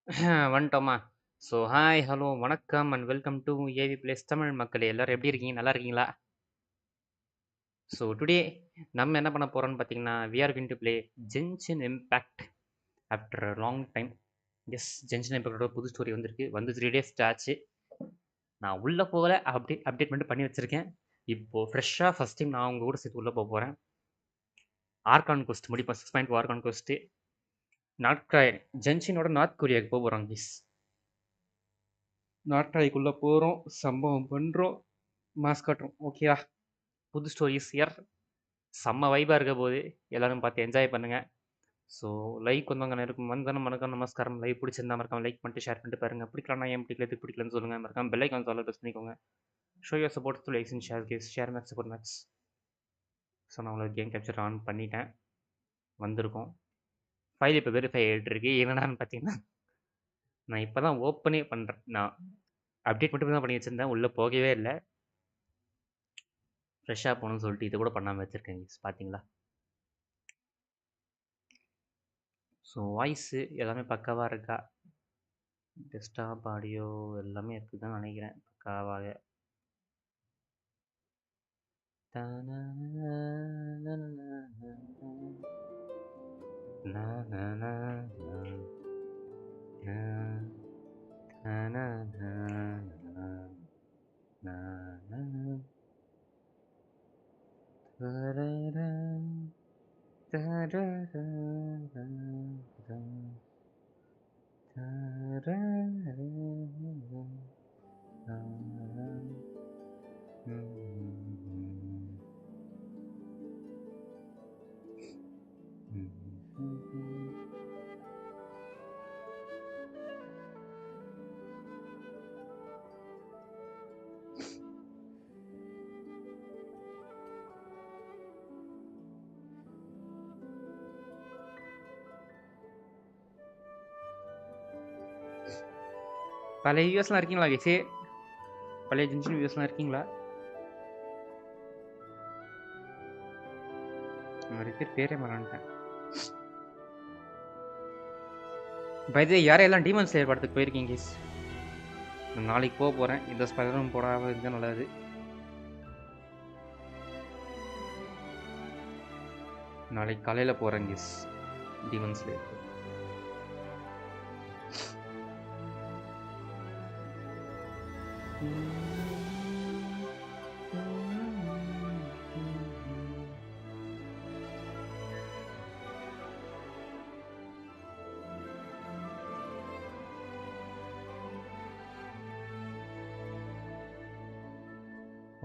வந்துட்டோமா? So hi, hello, வணக்கம் and welcome to AV plays Tamil மக்களே. எல்லாரும் எப்படி இருக்கீங்க? நல்லா இருக்கீங்களா? ஸோ டுடே நம்ம என்ன பண்ண போறோம்னு பார்த்தீங்கன்னா, we are going to play Genshin impact after long time. Yes, Genshin இம்பேக்டோட புது ஸ்டோரி வந்திருக்கு. வந்து 3 டேஸ் ஆச்சு. நான் உள்ள போகல, அப்டேட் மட்டும் பண்ணி வச்சிருக்கேன். இப்போ ஃப்ரெஷ்ஷாக ஃபர்ஸ்ட் டைம் நான் உங்க கூட சேர்த்து உள்ள போக போகிறேன். ஆர்கான் கொஸ்ட் முடிப்பேன். 6.2 ஆர்கான் கொஸ்ட். ஜென்ஷனோட நார்த் கொரியாவுக்கு போக போகிறோம் கிஸ். நாட்டாய்க்குள்ளே போகிறோம், சம்பவம் பண்ணுறோம், மாஸ் காட்டுறோம். ஓகேவா? புது ஸ்டோரிஸ் இயர் செம்ம வைபாக இருக்க போது. எல்லாரும் பார்த்து என்ஜாய் பண்ணுங்கள். ஸோ லைக் வந்தவங்க இருக்கும் வந்தனம் வணக்கம் நமஸ்காரம். லைவ் பிடிச்சிருந்தா மறக்காம லைக் பண்ணிட்டு ஷேர் பண்ணிட்டு பாருங்கள். பிடிக்கலாம் ஏன் பிடிக்கல எதுக்கு பிடிக்கலன்னு சொல்லுங்கள். மறக்காம பெல் ஐக்கான் ஆல் ப்ரெஸ் பண்ணிக்கோங்க. Show your support to likes and share guys share max support max. So நான் உங்களுக்கு கேம் கேப்சர் ஆன் பண்ணிட்டேன். வந்திருக்கோம். ஃபைல் இப்போ வெரிஃபை ஆகிட்டு இருக்கு. என்னடான்னு பார்த்தீங்கன்னா, நான் இப்போ தான் ஓப்பனே பண்ணுறேன். நான் அப்டேட் மட்டும் தான் பண்ணி வச்சுருந்தேன். உள்ளே போகவே இல்லை. ஃப்ரெஷ்ஷாக போகணும்னு சொல்லிட்டு இது கூட பண்ணாமல் வச்சுருக்கேன். பார்த்தீங்களா? ஸோ வாய்ஸு எல்லாமே பக்காவாக இருக்கா? டெஸ்க்டாப் ஆடியோ எல்லாமே இருக்குதுன்னு நினைக்கிறேன் பக்காவாக. பழைய வியூஸ்லாம் இருக்கீங்களா கேசி? பழைய ஜென்ஷன் வியூஸ்லாம் இருக்கீங்களா? நிறைய பேர் பேரே மறந்துட்டேன். பைதே யாரையெல்லாம் டீமன் ஸ்லேயர் படத்துக்கு போயிருக்கீங்க கேஸ்? நாளைக்கு போக போகிறேன். இந்த ஸ்பைடரும் போடாமல் இருந்தால் நல்லது. நாளைக்கு காலையில் போகிறேன் கேஸ் டீமன் ஸ்லேயர்.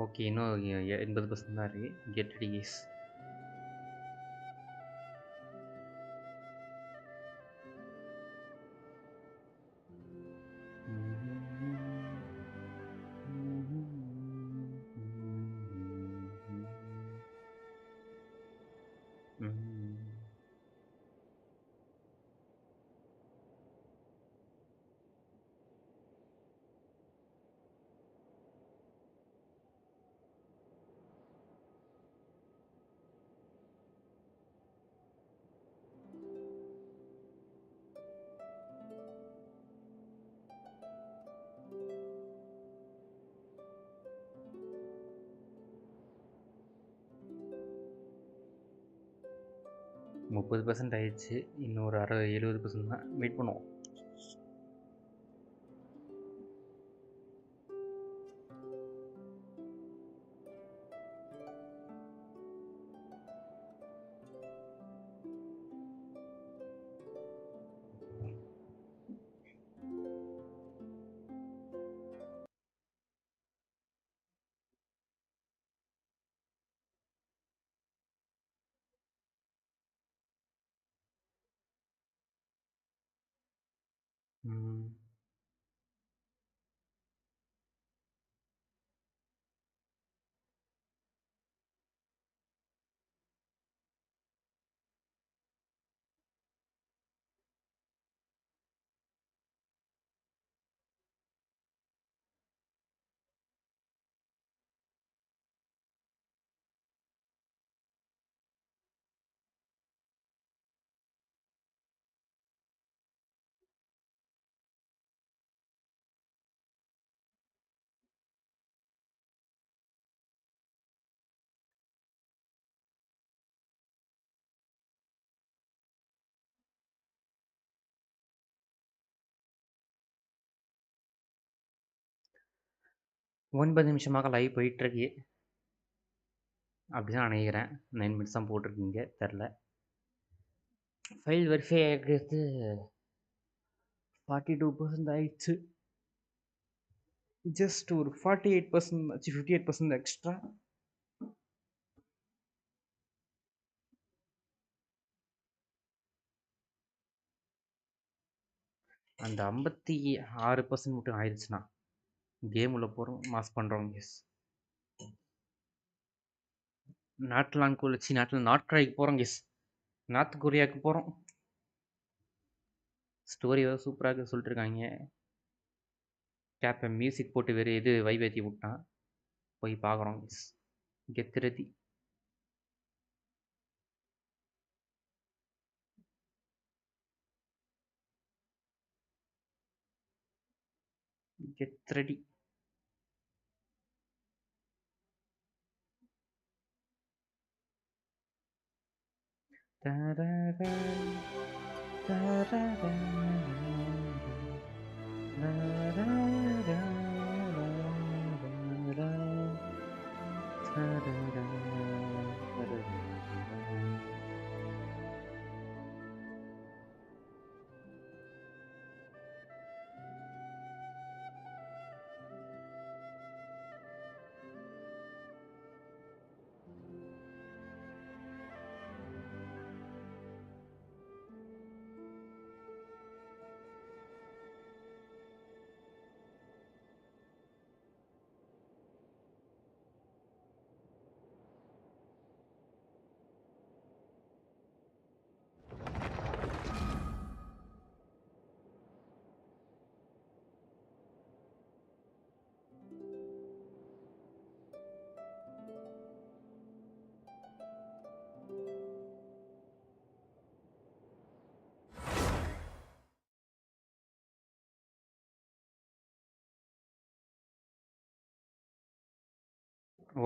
ஓகே, இன்னும் 80% தான் இருக்குது. Get ready guys. முப்பது % ஆயிடுச்சு. இன்னொரு 70% தான். வெயிட் பண்ணுவோம். 9 நிமிஷமாக லைவ் போயிட்டுருக்கு. அப்படி தான் நினைக்கிறேன். 9 மினிட்ஸ் தான் போட்டிருக்கீங்க, தெரில. ஃபைல் வெரிஃபை ஆகிறது 42% ஆயிடுச்சு. ஜஸ்ட் ஒரு 48%, 58% எக்ஸ்ட்ரா. அந்த 56% மட்டும் ஆயிடுச்சுன்னா கேம் உள்ள போகிறோம், மாஸ் பண்ணுறோம். எஸ், நாட்டில் நார்த் கொரியாவுக்கு போகிறோம். எஸ், நார்த் கொரியாவுக்கு போகிறோம். ஸ்டோரி ஏதோ சூப்பராக சொல்லிட்டு இருக்காங்க. கேப்பை மியூசிக் போட்டு வேறு எது வைவேத்தி விட்டான், போய் பார்க்குறோம். Yes, get ready. Get ready.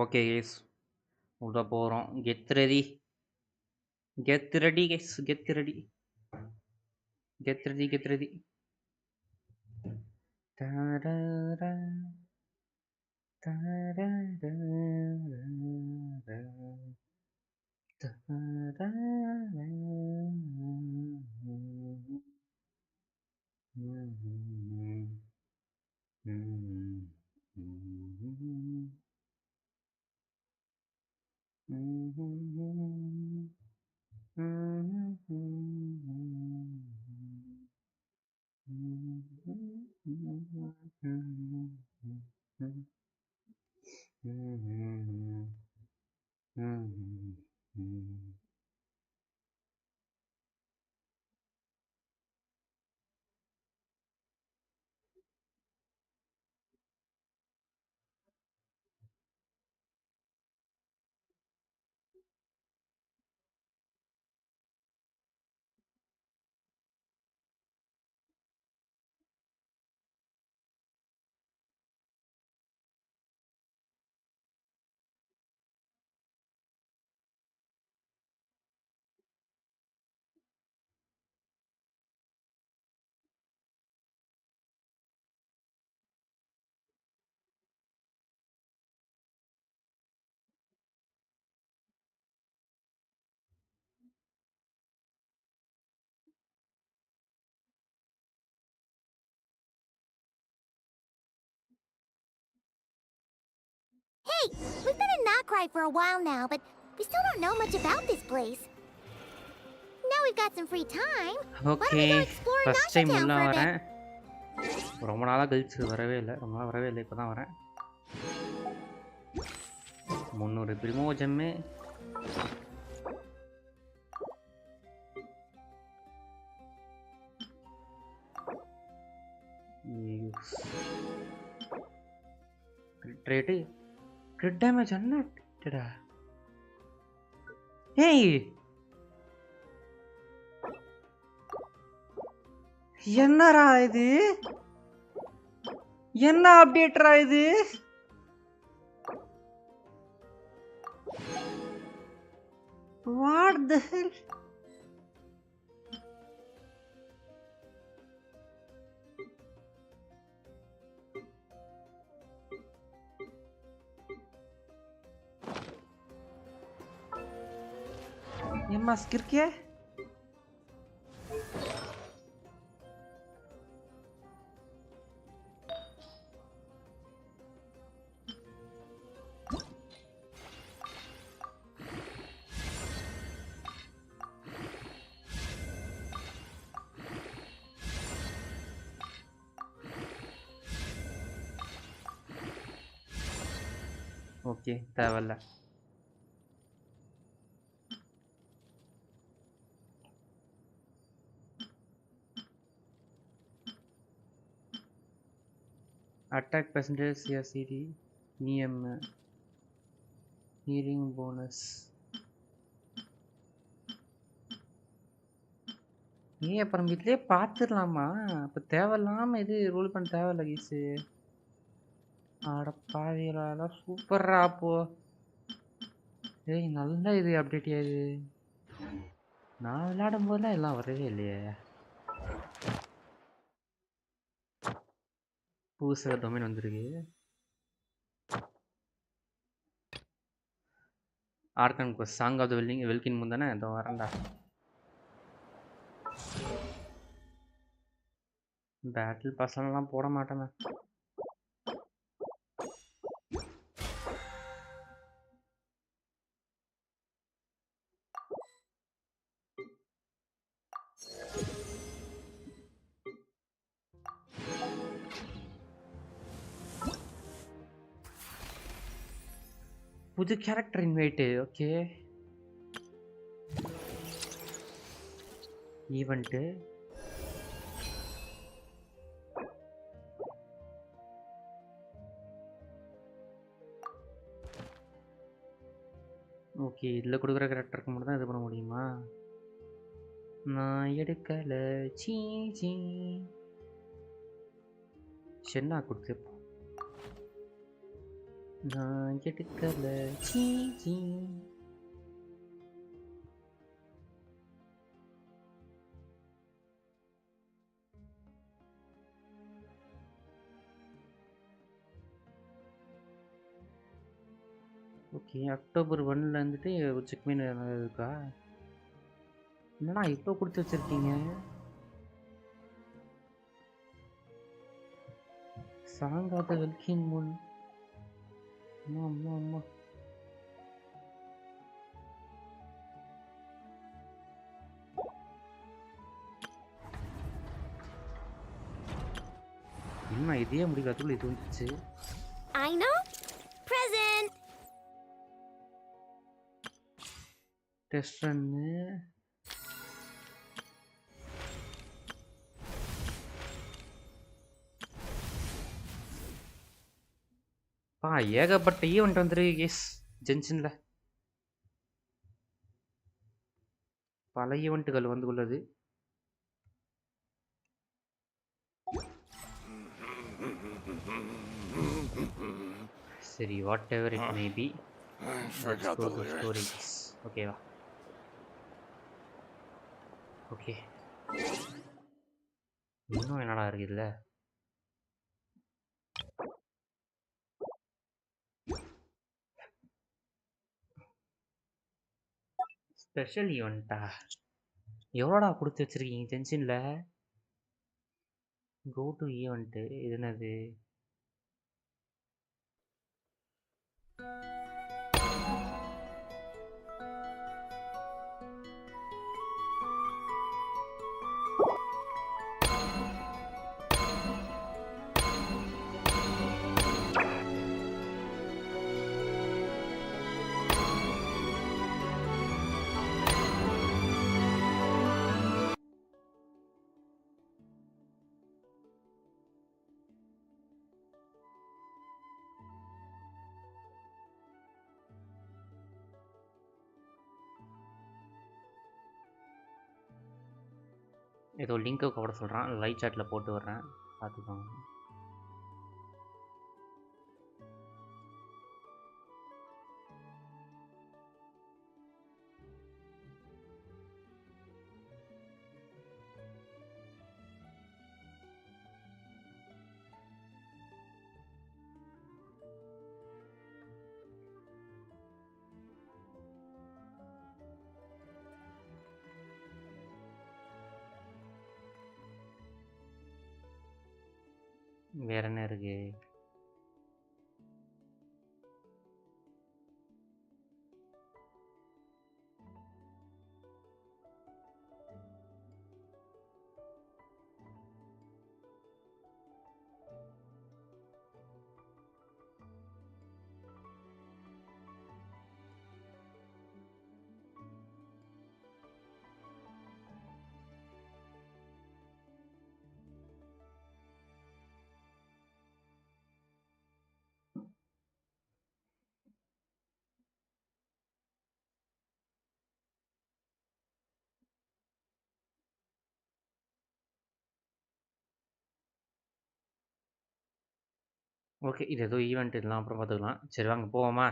Okay guys, உள்ள போகிறோம். Get ready, get ready guys, get ready, get ready, get ready. Hey, we've been in Krai for a while now, but we still don't know much about this place. Now we've got some free time. Why don't we go explore first time Town உள்ள for a bit? வரேன். ரொம்ப நாளாக கழிச்சு வரவே இல்லை, ரொம்ப நாள் வரவே இல்லை, இப்போ தான் வரேன். 300 primogem. Crit rate, crit damage அன்லிமிட்டடா. ஏய், என்னடா இது? என்ன அப்டேட்ரா இது? What the hell? ஏம்மா ஸ்கிர்க்கிய ஓகே தேவையில்ல. அட்டாக் பெர்சன்டேஜ் சிடி இஎம் ஹீலிங் போனஸ். அப்புறம் வீட்லயே பார்த்துடலாமா? இப்போ தேவையில்லாம இது ரூல் பண்ண தேவையில்ல கீஸு. ஆட பாவிகளா சூப்பர்ரா அப்போ. ஏய் நல்ல இது அப்டேட் இது. நான் விளையாடும் போதெல்லாம் எல்லாம் வரவே இல்லையே. புதுசாக டொமைன் வந்திருக்கு. Archon quest song of the welkin முந்தானே இதோ வரேன்டா. பேட்டில் பசங்கள்லாம் போட மாட்டேன். புது character invite. Okay event okay. இதில் கொடுக்குற கேரக்டருக்கு மட்டும் தான் இது பண்ண முடியுமா? நான் எடுக்கல சீ சீ சென்னா கொடுத்து நான் எடுக்கல சீ சீ. ஓகே அக்டோபர் 1ல் வந்துட்டு செக்மீன் இருக்கா? என்னடா இப்போ கொடுத்து வச்சிருக்கீங்க? சாங்காத வெல்கின் முன். அம்மா அம்மா அம்மா இன்னும் இதே முடிக்காதுக்குள்ள இது வந்துச்சு. I know. Present. Test run ஏகப்பட்ட ஈவெண்ட் வந்துருக்கு கேஸ் ஜென்ஷனில். பல ஈவெண்ட்டுகள் வந்து உள்ளது. சரி what ever it may be. Storage ஓகேவா? ஓகே இன்னும் என்னடா இருக்கு இதில்? ஸ்பெஷல் ஈவெண்ட்டா? எவ்வளோடா கொடுத்து வச்சிருக்கீங்க ஜென்ஷனில்? கோ டு ஈவெண்ட்டு இது என்னது? ஏதோ லிங்க்கை போட சொல்கிறான். லைவ் சாட்டில் போட்டு வர்றேன், பார்த்துக்கோங்க. வேற என்ன இருக்கு? ஓகே, இது ஏதோ ஈவெண்ட் இதெல்லாம் அப்புறம் பார்த்துக்கலாம். சரி வாங்க போவோமா?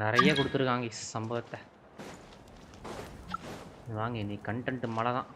நிறைய கொடுத்துருக்காங்க சம்பவத்தை. வாங்க இன்னைக்கு கண்டென்ட் மழை தான்.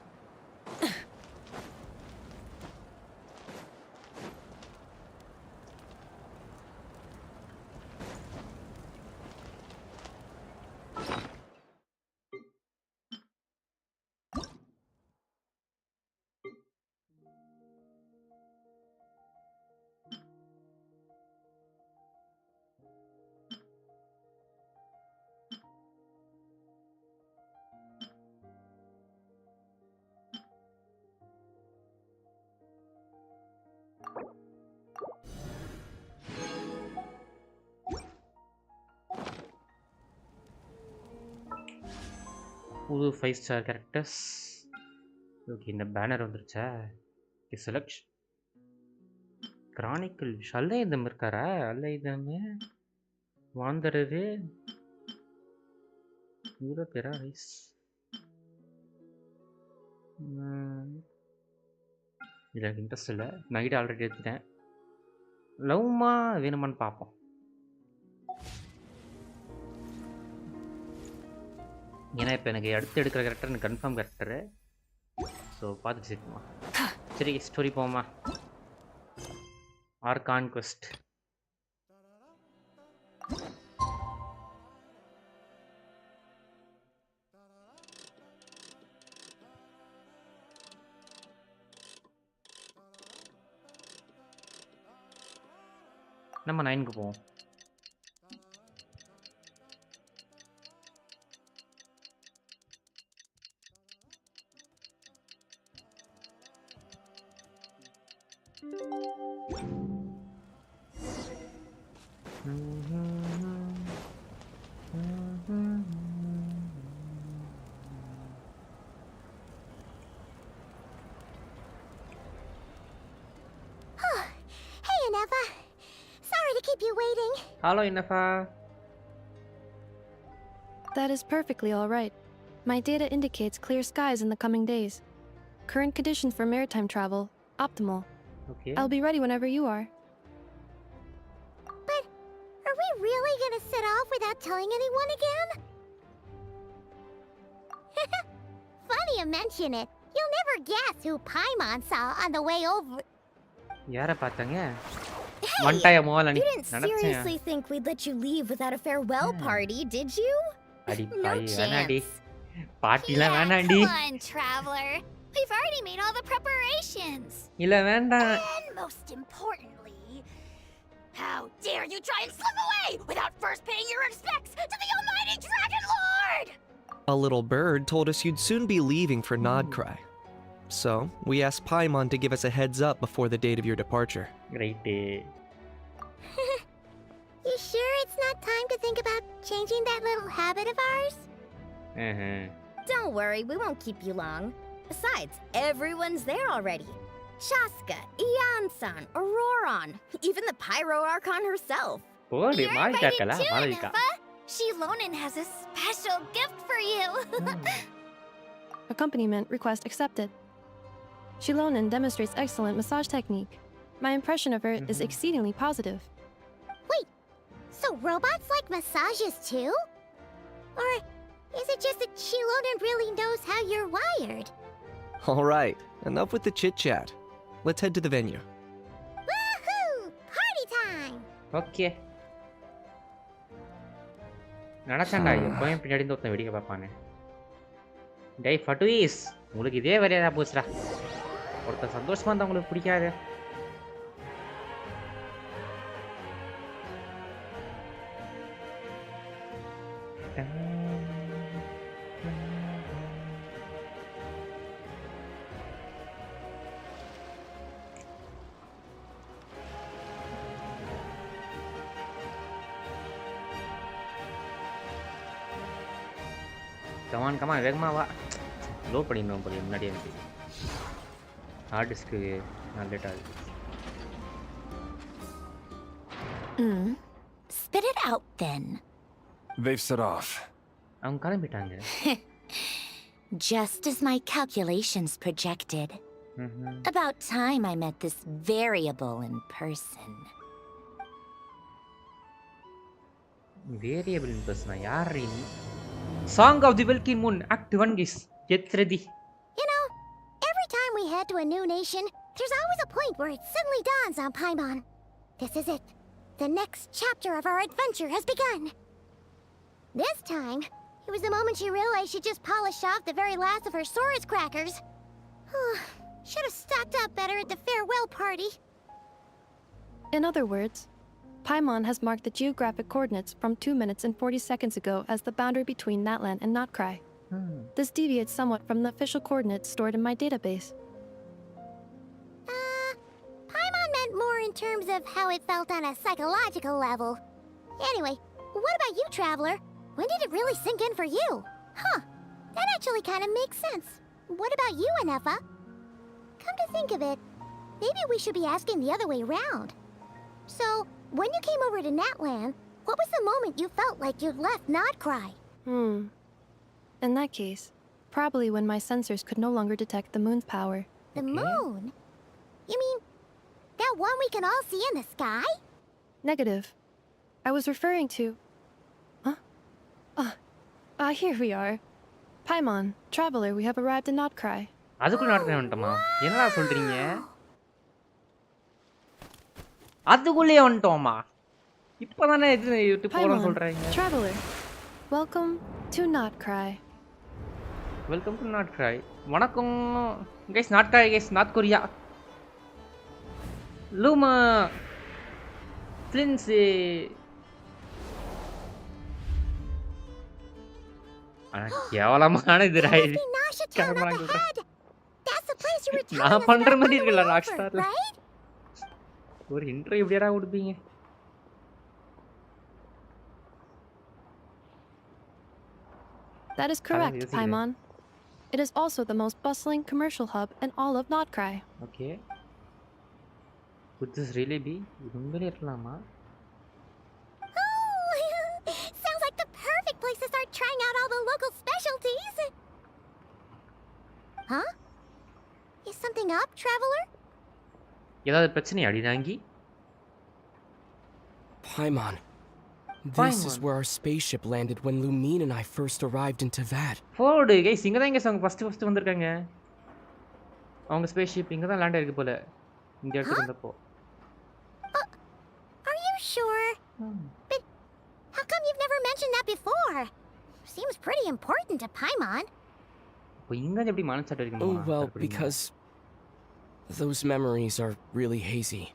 புது 5 ஸ்டார் கேரக்டர்ஸ். ஓகே, இந்த பேனர் வந்துருச்சா? செலக்ட் கிரானிக்கல் அல்லைதம் இருக்காரா? அல்லைதம் வாந்தரது இவ்வளோ பேரா? ரைஸ் எனக்கு இன்ட்ரெஸ்ட் இல்லை. நைட் ஆல்ரெடி எடுத்துட்டேன். லவ்மா வேணுமான்னு பார்ப்போம். ஏன்னா இப்போ எனக்கு அடுத்து எடுக்கிற கேரக்டர் எனக்கு கன்ஃபார்ம் கேரக்டரு. ஸோ பார்த்துட்டு சேர்த்துமா. சரி ஸ்டோரி போமா. Argon quest. நம்ம 9க்கு போவோம். Hey, Inefa. Sorry to keep you waiting. Hello, Inefa. That is perfectly all right. My data indicates clear skies in the coming days. Current conditions for maritime travel, optimal. Okay. I'll be ready whenever you are. But are we really gonna set off without telling anyone again? Funny you mention it. You'll never guess who Paimon saw on the way over. யாரை பார்த்தாங்க? Hey, மண்டாய மோலனி you didn't நடச்சேன். seriously think we'd let you leave without a farewell party, did you? அடி No bye வேணாடி. chance. பார்ட்டிலாம் வேணாடி. Come on, traveler. We've already made all the preparations. இல்ல வேண்டாம். And most importantly, how dare you try and slip away without first paying your respects to the almighty Dragon Lord! A little bird told us you'd soon be leaving for Krai. So, we asked Paimon to give us a heads up before the date of your departure. Great. You sure it's not time to think about changing that little habit of ours? Don't worry, we won't keep you long. Besides, everyone's there already. Shaska, Ian-san, Auroron, even the Pyro Archon herself. Bodi You're மாலிகாக்கல invited too, Malika. Neffa. Shilonen has a special gift for you. Accompaniment request accepted. Shilonen demonstrates excellent massage technique. My impression of her is exceedingly positive. So robots like massages too? Or is it just that Shilonen really knows how you're wired? Alright, enough with the chit-chat. Let's head to the venue. Woohoo! Party time! Okay. நடச்சாண்டா எப்பவும் பின்னாடி இருந்து ஒருத்தன் வெடிக்க பார்ப்பானே. டேய் ஃபட்டுயிஸ், உங்களுக்கு இதே வேலையா போச்சுடா. ஒருத்தர் சந்தோஷமா இருந்தா உங்களுக்கு பிடிக்காது. கமான் வேகமா வா. லோ பண்ணிடணும் போல முன்னாடியே எனக்கு ஹார்ட் டிஸ்க்கு நான் லேட் ஆகுது. Spit it out then. They've set off. அவங்க கிளம்பிட்டாங்க. Just as my calculations projected. About time I met this variable in person. Variable in person. யார் நீ? Song of the Welkin Moon Act 1 guys. Get ready. You know, every time we head to a new nation, there's always a point where it suddenly dawns on Paimon. This is it. The next chapter of our adventure has begun. This time, it was the moment she realized she just polished off the very last of her Sora's crackers. Should have stocked up better at the farewell party. In other words, Paimon has marked the geographic coordinates from 2 minutes and 40 seconds ago as the boundary between Natlan and Notkrai. This deviates somewhat from the official coordinates stored in my database. Paimon meant more in terms of how it felt on a psychological level. Anyway, what about you, Traveler? When did it really sink in for you? That actually kind of makes sense. What about you, Anefa? Come to think of it, maybe we should be asking the other way round. So, when you came over to Natlan, what was the moment you felt like you'd left Notkrai? In that case, probably when my sensors could no longer detect the moon's power. The moon? You mean that one we can all see in the sky? Negative. I was referring to... here we are. Paimon, Traveler, we have arrived in Notkrai. அதுக்குள்ள நாட்கள் வந்துட்டோமா? என்னடா சொல்றீங்க? அதுக்குள்ளே வந்துட்டோமா? இப்பதானே இது போறோம் சொல்றீங்க. Traveler, welcome to Notkrai. Welcome to Notkrai. வணக்கம் guys, Notkrai guys, North Korea. Luma Flins கேவலமான இது ராய். நான் பண்ற மாதிரி இருக்குல்ல ராக்ஸ்டார்ல. ஒரு இன்ட்ரோ எப்படிடா கொடுப்பீங்க? That is correct, Paimon. It is also the most bustling commercial hub in all of Notkrai. Okay. Could this really be? உண்மையிலே இருக்கலாமா? Sounds like the perfect place to start trying out all the local specialties. Huh? Is something up, Traveler? ஏதாவது பிரச்சனையா அடினாங்கி? Paimon. This is where our spaceship landed when Lumine and I first arrived into Vat. Ford, guys, இங்க தான் அவங்க first வந்திருக்காங்க. அவங்க spaceship இங்க தான் land ஆயிருக்கு போல. இங்க இடத்துக்கு வந்தப்போ. Are you sure? But how come you've never mentioned that before? Seems pretty important to Paimon. இப்போ இங்க எப்படி மானசாட் இருக்கு? Oh well, because those memories are really hazy.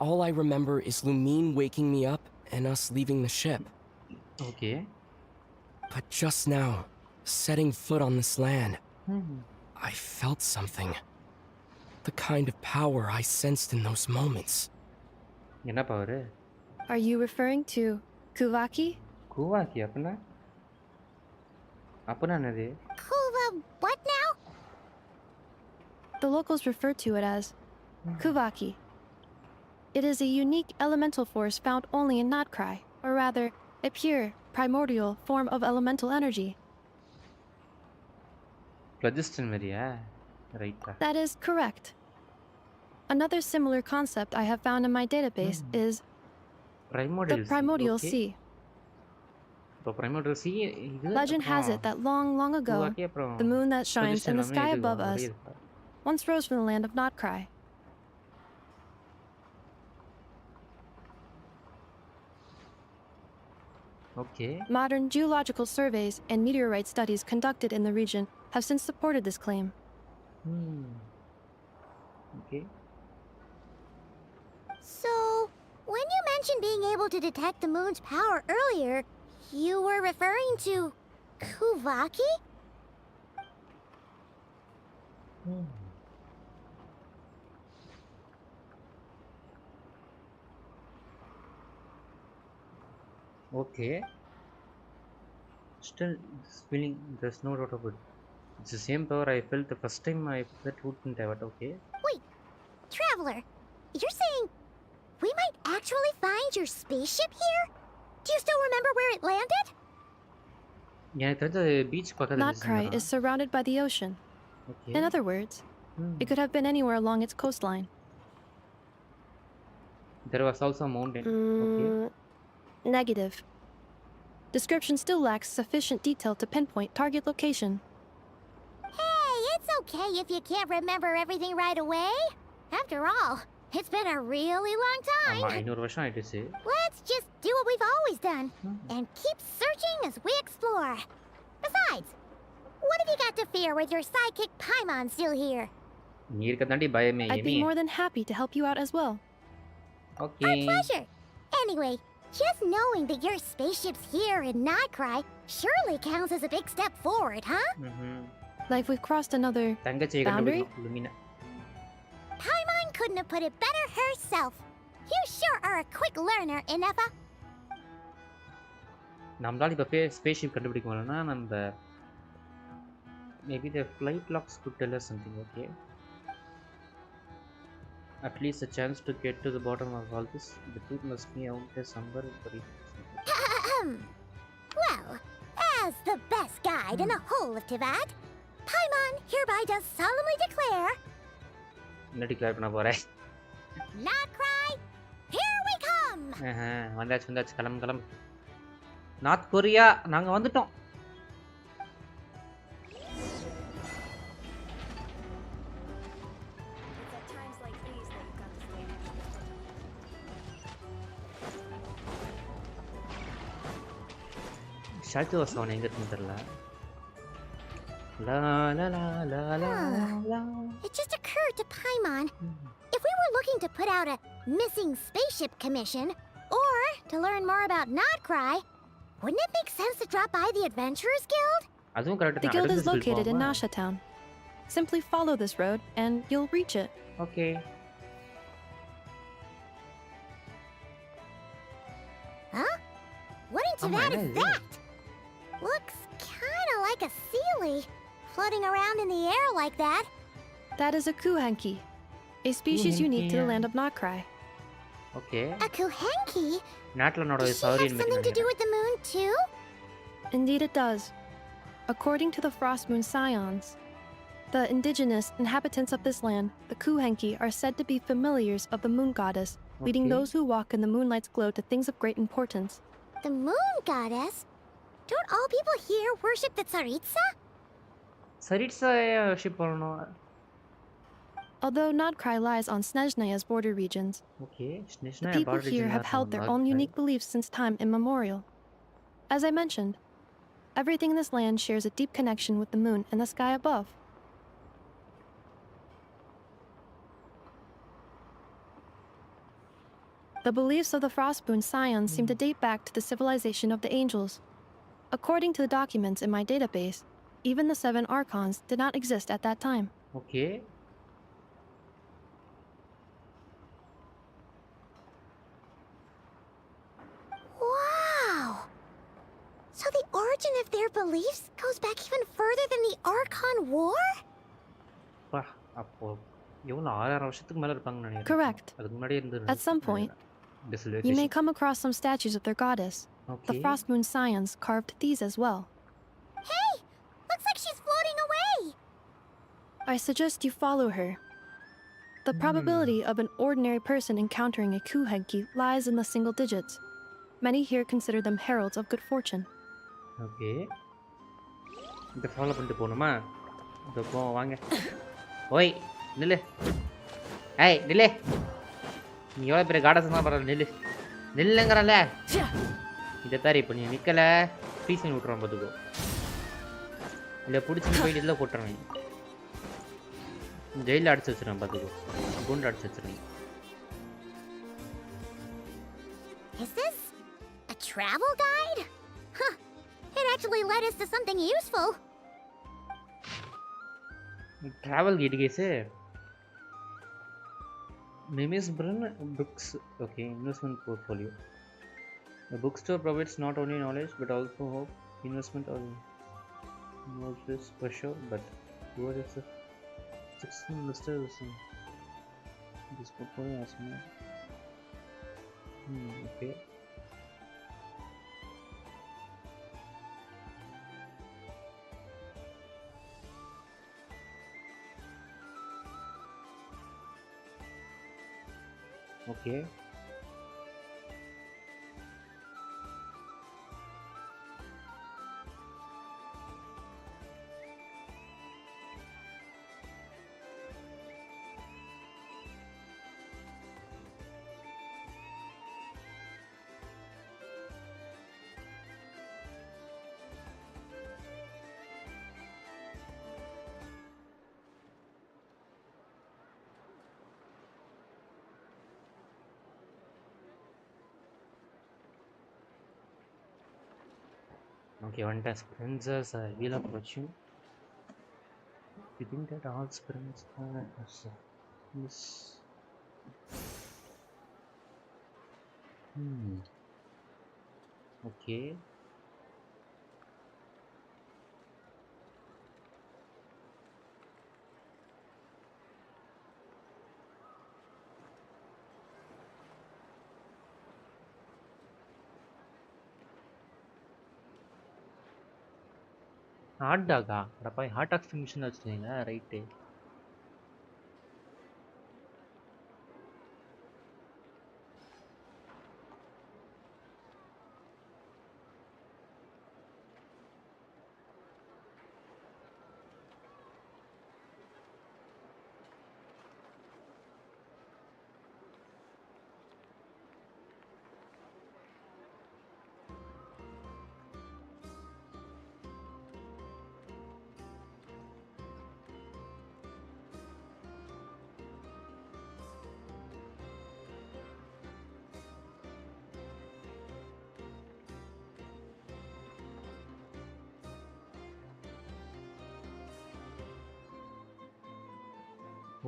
All I remember is Lumine waking me up and us leaving the ship. Okay. But just now, setting foot on this land, I felt something. The kind of power I sensed in those moments. என்ன power? Are you referring to Kuvaki? Kuvaki அப்பனா? அப்பனா என்னது? What now? The locals refer to it as Kuvaki. It is a unique elemental force found only in Notkrai, or rather, a pure, primordial form of elemental energy. Phlogiston மாதிரியா? Right. That is correct. Another similar concept I have found in my database is the primordial sea. Primordial sea. Legend has it that long ago, the moon that shines in the sky above us once rose from the land of Notkrai. Okay. Modern geological surveys and meteorite studies conducted in the region have since supported this claim. Okay. So, when you mentioned being able to detect the moon's power earlier, you were referring to Kuvaki? Okay. Still, this feeling, there's no doubt of it. It's the same power I felt the first time I felt Woodland Tower. Okay. Wait, Traveler, you're saying we might actually find your spaceship here? Do you still remember where it landed? எனக்கு தெரிஞ்ச beach பக்கத்துல Not Krai is surrounded by the ocean. Okay. In other words, it could have been anywhere along its coastline. There was also a mountain. Okay. Negative. Description still lacks sufficient detail to pinpoint target location. Hey, it's okay if you can't remember everything right away. After all, it's been a really long time. ஆமா 500 வருஷம் ஆயிடுச்சு. Let's just do what we've always done and keep searching as we explore. Besides, what have you got to fear with your sidekick Paimon still here? நீ இருக்கதாண்டி பயமே I'd be more than happy to help you out as well. Okay. Our pleasure. Anyway, just knowing that your spaceship's here in Krai surely counts as a big step forward, huh? Like we've crossed another தங்கச்சியை boundary? கண்டுபிடிக்கணும் Lumina. Paimon couldn't have put it better herself. You sure are a quick learner, Inefa. நம்மளால இப்ப spaceship கண்டுபிடிக்க முடியலனா நம்ம maybe the flight logs could tell us something. Okay. At least a chance to get to the bottom of all this. The truth must be out there somewhere. Well, as the best guide in the whole of Tibet, Paimon hereby does solemnly declare... என்ன declare பண்ண போறேன்? Krai, here we come! வந்தாச்சு கிளம்பு. North Korea நாங்க வந்துட்டோம். Shalt வாசம் எங்க இருக்குன்னு தெரியல. La la la la la la. It just occurred to Paimon, if we were looking to put out a missing spaceship commission, or to learn more about Krai, wouldn't it make sense to drop by the Adventurers Guild? அதுவும் correct The தான். guild is located in Nasha Town. Simply follow this road and you'll reach it. Okay. Huh? What in Tibet is that? Looks kinda like a sealy, floating around in the air like that. That is a kuhenki, a species unique to the land of Krai. Okay. A kuhenki? நாட்ல நோட Does she have சாரியன் something to do with the moon too? Indeed it does. According to the Frost Moon Scions, the indigenous inhabitants of this land, the kuhenki, are said to be familiars of the moon goddess, leading those who walk in the moonlight's glow to things of great importance. The moon goddess? Don't all people here worship the Tsaritsa? Tsaritsa worship பண்ணனும். Although Krai lies on Snezhnaya's border regions, Okay, the people here have held their own unique beliefs since time immemorial. As I mentioned, everything in this land shares a deep connection with the moon and the sky above. The beliefs of the Frostmoon Scions seem to date back to the civilization of the angels. According to the documents in my database, even the 7 Archons did not exist at that time. Okay. Wow! So the origin of their beliefs goes back even further than the Archon War? பா அப்போ எவ்வளவு 6000 வருஷத்துக்கு மேல இருப்பாங்கன்னு நினைக்கிறேன். Correct. அதுக்கு முன்னாடியே இருந்தது. At some point, you may come across some statues of their goddess. Okay. The Frostmoon Scions carved these as well. Hey! Looks like she's floating away! I suggest you follow her. The probability of an ordinary person encountering a kuhenki lies in the single digits. Many here consider them heralds of good fortune. Okay. இத follow பண்ணிட்டு போணுமா? இதோ போ வாங்க. ஓய் நில்லு. ஏய் நில்லு. நீ எவ்வளவு பெரிய காடஸ் தான் பரவாயில்லை நில்லு. நில்லுங்கறல. இத தாரி இப்ப நீ நிக்கல பீஸ் விட்டுறோம் பாத்துக்கோ. இல்ல புடிச்சு போய் இதுல போட்டுறேன். ஜெயிலில் அடிச்சு வச்சிருக்கேன் பார்த்துக்கோ. குண்டு அடிச்சு வச்சிருக்கேன். Is this a travel guide? Huh. It actually led us to something useful. Travel guide guys. Mimis Brun books. Okay, investment portfolio. The bookstore provides not only knowledge but also hope, investment or this for sure. But what is the 16 listers? This portfolio has more. Okay. Okay. Okay, one task princess wheel of fortune. You think that all sprints are this? Okay. Hot டாகா? அடப்பா, hot dog machine வச்சுருக்கீங்க. Right.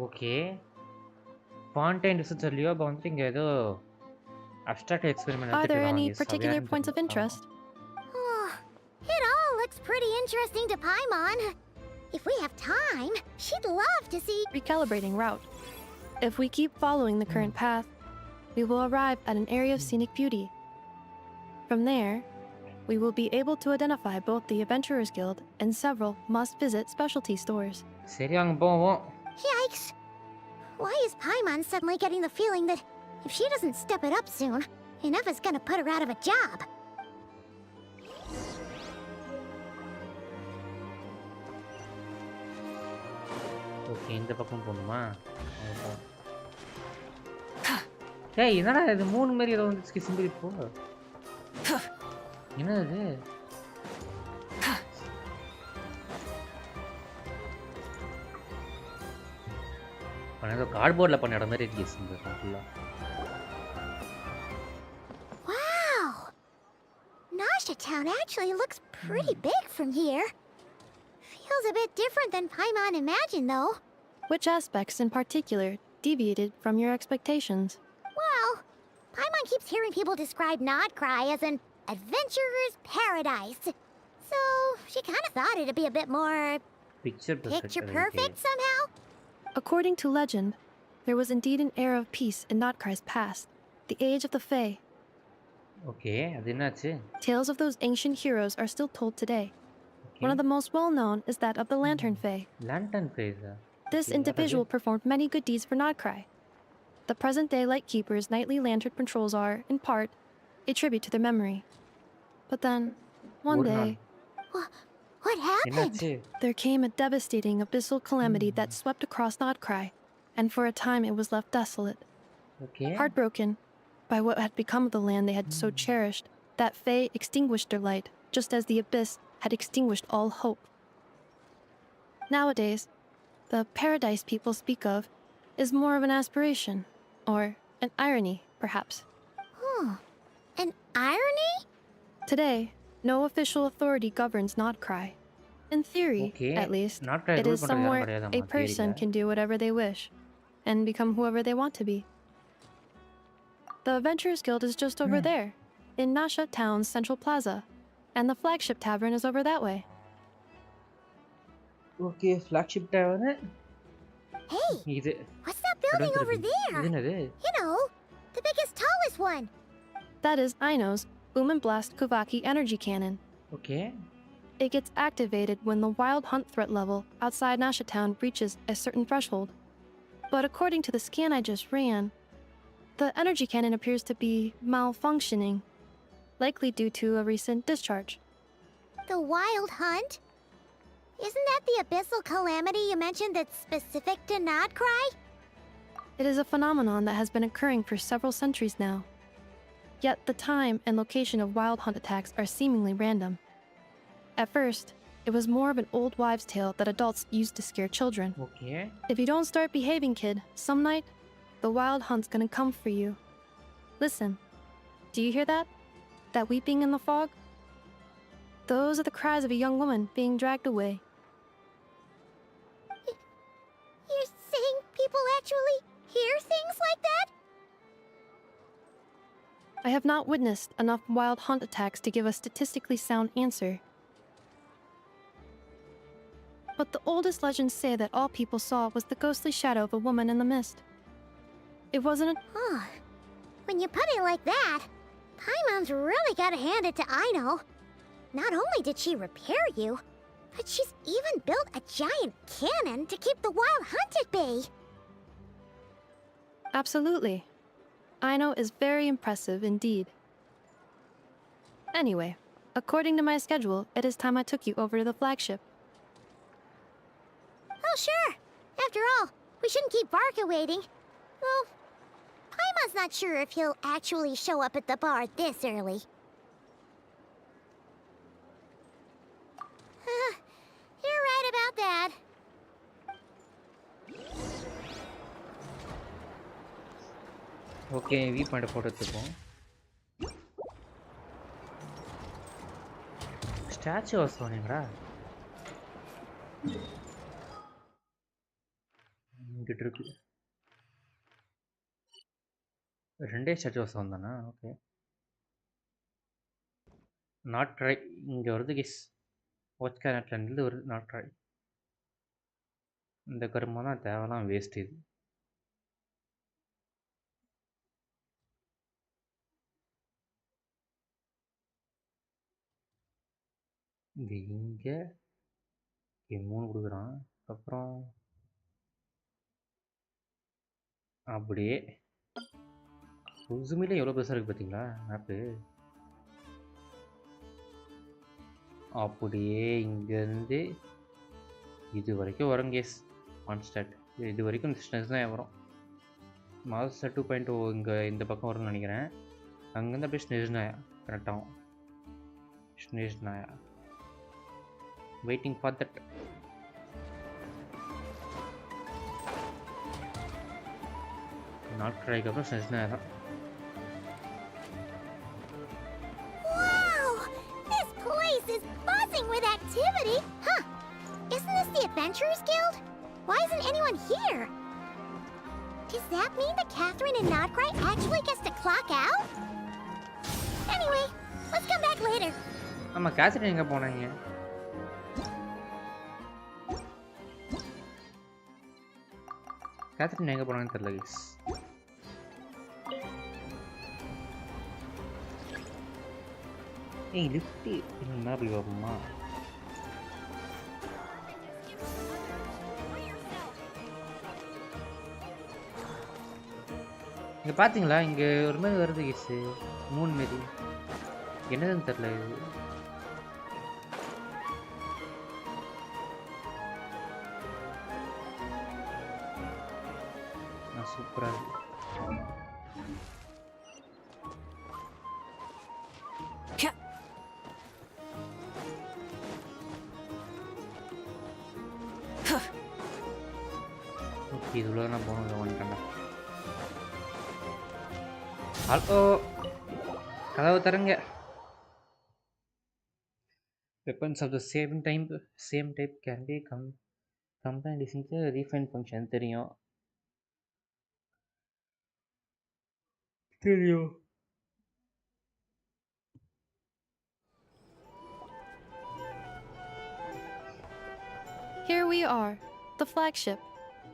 Okay. Fontaine research earlier, but one thing ஏதோ abstract experiment Are there any எடுத்துட்டு particular points of interest? Oh, it all looks pretty interesting to Paimon. If we have time, she'd love to see. Recalibrating route. If we keep following the current path, we will arrive at an area of scenic beauty. From there, we will be able to identify both the Adventurers Guild and several must-visit specialty stores. சரி, வாங்க போவோம். Yikes! Why is Paimon suddenly getting the feeling that if she doesn't step it up soon, enough is gonna put her out of a job? Okay, இந்த பக்கம் போகணுமா? ஏய், என்னடா இது 3 மாதிரி ஏதோ வந்துச்சு சிம்பிள் இப்போ. என்னது இது? ஏதோ கார்ட்போர்டில் பண்ண இடம் மாதிரி இருக்கு சிம்பிள் ஃபுல்லாக. Wow! Nasha Town actually looks pretty big from here. Feels a bit different than Paimon imagined, though. Which aspects in particular deviated from your expectations? Well, Paimon keeps hearing people describe Nodcry as an adventurer's paradise. So, she kind of thought it'd be a bit more picture perfect somehow. According to legend, there was indeed an era of peace in Nodcry's past, the age of the Fae. Okay, அது என்னாச்சு? Tales of those ancient heroes are still told today. One of the most well-known is that of the Lantern Fae. Lantern Fae. This individual performed many good deeds for Nodcry. The present-day Lightkeeper's nightly lantern patrols are, in part, a tribute to their memory. But then, one day, What happened? there came a devastating abyssal calamity that swept across Nodcry, and for a time it was left desolate. Okay. Heartbroken by what had become of the land they had so cherished, that Fae extinguished their light, just as the abyss had extinguished all hope. Nowadays, the paradise people speak of, is more of an aspiration, or an irony, perhaps. Huh. An irony? Today, no official authority governs Nodcry. In theory, Okay. at least, Nodcry it rule is பண்றது யாரும் somewhere கிடையாதாமா a person தியரியில. can do whatever they wish, and become whoever they want to be. The Adventurers Guild is just over there, in Nasha Town's Central Plaza, and the flagship tavern is over that way. Okay, flagship tavern. Hey, இது what's that building adventure over இது there? என்னது? You know, the biggest, tallest one. That is Aino's Boom and Blast Kuvaki energy cannon. Okay. It gets activated when the wild hunt threat level outside Nasha Town reaches a certain threshold. But according to the scan I just ran, the energy cannon appears to be malfunctioning, likely due to a recent discharge. The wild hunt? Isn't that the abyssal calamity you mentioned that's specific to Nodcry? It is a phenomenon that has been occurring for several centuries now. Yet the time and location of wild hunt attacks are seemingly random. At first, it was more of an old wives' tale that adults used to scare children. Okay. If you don't start behaving, kid, some night, the wild hunt's gonna come for you. Listen, do you hear that? That weeping in the fog? Those are the cries of a young woman being dragged away. You're saying people actually hear things like that? I have not witnessed enough wild hunt attacks to give a statistically sound answer. But the oldest legends say that all people saw was the ghostly shadow of a woman in the mist. It wasn't a... Huh. When you put it like that, Paimon's really gotta hand it to Aino. Not only did she repair you, but she's even built a giant cannon to keep the wild hunt at bay. Absolutely. Aino is very impressive indeed. Anyway, according to my schedule, it is time I took you over to the flagship. Oh, sure. After all, we shouldn't keep Barca waiting. Well, Paimon's not sure if he'll actually show up at the bar this early. You're right about that. Okay, view point photo எடுத்துப்போம். Statue of சொன்னீங்கடா. இங்கிட்டு இருக்கு. ரெண்டே statue of தானா? Okay. Not try இங்க வருது guess. Watch கேரட்லேருந்து வருது not try. இந்த கருமம் தான் தேவைலாம் வேஸ்ட் இது. இது இங்கே 3 கொடுக்குறான். அப்புறம் அப்படியே உசுமையிலே எவ்வளோ பெருசாக இருக்குது பார்த்தீங்களா மேப்பு. அப்படியே இங்கேருந்து இது வரைக்கும் வரும் கேஸ் கான்ஸ்டாட். இது வரைக்கும் டிஸ்டன்ஸ் தான் வரும். மாஸ்டர் 2.0 இங்கே இந்த பக்கம் வரும்னு நினைக்கிறேன். அங்கேருந்து அப்படியே ஸ்னேஜ்னாயா கரெக்டாகும். ஸ்னேஜ்னாயா வெயிட்டிங் ஃபார் தட். நாட் ட்ரைக்கு அப்புறம் ஸ்னேஜ்னாயா தான். Wow! This place is buzzing with activity! Huh. Isn't this the Adventurers Guild? Why isn't anyone here? Does that mean that Catherine and Nodcry actually gets to clock out? Anyway, let's come back later. ஆமாம், cassette எங்கே போனாங்க? Catherine எங்கே போனாங்கன்னு தெரியல guys. ஏய் lift என்ன அப்படி வருமா? இங்கே பார்த்தீங்களா, இங்கே ஒரு மாதிரி வருது கைஸு, மூணு மாரி. என்னதுன்னு தெரில இது. சூப்பராக இருக்கு. ஓகே இதுல நான் போகணும் வந்துட்டேன். ஹலோ கதவு தரங்க. Weapons of the same type can be combined using the refine function. தெரியும். Here we are, the flagship.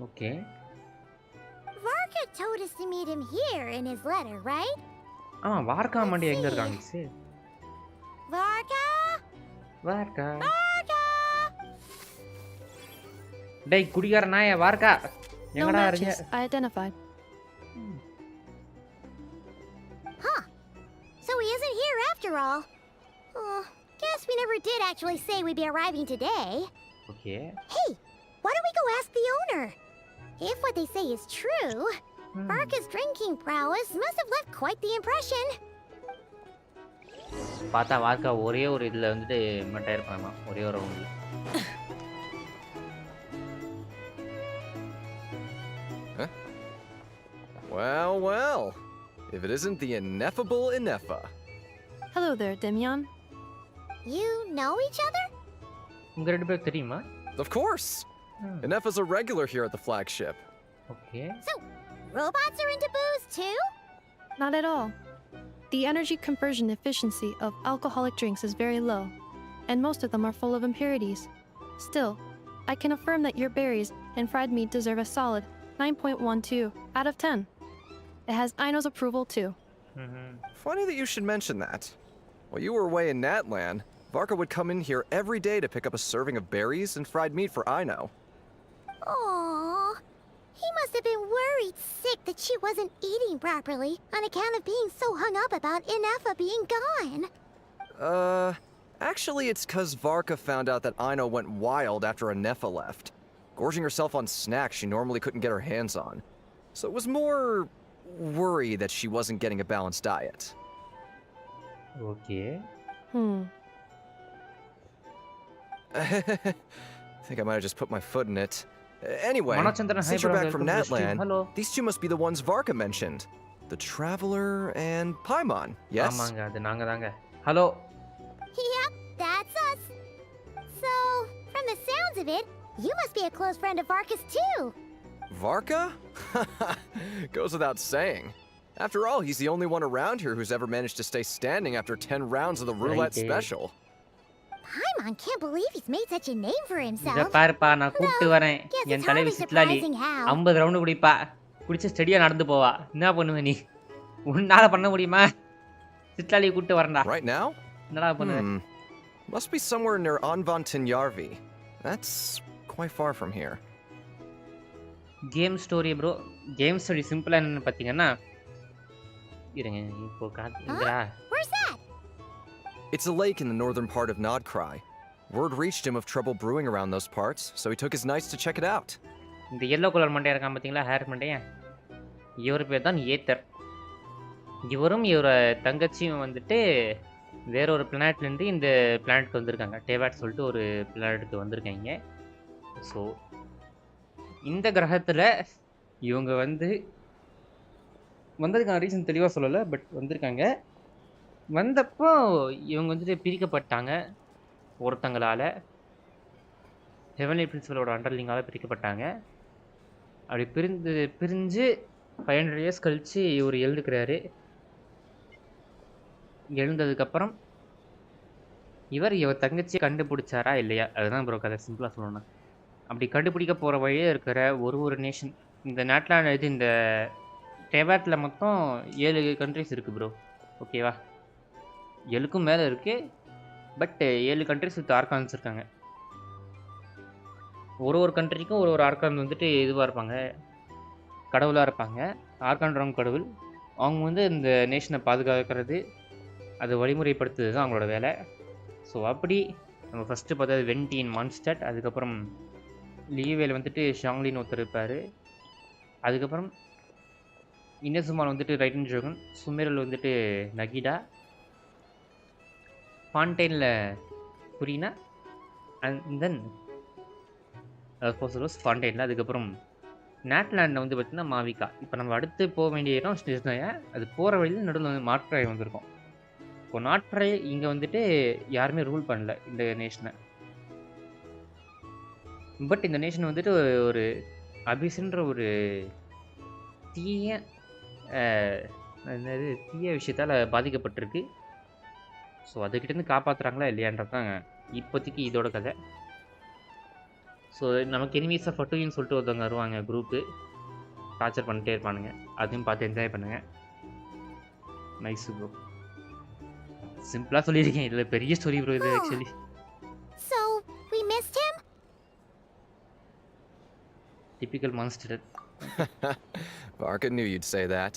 Okay. Varka told us to meet him here in his letter, right? வார்க்கா மண்டி எங்க இருக்காங்க miss? Varka! வார்க்கா. Varka! டேய் குடிகார நாயே வார்க்கா. No எங்கடா இருக்க? matches identified. Huh. So he isn't here after all. Guess we never did actually say we'd be arriving today. Okay. Hey, why don't we go ask the owner? If what they say is true, Varka's drinking prowess must have left quite the impression. பார்த்தா வார்க்கா ஒரே ஒரு இதுல வந்துட்டு மட்டை இருப்பாமா ஒரே ஒரு ரவுண்ட்ல. Well. If it isn't the ineffable Inefa. Hello there, Demyon. You know each other? உங்க ரெண்டு பேருக்கு தெரியுமா? Of course. Inefa's a regular here at the flagship. Okay. So, robots are into booze too? Not at all. The energy conversion efficiency of alcoholic drinks is very low, and most of them are full of impurities. Still, I can affirm that your berries and fried meat deserve a solid 9.12 out of 10. It has Aino's approval too. Funny that you should mention that. While you were away in Natlan, Varka would come in here every day to pick up a serving of berries and fried meat for Aino. Aww. He must have been worried sick that she wasn't eating properly on account of being so hung up about Inefa being gone. Actually it's 'cause Varka found out that Aino went wild after Inefa left, gorging herself on snacks she normally couldn't get her hands on. So it was more worry that she wasn't getting a balanced diet. Okay. I think I might have just put my foot in it. Anyway, Manachandran, since hi, you're bro, back from welcome to the stream. Natlan, Hello. these two must be the ones Varka mentioned. The Traveler and Paimon, yes? ஆமாங்க அது நாங்க தாங்க. Hello. Yep, that's us. So, from the sounds of it, you must be a close friend of Varka's too. Varka? Goes without saying. After all, he's the only one around here who's ever managed to stay standing after 10 rounds of the roulette Right. special. Paimon can't believe he's made such a name for இத himself. பாருப்பா நான் கூப்பிட்டு வரேன். Guess N it's தலைவி hardly சித்லாலி surprising how. 50 round குடிப்பா. குடிச்சு ஸ்டடியா நடந்து போவா. என்ன பண்ணுவ நீ? உன்னால பண்ண முடியுமா? சித்லாலியை கூப்பிட்டு வரேன்டா. Right now? என்னடா பண்ணுவ? Must be somewhere near Anvantinyarvi. That's quite far from here. Game story bro. Game story சிம்பிளா என்னன்னு பாத்தீங்கன்னா இருங்க இப்போ காட்டுறா. Where's that? It's a lake in the northern part of Nodkrai. Word reached him of trouble brewing around those parts, so he took his knights to check it out. இந்த yellow colour மண்டையா இருக்கான் பாத்தீங்களா hair மண்டையா? இவர் பேர் தான் ஏத்தர். இவரும் இவர தங்கச்சியும் வந்துட்டு வேற ஒரு பிளானட்ல இருந்து இந்த பிளானட்க்கு வந்திருக்காங்க. டேவாட் சொல்லிட்டு ஒரு பிளானட்க்கு வந்திருக்காங்க. ஸோ இந்த கிரகத்துல இவங்க வந்ததுக்கான ரீசன் தெளிவாக சொல்லலை, பட் வந்திருக்காங்க. வந்தப்போ இவங்க வந்துட்டு பிரிக்கப்பட்டாங்க ஒருத்தங்களால். ஹெவன்லி பிரின்சிபலோட அண்டர்லிங்கால் பிரிக்கப்பட்டாங்க. அப்படி பிரிஞ்சு 500 இயர்ஸ் கழித்து இவர் எழுதுக்கிறாரு. எழுந்ததுக்கப்புறம் இவர் தங்கச்சியை கண்டுபிடிச்சாரா இல்லையா, அதுதான் ப்ரோ கதை சிம்பிளாக சொல்லணும்னா. அப்படி கண்டுபிடிக்க போகிற வழியே இருக்கிற ஒரு நேஷன் இந்த நாட்டில் இது இந்த டேவாட்டில் மொத்தம் 7 கண்ட்ரிஸ் இருக்குது ப்ரோ. ஓகேவா, 7க்கும் மேலே இருக்குது. பட் 7 கண்ட்ரிஸ் வித் ஆர்கான்ஸ் இருக்காங்க. ஒரு கண்ட்ரிக்கும் ஒரு ஆர்கான் வந்துட்டு இதுவாக இருப்பாங்க, கடவுளாக இருப்பாங்க. ஆர்கான்றவங்க கடவுள். அவங்க இந்த நேஷனை பாதுகாக்கிறது, அது வழிமுறைப்படுத்துறது தான் அவங்களோட வேலை. ஸோ அப்படி நம்ம ஃபஸ்ட்டு பார்த்தது வென்டின் மான்ஸ்டட், அதுக்கப்புறம் லீவேல் வந்துட்டு ஷாங்லின்னு ஒருத்தர் இருப்பார். அதுக்கப்புறம் இன்னசுமால் வந்துட்டு ரைட்டன் ஜோகன், சுமேரல் வந்துட்டு நகிடா, ஃபான்டைனில் புரினா, அண்ட் தென் ஃபோசரோஸ் ஃபான்டைனில். அதுக்கப்புறம் நேட்லாண்டில் வந்து பார்த்தீங்கன்னா மாவிகா. இப்போ நம்ம அடுத்து போக வேண்டிய இடம் ஸ்னேஷ்னாயா. அது போகிற வழியில் நடுவில் வந்து நாட்கிராய் வந்திருக்கும். இப்போ நாட்கிராய் இங்கே வந்துட்டு யாருமே ரூல் பண்ணல இந்த நேஷனை. பட் இந்த நேஷன் வந்துட்டு ஒரு அபிஸ்ன்ற ஒரு தீய என்னது தீய விஷயத்தால் பாதிக்கப்பட்டிருக்கு. ஸோ அதுக்கிட்டேருந்து காப்பாற்றுறாங்களா இல்லையான்றது தான் இப்போதைக்கு இதோட கதை. ஸோ நமக்கு எனிமீஸ் ஆஃப் ஃபட்டுன்னு சொல்லிட்டு ஒருத்தவங்க வருவாங்க குரூப்பு. டார்ச்சர் பண்ணிட்டே இருப்பானுங்க. அதையும் பார்த்து என்ஜாய் பண்ணுங்க. Nice bro. சிம்பிளாக சொல்லியிருக்கேன். இதில் பெரிய ஸ்டோரி ப்ரோ இது actually. So, we missed him? Typical monster. Varka knew you'd say that.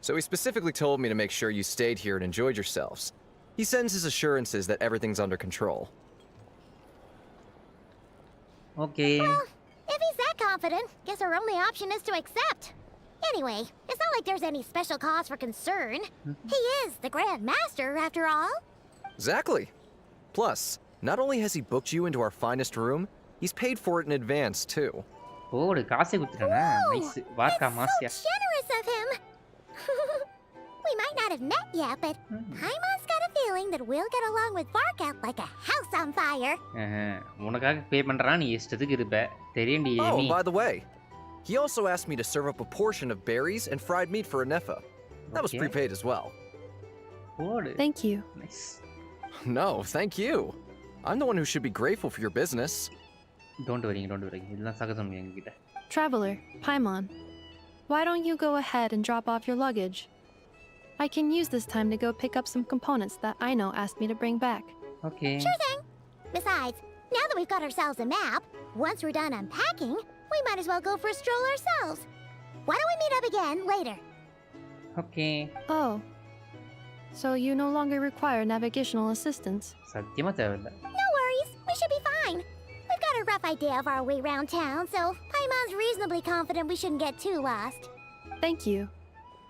So he specifically told me to make sure you stayed here and enjoyed yourselves. He sends his assurances that everything's under control. Okay. Well, if he's that confident, guess our only option is to accept. Anyway, it's not like there's any special cause for concern. He is the Grand Master, after all. Exactly. Plus, not only has he booked you into our finest room, he's paid for it in advance, too. ஓடு காசை குத்துறானா. Nice. வார்க்கா மாசியா. So generous of him. We might not have met yet, but Paimon's got a feeling that we'll get along with Varka like a house on fire. உனக்காக பே பண்றான், நீ இஷ்டத்துக்கு இருப்ப. தெரியும்டி Oh, நீ. by the way, he also asked me to serve up a portion of berries and fried meat for Anefa. That was Okay. prepaid as well. ஓடு. Thank you. Nice. No, thank you. I'm the one who should be grateful for your business. Don't வரிங்க. இதெல்லாம் சகஜம் எங்ககிட்ட. Traveler, Paimon, why don't you go ahead and drop off your luggage? I can use this time to go pick up some components that Aino asked me to bring back. Okay. Sure thing. Besides, now that we've got ourselves a map, once we're done unpacking, we might as well go for a stroll ourselves. Why don't we meet up again later? Okay. Oh. So you no longer require navigational assistance? சத்தியமா தேவையில்ல. No worries, we should be fine. We've got a rough idea of our way around town, so Paimon's reasonably confident we shouldn't get too lost. Thank you.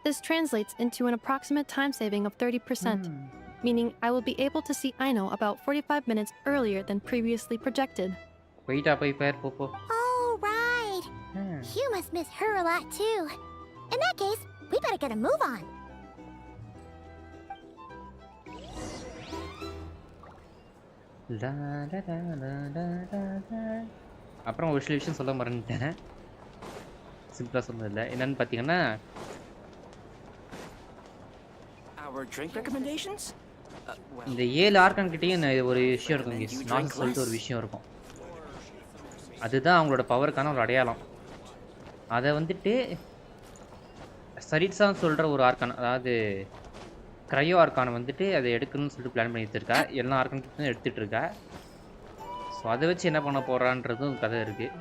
This translates into an approximate time saving of 30%, meaning I will be able to see Aino about 45 minutes earlier than previously projected. போயிட்டா போய் பேர் போ. Oh, right. You must miss her a lot, too. In that case, we better get a move on. அப்புறம் ஒரு சில விஷயம் சொல்ல மறந்துட்டேன். சிம்பிளா சொன்னதில்லை. என்னன்னு பார்த்தீங்கன்னா Our drink recommendations? இந்த 7 ஆர்கான் கிட்டேயும் ஒரு விஷயம் இருக்கும். நாய்ஸ் சொல்லிட்டு ஒரு விஷயம் இருக்கும். அதுதான் அவங்களோட பவருக்கான ஒரு அடையாளம். அதை வந்துட்டு சரிட்ஸான்னு சொல்கிற ஒரு ஆர்கான், அதாவது க்ரையோ ஆர்கானை வந்துட்டு அதை எடுக்கணும்னு சொல்லிட்டு பிளான் பண்ணி வச்சுருக்கா. எல்லா ஆர்கான் கிட்டும் எடுத்துகிட்டு இருக்கா. ஸோ அதை வச்சு என்ன பண்ண போகிறான்றதும் கதை இருக்குது.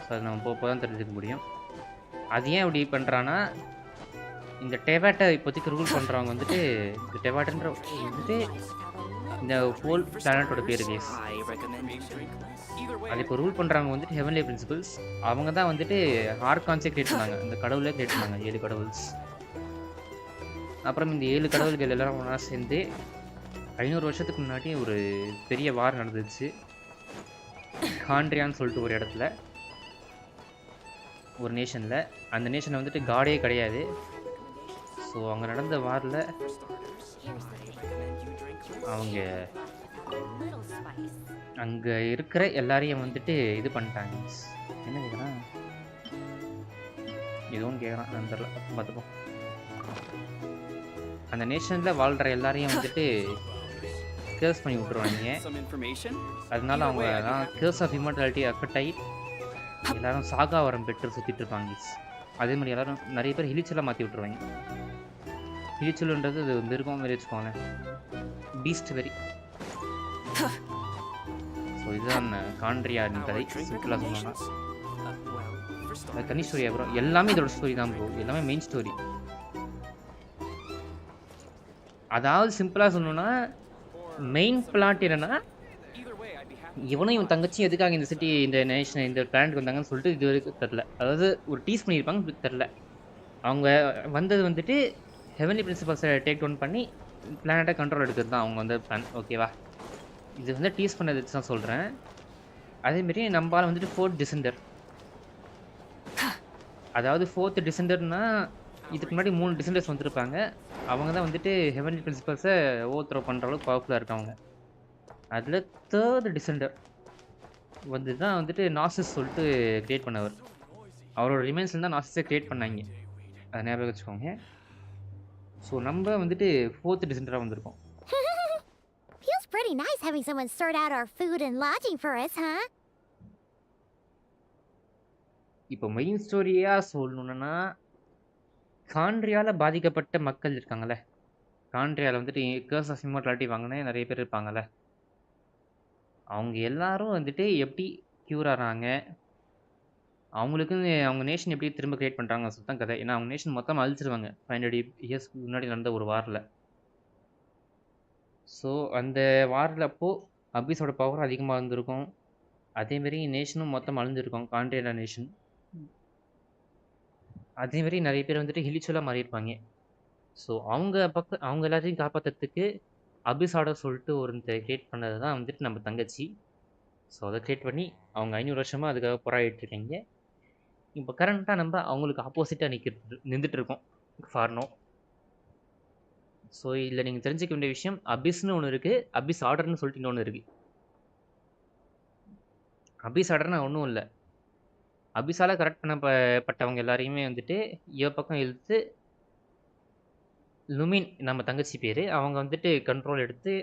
ஸோ அதை நம்ம போக தான் தெரிஞ்சுக்க முடியும். அது ஏன் இப்படி பண்ணுறான்னா, இந்த டெவாட்டை இப்போதைக்கு ரூல் பண்ணுறவங்க வந்துட்டு இந்த டெவாட்டன்ற வந்துட்டு இந்த ஹோல் பிளானட்டோட பேர் case. I recommend you drink less. Either way, அது இப்போ ரூல் பண்ணுறவங்க வந்துட்டு ஹெவன்லி பிரின்சிபல்ஸ். அவங்க தான் வந்துட்டு ஆர்கான்ஸே கிரியேட் பண்ணாங்க. இந்த கடவுளே கிரியேட் பண்ணாங்க, 7 கடவுள்ஸ். அப்புறம் இந்த 7 கடவுள்கள் எல்லாரும் ஒன்றா சேர்ந்து 500 வருஷத்துக்கு முன்னாடி ஒரு பெரிய வார் நடந்துச்சு. காண்ட்ரியான்னு சொல்லிட்டு ஒரு இடத்துல, ஒரு நேஷனில். அந்த நேஷனில் வந்துட்டு காடே கிடையாது. ஸோ அங்கே நடந்த வாரில் அவங்க அங்கே இருக்கிற எல்லாரையும் வந்துட்டு இது பண்ணிட்டாங்க. என்ன கேட்குறான், எதுவும் கேட்குறான், நான் தெரில, பார்த்துப்போம். அந்த நேஷனில் வாழ்கிற எல்லாரையும் வந்துட்டு கேர்ஸ் பண்ணி விட்ருவாங்க. some information? அதனால அவங்க கேர்ஸ் ஆஃப் இம்மோர்டாலிட்டி அஃபெக்ட் ஆகி எல்லாரும் சாகா வரம் பெற்று சுற்றிட்டு இருப்பாங்க. அதே மாதிரி எல்லாரும் நிறைய பேர் ஹிலிச்சலாக மாற்றி விட்ருவாங்க. ஹிலிச்சலுன்றது அது மிருகம் மாரி வச்சுக்கோங்களேன், பீஸ்ட் வெரி. ஸோ இதுதான் காண்ட்ரியாவின் கதை. சிம்பிளாக சொன்னோன்னா அது தனி ஸ்டோரி. அப்புறம் எல்லாமே இதோட ஸ்டோரி தான் ப்ரோ, எல்லாமே மெயின் ஸ்டோரி. அதாவது சிம்பிளாக சொல்லணும்னா மெயின் பிளாட் என்னன்னா, இவனும் இவன் தங்கச்சி எதுக்காக இந்த சிட்டி இந்த நேஷன் இந்த பிளானட்டுக்கு வந்தாங்கன்னு சொல்லிட்டு இது வரைக்கும் தெரில. அதாவது ஒரு டீஸ் பண்ணியிருப்பாங்க, தெரில. அவங்க வந்தது வந்துட்டு ஹெவன்லி பிரின்சிபல்ஸை டேக் டவுன் பண்ணி பிளானட்டை கண்ட்ரோல் எடுக்கிறது தான் அவங்க வந்து பிளான். ஓகேவா, இது வந்து டீஸ் பண்ணது தான் சொல்கிறேன். அதேமாரி நம்மளால் வந்துட்டு 4th டிசெண்டர் அதாவது 4th டிசெண்டர்னா இதுக்கு முன்னாடி 3 டிசெண்டர்ஸ் வந்திருப்பாங்க. அவங்க தான் வந்துட்டு ஹெவன்லி பிரின்சிபல்ஸை ஓவர் த்ரோ பண்ணுற அளவுக்கு பவர்ஃபுல்லாக இருக்காங்க. அதில் 3rd டிசெண்டர் வந்து தான் வந்துட்டு நாசிஸ் சொல்லிட்டு கிரியேட் பண்ணவர். அவரோட ரிமைன்ஸ்ல தான் நாசிஸை கிரியேட் பண்ணாங்க. அதை ஞாபகம் வச்சுக்கோங்க. ஸோ நம்ம வந்துட்டு 4th டிசெண்டராக வந்திருக்கோம். Feels pretty nice having someone sort out our food and lodging for us, huh? இப்போ மெயின் ஸ்டோரியாக சொல்லணுன்னா கான்ட்ரியால் பாதிக்கப்பட்ட மக்கள் இருக்காங்கல்ல, கான்ட்ரியாவில் வந்துட்டு கேர்ஸ் ஆஃப் இம்மோர்டாலிட்டி வாங்கினே நிறைய பேர் இருப்பாங்கல்ல, அவங்க எல்லாரும் வந்துட்டு எப்படி க்யூர் ஆகிறாங்க, அவங்களுக்குன்னு அவங்க நேஷன் எப்படி திரும்ப கிரியேட் பண்ணுறாங்க சுத்தம் கதை. ஏன்னா அவங்க நேஷன் மொத்தமாக அழிச்சிருவாங்க 500 இயர்ஸ் முன்னாடி நடந்த ஒரு வாரில். ஸோ அந்த வாரில் அப்போது அபிஸோட பவர் அதிகமாக இருந்திருக்கும். அதேமாரி நேஷனும் மொத்தம் அழிஞ்சிருக்கும், கான்ட்ரியால நேஷன். அதேமாரி நிறைய பேர் வந்துட்டு ஹிலிச்சுவலாக மாறியிருப்பாங்க. ஸோ அவங்க எல்லாத்தையும் காப்பாற்றுறதுக்கு அபிஸாட சொல்லிட்டு ஒரு கிரியேட் பண்ணது தான் வந்துட்டு நம்ம தங்கச்சி. ஸோ அதை கிரியேட் பண்ணி அவங்க 500 வருஷமாக அதுக்காக போராடிட்டு இருக்காங்க. இப்போ கரண்ட்டாக நம்ம அவங்களுக்கு ஆப்போசிட்டாக நின்றுட்டு இருக்கோம் ஃபார்னோ. ஸோ இதில் நீங்கள் தெரிஞ்சுக்க வேண்டிய விஷயம், அபிஸ்னு ஒன்று இருக்குது, அபிஸ் ஆர்டர்னு சொல்லிட்டு இன்னொன்று இருக்குது. அபிஸ் ஆர்டர்னா ஒன்றும் இல்லை, அபிஸால் கரெக்ட் பண்ணப்பட்டவங்க எல்லாரையுமே வந்துட்டு பக்கம் இழுத்து லுமின் நம்ம தங்கச்சி பேர், அவங்க வந்துட்டு கண்ட்ரோல் எடுத்து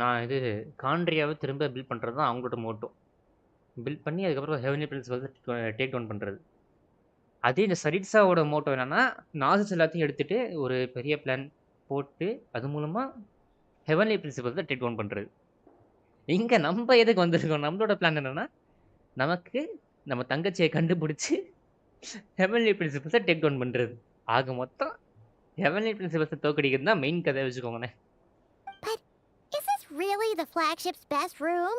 நான் இது கான்ட்ரியாவை திரும்ப பில்ட் பண்ணுறது தான் அவங்களோட மோட்டோ. பில்ட் பண்ணி அதுக்கப்புறம் ஹெவன்லி பிரின்சிபல்ஸை டேக் டவுன் பண்ணுறது. அதே இந்த சரிட்ஸாவோட மோட்டோ என்னென்னா நாசிஸ் எல்லாத்தையும் எடுத்துகிட்டு ஒரு பெரிய பிளான் போட்டு அது மூலமாக ஹெவன்லி பிரின்சிபல்ஸை டேக் டவுன் பண்ணுறது. இங்கே நம்ம எதுக்கு வந்திருக்கோம், நம்மளோட பிளான் என்னென்னா நமக்கு நம்ம தங்கச்சியை கண்டுபிடிச்சி ஹெவன்லி பிரின்சிபல்ஸை டேக் டவுன் பண்ணுறது. ஆக மொத்தம் ஹெவன்லி பிரின்சிபல்ஸை தோக்கடிக்கிறது தான் மெயின் கதை வச்சுக்கோங்கண்ணே. But is this really the flagship's best room?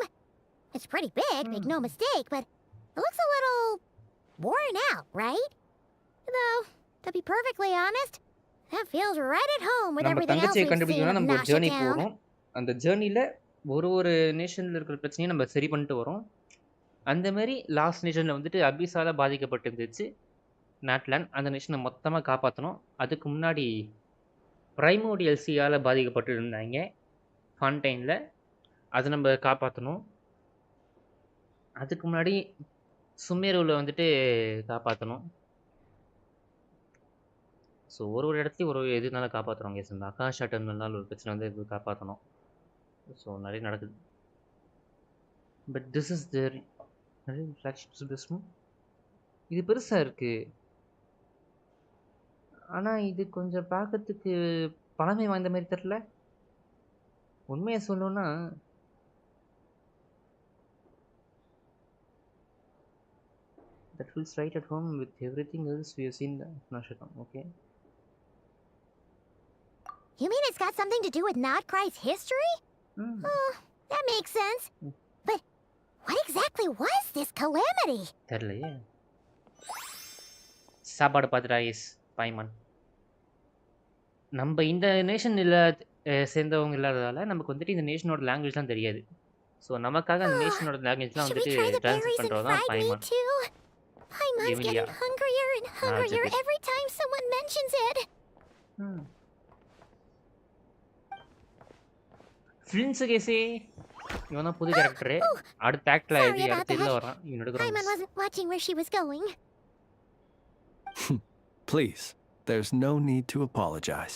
It's pretty big, make no mistake, but it looks a little worn out, right? Though, to be perfectly honest, that feels right at home with நம்ம everything else தங்கச்சியை we've seen கண்டுபிடிக்கணும்னா in நம்ம ஒரு journey Nasha Town. போகிறோம். அந்த ஜேர்னியில் ஒரு நேஷனில் இருக்கிற பிரச்சனையும் நம்ம சரி பண்ணிட்டு வரோம். அந்த மாதிரி லாஸ்ட் நேஷனில் வந்துட்டு அபிஸால் பாதிக்கப்பட்டு இருந்துச்சு நாட்லேண்ட். அந்த நேஷனை மொத்தமாக காப்பாற்றணும். அதுக்கு முன்னாடி பிரைமோடியல்சியால் பாதிக்கப்பட்டு இருந்தாங்க ஃபான்டைனில், அதை நம்ம காப்பாற்றணும். அதுக்கு முன்னாடி சுமேருவில் வந்துட்டு காப்பாற்றணும். ஸோ ஒரு இடத்துலையும் ஒரு எதுனால காப்பாற்றுறோம் கேஸ். இந்த ஆகாஷ் டர்மினல்னால ஒரு பிரச்சனை வந்து இது காப்பாற்றணும். ஸோ நிறைய நடக்குது. பட் திஸ் இஸ் தேர் நிறைய ஃப்ளாக்ஷிப்ஸ் பெஸ்ட்டும். இது பெருசாக இருக்குது, ஆனால் இது கொஞ்சம் பார்க்கறதுக்கு பழமை வாய்ந்த மாதிரி தெரில. உண்மையை சொல்லணுன்னா that feels right at home with everything else we have seen in Nasha Town. Okay. You mean it's got something to do with Nodcry's history? Oh, that makes sense. But what exactly was this calamity? தெரியலையே. சாப்பாடு பார்த்துட்டா S பாய்மான். நம்ம இந்த nation சேர்ந்தவங்க இல்லாததால் நமக்கு வந்துட்டு இந்த நேஷனோட லாங்குவேஜ்லாம் தெரியாது. ஸோ நமக்காக அந்த நேஷனோட லாங்குவேஜ்லாம் Should we வந்துட்டு try the translate berries and பண்ணுறது தான் fried meat பாய்மான். too? Paimon's Emilia. getting hungrier and hungrier okay. every time someone mentions it. ஃப்ளின்ஸு கேஸே இவன் தான் புது கேரக்டரு. அடுத்த ஆக்டில் Sorry இது about அடுத்து இதில் that. வரான். இவனோட Paimon wasn't watching where she was going. Please, there's no need to apologize.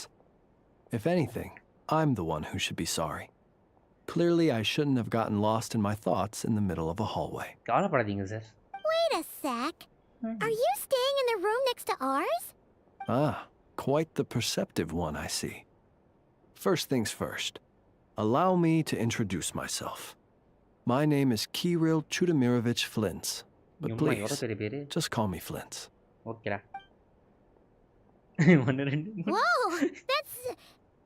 If anything, I'm the one who should be sorry. Clearly, I shouldn't have gotten lost in my thoughts in the middle of a hallway. கவலைப்படாதீங்க sir. Wait a sec. Are you staying in the room next to ours? Ah, quite the perceptive one, I see. First things first, allow me to introduce myself. My name is Kirill Chudamirovich Flintz, but எவ்வளோ please, பெரிய பேர். just call me Flintz. ஓகேடா. 1 2 Whoa, that's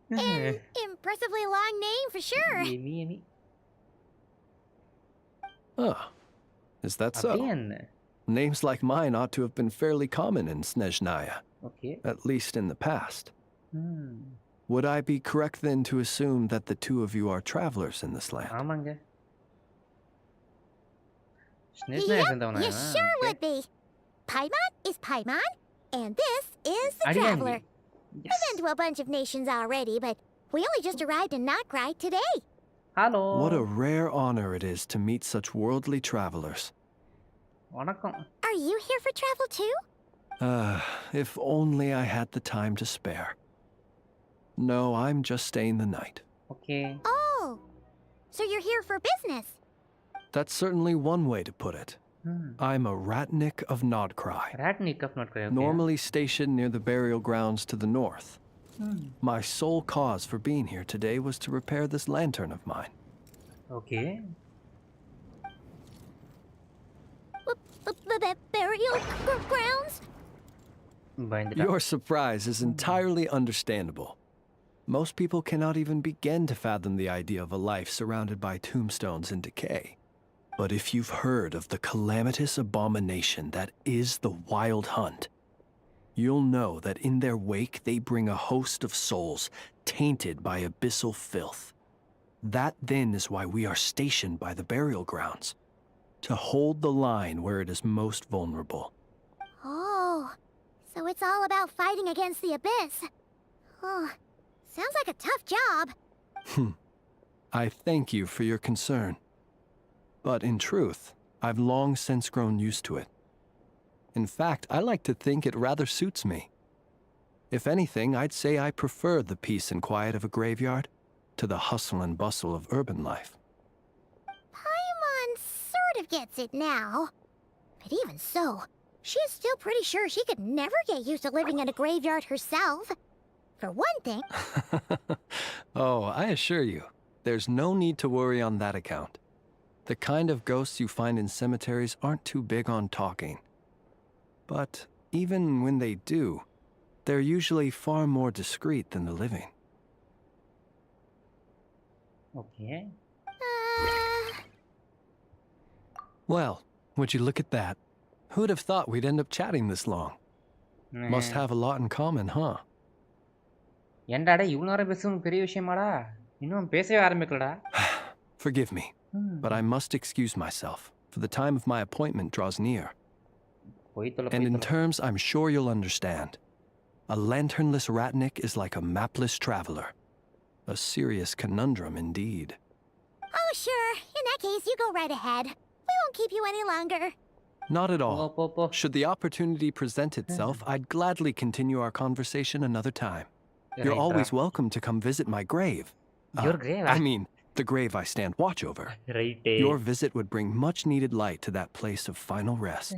an impressively long name for sure. Amy. Ah, is that so? அப்படியே என்ன? Names like mine ought to have been fairly common in Snezhnaya, okay. at least in the past. ம். Would I be correct then to assume that the two of you are travelers in this land? ஆமாங்க. ஸ்னேஷ்னாயா Yep, சேர்ந்தவனா? you sure okay. would be. Paimon is Paimon, and this is the Adiyangi. Traveler. Yes. We've been to a bunch of nations already, but we only just arrived in Krai today. Hello. What a rare honor it is to meet such worldly travelers. வணக்கம். Are you here for travel too? If only I had the time to spare. No, I'm just staying the night. Okay. Oh, so you're here for business? That's certainly one way to put it. I'm a Ratnik of Nodkrai, Ratnik of not correct. normally stationed near the burial grounds to the north. My sole cause for being here today was to repair this lantern of mine. Okay. Burial grounds? பயந்துட்டா. Your surprise is entirely understandable. Most people cannot even begin to fathom the idea of a life surrounded by tombstones and decay. But if you've heard of the calamitous abomination that is the Wild Hunt, you'll know that in their wake they bring a host of souls tainted by abyssal filth. That then is why we are stationed by the burial grounds, to hold the line where it is most vulnerable. Oh, so it's all about fighting against the abyss. Oh, sounds like a tough job. I thank you for your concern. But in truth, I've long since grown used to it. In fact, I like to think it rather suits me. If anything, I'd say I prefer the peace and quiet of a graveyard to the hustle and bustle of urban life. Paimon sort of gets it now. But even so, she is still pretty sure she could never get used to living in a graveyard herself. For one thing... Oh, I assure you, there's no need to worry on that account. The kind of ghosts you find in cemeteries aren't too big on talking. But even when they do, they're usually far more discreet than the living. Okay. Well, would you look at that? Who'd have thought we'd end up chatting this long? Must have a lot in common, huh? ஏன்டாடா இவ்வளவு நேரம் பேசுறது பெரிய விஷயமாடா? இன்னும் பேசவே ஆரம்பிக்கலடா. Forgive me, but I must excuse myself, for the time of my appointment draws near. And in terms I'm sure you'll understand, a lanternless Ratnik is like a mapless traveler. A serious conundrum indeed. Oh, sure. In that case, you go right ahead. We won't keep you any longer. Not at all. போ. Should the opportunity present itself, I'd gladly continue our conversation another time. You're Right, always welcome to come visit my grave. Your grave? I mean, the grave I stand watch over. Right. Your visit would bring much needed light to that place of final rest.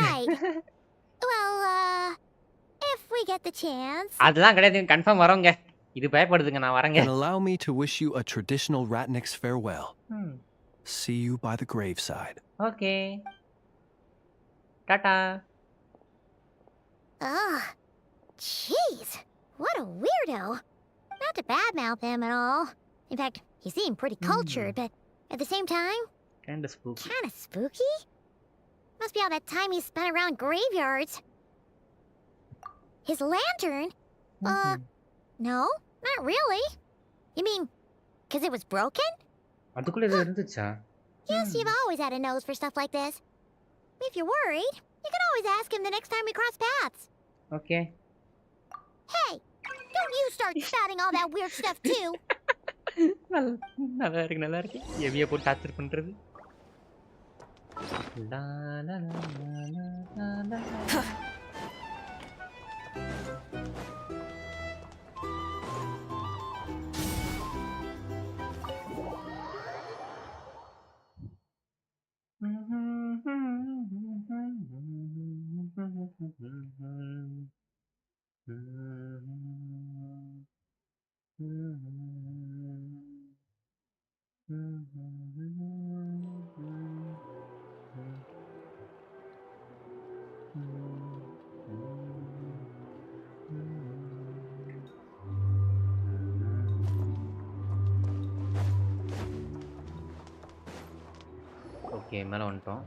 Right. Well, if we get the chance... அதெல்லாம் கிடையாது confirm வரோங்க. இது பயப்படுதுங்க நான் வரேங்க. And allow me to wish you a traditional Ratnik's farewell. See you by the graveside. Okay. Tata. Ugh. Jeez. What a weirdo. Not to badmouth him at all. In fact, he seemed pretty cultured, but at the same time, Kinda spooky. kinda spooky? Must be all that time he spent around graveyards. His lantern? No, not really. You mean, 'cause it was broken? அதுக்குள்ள இது இருந்துச்சா? Yes, you've always had a nose for stuff like this. If you're worried, you can always ask him the next time we cross paths. Okay. Hey, don't you start spouting all that weird stuff too. நல்லா இருக்கு. எவிய போட்டு torture பண்றது. லா லா லா லா லா லா. Okay மேலே வந்துட்டோம்.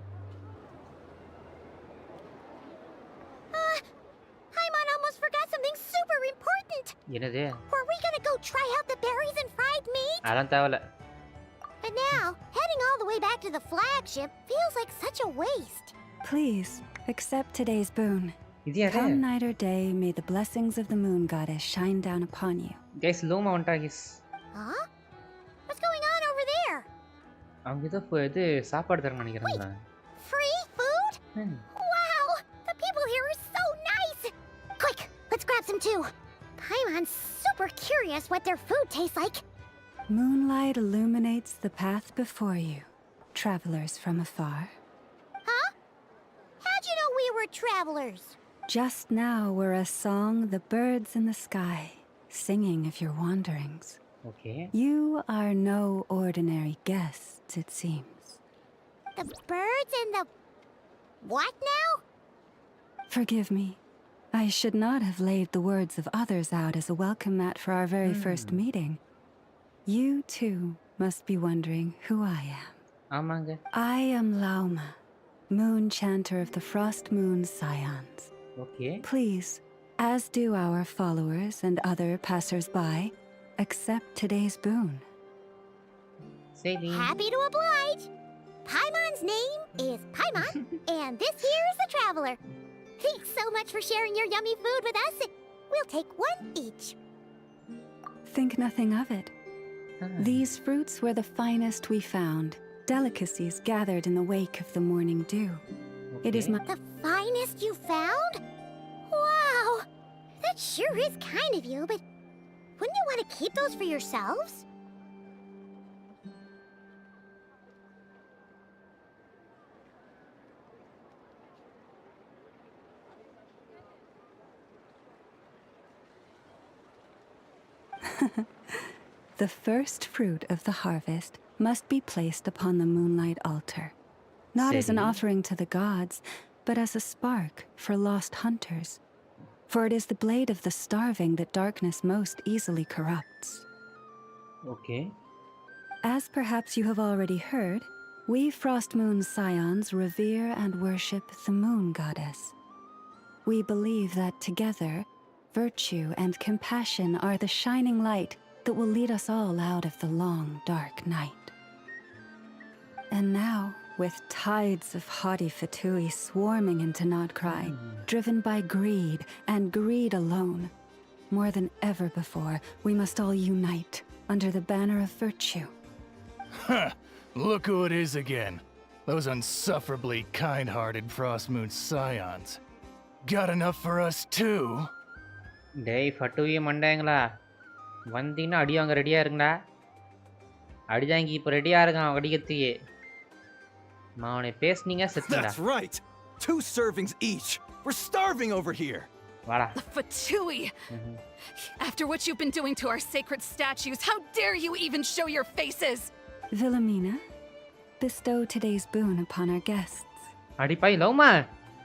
Paimon almost forgot something super important. என்னது? Were we gonna go try out the berries and fried meat? அதெல்லாம் தேவையில்ல. But now, head Heading all the way back to the flagship feels like such a waste. Please, accept today's boon. இது யாரு Come night or day, may the blessings of the moon goddess shine down upon you. Guys Lauma வந்துட்டா guys Huh? What's going on over there? அவங்க ஏதோ இது சாப்பாடு தரேன்னு நினைக்கிறேன் Free food? Wow! The people here are so nice! Quick, let's grab some too. Paimon's super curious what their food tastes like. Moonlight illuminates the path before you, travelers from afar. Huh? How'd you know we were travelers? Just now were a song the birds in the sky, singing of your wanderings. Okay You are no ordinary guests, it seems. The birds and the... What now? Forgive me. I should not have laid the words of others out as a welcome mat for our very first meeting. You, too, must be wondering who I am. ஆமாங்க I am Lauma, moon chanter of the Frost Moon Scions. Okay Please, as do our followers and other passers-by, accept today's boon. சரி Happy to oblige. Paimon's name is Paimon, and this here is the traveler. Thanks so much for sharing your yummy food with us. We'll take one each. Think nothing of it. These fruits were the finest we found, delicacies gathered in the wake of the morning dew. It is my... The finest you found? Wow! That sure is kind of you, but wouldn't you want to keep those for yourselves? The first fruit of the harvest must be placed upon the moonlight altar, not as an Steady. offering to the gods, but as a spark for lost hunters. For it is the blade of the starving that darkness most easily corrupts. Okay As perhaps you have already heard, we Frost Moon Scions revere and worship the moon goddess. We believe that together, virtue and compassion are the shining light that will lead us all out of the long, dark night. And now, with tides of haughty Fatui swarming into Nodkrai, driven by greed and greed alone, more than ever before, we must all unite under the banner of virtue. Huh, look who it is again. Those unsufferably kind-hearted Frost Moon Scions. Got enough for us too? டேய் ஃபட்டுவி மண்டாங்களா வந்தீங்கன்னா அடி வாங்க ரெடியாக இருங்கடா அடிதாங்கி இப்போ ரெடியாக இருக்கான் அடிக்கிறதுக்கு நான் அவனை பேசுனீங்க செத்துடா That's right! 2 servings each! We're starving over here! வாடா The Fatui! After what you've been doing to our sacred statues, how dare you even show your faces? Wilhelmina, bestow today's boon upon our guests. அடிப்பாய் லவ்மா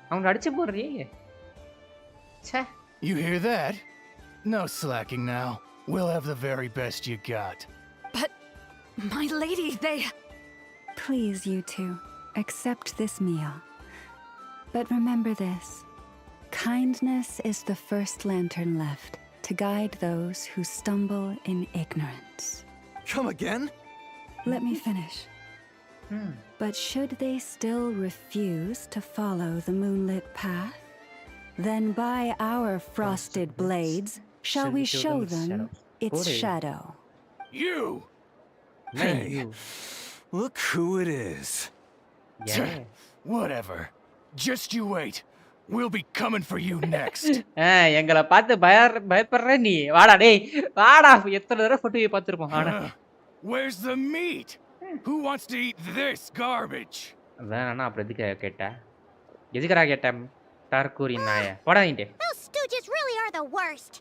அவனை அடிச்சு போடுறே ச்சே You hear that? No slacking now. We'll have the very best you got. But, my lady, they... Please, you two, accept this meal. But remember this. Kindness is the first lantern left to guide those who stumble in ignorance. Come again? Let me finish. But should they still refuse to follow the moonlit path, then by our frosted blades shall we show them its shadow. You! Hey, look who it is. Yeah. Whatever. Just you wait. We'll be coming for you next. எங்களை பார்த்து பயப்படுற நீ வாடா டேய் வாடா எத்தனை தடவை ஃபட்டுவியை பார்த்துருப்போம் வாடா Where's the meat? Who wants to eat this garbage? அதான் அப்புறம் எதுக்குறா கேட்டேன் டார்கூரி நாய போடாதீங்க Those stooges really are the worst.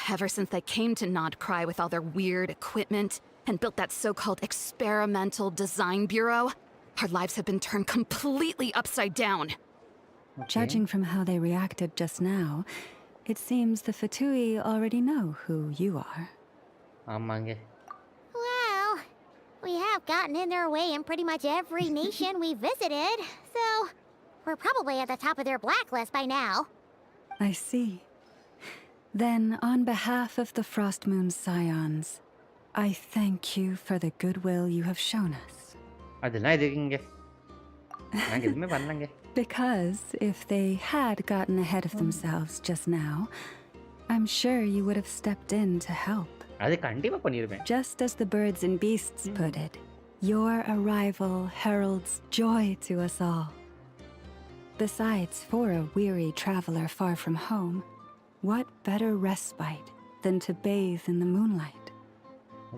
Ever since they came to Nodkrai with all their weird equipment and built that so-called experimental design bureau, our lives have been turned completely upside down. Judging from how they reacted just now, it seems the Fatui already know who you are. ஆமாங்க Well, we have gotten in their way in pretty much every nation we visited, so we're probably at the top of their blacklist by now. I see. Then, on behalf of the Frost Moon Scions, I thank you for the goodwill you have shown us. அதெல்லாம் எதுக்குங்க? நாங்க எதுவுமே பண்ணலங்க. Because if they had gotten ahead of themselves just now, I'm sure you would have stepped in to help. அது கண்டிப்பா பண்ணிருவேன். Just as the birds and beasts put it, your arrival heralds joy to us all. Besides, for a weary traveler far from home, what better respite than to bathe in the moonlight?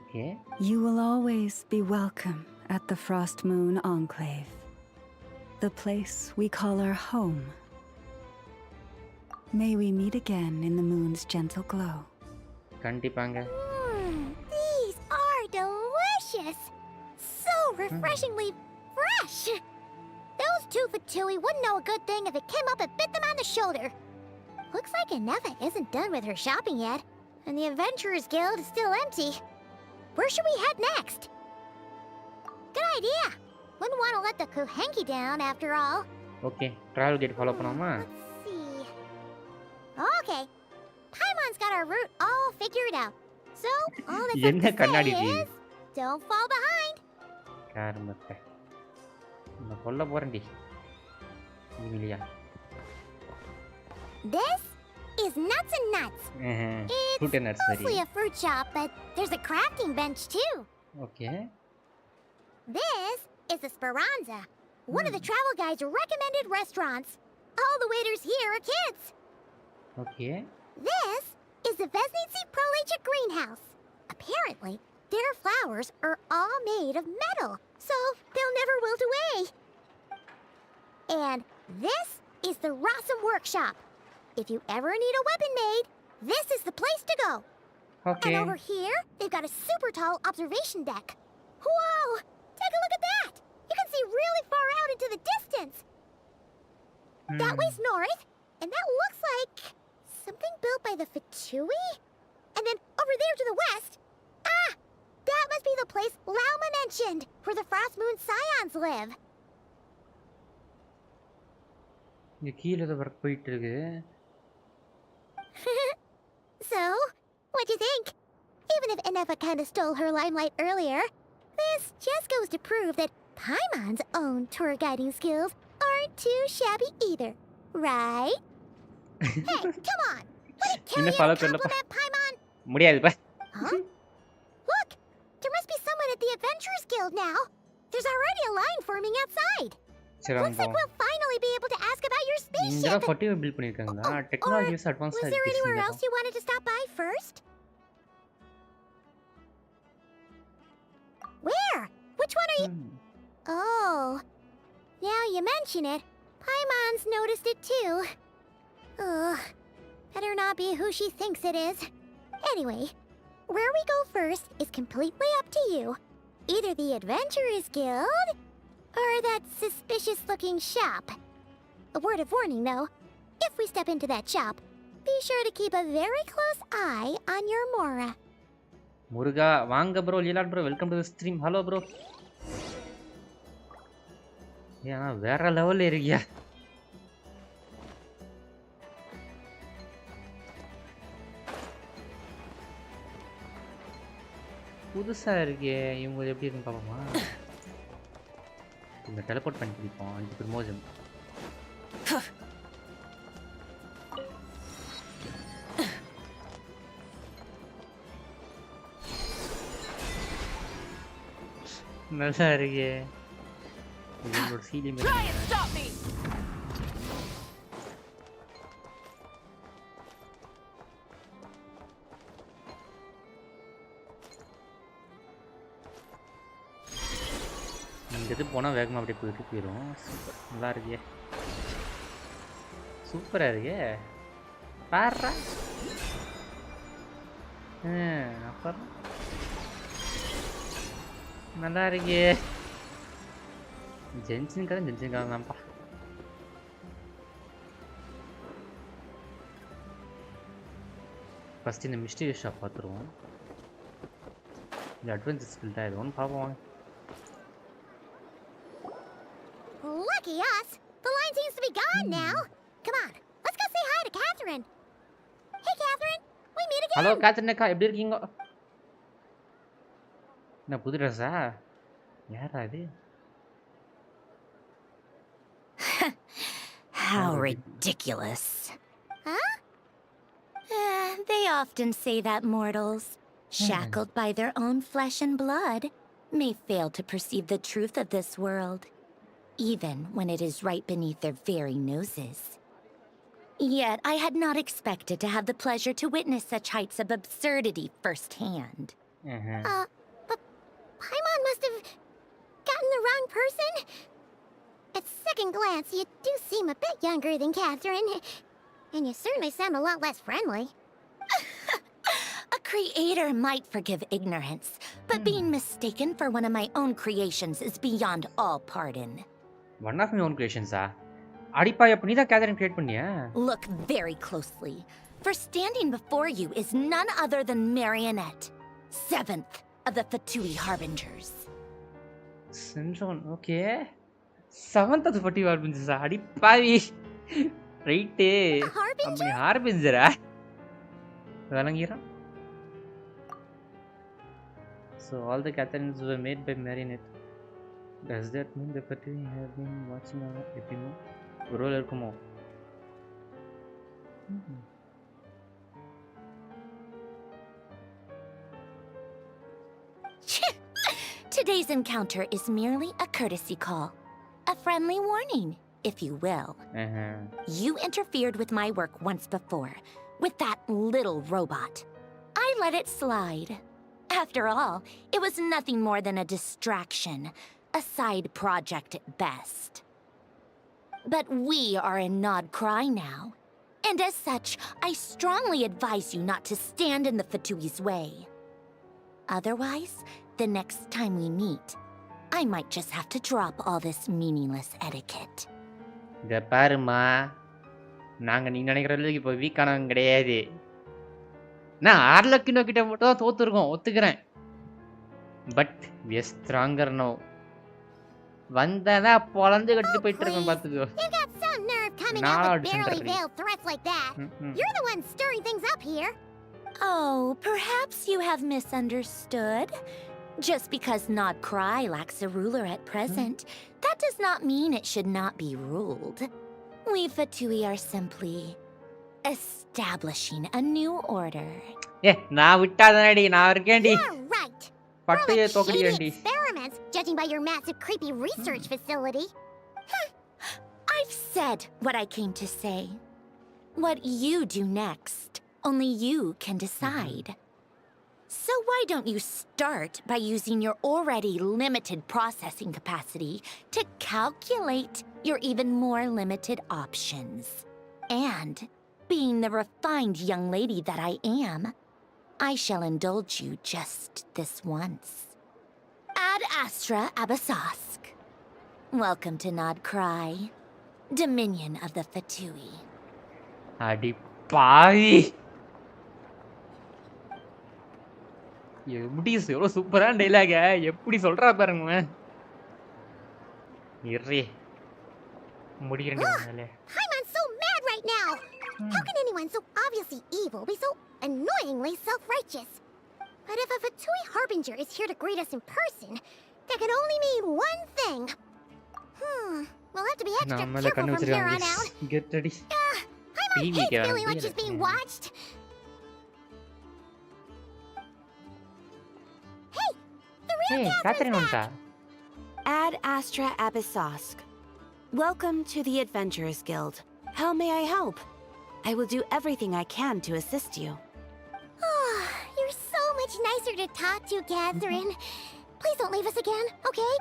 Okay. You will always be welcome at the Frost Moon Enclave, the place we call our home. May we meet again in the moon's gentle glow. கண்டிப்பாங்க. These are delicious! So refreshingly fresh! Those two for Tui wouldn't know a good thing if it came up and bit them on the shoulder. Looks like Anefa isn't done with her shopping yet, and the Adventurers Guild is still empty. Where should we head next? Good idea! Wouldn't want to let the Kuhenki down after all. Okay, travel gate follow பண்ணாமா? Let's see. Okay, Paimon's got our route all figured out. So, all that's என்ன left to கண்ணாடி say இது? is, don't fall behind. காரமத்த. நான் கொல்ல போறேன்டி. இல்லையா? This is Nuts and Nuts. Fruit and nuts Mostly a fruit shop, but there's a crafting bench too. Okay. This is the Speranza, one of the travel guide's recommended restaurants. All the waiters here are kids. Okay. This is the Vesnitsi Prolecha greenhouse. Apparently, their flowers are all made of metal, so they'll never wilt away. And this is the Rossum workshop. If you ever need a weapon made, this is the place to go. Okay. And over here, they've got a super tall observation deck. Whoa! Take a look at that! You can see really far out into the distance. That way's north, and that looks like something built by the Fatui? And then over there to the west, that must be the place Lauma mentioned, where the Frost Moon Scions live. இங்க கீழ ஏதோ work போயிட்டு இருக்கு. So, what'd you think? Even if Anefa kinda stole her limelight earlier, this just goes to prove that Paimon's own tour guiding skills aren't too shabby either, right? Hey, come on! Would it kill you to compliment Paimon? முடியாது பா. Huh? Look! There must be someone at the Adventurers Guild now. There's already a line forming outside. Looks like we'll finally be able to ask about your spaceship. இங்க ஃபட்டிவ் build பண்ணிருக்காங்களா? Technologies அட்வான்ஸ்டா Was there anywhere else you wanted to stop by first? Where? Which one are you? Oh, now you mention it, Paimon's noticed it too. Ugh, better not be who she thinks it is. Anyway, where we go first is completely up to you. Either the Adventurers Guild, or that suspicious-looking shop. A word of warning, though. If we step into that shop, be sure to keep a very close eye on your Mora. Muruga வாங்க bro லீலாட் bro welcome to the stream. Hello bro. ஏன்னா வேற லெவல்ல இருக்கியா? புதுசா இருக்கே. இவங்க எப்படி இருக்குன்னு பாப்போமா? இந்த டெலிபோர்ட் பண்ணி பிடிப்போம். 5 ப்ரமோஷன். நல்லா இருக்கே. இதோட சீலிங் இங்கிட்டு போனால் வேகமாக அப்படியே போயிட்டு போயிடும். சூப்பர், நல்லா இருக்கே. சூப்பராக இருக்கே. பாடுறா அப்புறம் நல்லா இருக்கே. ஜென்ஷன் கதை தான்ப்பா. ஃபஸ்ட்டு இந்த மிஸ்டீரியஸ் ஷாப் பார்த்துருவோம். இந்த அட்வென்ச்சர்ஸ் பில்ட் ஆகிடுவோன்னு பார்ப்போம். Lucky us! The line seems to be gone now. Come on, let's go say hi to Catherine. Hey, Catherine, we meet again. Hello Catherine அக்கா, எப்படி இருக்கீங்க? என்ன புது ட்ரெஸ்ஸா? யாரா அது? How ridiculous. Huh? They often say that mortals, shackled by their own flesh and blood, may fail to perceive the truth of this world, even when it is right beneath their very noses. Yet I had not expected to have the pleasure to witness such heights of absurdity firsthand. But Paimon must have gotten the wrong person? At second glance, you do seem a bit younger than Catherine, and you certainly sound a lot less friendly. A creator might forgive ignorance, but being mistaken for one of my own creations is beyond all pardon. One of my own creations, ah? அடிப்பா, அப்ப நீ தான் Catherine create பண்ணியா? Look very closely, for standing before you is none other than Marionette, 7th of the Fatui Harbingers. Syndrome, okay. 7th of the Fatui Harbingers, அடிப்பாவி. Right. அப்ப நீ ஹார்பிஞ்சரா? வலங்கீரா? So all the Catherines were made by Marionette. Does that mean the Fatui have been watching our epilogue? Roll இருக்குமோ? Today's encounter is merely a courtesy call. A friendly warning, if you will. You interfered with my work once before, with that little robot. I let it slide. After all, it was nothing more than a distraction, a side project at best. But we are in Nod Krai now, and as such, I strongly advise you not to stand in the Fatui's way. Otherwise, the next time we meet, I might just have to drop all this meaningless etiquette. இத பாருமா, நாங்க நீ நினைக்கிறதுக்கு இப்போ வீக்கானவங்க கிடையாது. நான் ஆர்லக்கினோ கிட்ட மட்டும் தான் தோத்துருக்கோம், ஒத்துக்கிறேன். But we are stronger now. வந்தனா பொளந்து கட்டிட்டு போயிட்டு இருக்கேன் பாத்துக்கோ. You got some nerve coming up with barely veiled threats like that. You're the one stirring things up here. Oh, perhaps you have misunderstood. Just because Nod Krai lacks a ruler at present, that does not mean it should not be ruled. We Fatui are simply establishing a new order. நான் விட்டாதனடி, நான் இருக்கேன்டி. You're right. பட்டைய தோக்கடியேன்டி. Experiments, judging by your massive creepy research facility. I've said what I came to say. What you do next, only you can decide. So why don't you start by using your already limited processing capacity to calculate your even more limited options? And, being the refined young lady that I am, I shall indulge you just this once. Ad Astra Abasask. Welcome to Nod Krai, Dominion of the Fatui. அடி பாவி. எப்படி எவ்வளோ சூப்பரான டைலாக எப்படி சொல்றா பாருங்க. இறே முடிக்கிறேன். I'm so mad right now. How can anyone so obviously evil be so annoyingly self-righteous? But if a Fatui Harbinger is here to greet us in person, that can only mean one thing. We'll have to be extra careful from here on out. Get ready. I might hate feeling like she's being watched. Hey, the real Catherine's back. Ad Astra Abyssosque. Welcome to the Adventurers Guild. How may I help? I will do everything I can to assist you. You're so much nicer to talk to, Catherine. Please don't leave us again, okay?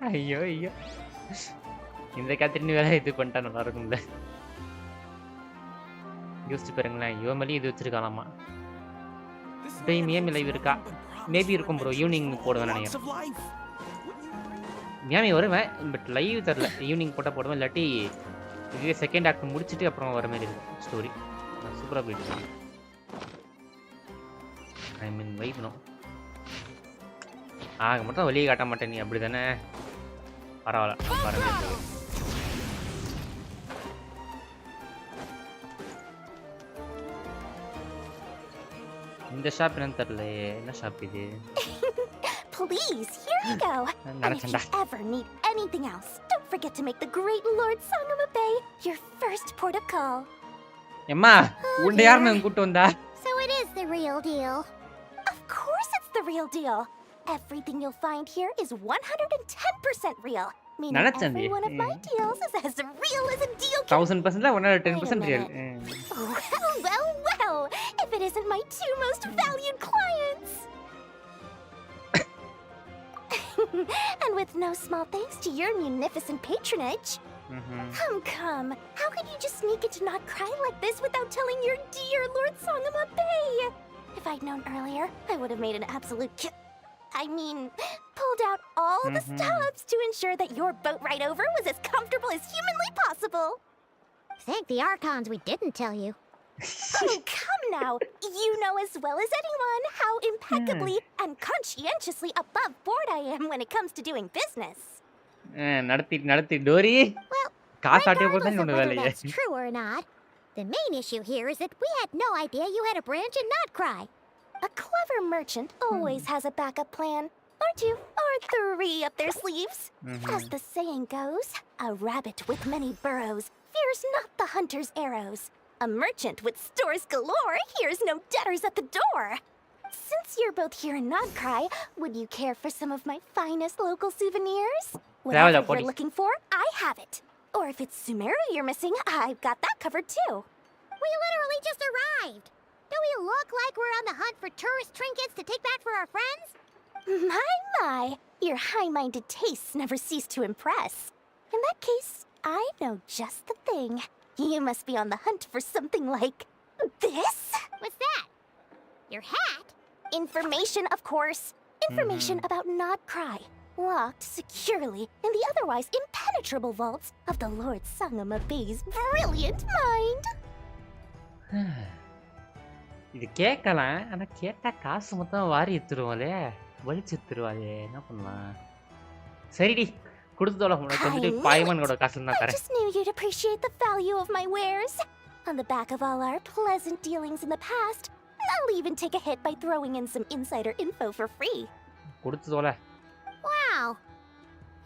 ஐயோ ஐயோ, இந்த Catherine வேலை இது பண்ணிட்டா நல்லா இருக்கும்ல. யோசிச்சு பாருங்களேன், இவன் மேலேயும் இது வச்சிருக்காலாமா. மியாமி லைவ் இருக்கா? மேபி இருக்கும் ப்ரோ, ஈவினிங் போடுவேன் நினைக்கிறேன். மியாமி வருவேன், பட் லைவ் தரல. ஈவினிங் போடுவேன், இல்லாட்டி இதுவே செகண்ட் ஆக்ட் முடிச்சுட்டு அப்புறம் வர மாதிரி இருக்கும் ஸ்டோரி. சூப்பராக போயிட்டு ஐ மீன் வைக்கணும். ஆக மட்டும் வெளியே காட்ட மாட்டேன், நீ அப்படி தானே? பரவாயில்ல, பாருங்க. இந்த ஷாப் என்னன்னு தெரியலையே. என்ன ஷாப் இது? Please, here you go. And if you ever need anything else, don't forget to make the great Lord Sangama Bay your first port of call. எம்மா உன்னை யாருன்னு கூட்டு வந்தா? So it is the real deal. Of course it's the real deal. Everything you'll find here is 110% real. Meaning every one of my deals is as real as a deal can. 1000% ல 110% real. Well, if it isn't my two most valued clients. And with no small thanks to your munificent patronage. Come. How could you just sneak into Not Cry like this without telling your dear Lord Sangama Bay? If I'd known earlier, I would have made an absolute pulled out all the stops to ensure that your boat ride over was as comfortable as humanly possible. Thank the Archons we didn't tell you. Oh, come now. You know as well as anyone how impeccably and conscientiously above board I am when it comes to doing business. நடத்தி Tory. Well, காசாட்டிய போதா regardless of உன்னோட whether வேலையே. that's true or not, the main issue here is that we had no idea you had a branch in Not Cry. A clever merchant always has a backup plan. Or two, or three up their sleeves. As the saying goes, a rabbit with many burrows fears not the hunter's arrows. A merchant with stores galore hears no debtors at the door. Since you're both here in Not Cry, would you care for some of my finest local souvenirs? Whatever you're looking for, I have it. Or if it's Sumeru you're missing, I've got that covered too. We literally just arrived. Do we look like we're on the hunt for tourist trinkets to take back for our friends? My, your high-minded tastes never cease to impress. In that case, I know just the thing. You must be on the hunt for something like this? What's that? Your hat? Information, of course. Information about Not Cry. Locked securely in the otherwise impenetrable vaults of the Lord Sangama Bay's brilliant mind. இது கேட்கலாம். ஆனா கேட்டா காசு மொத்தம் வாரி எடுத்துருவாளே. வலிச்சு எடுத்துருவாளே. என்ன பண்ணலாம்? சரிடி. கொடுத்ததோட உனக்கு வந்துட்டு பாய்மனோட காசு தான் I தரேன். just knew you'd appreciate the value of my wares. On the back of all our pleasant dealings in the past, I'll even take a hit by throwing in some insider info for free. கொடுத்ததோட. Wow.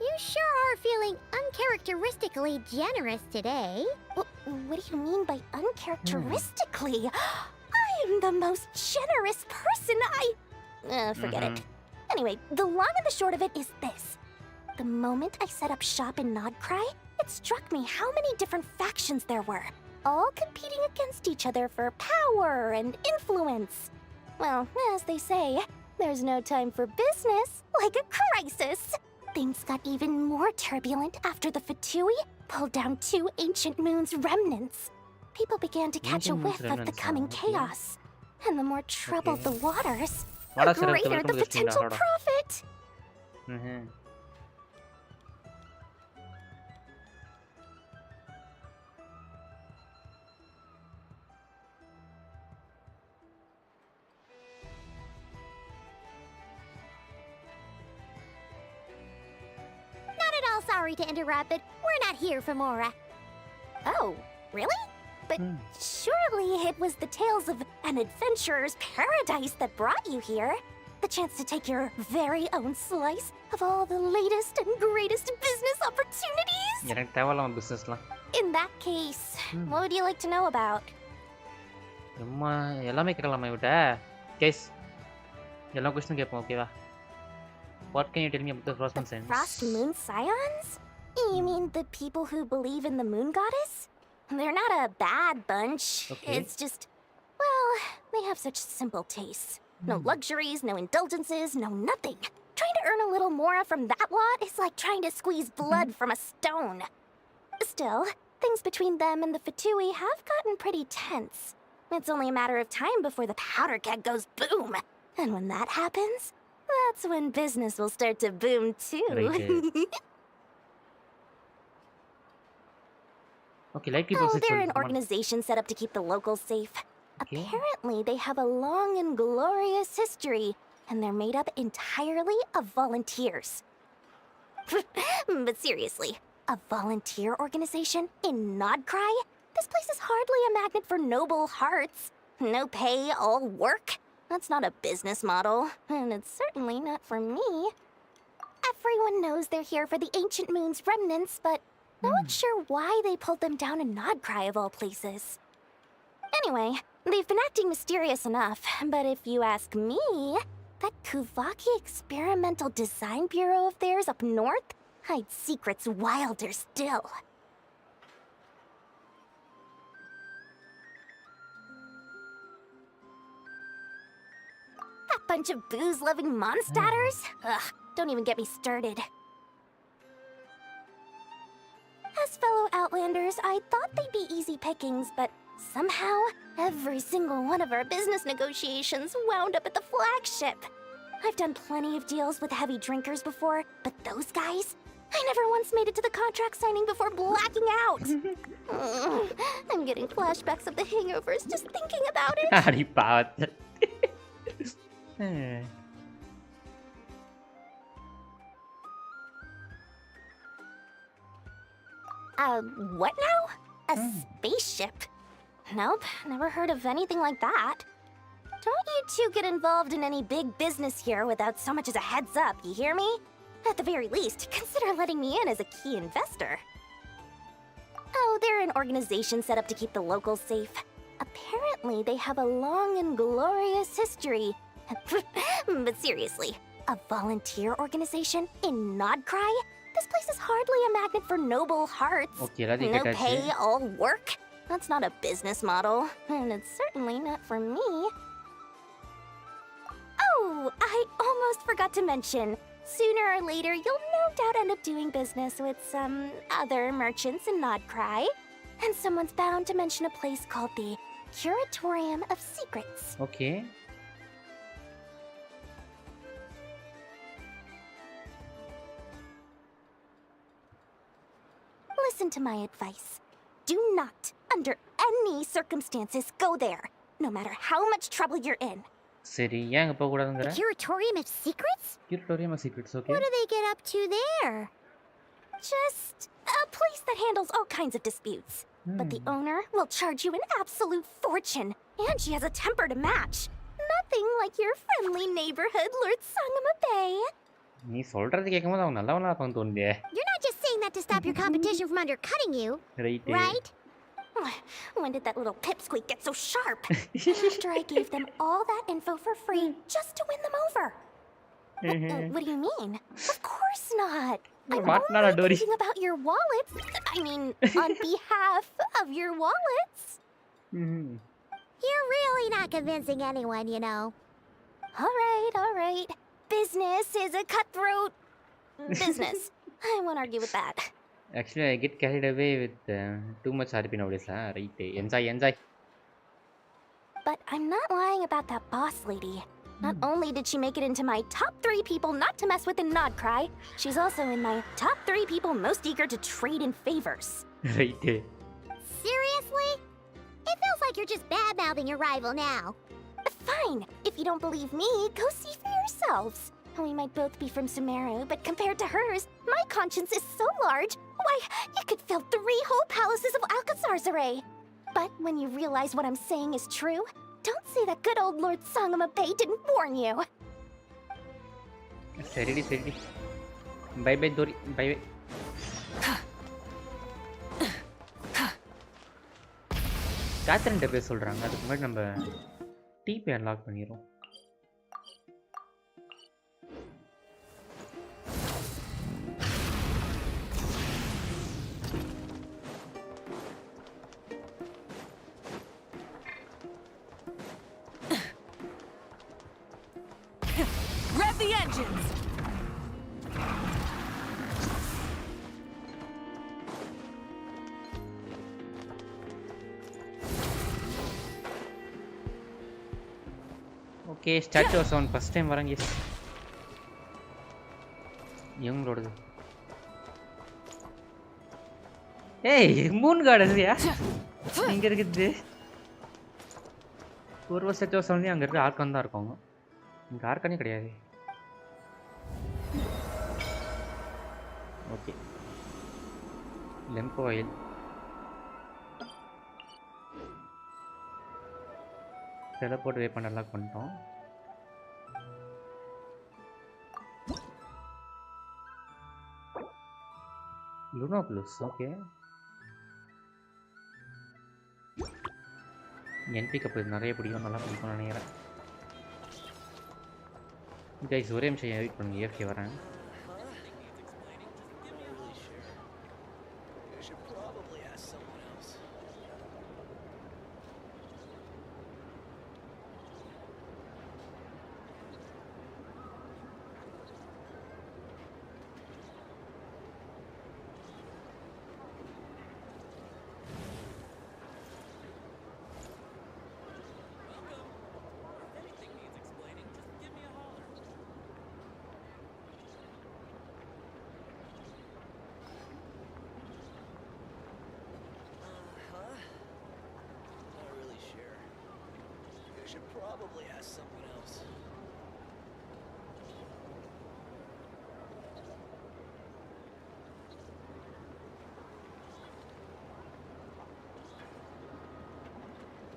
You sure are feeling uncharacteristically generous today. What do you mean by uncharacteristically? I am the most generous person. Forget it. Anyway, the long and the short of it is this. The moment I set up shop in Not Cry, it struck me how many different factions there were, all competing against each other for power and influence. Well, as they say, there's no time for business like a crisis. Things got even more turbulent after the Fatui pulled down 2 ancient moon's remnants. People began to catch a whiff of the coming chaos. And the more troubled the waters, the greater the potential profit. Not at all sorry to interrupt, but we're not here for Mora. Oh, really? But surely it was the tales of an adventurer's paradise that brought you here. The chance to take your very own slice of all the latest and greatest business opportunities. எனக்கு தேவலாம் பிசினஸ்லாம். In that case, what would you like to know about? அம்மா எல்லாமே கேட்கலாமா இவட்ட? Case எல்லா question கேட்போம் ஓகேவா? What can you tell me about the Frost Moon Scions? Frost Moon Scions? You mean the people who believe in the moon goddess? They're not a bad bunch. Okay. It's just, well, they have such simple tastes. No luxuries, no indulgences, no nothing. Trying to earn a little more from that lot is like trying to squeeze blood from a stone. Still, things between them and the Fatui have gotten pretty tense. It's only a matter of time before the powder keg goes boom. And when that happens, that's when business will start to boom too. Okay, like people they're an organization set up to keep the locals safe. Okay. Apparently, they have a long and glorious history, and they're made up entirely of volunteers. But seriously, a volunteer organization in Not Cry? This place is hardly a magnet for noble hearts. No pay, all work. That's not a business model, and it's certainly not for me. Everyone knows they're here for the Ancient Moon's remnants, but no one's sure why they pulled them down in Nodcry of all places. Anyway, they've been acting mysterious enough, but if you ask me, that Kuvaki Experimental Design Bureau of theirs up north hides secrets wilder still. That bunch of booze-loving monsters? Ugh, don't even get me started. As fellow Outlanders, I thought they'd be easy pickings, but somehow, every single one of our business negotiations wound up at the flagship. I've done plenty of deals with heavy drinkers before, but those guys? I never once made it to the contract signing before blacking out. I'm getting flashbacks of the hangovers just thinking about it. Hari Pat. What now? A spaceship? Nope, never heard of anything like that. Don't you two get involved in any big business here without so much as a heads up, you hear me? At the very least, consider letting me in as a key investor. Oh, they're an organization set up to keep the locals safe. Apparently, they have a long and glorious history. But seriously, a volunteer organization in Nodcry? This place is hardly a magnet for noble hearts. Okay, no pay, all work. That's not a business model, and it's certainly not for me. Oh, I almost forgot to mention. Sooner or later, you'll no doubt end up doing business with some other merchants in Nodcry. And someone's bound to mention a place called the Curatorium of Secrets. Okay. Listen to my advice. Do not, under any circumstances, go there, no matter how much trouble you're in. சரி ஏன் போக The கூடாதுங்கற? Curatorium of Secrets? Curatorium of Secrets, okay. What do they get up to there? Just a place that handles all kinds of disputes. But the owner will charge you an absolute fortune, and she has a temper to match. Nothing like your friendly neighborhood, Lord Sangama Bay. நீ சொல்றது கேக்கும்போது அவன் நல்லவனா இருப்பான்னு தோணுதே. You're not just saying that to stop your competition from undercutting you, right? When did that little pipsqueak get so sharp? After I gave them all that info for free just to win them over. What do you mean? Of course not. I'm only thinking about your wallets. I mean, on behalf of your wallets. You're really not convincing anyone, you know. All right. Business is a cutthroat business. I won't argue with that. Actually, I get carried away with too much RP nowadays. Right. Enjoy. But I'm not lying about that boss lady. Not only did she make it into my top 3 people not to mess with in Nodcry, she's also in my top 3 people most eager to trade in favors. Right. Seriously? It feels like you're just bad-mouthing your rival now. Fine. If you don't believe me, go see for yourselves. We might both be from Sumeru, but compared to hers, my conscience is so large, why, it could fill 3 whole palaces of Alcazar's array. But when you realize what I'm saying is true, don't say that good old Lord Sangama Bay didn't warn you. Steady. Bye, Dori. Bye. Katheryne பேச சொல்றாங்க. அதுக்கு முன்னாடி நம்ம TP unlock பண்ணிரோம். Rev the engines! Okay, statue was on first time varanga. Yes. இவங்களோடது. ஏய் Moon கார்டஸ்யா இங்க இருக்குது. ஒரு வருஷத்து வருஷம் அங்க இருக்க ஆர்கான் தான் இருக்கும். இங்க ஆர்கானே கிடையாது. ஓகே. லெம்போ ஆயில். டெலபோர்ட் வெப்பன் அன்லாக் பண்ணிட்டோம். Luna Plus, okay. NP கப்பல் நிறைய பிடிக்கும், நல்லா பிடிக்கும்னு நினைக்கிறேன். கைஸ் ஒரே நிமிஷம் வெயிட் பண்ணுங்க, ஏஃப்கே வரேன். Probably ask someone else.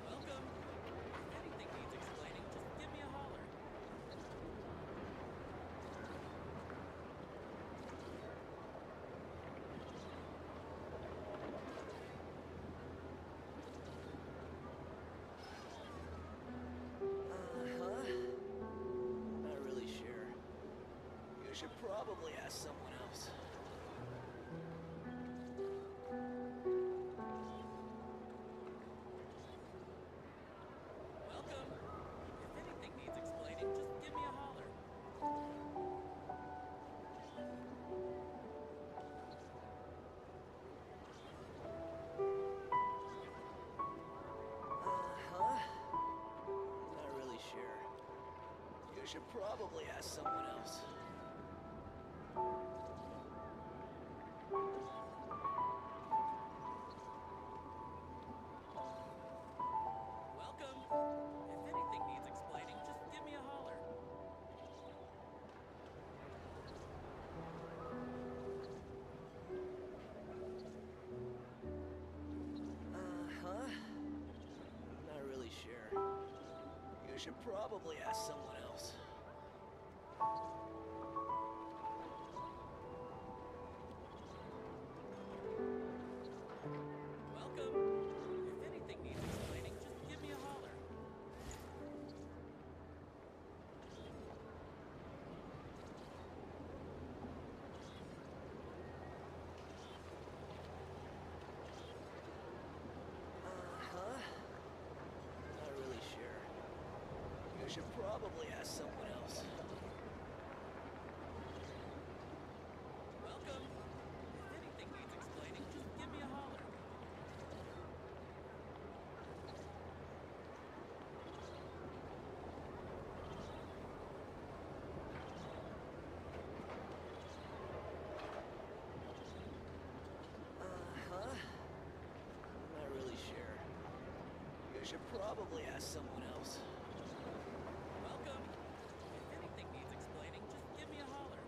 Welcome. If anything needs explaining, just give me a holler. Should probably ask someone else. Welcome. If anything needs explaining, just give me a holler. Not really sure. You should probably ask someone else. Welcome. If anything needs explaining, just give me a holler. Not really sure. You should probably ask someone else. Welcome. If anything needs explaining, just give me a holler. Not really sure. You should probably ask someone else. Welcome. If anything needs explaining, just give me a holler. Not really sure. You should probably ask someone else. Welcome. If anything needs explaining, just give me a holler.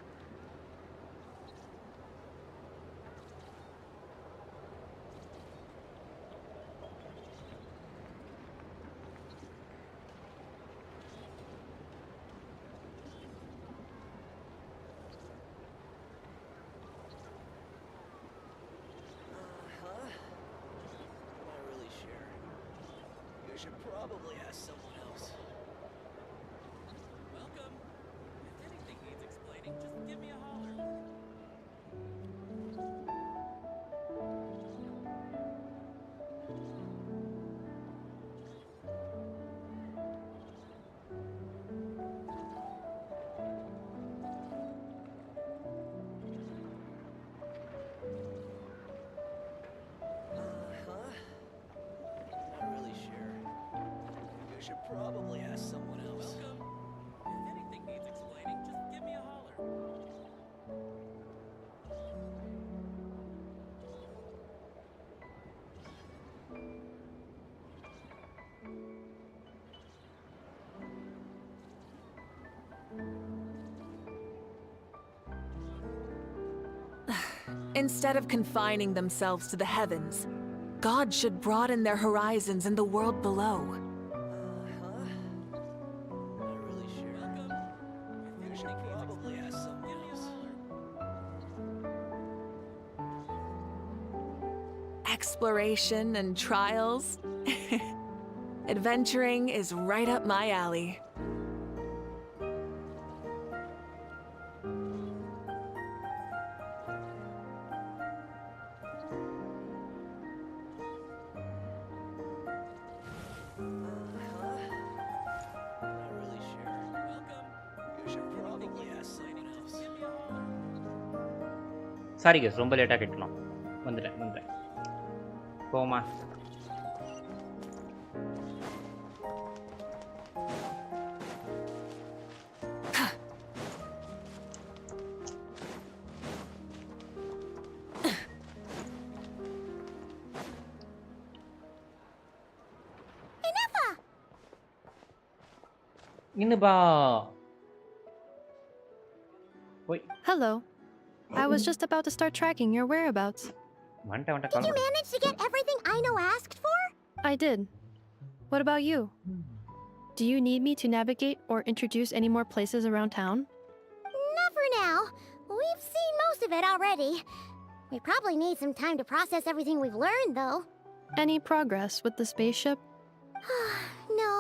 Not really sure. You should probably ask someone else. Welcome. If anything needs explaining, just give me a holler. Not really sure. You should probably ask someone else. Welcome. If anything needs explaining, just give me a holler. Instead of confining themselves to the heavens, God should broaden their horizons in the world below. Not really sure. Welcome. If you should probably ask someone else. exploration and trials. Adventuring is right up my alley. Sorry guys, ரொம்ப லேட்டாக கட்டணும். வந்துட்டேன் போமா. Inaba. Wait. Hello. I was just about to start tracking your whereabouts. Did you manage to get everything Aino asked for? I did. What about you? Do you need me to navigate or introduce any more places around town? Not for now. We've seen most of it already. We probably need some time to process everything we've learned, though. Any progress with the spaceship? No.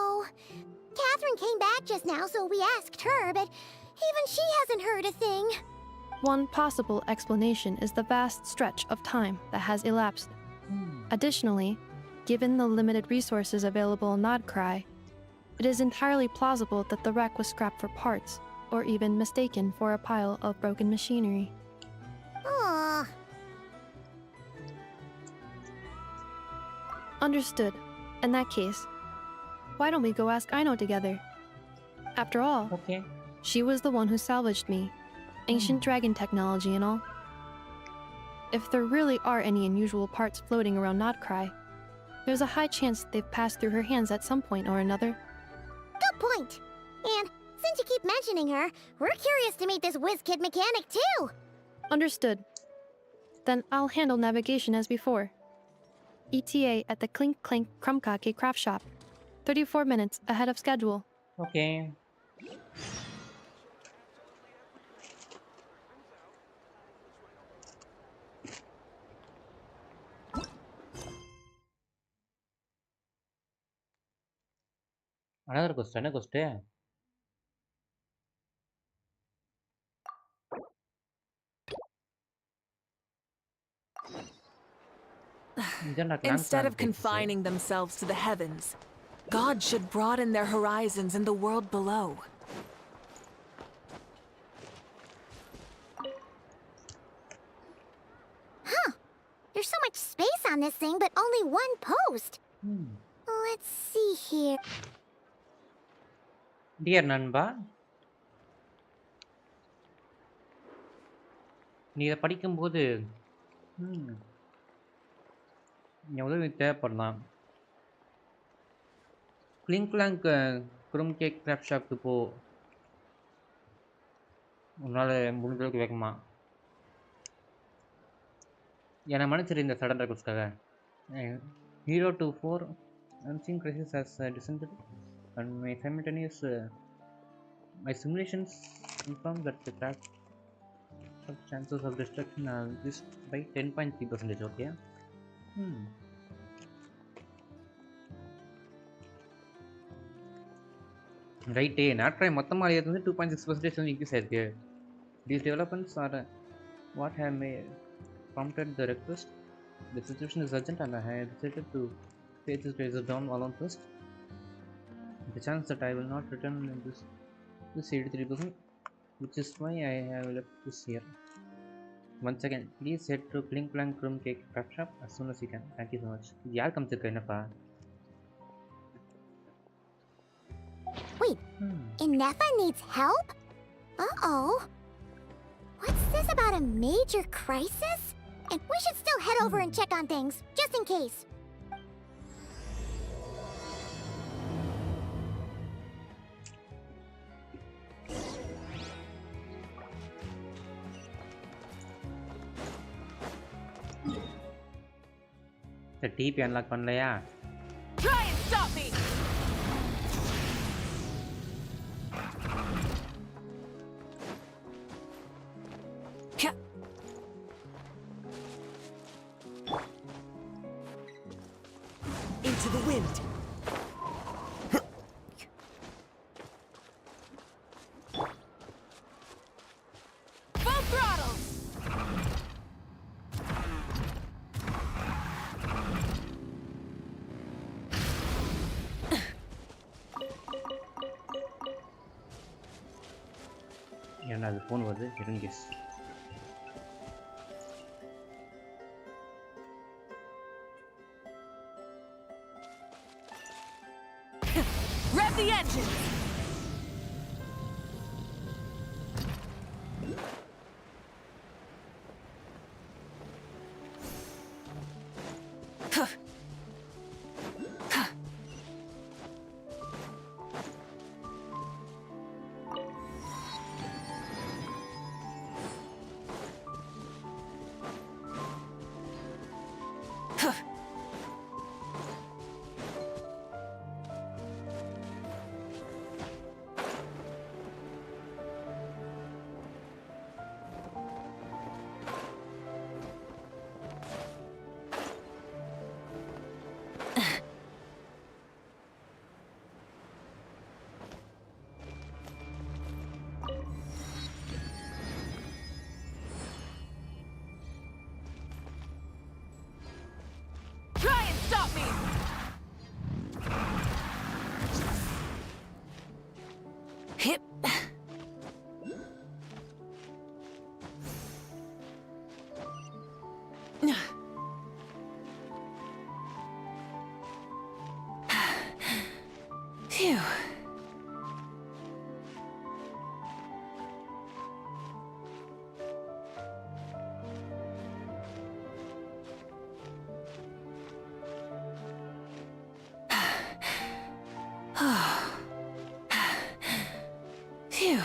Catherine came back just now, so we asked her, but even she hasn't heard a thing. One possible explanation is the vast stretch of time that has elapsed. Additionally, given the limited resources available in Krai, it is entirely plausible that the wreck was scrapped for parts, or even mistaken for a pile of broken machinery. Aww. Understood. In that case, why don't we go ask Aino together? After all, she was the one who salvaged me. Ancient dragon technology and all. If there really are any unusual parts floating around Krai, there's a high chance they've passed through her hands at some point or another. Good point. And since you keep mentioning her, we're curious to meet this whiz-kid mechanic too. Understood. Then I'll handle navigation as before. ETA at the Clink Clank Krumkake craft shop. 34 minutes ahead of schedule. Okay. Another question, என்ன question? Instead of confining themselves to the heavens, God should broaden their horizons in the world below. Huh. There's so much space on this thing, but only one post. Let's see here. Dear நண்பா, நீ இதை படிக்கும்போது உதவி தேவைப்படலாம். கிளிங்க்லாங்க் குரும் cake craft ஷாப்புக்கு போ. உன்னால் முடிஞ்ச அளவுக்கு வேகமா. என்னை மன்னிச்சிரு இந்த sudden ரெக்வஸ்ட்காக. 024 unseen crisis has descended and my simulations confirm that the craft chances of destruction are increased by 10.3%. Okay. Right. Krai மொத்தமாக அழியது வந்து 2.6% increase ஆயிருக்கு. These developments are what have prompted the request. The situation is urgent and I have decided to face this razor down alone first. The chance that I will not return in this 83%, which is why I have left this here. Once again, please head to Clink Clank Room Cake Craft Shop as soon as you can. Thank you so much. Yaar kam chukka enappa? Wait, Inefa needs help? Uh-oh. What's this about a major crisis? And we should still head over and check on things, just in case. The TP unlock பண்ணலையா? Try and stop me. to the wind. Full throttle! ஏன்னா அது phone வருது hidden guess. Rev the engine! Try and stop me! Hip. Phew. Phew.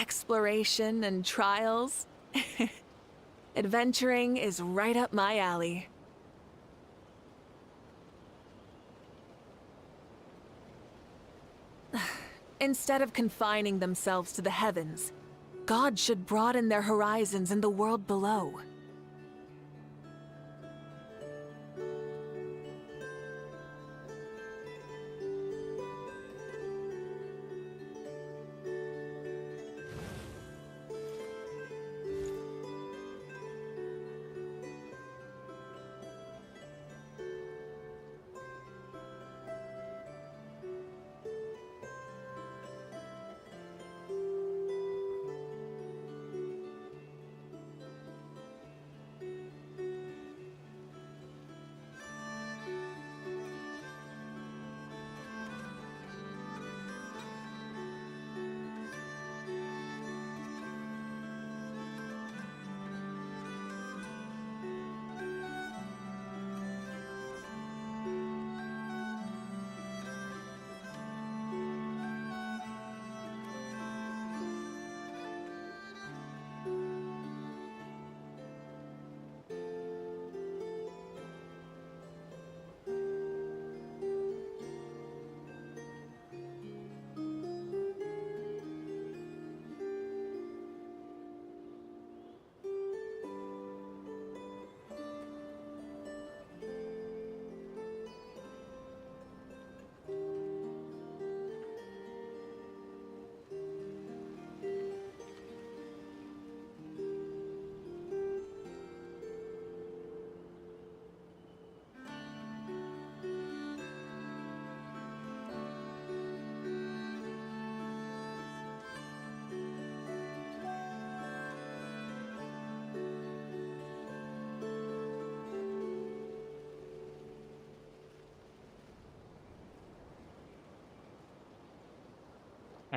exploration and trials. Adventuring is right up my alley. Instead of confining themselves to the heavens, God should broaden their horizons in the world below.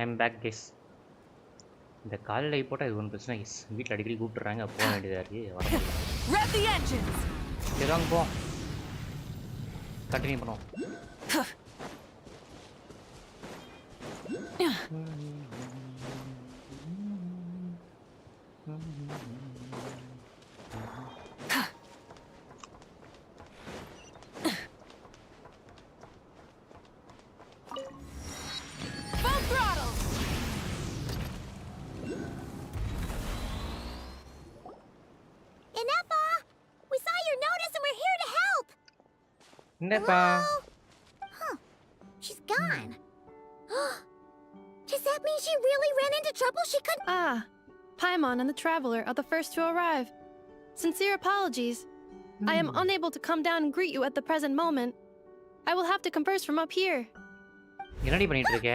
I'm back guys. இந்த காலில் போட்டால் இது ஒன்றும் பிரச்சனை guys. வீட்டில் அடிக்கடி கூப்பிட்டுறாங்க போக வேண்டியதாக இருக்குது. Rev the engines. சரி வாங்க போவோம். கண்டினியூ பண்ணுவோம். Full throttle. Inepa! We saw your notice and we're here to help! Inepa! Huh. She's gone. Does that mean she really ran into trouble she couldn't— Ah, Paimon and the Traveler are the first to arrive. Sincere apologies. I am unable to come down and greet you at the present moment. I will have to converse from up here. என்னடி பண்ணிட்டு இருக்க?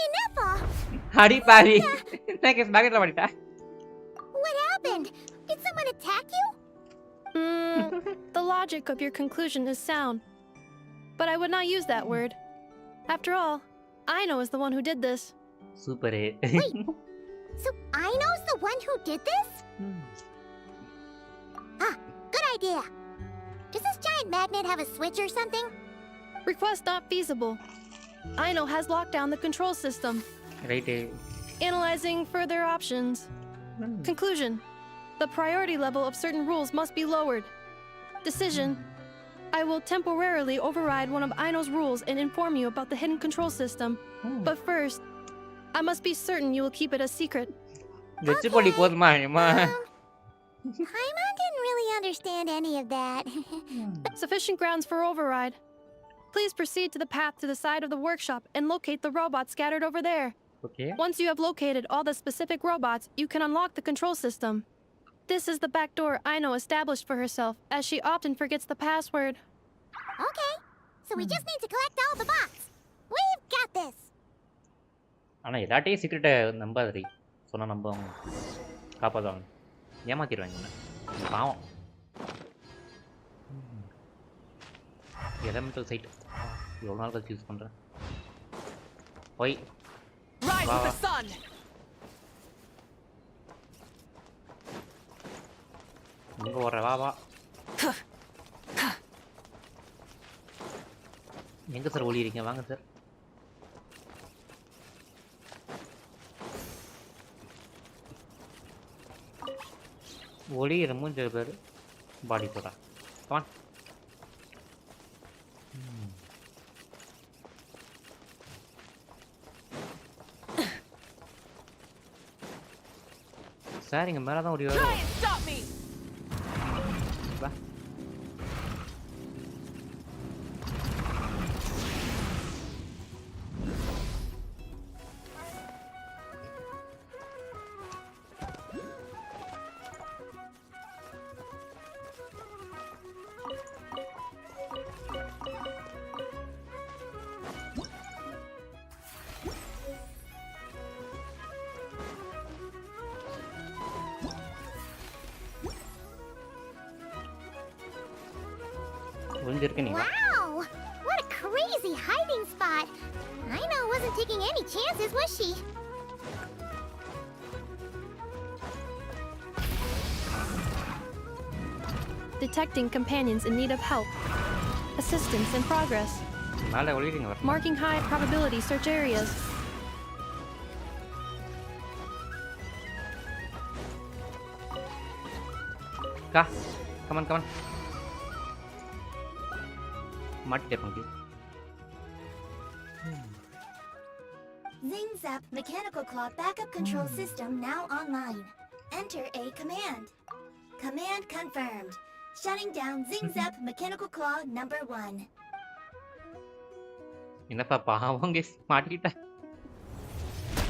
Inepa! அடி பாவி. நான் case பாக்கெட்ல மாட்டிட்டா. What happened? Did someone attack you? The logic of your conclusion is sound. But I would not use that word. After all, Aino is the one who did this. Super. Wait, so Aino's the one who did this? Ah, good idea. Does this giant magnet have a switch or something? Request not feasible. Aino has locked down the control system. Right. Analyzing further options. Conclusion. The priority level of certain rules must be lowered. Decision. I will temporarily override one of Aino's rules and inform you about the hidden control system. But first, I must be certain you will keep it a secret. Paimon didn't really understand any of that. Sufficient grounds for override. Please proceed to the path to the side of the workshop and locate the robots scattered over there. Okay. Once you have located all the specific robots, you can unlock the control system. This is the back door Aino established for herself, as she often forgets the password. Okay, so we just need to collect all the bots. We've got this. ஆனால் எல்லாட்டையும் சீக்கிரட்டை நம்பாதடி. சொன்னால் நம்புவாங்க, காப்பாற்றுவாங்க, ஏமாத்திடுவாங்க உன்னை. பாவம். Elemental side எவ்வளோ நாள் கழிச்சு use பண்ணுறேன். போய் Rise with the sun. இங்கே வர வா வா. எங்கே சார் ஒளி இருக்கீங்க? வாங்க சார். ஒளியிற மூஞ்ச பேரு பாடி போடா கமான் சார் இங்க மேல தான் ஓடி வர வா Wow! What a crazy hiding spot! Aino wasn't taking any chances, was she? Detecting companions in need of help. Assistance in progress. Marking high probability search areas. Come on. மாட்டிட்டே பங்கு Zing Zap mechanical clock backup control system now online. Enter a command. Command confirmed. Shutting down Zing Zap mechanical claw number 1. என்னப்பா பாவம் case மாட்டிக்கிட்ட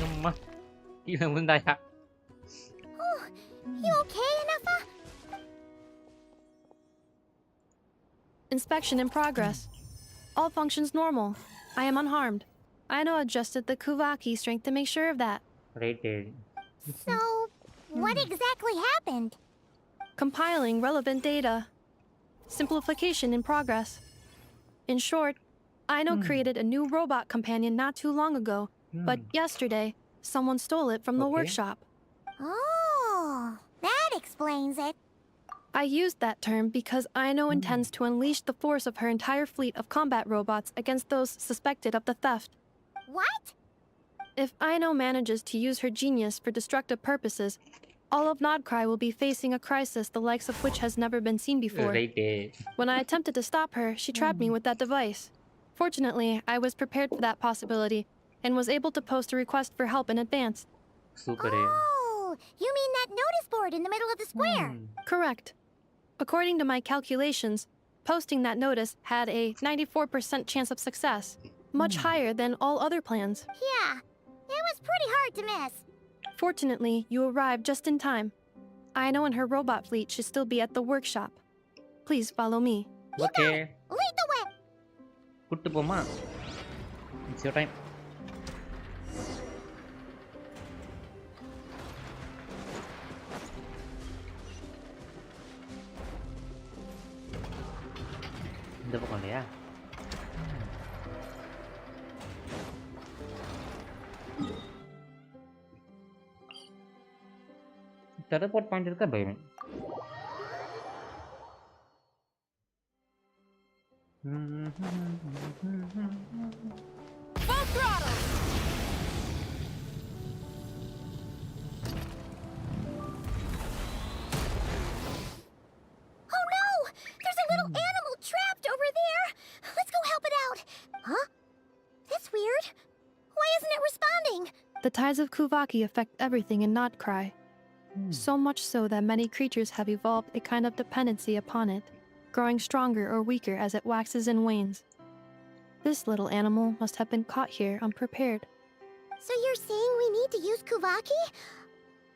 அம்மா கீழே விழுந்தாயா Oh, you okay, Anafa? Inspection in progress. All functions normal. I am unharmed. Aino adjusted the Kuvaki strength to make sure of that. So, what exactly happened? Compiling relevant data. Simplification in progress. In short, Aino created a new robot companion not too long ago, but yesterday, someone stole it from the workshop. Oh, that explains it. I used that term because Aino intends to unleash the force of her entire fleet of combat robots against those suspected of the theft. What? If Aino manages to use her genius for destructive purposes, all of Nodcry will be facing a crisis the likes of which has never been seen before. When I attempted to stop her, she trapped me with that device. Fortunately, I was prepared for that possibility and was able to post a request for help in advance. Oh, you mean that notice board in the middle of the square? Correct. According to my calculations, posting that notice had a 94% chance of success, much higher than all other plans. Yeah, it was pretty hard to miss. Fortunately, you arrived just in time. Aino and her robot fleet should still be at the workshop. Please follow me. Okay. Lead the way. கூட்டு போமா It's your time. இந்த பக்கம் இல்லையா teleport point இருக்கா பயமே Full throttle! Oh no! There's a little animal trapped over there! Let's go help it out! Huh? That's weird. Why isn't it responding? The tides of Kuvaki affect everything in Nodcry. So much so that many creatures have evolved a kind of dependency upon it, growing stronger or weaker as it waxes and wanes. This little animal must have been caught here unprepared. So you're saying we need to use Kuvaki?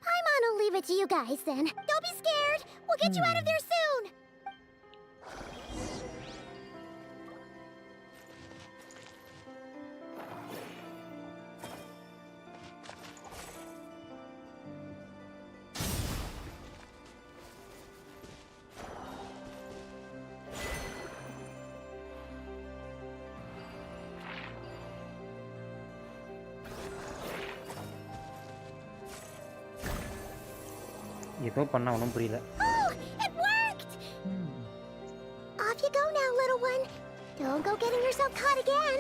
Paimon will leave it to you guys then. Don't be scared! We'll get you out of there soon! ஏதோ பண்ணா ஒன்றும் புரியல Oh, it worked! Off you go now, little one. Don't go getting yourself caught again.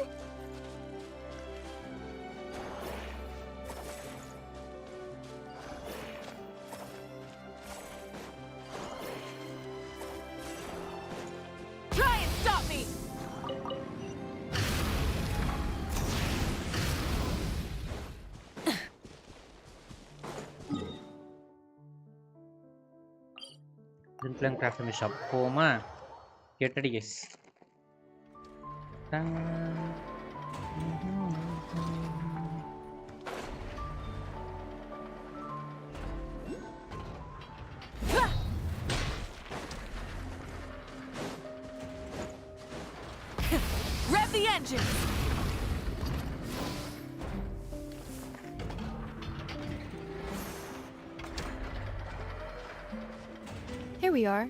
Twinkling Craft Shop. போமா கெட்டடி case. Rev the engines! Here we are.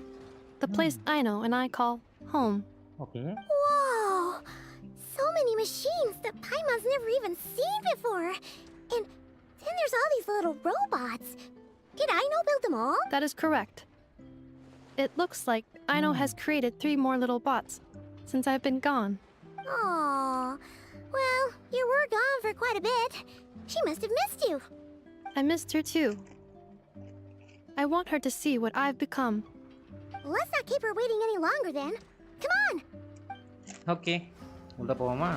The place Aino and I call home. Okay. Whoa! So many machines that Paimon's never even seen before. And then there's all these little robots. Did Aino build them all? That is correct. It looks like Aino has created 3 more little bots since I've been gone. Aww. Well, you were gone for quite a bit. She must have missed you. I missed her too. I want her to see what I've become. Let's not keep her waiting any longer then. Come on! Okay. உள்ள போவோமா?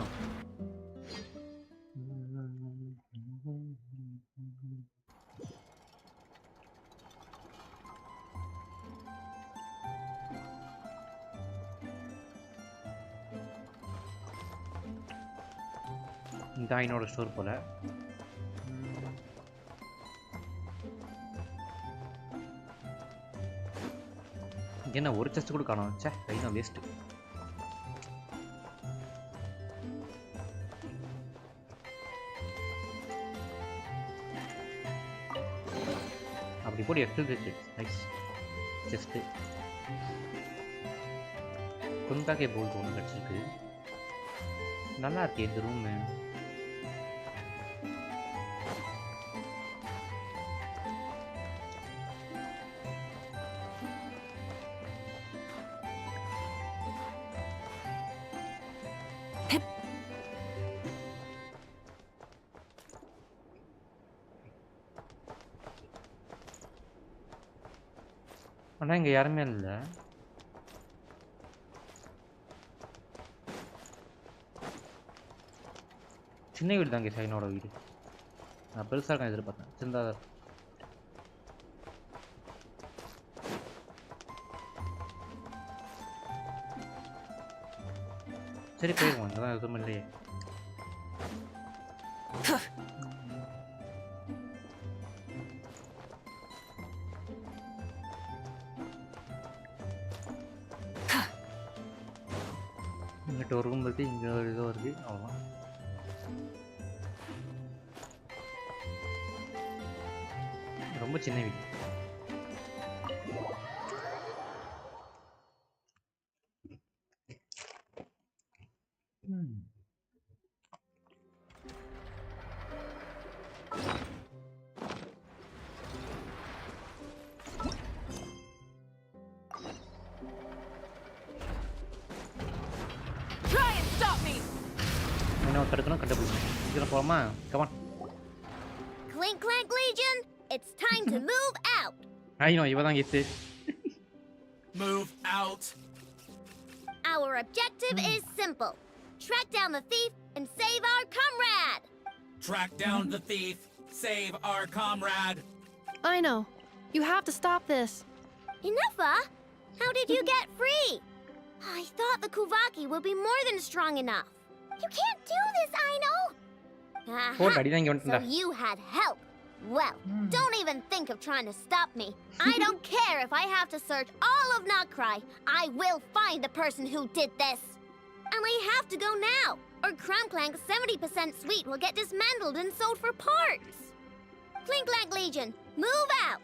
இந்த ஐனோட store போல. என்ன ஒரு chest கூட காணோம். ச்சே, ஐனோ waste. அப்படி போடி எடுத்து நைஸ் செஸ்ட். குந்தாக்கே போல்ட் ஒன்று கிடச்சிருக்கு. நல்லா இருக்கு இந்த ரூமு. ஆனால் இங்கே யாருமே இல்லை. சின்ன வீடு தாங்க சைனோட வீடு. நான் பெருசாக இருக்கேன் எதிர்பார்த்தேன். சின்னதாக இருக்கும். சரி போயிடுவோம். இங்கே தான் எதுவும் இல்லையே. இங்கிட்ட ஒரு ரூம் இருக்குது, இங்கே ஒரு இதோ இருக்குது. அவ்வளோதான். ரொம்ப சின்ன வீடு. Try and stop me! என்ன தடுக்கணும் கண்டுபிடிக்கணும். இதில் போகலாமா? Come on. Clink Clank Legion, it's time to move out. ஐயோ இவ தான் கெத்து. Move out. Our objective is simple. Track down the thief and save our comrade. Track down the thief. Save our comrade. Aino, you have to stop this. Enough, How did you get free? I thought the Kuvaki would be more than strong enough. You can't do this, Aino. ஓ அடி தான் இங்கே So வந்துட்டா. you had help. Well, don't even think of trying to stop me. I don't care if I have to search all of Krai. I will find the person who did this. And we have to go now, or Clank 70% sweet will get dismantled and sold for parts. Clink Clank Legion, move out.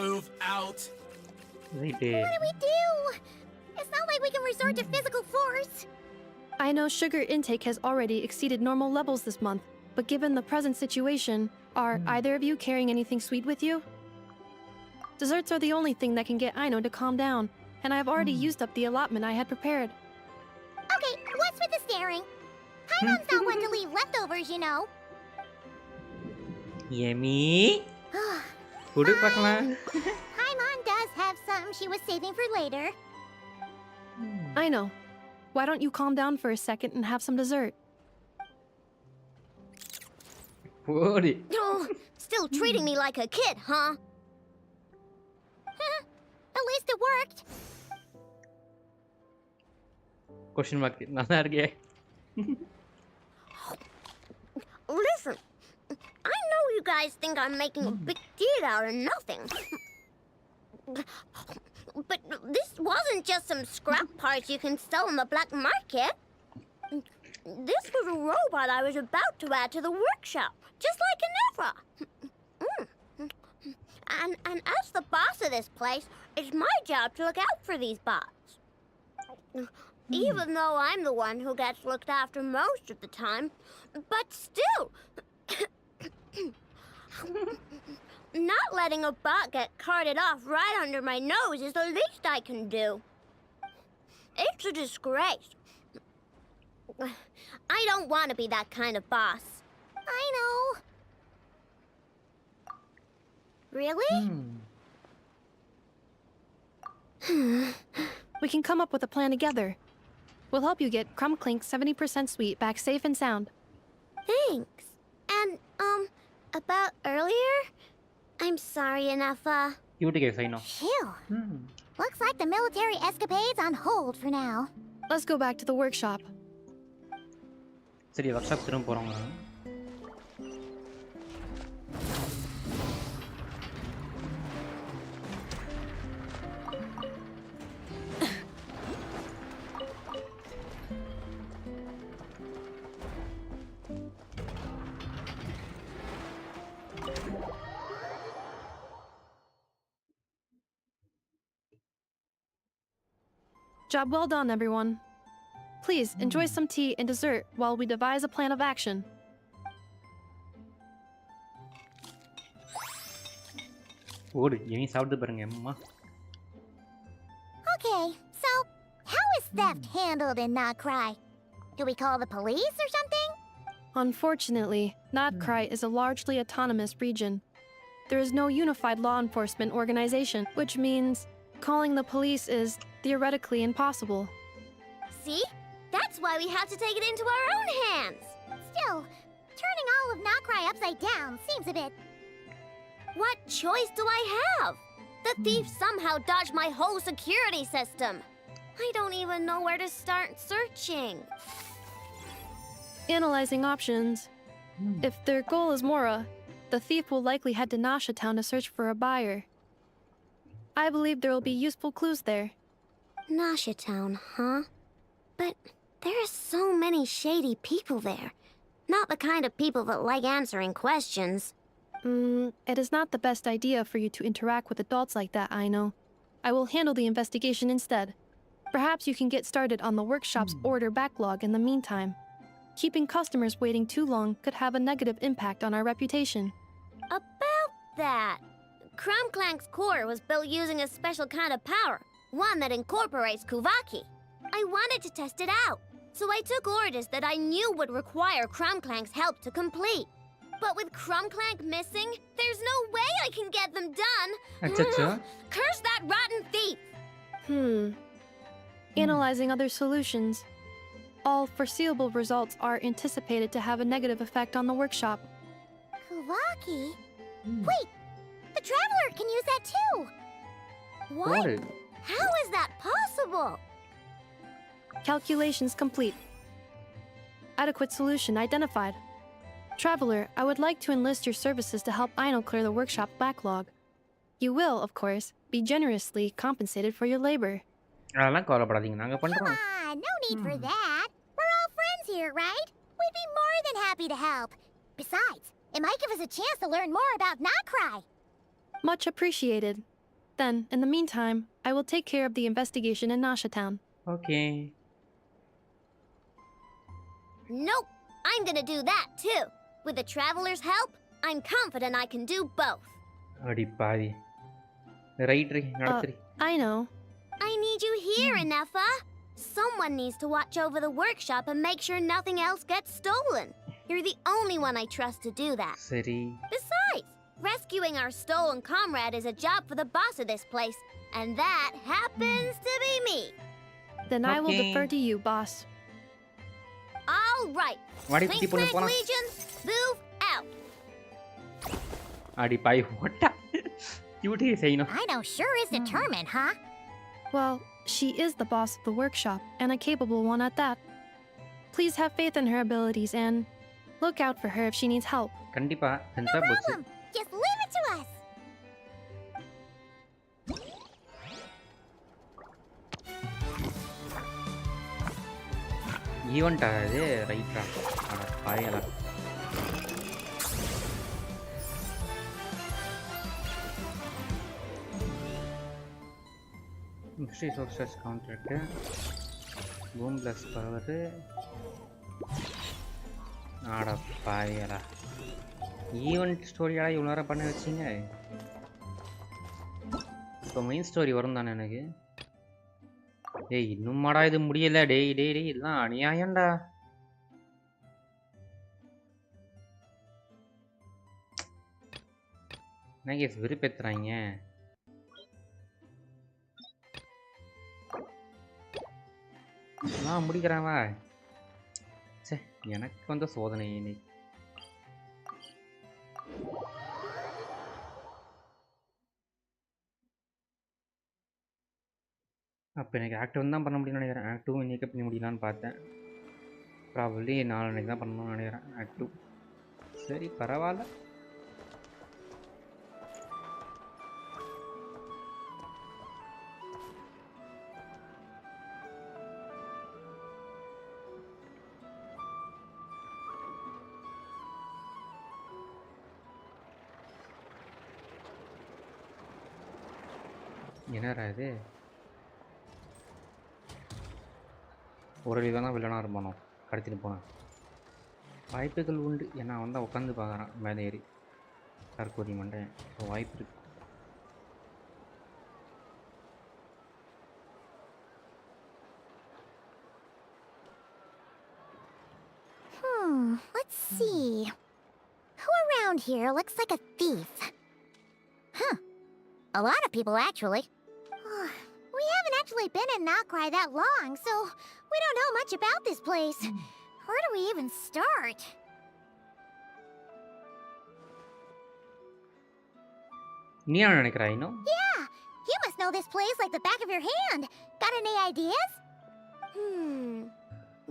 Move out. Right. What do we do? It's not like we can resort to physical force. I know sugar intake has already exceeded normal levels this month, but given the present situation, are either of you carrying anything sweet with you? Desserts are the only thing that can get Aino to calm down, and I've already used up the allotment I had prepared. Okay, what's with the staring? Paimon's not one to leave leftovers, you know. Yummy. குடு பார்க்கலாம். Paimon does have something she was saving for later. Aino, why don't you calm down for a second and have some dessert? Bodi. Oh, still treating me like a kid, huh? At least it worked. Question mark. நல்லா இருக்கே. Listen, I know you guys think I'm making a big deal out of nothing. But this wasn't just some scrap parts you can sell on the black market. This was a robot I was about to add to the workshop, just like an Ephra. And as the boss of this place, it's my job to look out for these bots. Even though I'm the one who gets looked after most of the time. But still, not letting a bot get carted off right under my nose is the least I can do. It's a disgrace. I don't want to be that kind of boss. I know. Really? We can come up with a plan together. We'll help you get Crumb Clink 70% sweet back safe and sound. Thanks. And, about earlier? I'm sorry, Anafa. Cute guys, I know. Phew. Looks like the military escapade's on hold for now. Let's go back to the workshop. சரி workshop திரும்ப போறோங்க. Job well done, everyone. Please enjoy some tea and dessert while we devise a plan of action. ஓடு இனி சாப்பிட்டு பாருங்க அம்மா. Okay, so how is theft handled in Not Cry? Do we call the police or something? Unfortunately, Not Cry is a largely autonomous region. There is no unified law enforcement organization, which means calling the police is theoretically impossible. See? That's why we have to take it into our own hands. Still, turning all of Not Cry upside down seems a bit... What choice do I have? The thief somehow dodged my whole security system. I don't even know where to start searching. Analyzing options. If their goal is Mora, the thief will likely head to Nasha Town to search for a buyer. I believe there will be useful clues there. Nasha Town, huh? But there are so many shady people there. Not the kind of people that like answering questions. It is not the best idea for you to interact with adults like that, I know. I will handle the investigation instead. Perhaps you can get started on the workshop's order backlog in the meantime. Keeping customers waiting too long could have a negative impact on our reputation. About that, Crumb Clank's core was built using a special kind of power, one that incorporates Kuvaki. I wanted to test it out, so I took orders that I knew would require Crumb Clank's help to complete. But with Crumb Clank missing, there's no way I can get them done. Curse that rotten thief! Analyzing other solutions. All foreseeable results are anticipated to have a negative effect on the workshop. Kuvaki? Wait! The Traveler can use that too! What? How is that possible? Calculations complete. Adequate solution identified. Traveler, I would like to enlist your services to help Aino clear the workshop backlog. You will, of course, be generously compensated for your labor. அதெல்லாம் கவலைப்படாதீங்க நாங்க பண்றோம். No need for that. We're all friends here, right? We'd be more than happy to help. Besides, it might give us a chance to learn more about Not Cry. Much appreciated. Then, in the meantime, I will take care of the investigation in Nasha Town. Okay. Nope, I'm gonna do that too. With the Traveler's help, I'm confident I can do both. அடி பாவி. Right நடத்துறீ. I know. I need you here, Inefa. Someone needs to watch over the workshop and make sure nothing else gets stolen. You're the only one I trust to do that. சரி. Besides, rescuing our stolen comrade is a job for the boss of this place, and that happens to be me. Then I will defer to you, boss. All right. Think Tank Legion, move out. அடி பாய் ஓட்டா. Duty செய்யணும். I know sure is determined, huh? Well, she is the boss of the workshop, and a capable one at that. Please have faith in her abilities and look out for her if she needs help. கண்டிப்பா செஞ்சா No போச்சு. problem. Just leave it to us. Event ஆகுது ரைட்டா. அட பாயலா. Mystery sources கவுண்டருக்கு boom plus power. ஆட பாயலா. Event ஸ்டோரியா இவ்வளோ நேரம் பண்ண வச்சிங்க. இப்போ மெயின் ஸ்டோரி வரும் தானே எனக்கு. ஏய் இன்னுமாடா இது முடியல. டேய் டேய் டேய் இதெல்லாம் அநியாயம்டா. என்ன கேஸ் வெறுப்பேத்துறாங்க. நான் முடிக்கிறேன் வா. சே எனக்கு வந்த சோதனை இன்னைக்கு. அப்போ எனக்கு ஆக்ட் 1 தான் பண்ண முடியும்னு நினைக்கிறேன். ஆக்ட் 2 இன்னைக்கு பண்ணி முடியலான்னு பார்த்தேன். ப்ராபப்ளி நாளைக்கு தான் பண்ணணும்னு நினைக்கிறேன் ஆக்ட் 2. சரி பரவாயில்ல. என்னடா இது? ஒரு விதம் தான் வில்லனாக இருப்பானோ கடத்திட்டு போனேன். வாய்ப்புகள் உண்டு. ஏன்னா வந்து உட்காந்து பார்க்குறான் மேலே ஏறி தற்கொலை மண்டேன். ஸோ வாய்ப்பு இருக்கு. Let's see. Who around here looks like a thief? Huh. A lot of people, actually. We haven't actually been in Krai that long, so we don't know much about this place. Where do we even start? நீ என்ன நினைக்கிறாய் இன்னும்? Yeah, you must know this place like the back of your hand. Got any ideas?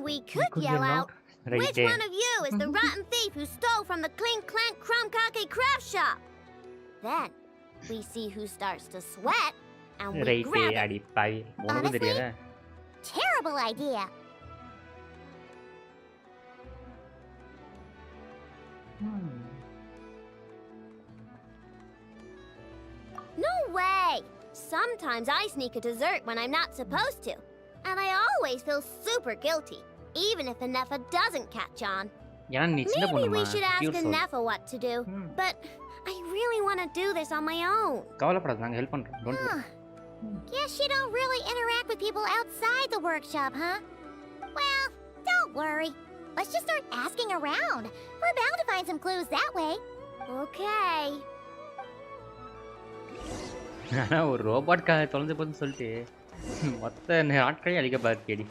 We could yell out, which one of you is the rotten thief who stole from the Clink Clank Crumb Kake craft shop? Then we see who starts to sweat and we grab it. அடி பாவி. உனக்கு தெரியாதா? Terrible idea. No way! Sometimes I sneak a dessert when I'm not supposed to. And I always feel super guilty, even if Anefa doesn't catch on. Maybe we should ask Anefa what to do, but I really want to do this on my own. கவலைப்படாத, நாங்க help பண்றோம். Don't worry. Guess you don't really interact with people outside the workshop, huh? Well, don't worry. Let's just start asking around. We're bound to find some clues that way. Okay. ஆனா ஒரு robot தொலைஞ்சு போதுன்னு சொல்லிட்டு மொத்த ஆட்களையும் அழிக்க பார்த்தியடி.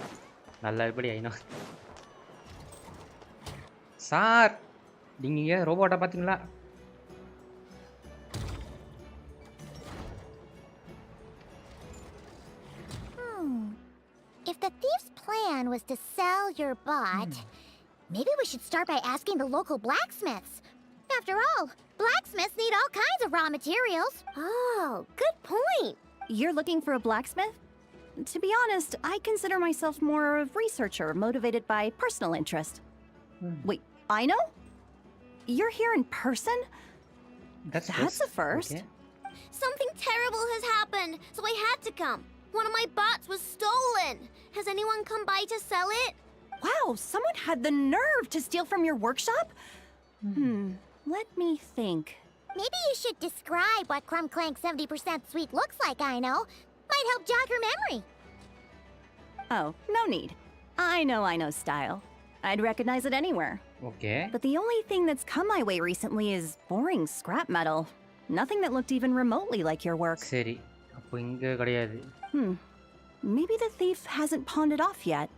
நல்லா எப்படி I know sir, நீங்க ரோபோட்டை பார்த்தீங்களா? If the thief's plan was to sell your bot, maybe we should start by asking the local blacksmiths. After all, blacksmiths need all kinds of raw materials. Oh, good point. You're looking for a blacksmith? To be honest, I consider myself more of a researcher motivated by personal interest. Wait, I know? You're here in person? That's a first. Okay. Something terrible has happened, so I had to come. One of my bots was stolen. Has anyone come by to sell it? Wow, someone had the nerve to steal from your workshop? Let me think. Maybe you should describe what Crumb Clank 70% sweet looks like, I know. Might help jog your memory. Oh, no need. I know style. I'd recognize it anywhere. Okay. But the only thing that's come my way recently is boring scrap metal. Nothing that looked even remotely like your work. சரி, அப்போ இங்க கிடையாது. Maybe the thief hasn't pawned it off yet.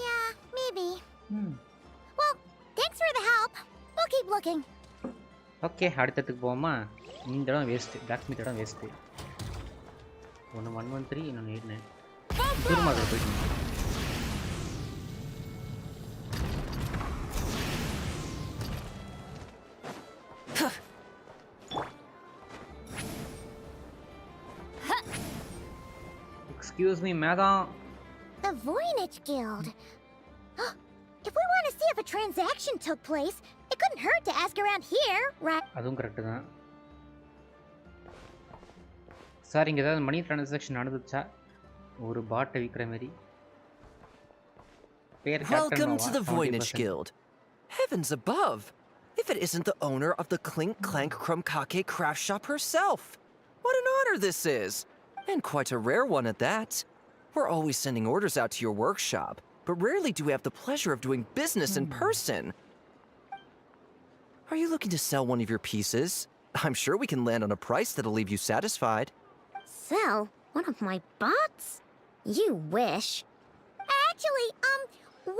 Yeah, maybe. Well, thanks for the help. We'll keep looking. Okay அடுத்ததுக்கு போமா. இந்த இடம் waste, black Smith இடம் waste. ஒன்று 113 இன்னொன்று 89. தூரமாக போயிட்டு Excuse me, madam. The Voynich Guild. If we want to see if a transaction took place, it couldn't hurt to ask around here, right? அதுவும் கரெக்ட் தான். சார் இங்கே ஏதாவது மணி டிரான்சாக்ஷன் நடந்துச்சா? ஒரு பாட்டை விற்கிற மாதிரி. Welcome to the Voynich Guild. Heavens above! If it isn't the owner of the Clink Clank Krumkake craft shop herself! What an honor this is! And quite a rare one at that. We're always sending orders out to your workshop, but rarely do we have the pleasure of doing business in person. Are you looking to sell one of your pieces? I'm sure we can land on a price that'll leave you satisfied. Sell one of my bots? You wish. Actually,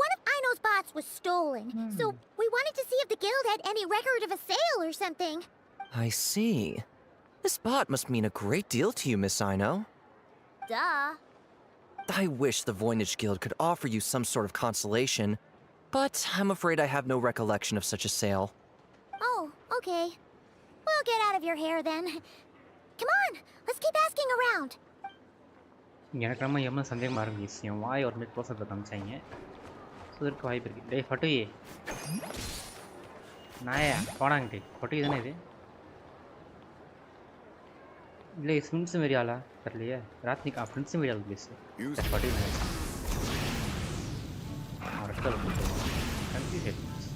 one of Aino's bots was stolen, so we wanted to see if the guild had any record of a sale or something. I see. This bot must mean a great deal to you, Miss Aino. Duh. I wish the Voynich Guild could offer you some sort of consolation, but I'm afraid I have no recollection of such a sale. Oh, okay. We'll get out of your hair then. Come on, let's keep asking around. எனக்கு நம்ம எம்ம சந்தேகமாக இருந்துச்சு. என் வாய் ஒரு mid க்ளோஸில் காமிச்சாங்க. So இதற்கு வாய்ப்பு இருக்குது. டே ஃபட்டுயே நாயா போனாங்கட்டே ஃபட்டுயே தானே இது? இல்லை ஃப்ரெண்ட்ஸ் மாரி ஆளா தெரியலையே. ராத்னிக் ஃப்ரெண்ட்ஸ் மாரி ஆள் ப்ளீஸ் ஃபட்டுயே நினைச்சேன். ரெட்டை கன்ஃபியூஸ் ஆகிடுச்சு.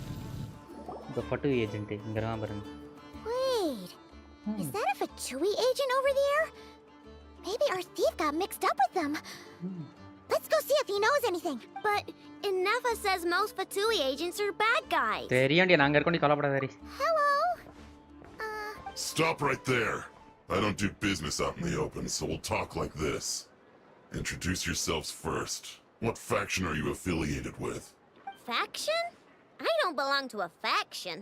இப்போ ஃபட்டு ஏஜென்ட்டு இங்கே தான் பாருங்க. Wait, is that a Fatui agent over there? Maybe our thief got mixed up with them. Let's go see if he knows anything. But Inefa says most Fatui agents are bad guys. தெரியாண்டியா நாங்கள் இருக்கோம், நீ கவலைப்படாதே. Hello. Stop right there. I don't do business out in the open, so we'll talk like this. Introduce yourselves first. What faction are you affiliated with? Faction? I don't belong to a faction.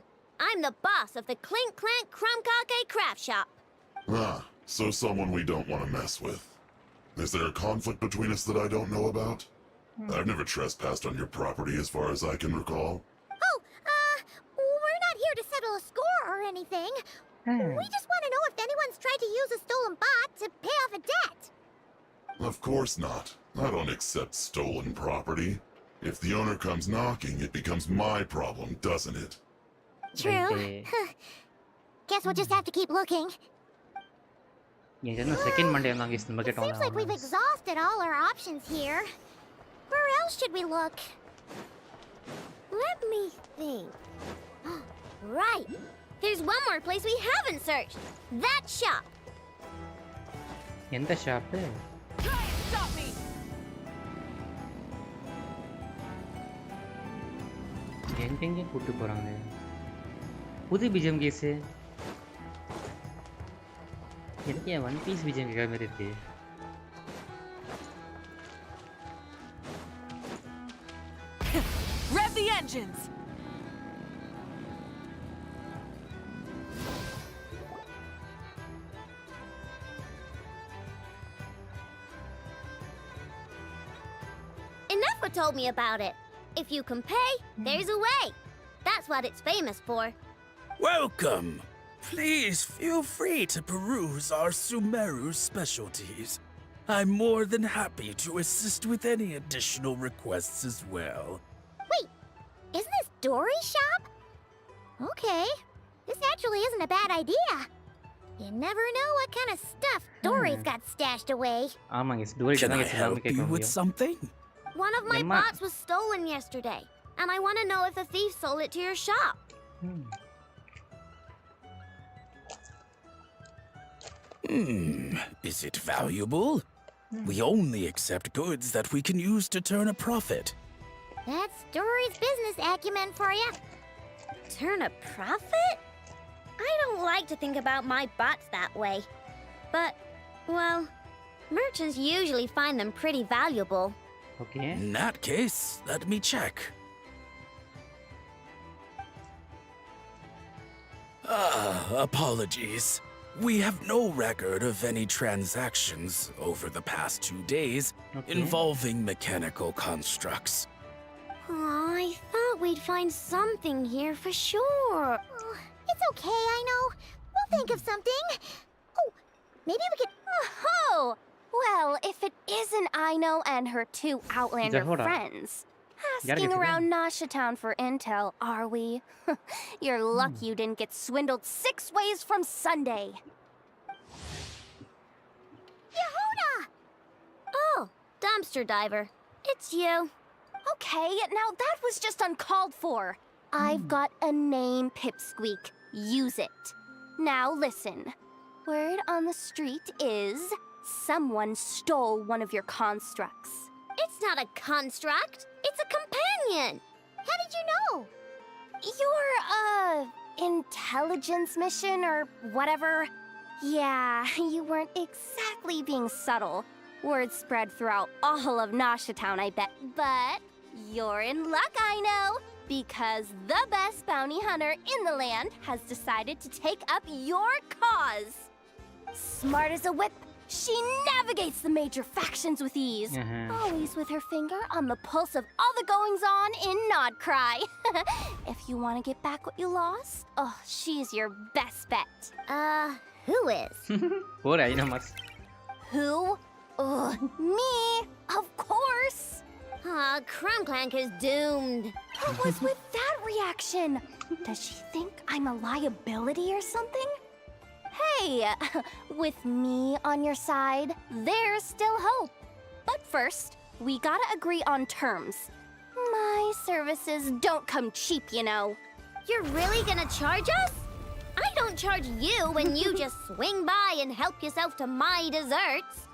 I'm the boss of the Clink Clank Krumkake craft shop. Ah, so someone we don't want to mess with. Is there a conflict between us that I don't know about? I've never trespassed on your property as far as I can recall. Oh, we're not here to settle a score or anything. We just want to know if anyone's tried to use a stolen bot to pay off a debt. Of course not. I don't accept stolen property. If the owner comes knocking, it becomes my problem, doesn't it? True. Guess we'll just have to keep looking. Seems like we've exhausted all our options here. Where else should we look? Let me think. Right. There's one more place we haven't searched. That shop. எந்த shop? Stop me. எங்கெங்கே கூட்டு போறாங்க? புது BGM case. எனக்கு ஏன் one piece BGM கேட்குற மாதிரி இருக்கு? Rev the engines. Inefa told me about it. If you can pay, there's a way. That's what it's famous for. Welcome! Please feel free to peruse our Sumeru specialties. I'm more than happy to assist with any additional requests as well. Wait, isn't this Dory's shop? Okay, this actually isn't a bad idea. You never know what kind of stuff Dory's got stashed away. Can I help you with something? One of my bots was stolen yesterday, and I want to know if the thief sold it to your shop. Is it valuable? We only accept goods that we can use to turn a profit. That's Dory's business acumen for you. Turn a profit? I don't like to think about my bots that way. But, well, merchants usually find them pretty valuable. Okay. In that case, let me check. Apologies. We have no record of any transactions over the past 2 days involving mechanical constructs. Aw, I thought we'd find something here for sure. Oh, it's okay, I know. We'll think of something. Oh, maybe we could... Oh! Well, if it isn't Aino and her 2 Outlander Jahora. friends. Gotta Asking get to around Nasha Town for intel, are we? You're lucky you didn't get swindled 6 ways from Sunday. Yehuda! Oh, dumpster diver. It's you. Okay, now that was just uncalled for. I've got a name, Pipsqueak. Use it. Now listen. Word on the street is someone stole one of your constructs. It's not a construct. It's a companion. How did you know? Your, intelligence mission or whatever. Yeah, you weren't exactly being subtle. Word spread throughout all of Nasha Town, I bet. But you're in luck, I know. Because the best bounty hunter in the land has decided to take up your cause. Smart as a whip, she navigates the major factions with ease. Always with her finger on the pulse of all the goings-on in Nodcry. If you want to get back what you lost, oh, she's your best bet. Who is? Poor Aina mas. Who? Me, of course. Crumclank is doomed. What was with that reaction? Does she think I'm a liability or something? Hey, with me on your side, there's still hope. But first, we gotta agree on terms. My services don't come cheap, you know. You're really gonna charge us? I don't charge you when you just swing by and help yourself to my desserts.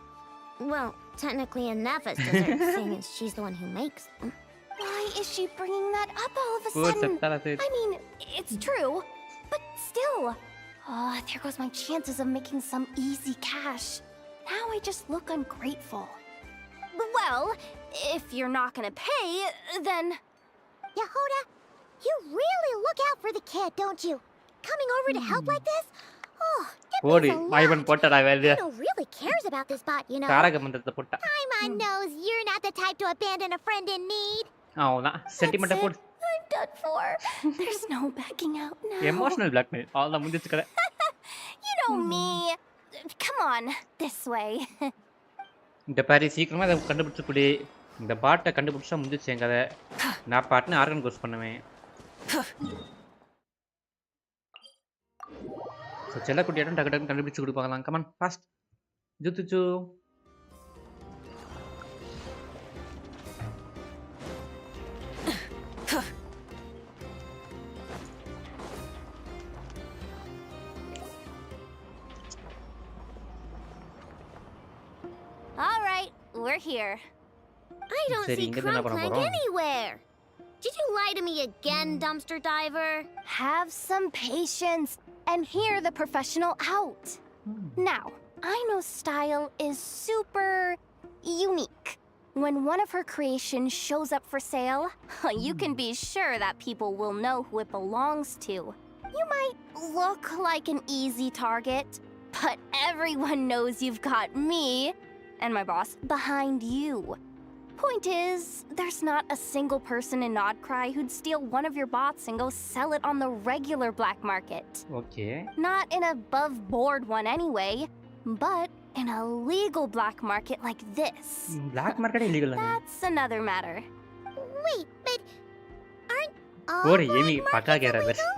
Well, technically Nefa's desserts, seeing as she's the one who makes them. Why is she bringing that up all of a sudden? I mean, it's true, but still. Oh, there goes my chances of making some easy cash. Now I just look ungrateful. Well, if you're not gonna pay, then... Yehuda, you really look out for the kid, don't you? Coming over to help like this? Oh, it means a lot. Aino really cares about this bot, you know. Paimon knows you're not the type to abandon a friend in need. Sentiment I'm done for. There's no backing out now. Emotional blackmail. All the mundichu kada. You know me. Come on, this way. இந்த பாரி சீக்கிரமா அதை கண்டுபிடிச்சு குடி. இந்த பாட்டை கண்டுபிடிச்சா முடிஞ்சிச்சு என் கதை. நான் பாட்டுன்னு ஆர்கன் கோர்ஸ் பண்ணுவேன். ஸோ செல்ல குட்டியாட்டும் டக்கு டக்குன்னு கண்டுபிடிச்சு கொடுப்பாங்களாம். Come on fast. ஜுத்துச்சு. All right, we're here. I don't see Crumclank anywhere. Did you lie to me again, dumpster diver? Have some patience and hear the professional out. Now, Aino's style is super unique. When one of her creations shows up for sale, you can be sure that people will know who it belongs to. You might look like an easy target, but everyone knows you've got me and my boss behind you. Point is, there's not a single person in Nodcry who'd steal one of your bots and go sell it on the regular black market. Okay. Not in a above-board one anyway, but in a legal black market like this. Black market illegal. That's another matter. Wait, but aren't all black markets illegal?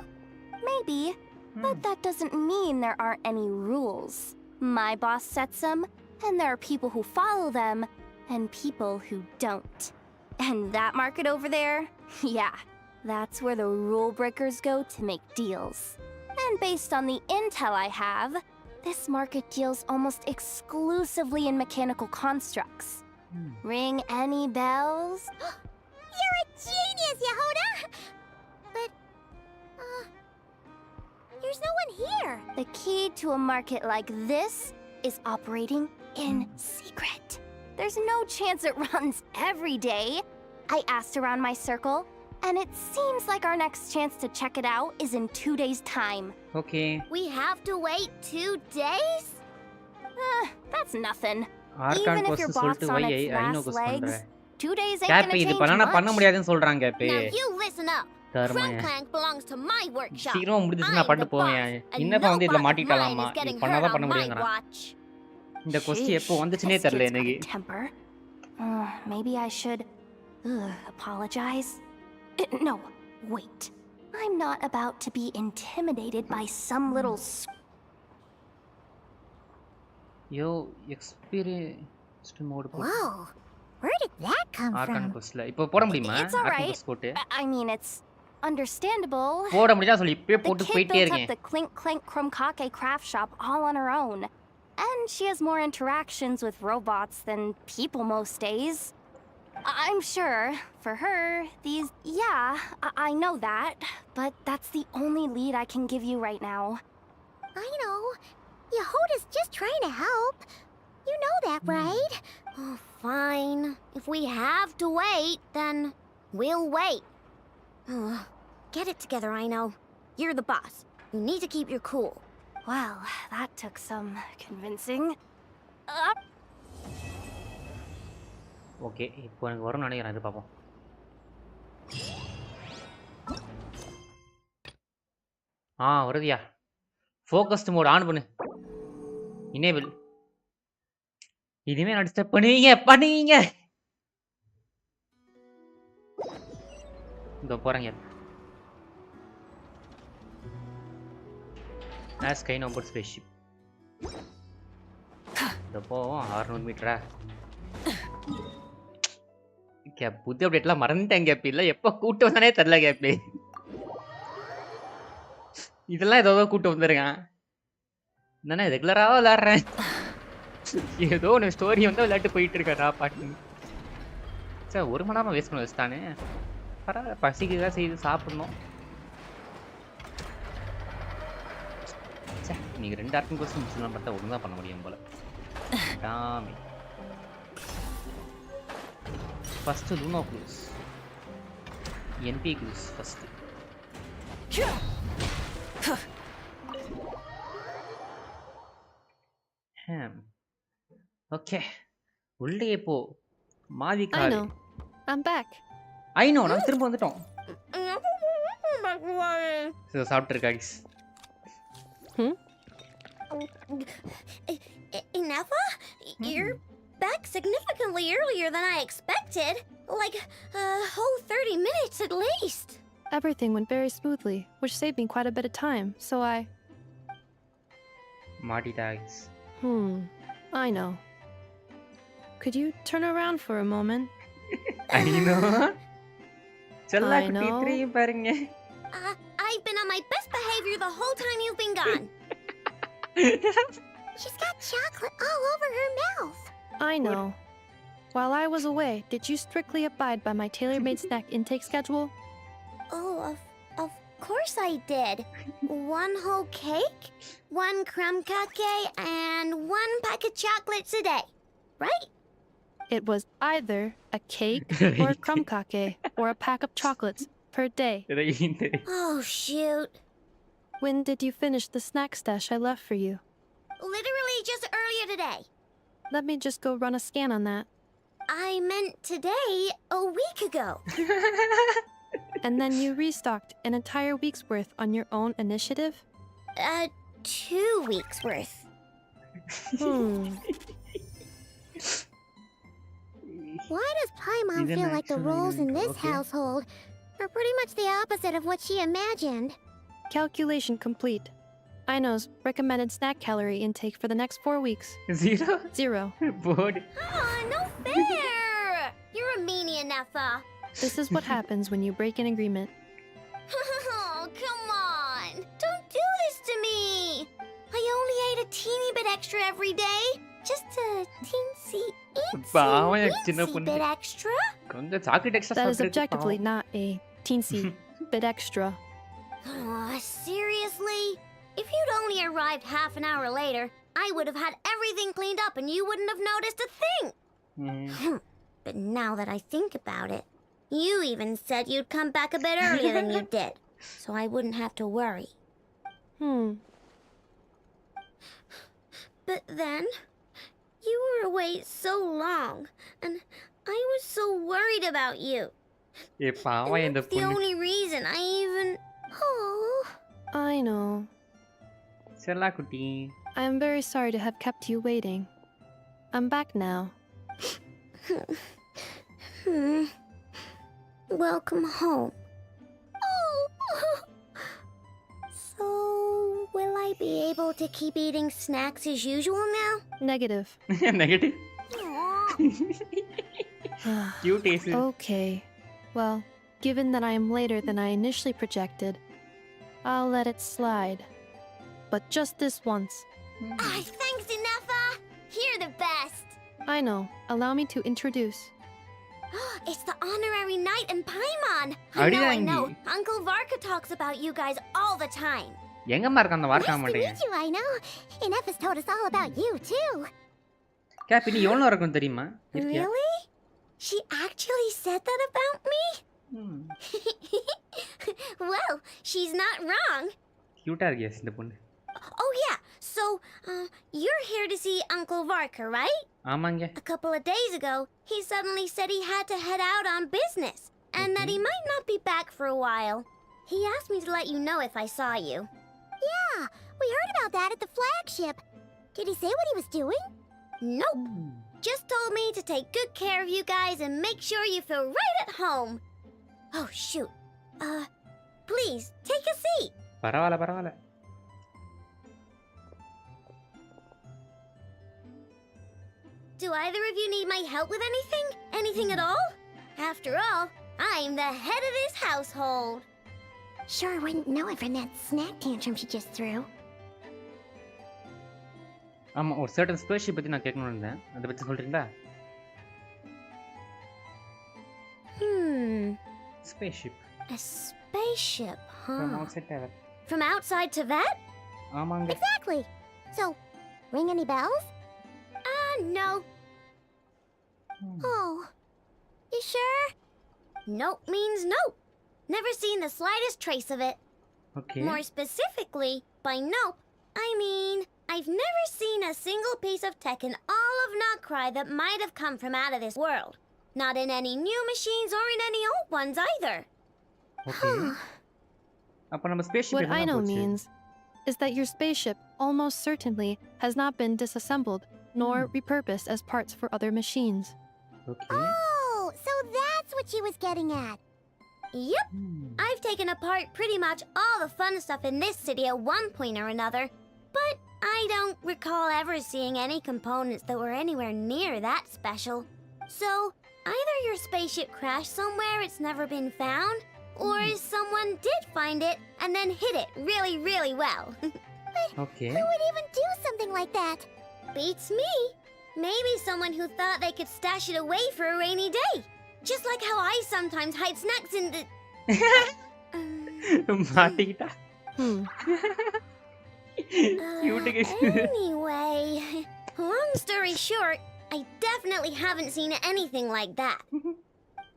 Maybe, but that doesn't mean there aren't any rules. My boss sets them, and there are people who follow them, and people who don't. And that market over there, yeah, that's where the rule breakers go to make deals. And based on the intel I have, this market deals almost exclusively in mechanical constructs. Ring any bells? You're a genius, Yehuda! But, there's no one here. The key to a market like this is operating in secret. There's no chance it runs every day. I asked around my circle, And it seems like our next chance to check it out is in 2 days' time. Okay. We have to wait 2 days? That's nothing. Archon Even if Quest your சொல்லிட்டு boss on why its I know last quest legs, பண்றேன். 2 days ain't gap gonna இது change பண்ணா பண்ண much. முடியாதுன்னு சொல்றாங்க gap. Now you listen up. தர்மயா. Clank belongs to my workshop. சீக்கிரம் முடிஞ்சிச்சு நான் I'm பண்ணிட்டு the boss, போவேன். and இன்னப்ப வந்து இதுல no boss of mine மாட்டிட்டாலாமா. is getting இது பண்ணாதான் hurt பண்ண on my முடியுங்கறான். watch. இந்த quest எப்போ வந்துச்சுனே This தெரியல kid's got எனக்கு. a temper. Maybe I should apologize. No, wait. I'm not about to be intimidated by some little Yo, experienced mode. Whoa, where did that come Archon from? Questல இப்போ போட முடியுமா? It's Archon alright. Quest போட்டு. I mean, it's understandable. போட முடிஞ்சா சொல்லி இப்பவே The போட்டு kid போயிட்டே built up இருக்கேன். the Clink Clank Krumkake craft shop all on her own. And she has more interactions with robots than people most days. I'm sure, for her, these... Yeah, I know that. But that's the only lead I can give you right now. I know. Yehoda's just trying to help. You know that, right? Oh, fine. If we have to wait, then we'll wait. Get it together, I know. You're the boss. You need to keep your cool. Well, that took some convincing. Okay இப்போ எனக்கு வரும் நினைக்கிறேன் இது பாப்போம். வருதியா. Focused mode on பண்ணு. Enable. இதுமே நான் disturb பண்ணுவீங்க. இதோ போறேங்க. As kind of spaceship. இதோ போவோம் 600 மீட்டரா. கேப் புது அப்டேட்லாம் மறந்துட்டேன் கேப். இல்ல எப்போ கூட்டு வந்தானே தெரியல கேப். இதெல்லாம் ஏதோ கூட்டு வந்துருக்கான். நானே ரெகுலராக விளையாடுறேன். ஏதோ ஒன்று ஸ்டோரி வந்து விளையாட்டு போயிட்டு இருக்கா பாட்டு. சார் 1 மணி நேரமாக வேஸ்ட் பண்ண வச்சுட்டானே. பரவாயில்ல பசிக்கு தான் செய்து சாப்பிடணும். சார் நீங்கள் 2 ஆர்க்கும் கொஸ்டின் முடிச்சுலாம் பார்த்தா ஒழுங்காக பண்ண முடியும் போல. டாமி ஃபஸ்ட்டு லூனோ க்ளூஸ். என்பி க்ளூஸ் ஃபஸ்ட்டு. ஓகே உள்ளே போ மாதி I கால். know. I'm back. I know நான் திரும்ப வந்துட்டோம். சோ சாப்பிட்டு guys. Nefa, you're back significantly earlier than I expected. Like a whole 30 minutes at least. Everything went very smoothly, which saved me quite a bit of time, so I... Marty tags. I know. Could you turn around for a moment? I know. Challa I know. kutti parunga. I've been on my best behavior the whole time you've been gone. She's got chocolate all over her mouth. I know. While I was away, did you strictly abide by my tailor-made snack intake schedule? Oh, of course I did. 1 whole cake, 1 crumb cake, and 1 pack of chocolates a day, right? It was either a cake or a crumb cake or a pack of chocolates per day. Oh, shoot. When did you finish the snack stash I left for you? Literally just earlier today. Let me just go run a scan on that. I meant today, a week ago. And then you restocked an entire week's worth on your own initiative? 2 weeks worth. Why does Paimon feel like the roles in this household are pretty much the opposite of what she imagined? Calculation complete. Aino's recommended snack calorie intake for the next 4 weeks. 0. Bored. Oh, no fair! You're a meanie, Nefa. This is what happens when you break an agreement. Oh, come on! Don't do this to me! I only ate a teeny bit extra every day. Just a teensy, weensy bit extra. That is objectively not a teensy bit extra. Oh, seriously? If you'd only arrived half an hour later, I would have had everything cleaned up and you wouldn't have noticed a thing. But now that I think about it, You even said you'd come back a bit earlier than you did, so I wouldn't have to worry. But then, you were away so long, and I was so worried about you. ஏ பாவம் இந்த The பொண்ணு. only reason I even... Oh. I know. செல்லா குட்டி. I am very sorry to have kept you waiting. I'm back now. Welcome home. Oh. So, will I be able to keep eating snacks as usual now? Negative. Negative? Cute is it? Okay. Well, given that I am later than I initially projected, I'll let it slide. But just this once. Thanks, Inefa! You're the best! I know. Allow me to introduce. It's the honorary knight and Paimon! I Adiyangi. know. Uncle Varka talks about you guys all the time. எங்கம்மா இருக்க அந்த வார்க்கா Nice to மாட்டேங்க. meet you, I know. Inefa's told us all about you, too. Gap இனி எவ்வளோ இருக்கும் தெரியுமா? இருக்கியா? Really? She actually said that about me? Well, she's not wrong. கியூட்டா இருக்கியா இந்த பொண்ணு? Oh yeah, so, you're here to see Uncle Varka, right? ஆமாங்க. A couple of days ago, he suddenly said he had to head out on business, and that he might not be back for a while. He asked me to let you know if I saw you. Yeah, we heard about that at the flagship. Did he say what he was doing? Nope. Just told me to take good care of you guys and make sure you feel right at home. Oh, shoot. Please, take a seat. பரவாயில்ல. Do either of you need my help with anything? Anything at all? After all, I'm the head of this household. Sure wouldn't know it from that snack tantrum she just threw. ஆமா ஒரு certain spaceship பத்தி நான் கேட்கணும்னு இருந்தேன். அதை பத்தி சொல்றீங்களா? Spaceship. A spaceship, huh? From outside to that. From outside to that? ஆமாங்க. Exactly. So, ring any bells? No. Oh. You sure? Nope means nope. Never seen the slightest trace of it. Okay. More specifically, by nope, I mean, I've never seen a single piece of tech in all of Krai that might have come from out of this world. Not in any new machines or in any old ones either. Okay. அப்ப நம்ம spaceship What எங்க I know போச்சு? means is that your spaceship almost certainly has not been disassembled nor repurposed as parts for other machines. Okay. Oh, so that's what she was getting at. Yep. I've taken apart pretty much all the fun stuff in this city at one point or another, but I don't recall ever seeing any components that were anywhere near that special. So, either your spaceship crashed somewhere it's never been found, or someone did find it and then hid it really, really well. Okay. Who would even do something like that? Beats me. Maybe someone who thought they could stash it away for a rainy day. Just like how I sometimes hide snacks in the... மாட்டிக்கிட்டா. Anyway, long story short, I definitely haven't seen anything like that.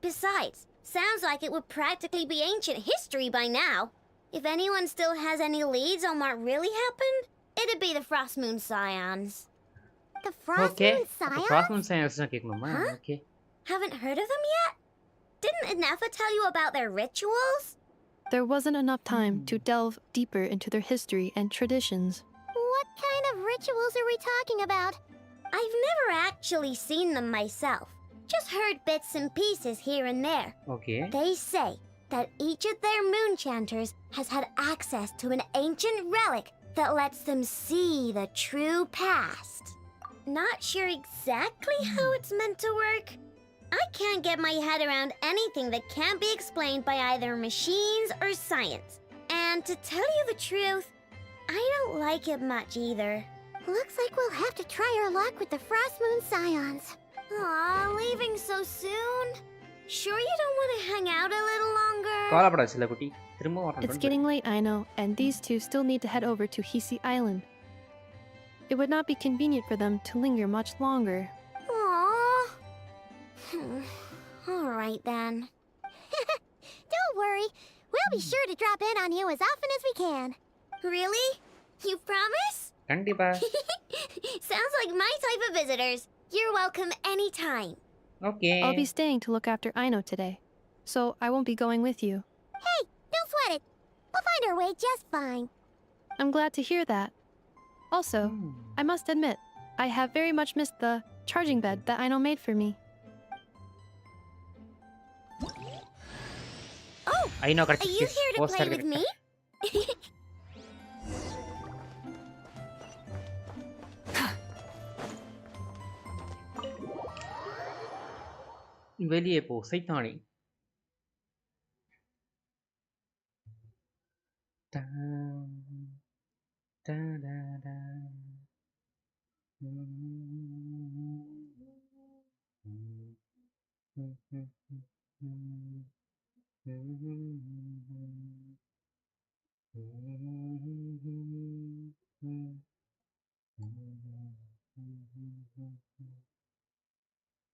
Besides, sounds like it would practically be ancient history by now. If anyone still has any leads on what really happened, it'd be the Frost Moon Scions. The Frost Okay. Moon Scions? Frost Moon Scions தான் கேட்கணுமா? Huh? Okay. Haven't heard of them yet? Didn't Inefa tell you about their rituals? There wasn't enough time to delve deeper into their history and traditions. What kind of rituals are we talking about? I've never actually seen them myself. Just heard bits and pieces here and there. Okay. They say that each of their moon chanters has had access to an ancient relic that lets them see the true past. Not sure exactly how it's meant to work. I can't get my head around anything that can't be explained by either machines or science. And to tell you the truth, I don't like it much either. Looks like we'll have to try our luck with the Frost Moon Scions. Aw, leaving so soon? Sure you don't want to hang out a little longer? கவலைப்படாத சில குட்டி. திரும்ப வரேன். It's getting late, I know, and these two still need to head over to Hisi Island. It would not be convenient for them to linger much longer. Aww. All right then. worry. We'll be sure to drop in on you as often as we can. Really? You promise? கண்டிப்பா. Sounds like my type of visitors. You're welcome anytime. Okay. I'll be staying to look after Aino today, so I won't be going with you. Hey, don't sweat it. We'll find our way just fine. I'm glad to hear that. Also, I must admit, I have very much missed the charging bed that Aino made for me. Oh, Aino are you here to play with me? வெளியே போ சைத்தானே.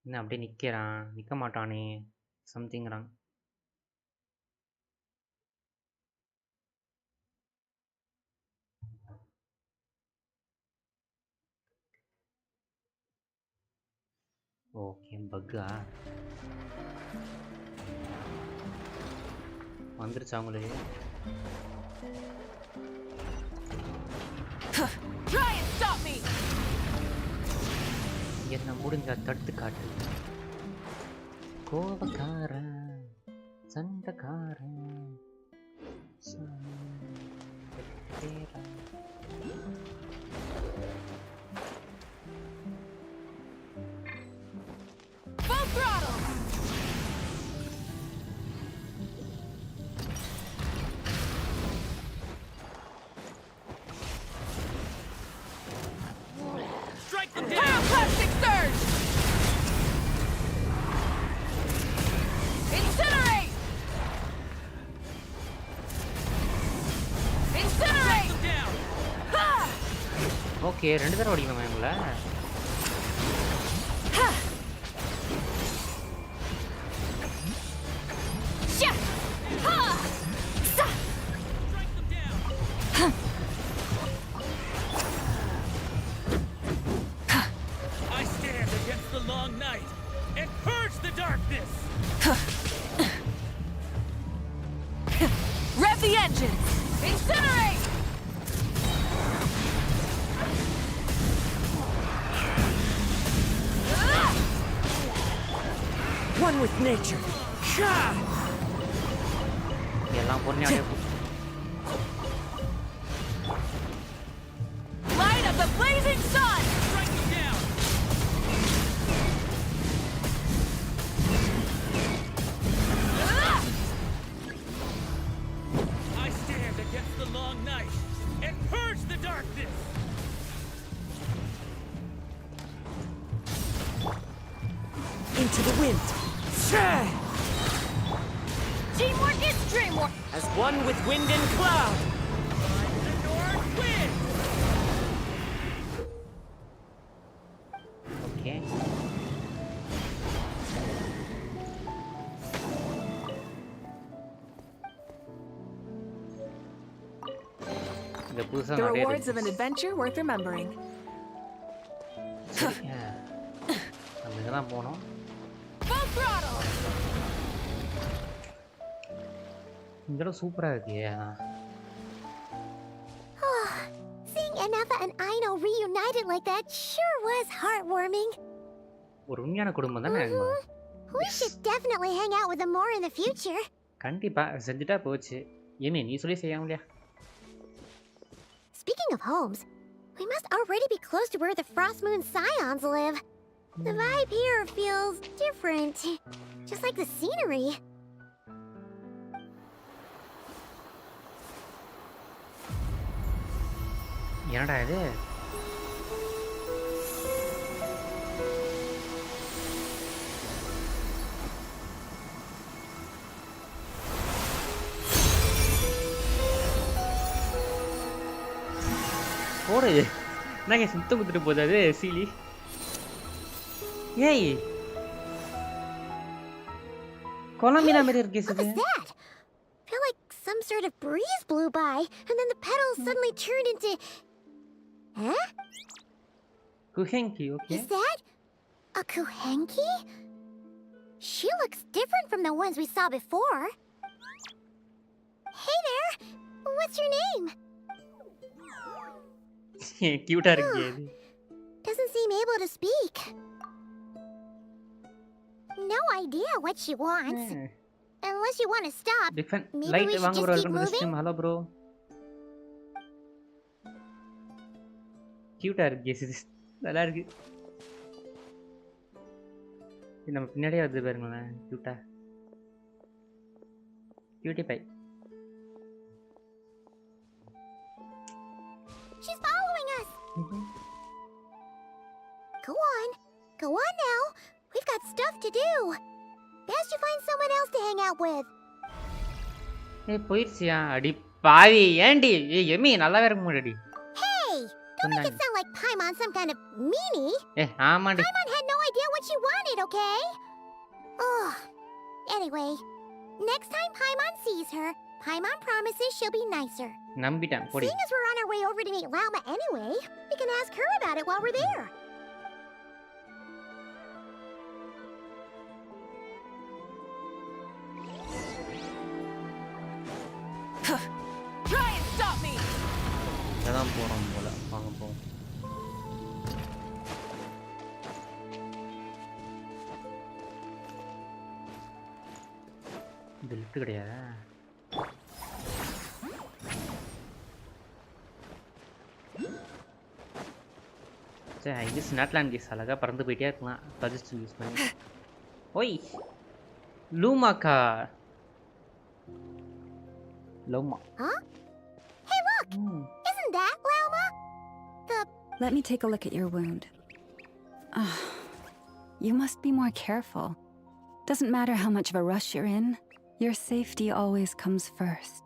என்ன அப்படியே நிற்கிறான், நிற்க மாட்டானே சம்திங்கிறான். Okay பக்கா வந்துருச்சு அவங்களுக்கு. என்ன முடிஞ்சா தடுத்து காட்டு. கோபக்காரன் சண்டைக்காரன் ஓகே 2 தடவை அடிக்கணுமா இவங்கள? I stand against the long night and purge the darkness. Rev the engines! Incinerate! One with nature. எல்லாம் பொறுமையா Light of the blazing sun! Strike them down! I stand against the long night and purge the darkness. Into the wind. Teamwork is dreamwork! As one with wind and cloud. The north wind! Okay இந்த புதுசா The நிறைய rewards of an adventure worth remembering. நம்ம இதெல்லாம் போனோம். Full throttle! இந்த இடம் சூப்பரா இருக்கு. Seeing Anafa and Aino reunited like that sure was heartwarming. ஒரு உண்மையான குடும்பம் தானே. We should definitely hang out with them more in the future. கண்டிப்பா செஞ்சுட்டா போச்சு. ஏமே நீ சொல்லி செய்யாமலையா? Speaking of homes, we must already be close to where the Frost Moon Scions live. The vibe here feels different, just like the scenery. என்னடா இது? போடு. என்னங்க சுத்தம் குத்துட்டு போகுது அது சீலி. ஏய் கொலம்பினா மாதிரி இருக்கு What இது. was that? some sort of breeze blew by, and then the petals suddenly turned into... Huh? Kuhenki, okay. Is that a Kuhenki? She looks different from the ones we saw before. Hey there! What's your name? Cute இருக்கு இது. Doesn't seem able to speak. No idea what she wants. Unless you want to stop. Maybe Light we should வாங்க just bro, keep welcome to the moving. stream. Hello bro. Cute இருக்கு இது. நல்லா இருக்கு. இது நம்ம பின்னாடியே வருது பாருங்களேன். கியூட்டா. Cutie pie. She's following us. Go on. Go on now. We've got stuff to do. Best you find someone else to hang out with. ஏய் போயிடுச்சியா? அடி பாவி ஏண்டி? ஏய் எம்மி நல்லாவே இருக்க முடியடி. Hey! Don't make it sound like Paimon some kind of meanie. ஏய் ஆமாடி. Paimon had no idea what she wanted, okay? Ugh. Anyway, next time Paimon sees her, Paimon promises she'll be nicer. நம்பிட்டேன் போடி. Seeing as we're on our way over to meet Lauma anyway, we can ask her about it while we're there. Try and stop me! இதான் போறோம் போல. வாங்க போவோம். இது lift கிடையாதா? சரி இது ஸ்னாட்லாண்ட் கேஸ் அழகா பறந்து போயிட்டே இருக்கலாம். சஜஸ்ட் யூஸ் பண்ணி. ஓய் லூமாக்கா. லூமா. Huh? Hey, look! Isn't that Lauma? Let me take a look at your wound. You must be more careful. Doesn't matter how much of a rush you're in, your safety always comes first.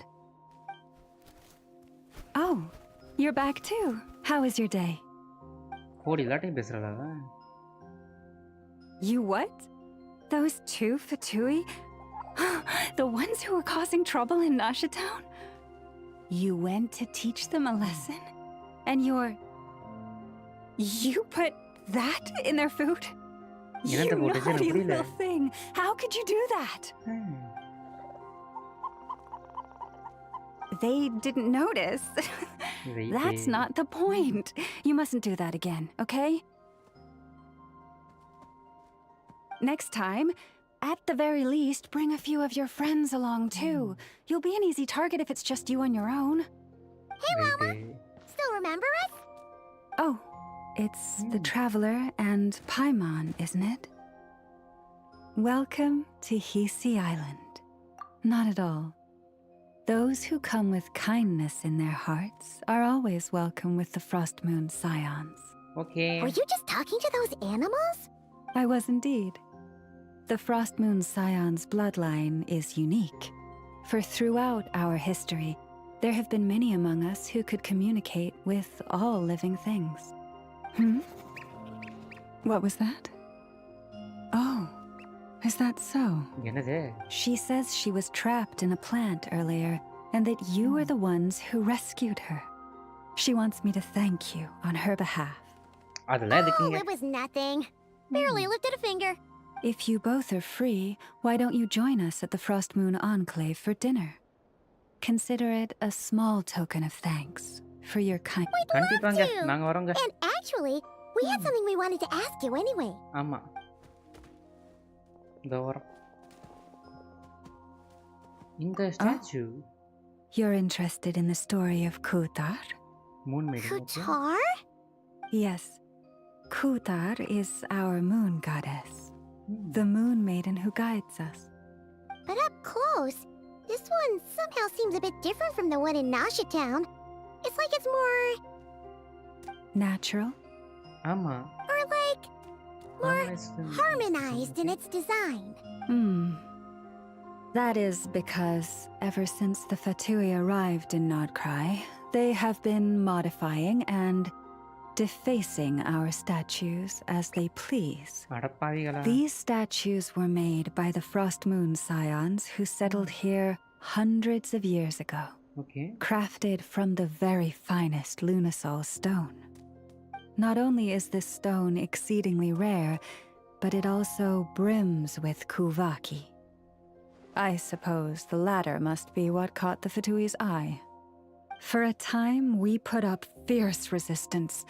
Oh, you're back too. How was your day? கோடி லாட்டையும் பேசுறாளா? You what? Those two Fatui? The ones who were causing trouble in Nasha Town? You went to teach them a lesson? And you put that in their food? You naughty little thing. How could you do that? They didn't notice. That's not the point. You mustn't do that again, okay? Next time, at the very least, bring a few of your friends along too. You'll be an easy target if it's just you on your own. Hey, Lauma! Still remember us? Oh, it's the Traveler and Paimon, isn't it? Welcome to Hisi Island. Not at all. Those who come with kindness in their hearts are always welcome with the Frost Moon Scions. Okay. Were you just talking to those animals? I was indeed. The Frost Moon Scions bloodline is unique, for throughout our history, there have been many among us who could communicate with all living things. What was that? Oh, is that so? She says she was trapped in a plant earlier, and that you were the ones who rescued her. She wants me to thank you on her behalf. Oh, it was nothing. Barely lifted a finger. If you both are free, why don't you join us at the Frost Moon Enclave for dinner? Consider it a small token of thanks for your kind. We'd love to. And actually, we had something we wanted to ask you anyway. ஆமா. இந்த statue. You're interested in the story of Kutar? Moon maiden. Kutar? Yes. Kutar is our moon goddess. The moon maiden who guides us. But up close, this one somehow seems a bit different from the one in Nasha Town. It's like it's more... Natural? ஆமா. Or like... more harmonized in its design. That is because ever since the Fatui arrived in Nodkrai, they have been modifying and defacing our statues as they please. These statues were made by the Frost Moon Scions who settled here hundreds of years ago. Okay. Crafted from the very finest Lunasol stone. Not only is this stone exceedingly rare, but it also brims with Kuvaki. I suppose the latter must be what caught the Fatui's eye. For a time, we put up fierce resistance.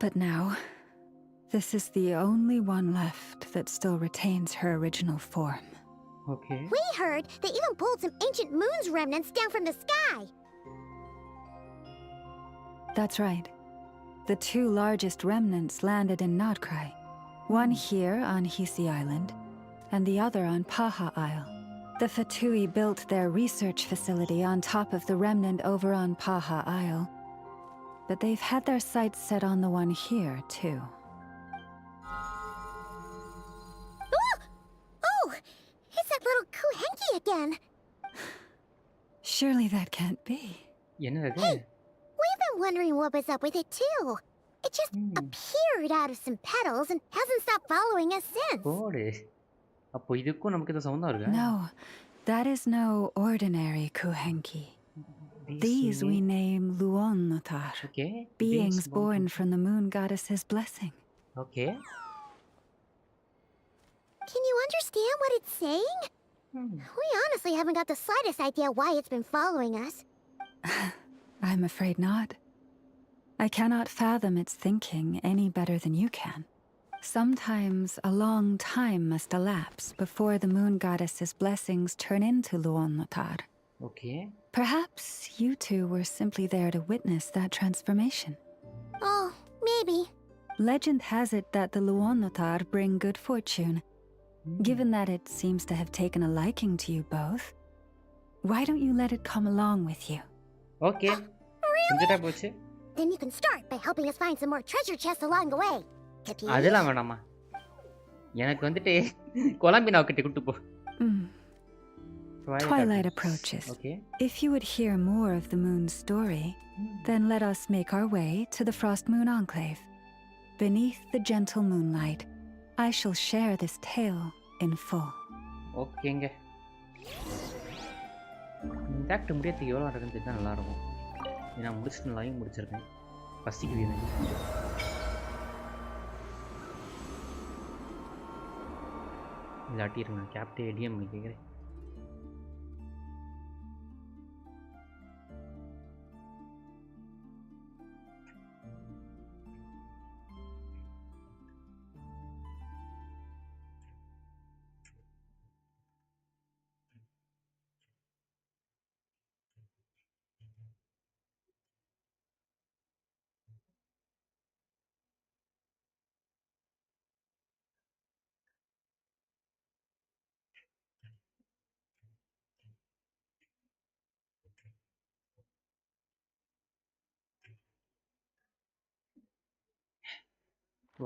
But now, this is the only one left that still retains her original form. Okay. We heard they even pulled some ancient moon's remnants down from the sky. That's right. The two largest remnants landed in Nodkrai. One here on Hisi Island, and the other on Paha Isle. The Fatui built their research facility on top of the remnant over on Paha Isle. But they've had their sights set on the one here, too. Oh! It's that little Kuhenki again! Surely that can't be. என்னது We've been wondering what was up with it, too. It just appeared out of some petals and hasn't stopped following us since. போடு அப்போ இதுக்கும் நமக்கு ஏதோ சம்பந்தம் இருக்கா No, that is no ordinary Kuhenki. These we name Luonnotar. Okay. Beings born from the moon goddess's blessing. Okay. Can you understand what it's saying? We honestly haven't got the slightest idea why it's been following us. I'm afraid not. I cannot fathom its thinking any better than you can. Sometimes a long time must elapse before the moon goddess's blessings turn into Luonnotar. Okay. Perhaps you two were simply there to witness that transformation. Oh, maybe. Legend has it that the Luonnotar bring good fortune. Given that it seems to have taken a liking to you both, why don't you let it come along with you? Okay. Really? Then you can start by helping us find some more treasure chests along the way. அதெல்லாம் வேணாமா எனக்கு வந்துட்டு கொலம்பினாவை கிட்ட கூட்டு போ Twilight approaches. Okay. If you would hear more of the moon's story, then let us make our way to the Frost Moon Enclave. Beneath the gentle moonlight, I shall share this tale in full. ஓகேங்க இந்த act முடியறதுக்கு எவ்வளோ இருக்குன்னு தெரிஞ்சா நல்லா இருக்கும் ஏன்னா முடிச்சுட்டு லைவ் முடிச்சிருக்கேன் பசிக்குது எனக்கு இல்லாட்டி இருங்க கேப்டே ஏடிஎம் கேட்குறேன்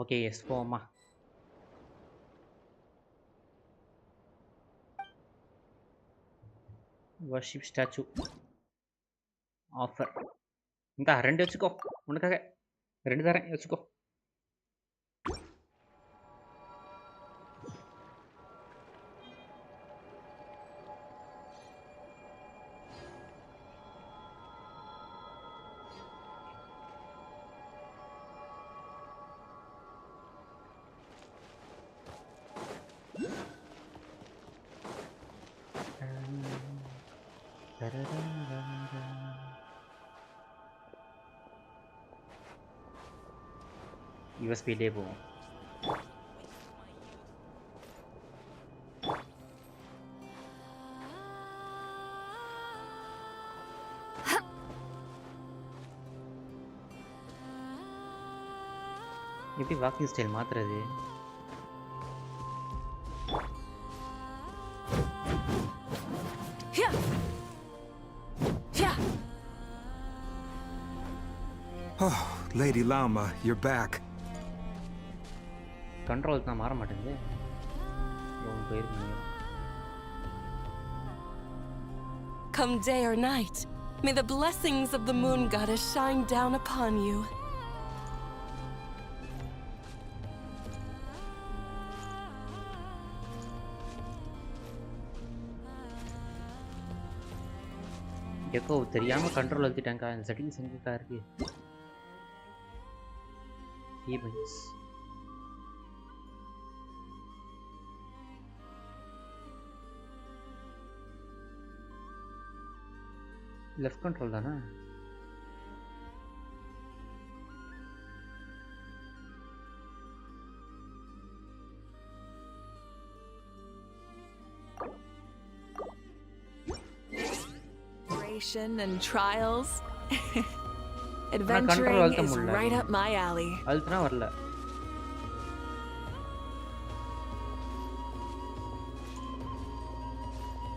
ஓகே எஸ் போமா வர்ஷிப் ஸ்டாச்சு ஆஃபர் இந்த 2 வச்சுக்கோ உனக்காக 2 தரேன் வச்சுக்கோ USB டே போவோம் எப்படி வாக்கிங் ஸ்டைல் மாத்துறது Oh, Lady Lama, you're back. Control தான் மாற மாட்டேங்குது Come day or night, may the blessings of the moon goddess shine down upon you. Echo தெரியாம கண்ட்ரோல் அழுத்திட்டேன்க்கா. இந்த செட்டிங்ஸ் எங்கக்கா இருக்கு? ஈவென்ட்ஸ். லெஃப்ட் கண்ட்ரோல் தானே? And trials. Adventuring is right up my alley. அழுத்துனா வரல.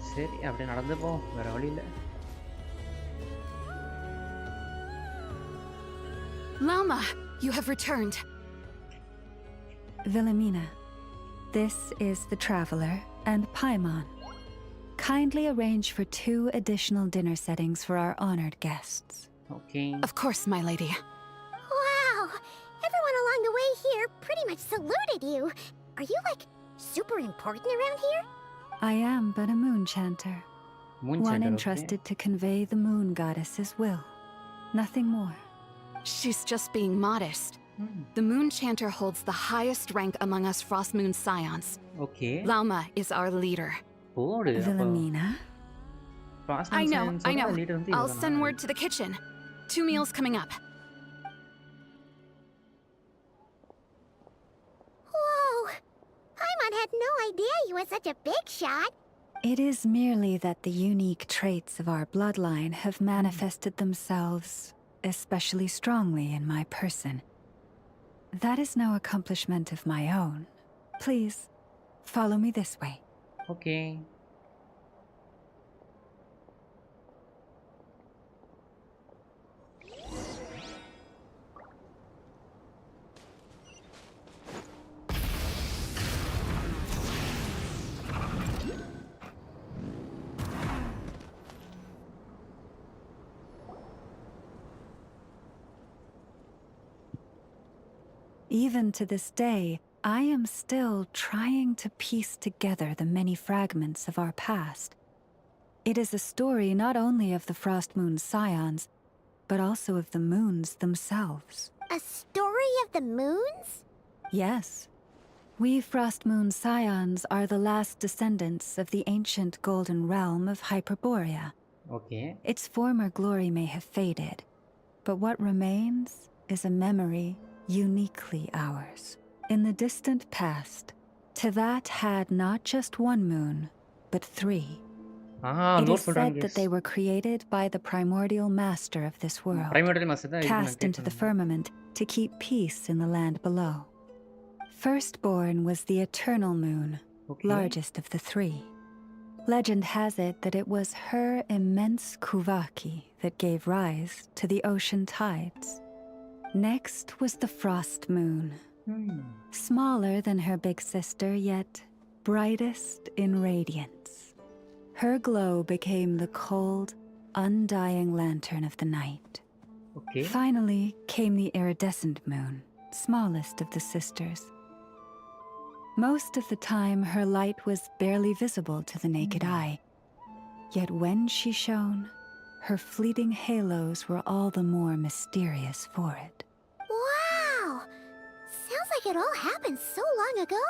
சரி அப்படியே நடந்து போவோம், வேற வழி இல்ல. Lama, you have returned. Wilhelmina, this is the Traveler and Paimon. Kindly arrange for 2 additional dinner settings for our honored guests. Okay. Of course, my lady. Wow! Everyone along the way here pretty much saluted you. Are you, like, super important around here? I am but a moon chanter. One entrusted to convey the moon goddess's will. Nothing more. She's just being modest. The moon chanter holds the highest rank among us Frost Moon Scions. Okay. Lama is our leader. Wilhelmina? I know. I'll send word to the kitchen. 2 meals coming up. Whoa! Paimon had no idea you were such a big shot. It is merely that the unique traits of our bloodline have manifested themselves especially strongly in my person. That is no accomplishment of my own. Please, follow me this way. Okay. Even to this day, I am still trying to piece together the many fragments of our past. It is a story not only of the Frost Moon Scions, but also of the moons themselves. A story of the moons? Yes. We Frost Moon Scions are the last descendants of the ancient golden realm of Hyperborea. Okay. Its former glory may have faded, but what remains is a memory uniquely ours. In the distant past, Tivat had not just 1 moon, but 3. It is said that they were created by the primordial master of this world, cast into the firmament to keep peace in the land below. Firstborn was the eternal moon, largest of the 3. Legend has it that it was her immense Kuvaki that gave rise to the ocean tides. Next was the frost moon. Smaller than her big sister, yet brightest in radiance. Her glow became the cold, undying lantern of the night. Okay. Finally came the iridescent moon, smallest of the sisters. Most of the time, her light was barely visible to the naked eye. Yet when she shone, her fleeting halos were all the more mysterious for it. Wow! Sounds like it all happened so long ago.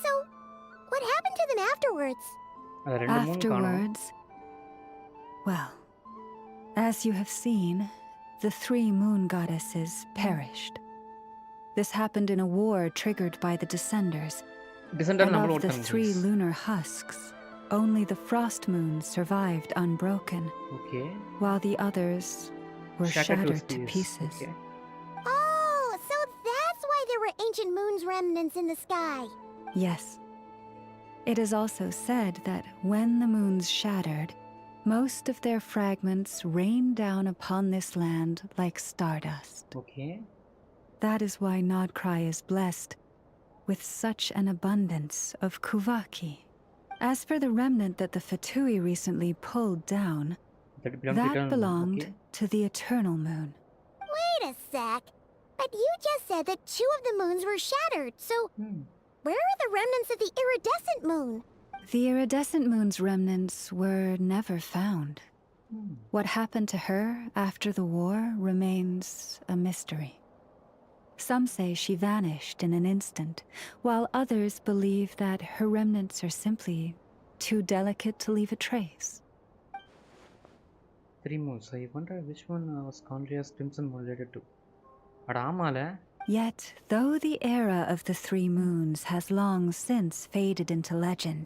So, what happened to them afterwards? Afterwards, well, as you have seen, the 3 moon goddesses perished. This happened in a war triggered by the Descenders. And of the 3 lunar husks, only the frost moon survived unbroken, while the others were shattered to pieces. Oh, so that's why there were ancient moon's remnants in the sky. Yes. It is also said that when the moons shattered, most of their fragments rained down upon this land like stardust. That is why Nodkrai is blessed with such an abundance of Kuvaki. As for the remnant that the Fatui recently pulled down, that belonged to the Eternal Moon. Wait a sec. But you just said that 2 of the moons were shattered, so where are the remnants of the iridescent moon? The iridescent moon's remnants were never found. What happened to her after the war remains a mystery. Some say she vanished in an instant, while others believe that her remnants are simply too delicate to leave a trace. 3 moons. I wonder which one was Conria's Crimson Moon related to. அட ஆமால. Yet, though the era of the 3 moons has long since faded into legend,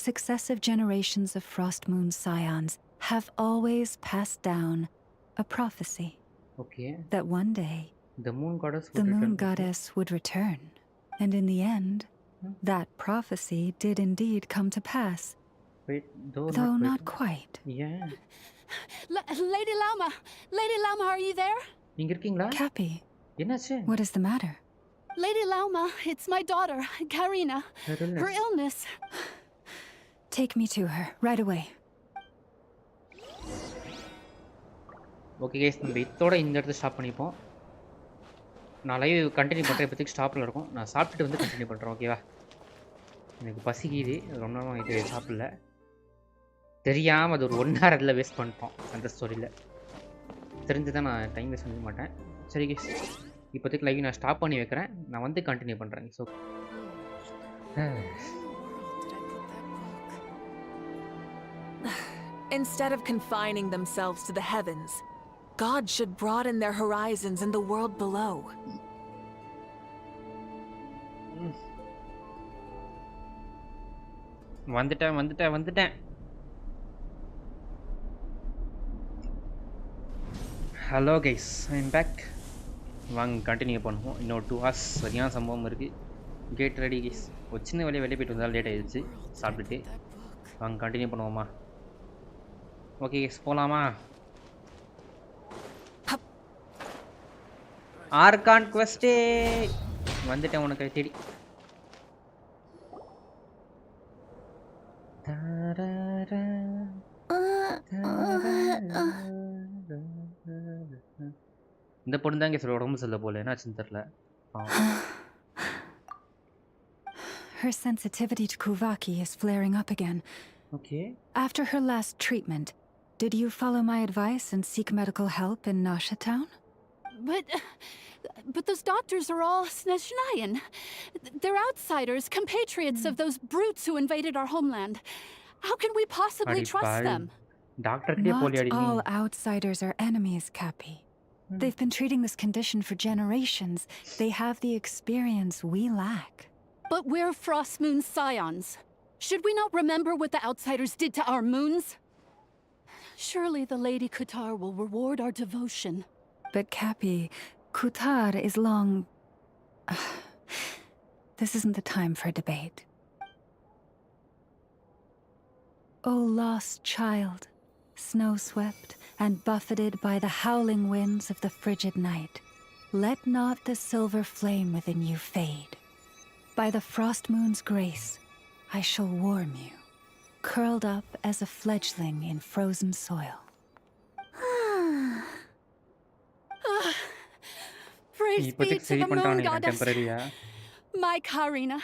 successive generations of Frost Moon scions have always passed down a prophecy. Okay. That one day, the moon goddess would return. And in the end, that prophecy did indeed come to pass. Wait, though not quite. Yeah. Lady Lauma! Lady Lauma, are you there? நீங்க இருக்கீங்களா? Cappy. என்னாச்சு? What is the matter? Lady Lauma, it's my daughter, Karina. Her illness. Take me to her, right away. Okay guys, நம்ம இதோட இந்த இடத்துல stop பண்ணிப்போம். நான் live continue பண்ணுறேன். இப்போதைக்கு ஸ்டாப்பில் இருக்கும். நான் சாப்பிட்டுட்டு வந்து கண்டினியூ பண்ணுறேன். ஓகேவா? எனக்கு பசிக்குது. ரொம்ப நேரம் இது சாப்பிடல. தெரியாமல் அது ஒரு 1 hour அதில் வேஸ்ட் பண்ணிட்டோம் அந்த ஸ்டோரியில். தெரிஞ்சு தான் நான் டைம் வேஸ்ட் பண்ண மாட்டேன். சரி கைஸ், இப்போதைக்கு லைவ் நான் ஸ்டாப் பண்ணி வைக்கிறேன். நான் வந்து கண்டினியூ பண்ணுறேன். So Instead of confining themselves to the heavens, God should broaden their horizons in the world below. வந்துட்டேன். Hello guys, I'm back. வாங்க கண்டினியூ பண்ணுவோம். இன்னொரு 2 hours சரியான சம்பவம் இருக்குது. Get ready guys. ஒரு சின்ன வெளியே போயிட்டு வந்தாலும் லேட் ஆகிடுச்சு சாப்பிட்டுட்டு. வாங்க கண்டினியூ பண்ணுவோமா? ஓகே கைஸ், போகலாமா? ஆர்கான் குவெஸ்டே வந்துட்டேன் உனக்கு தேடி. இந்த பொண்ணு தான் கேஸ் உடம்பு சரியில்லை போல. என்னாச்சுன்னு தெரியல. Her sensitivity to Kuvaki is flaring up again. Okay. After her last treatment, did you follow my advice and seek medical help in Nasha Town? But those doctors are all Snezhnayan. They're outsiders, compatriots of those brutes who invaded our homeland. How can we possibly trust them? Not all outsiders are enemies, Cappy. They've been treating this condition for generations. They have the experience we lack. But we're Frost Moon scions. Should we not remember what the outsiders did to our moons? Surely the Lady Kutar will reward our devotion. But Cappy, Kutar is long... This isn't the time for a debate. O lost child, snow-swept and buffeted by the howling winds of the frigid night, let not the silver flame within you fade. By the frost moon's grace, I shall warm you, curled up as a fledgling in frozen soil. Praise be to the moon goddess, my Karina.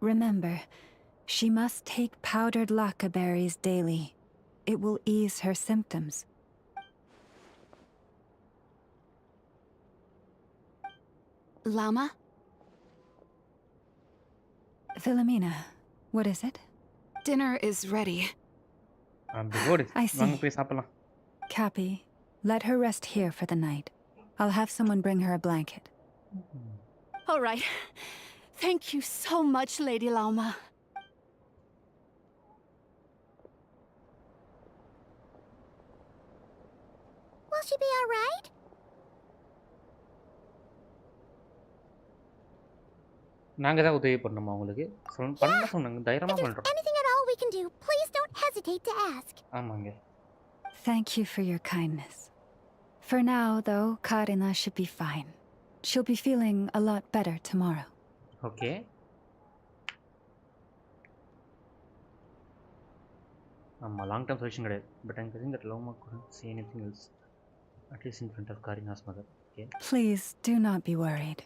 Remember, she must take powdered laka berries daily. It will ease her symptoms. Lama? Philomena, what is it? Dinner is ready. I see. Cappy, let her rest here for the night. I'll have someone bring her a blanket. All right. Thank you so much, Lady Lauma. Will she be all right? நாங்க தான் உதவி பண்ணோமா உங்களுக்கு? பண்ண சொன்னாங்க. தைரியமா பண்றோம். Anything at all we can do, please don't hesitate to ask. ஆமாங்க. Thank you for your kindness. For now, though, Karina should be fine. She'll be feeling a lot better tomorrow. Okay. long term solution கிடையாது. But I'm guessing that Loma couldn't see anything else. At least in front of Karina's mother. Okay. Please do not be worried.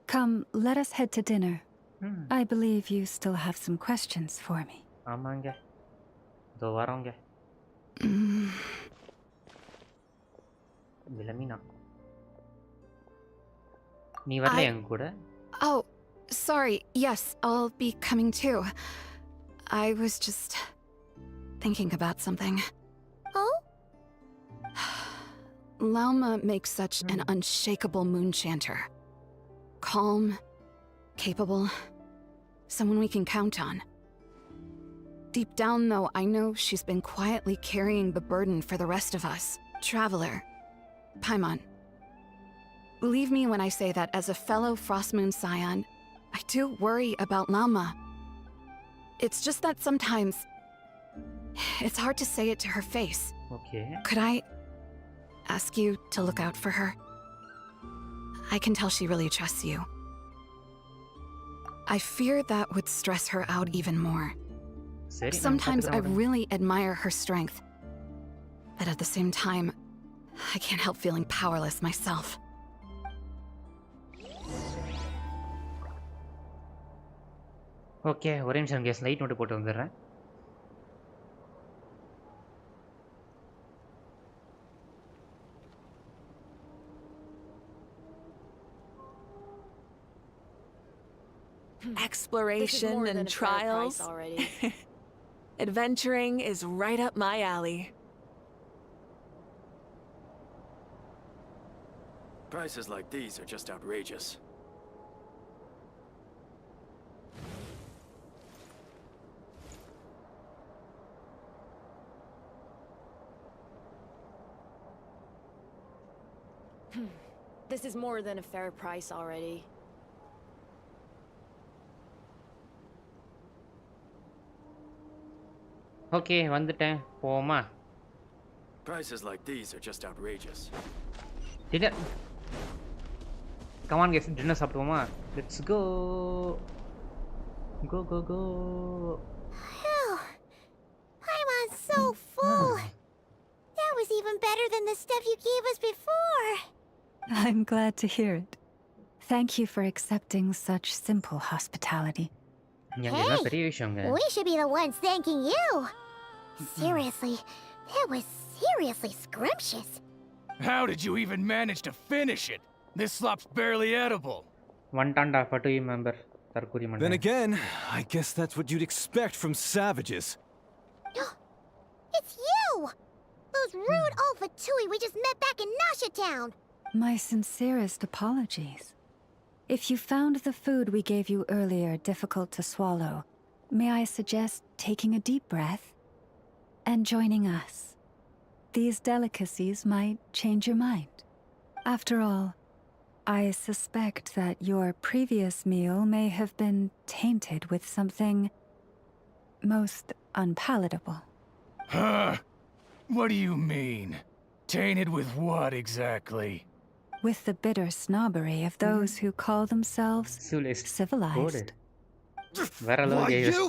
Come, let us head to dinner. I believe you still have some questions for me. ஆமாங்க. இதோ வரோங்க. விலமினா. நீ வரல என் கூட? Oh, sorry. Yes, I'll be coming too. I was just thinking about something. Oh? Lauma makes such an unshakable moon chanter. Calm, capable, someone we can count on. Deep down, though, I know she's been quietly carrying the burden for the rest of us. Traveler, Paimon. Believe me when I say that as a fellow Frost Moon Scion, I do worry about Lauma. It's just that sometimes it's hard to say it to her face. Okay. Could I ask you to look out for her? I can tell she really trusts you. I fear that would stress her out even more. Sometimes I really admire her strength, but at the same time, I can't help feeling powerless myself. Okay, ஒரே நிமிஷம் case light note போட்டு வந்துடுறேன். Exploration and trials. Adventuring is right up my alley. Prices like these are just outrageous. This is more than a fair price already. Okay, வந்துட்டேன். போமா. Prices like these are just outrageous. Dinner. Come on guys, dinner சாப்பிடுவோமா? Let's go. Go, go, go. Phew. I'm so full. That was even better than the stuff you gave us before. I'm glad to hear it. Thank you for accepting such simple hospitality. Hey, we should be the ones thanking you. Seriously, that was seriously scrumptious. How did you even manage to finish it? This slop's barely edible. One tanda fatui member. Then again, I guess that's what you'd expect from savages. It's you! Those rude old fatui we just met back in Nasha Town. My sincerest apologies. If you found the food we gave you earlier difficult to swallow, may I suggest taking a deep breath and joining us? These delicacies might change your mind. After all, I suspect that your previous meal may have been tainted with something most unpalatable. Huh? What do you mean? Tainted with what exactly? With the bitter snobbery of those who call themselves civilized. Why you?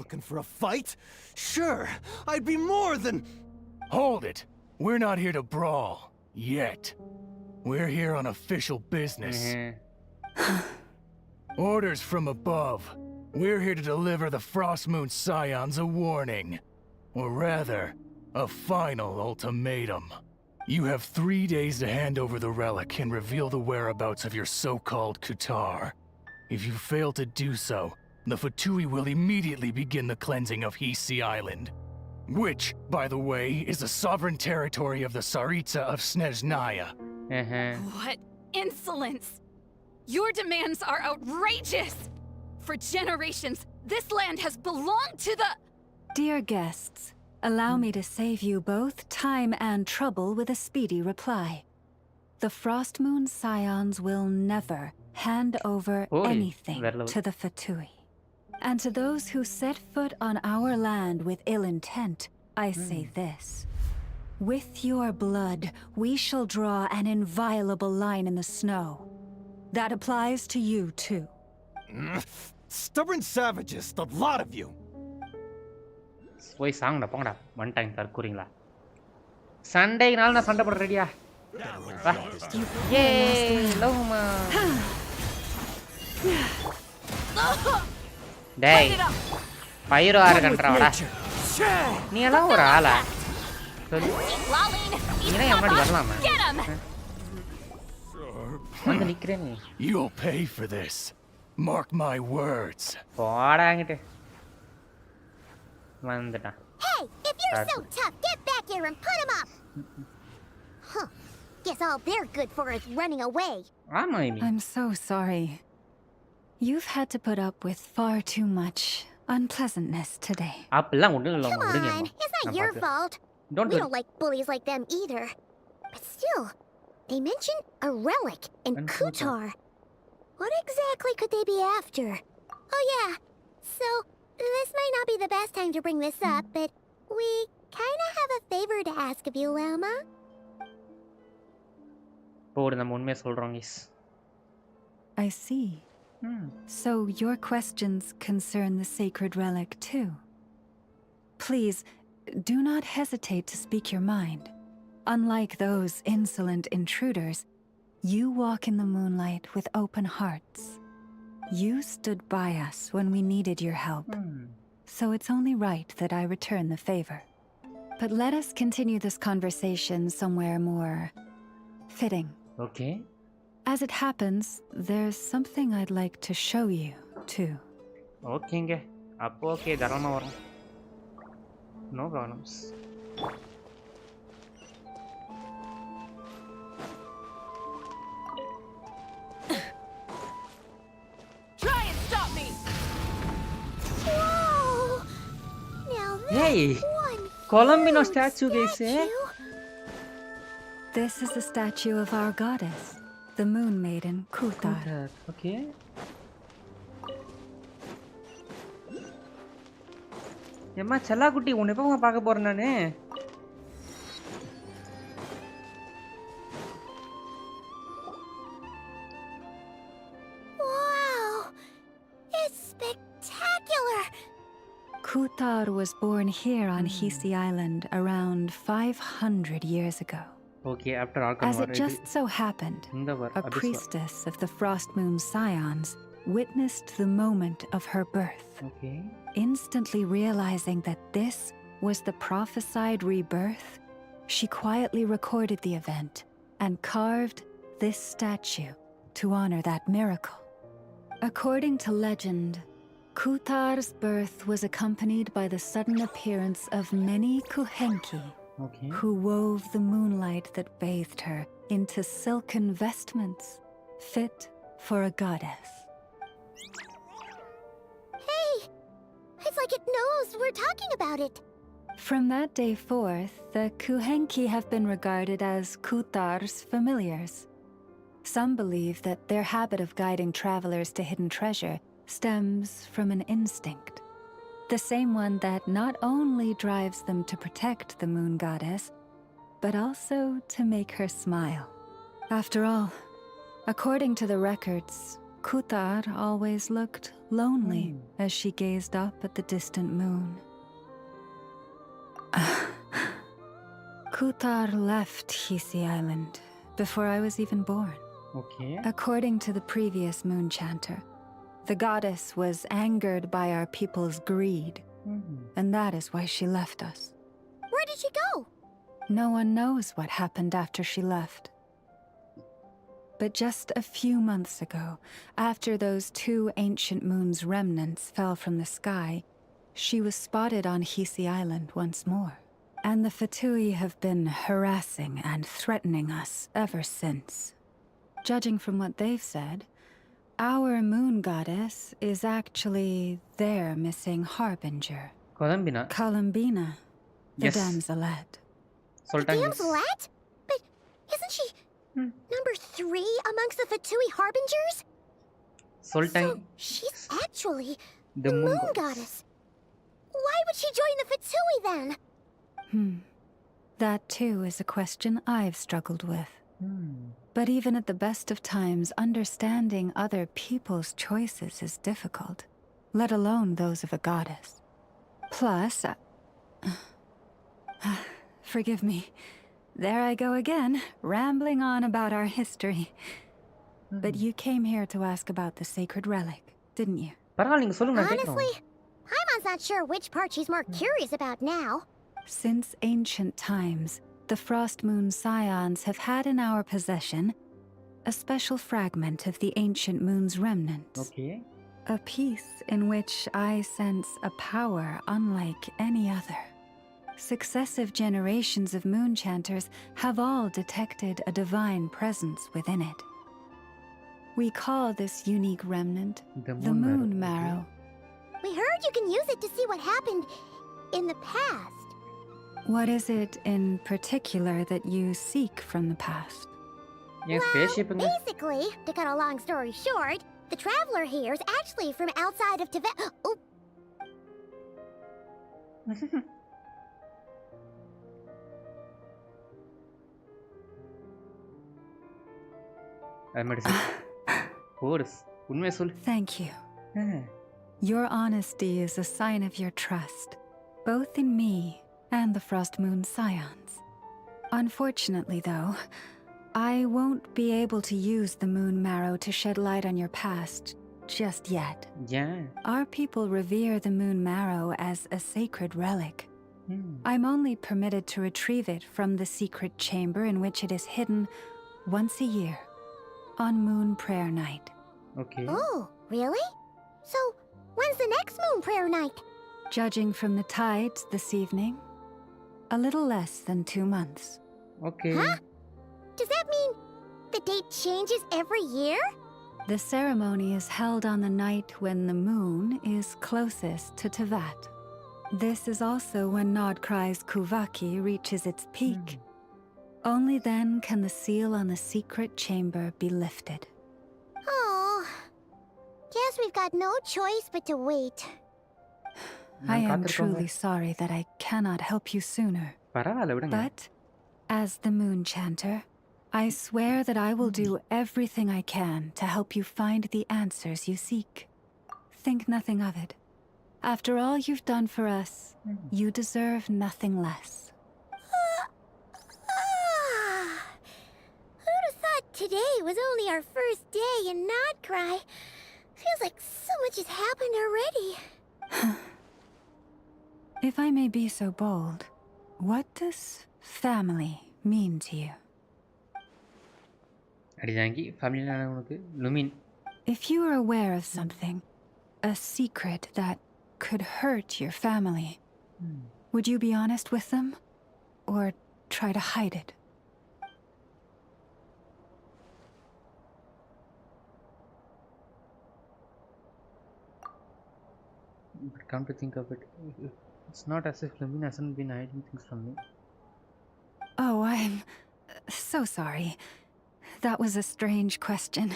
Looking for a fight? Sure, I'd be more than... Hold it. We're not here to brawl. Yet. We're here on official business. Orders from above. We're here to deliver the Frost Moon Scions a warning. Or rather, a final ultimatum. You have 3 days to hand over the relic and reveal the whereabouts of your so-called Kutar. If you fail to do so, the Fatui will immediately begin the cleansing of Hisi Island. Which, by the way, is the sovereign territory of the Tsaritsa of Snezhnaya. What insolence! Your demands are outrageous! For generations, this land has belonged to the... Dear guests, allow me to save you both time and trouble with a speedy reply. The Frost Moon Scions will never hand over anything to the Fatui. And to those who set foot on our land with ill intent, I say this. With your blood, we shall draw an inviolable line in the snow. That applies to you, too. Stubborn savages, the lot of you! போய் சாங்கடா போங்கடா வந்துட்டாங்க தற்கூறீங்களா சண்டைனால நான் சண்டை போட ரெடியா ஏ லவ்மா டேய் பயிரோர கண்டறடா நீ எல்லாம் ஒரு ஆளா சொல்லு நீ என்ன வரலாமா வந்து நிக்கிறேன் நீ You'll pay for this. Mark my words. போடாங்கிட்டு வந்துடா Hey, if you're so tough, get back here and put him up. Huh. Guess all they're good for is running away. I'm so sorry. You've had to put up with far too much unpleasantness today. அப்படிலாம் ஒண்ணும் இல்ல Come on, it's not your fault. Don't We do don't like bullies like them either. But still, they mentioned a relic in Kutar. What exactly could they be after? Oh yeah, so this might not be the best time to bring this up, but we kinda have a favor to ask of you, Lama. போடு நம்ம உண்மையை சொல்றோம் guys. I see. So your questions concern the sacred relic too. Please, do not hesitate to speak your mind. Unlike those insolent intruders, you walk in the moonlight with open hearts. You stood by us when we needed your help. So it's only right that I return the favor. But let us continue this conversation somewhere more fitting. Okay. As it happens, there's something I'd like to show you, too. ஓகேங்க அப்போ okay தாராளமாக வரும் no problems Try and stop me! Whoa! Now Hey! Colombino statue guys. This is a statue of our goddess, the moon maiden Kutar. Okay. ஏம்மா செல்லாக்குட்டி உன்னை எப்போ பார்க்க போறேன் நானு Wow! It's spectacular! Kutar was born here on Hisi Island around 500 years ago. Okay, after Archon As it just so happened, a priestess of the Frost Moon Scions witnessed the moment of her birth. Okay. Instantly realizing that this was the prophesied rebirth, she quietly recorded the event and carved this statue to honor that miracle. According to legend, Kutar's birth was accompanied by the sudden appearance of many Kuhenki, who wove the moonlight that bathed her into silken vestments fit for a goddess. Hey! It's like it knows we're talking about it. From that day forth, the Kuhenki have been regarded as Kutar's familiars. Some believe that their habit of guiding travelers to hidden treasure stems from an instinct. The same one that not only drives them to protect the moon goddess, but also to make her smile. After all, according to the records, Kutar always looked lonely as she gazed up at the distant moon. Kutar left Hisi Island before I was even born. Okay. According to the previous moon chanter, the goddess was angered by our people's greed, and that is why she left us. Where did she go? No one knows what happened after she left. But just a few months ago, after those 2 ancient moons' remnants fell from the sky, she was spotted on Hisi Island once more. And the Fatui have been harassing and threatening us ever since. Judging from what they've said, our moon goddess is actually their missing harbinger. Columbina, the damselette. The damselette? But isn't she number 3 amongst the Fatui harbingers? So she's actually the moon goddess. Why would she join the Fatui then? That too is a question I've struggled with. But even at the best of times, understanding other people's choices is difficult, let alone those of a goddess. Plus, forgive me, there I go again, rambling on about our history. But you came here to ask about the sacred relic, didn't you? பரவாயில்ல நீங்க சொல்லுங்க நான் Honestly, கேக்குறேன். Paimon's not sure which part she's more curious about now. Since ancient times, the Frost Moon Scions have had in our possession a special fragment of the ancient moon's remnants. Okay. A piece in which I sense a power unlike any other. Successive generations of moonchanters have all detected a divine presence within it. We call this unique remnant the moon marrow. We heard you can use it to see what happened in the past. What is it in particular that you seek from the past? Yes, spaceship. Basically, to cut a long story short, the traveler here is actually from outside of Tibet. Oh. Thank you. Your honesty is a sign of your trust, both in me and the Frost Moon Scions. Unfortunately, though, I won't be able to use the moon marrow to shed light on your past just yet. Yeah. Our people revere the moon marrow as a sacred relic. I'm only permitted to retrieve it from the secret chamber in which it is hidden once a year, on Moon Prayer Night. Okay. Oh, really? So, when's the next moon prayer night? Judging from the tides this evening, a little less than 2 months. Okay. Huh? Does that mean the date changes every year? The ceremony is held on the night when the moon is closest to Tevat. This is also when Nodkrai's Kuvaki reaches its peak. Only then can the seal on the secret chamber be lifted. Oh, guess we've got no choice but to wait. I am truly sorry that I cannot help you sooner. But, as the moon chanter, I swear that I will do everything I can to help you find the answers you seek. Think nothing of it. After all you've done for us, you deserve nothing less. Who'd have thought today was only our first day in Nodkrai? Feels like so much has happened already. If I may be so bold, what does family mean to you? If you are aware of something, a secret that could hurt your family, would you be honest with them? Or try to hide it? But come to think of it, it's not as if Lumin hasn't been hiding things from me. Oh, I'm so sorry. That was a strange question.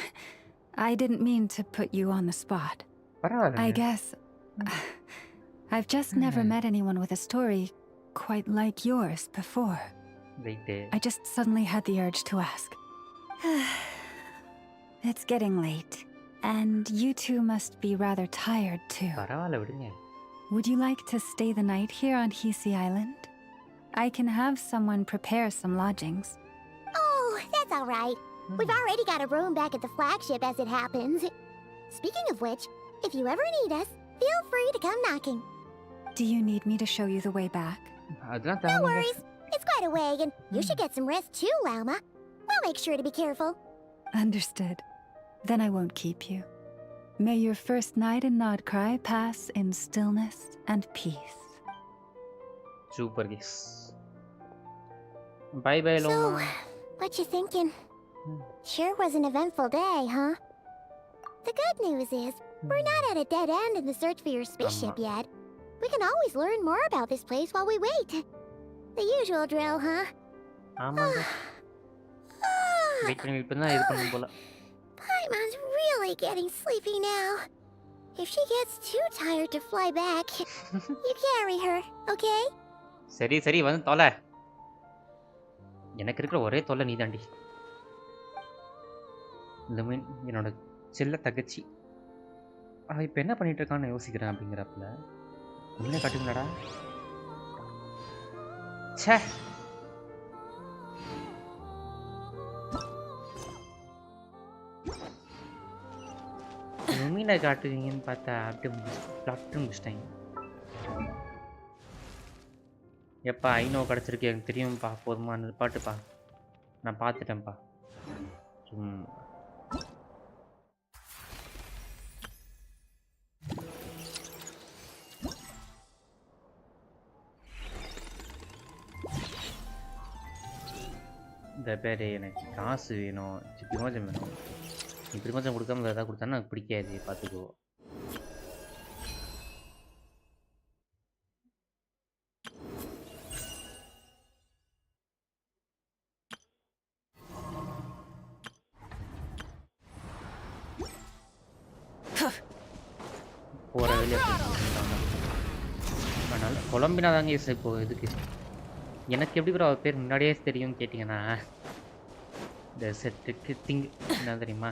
I didn't mean to put you on the spot. I guess I've just never met anyone with a story quite like yours before. I just suddenly had the urge to ask. It's getting late, and you two must be rather tired too. Would you like to stay the night here on Hisi Island? I can have someone prepare some lodgings. Oh, that's all right. We've already got a room back at the flagship as it happens. Speaking of which, if you ever need us, feel free to come knocking. Do you need me to show you the way back? No worries. It's quite a way, and you should get some rest too, Lauma. We'll make sure to be careful. Understood. Then I won't keep you. May your first night in Nodkrai pass in stillness and peace. Super guys. Bye bye, Lauma. So, what you thinking? Sure was an eventful day, huh? The good news is, we're not at a dead end in the search for your spaceship yet. We can always learn more about this place while we wait. The usual drill, huh? Paimon's really getting sleepy now. If she gets too tired to fly back, you carry her, okay? சரி சரி வந்து தொலை. எனக்கு இருக்கிற ஒரே தொல்லை நீ தாண்டி. லுமின் என்னோட செல்ல தகச்சி. அவ இப்போ என்ன பண்ணிட்டு இருக்கான்னு யோசிக்கிறேன் அப்படிங்கிறப்பல உன்னை காட்டுங்களடா. ச்சே. லுமி ஐனை காட்டுவீங்கன்னு பார்த்தா அப்படியே முடிச்சிட்டாங்க. எப்பா ஐநோ கிடச்சிருக்கு எனக்கு தெரியும்ப்பா, போதுமா பாட்டுப்பா, நான் பார்த்துட்டேன்ப்பா. இந்த பேர் எனக்கு காசு வேணும், பிரமோஜம் வேணும். நீ பிரமோஜம் கொடுக்காம எதாவது கொடுத்தானா எனக்கு பிடிக்காது, பார்த்துக்கோ. போகிற வெளியே அதனால் குழம்பினாதாங்க இப்போ இதுக்கு எனக்கு எப்படி ப்ரோ அவர் பேர் முன்னாடியே தெரியும்னு கேட்டிங்கன்னா, இந்த செட்டுக்கு திங் என்ன தெரியுமா,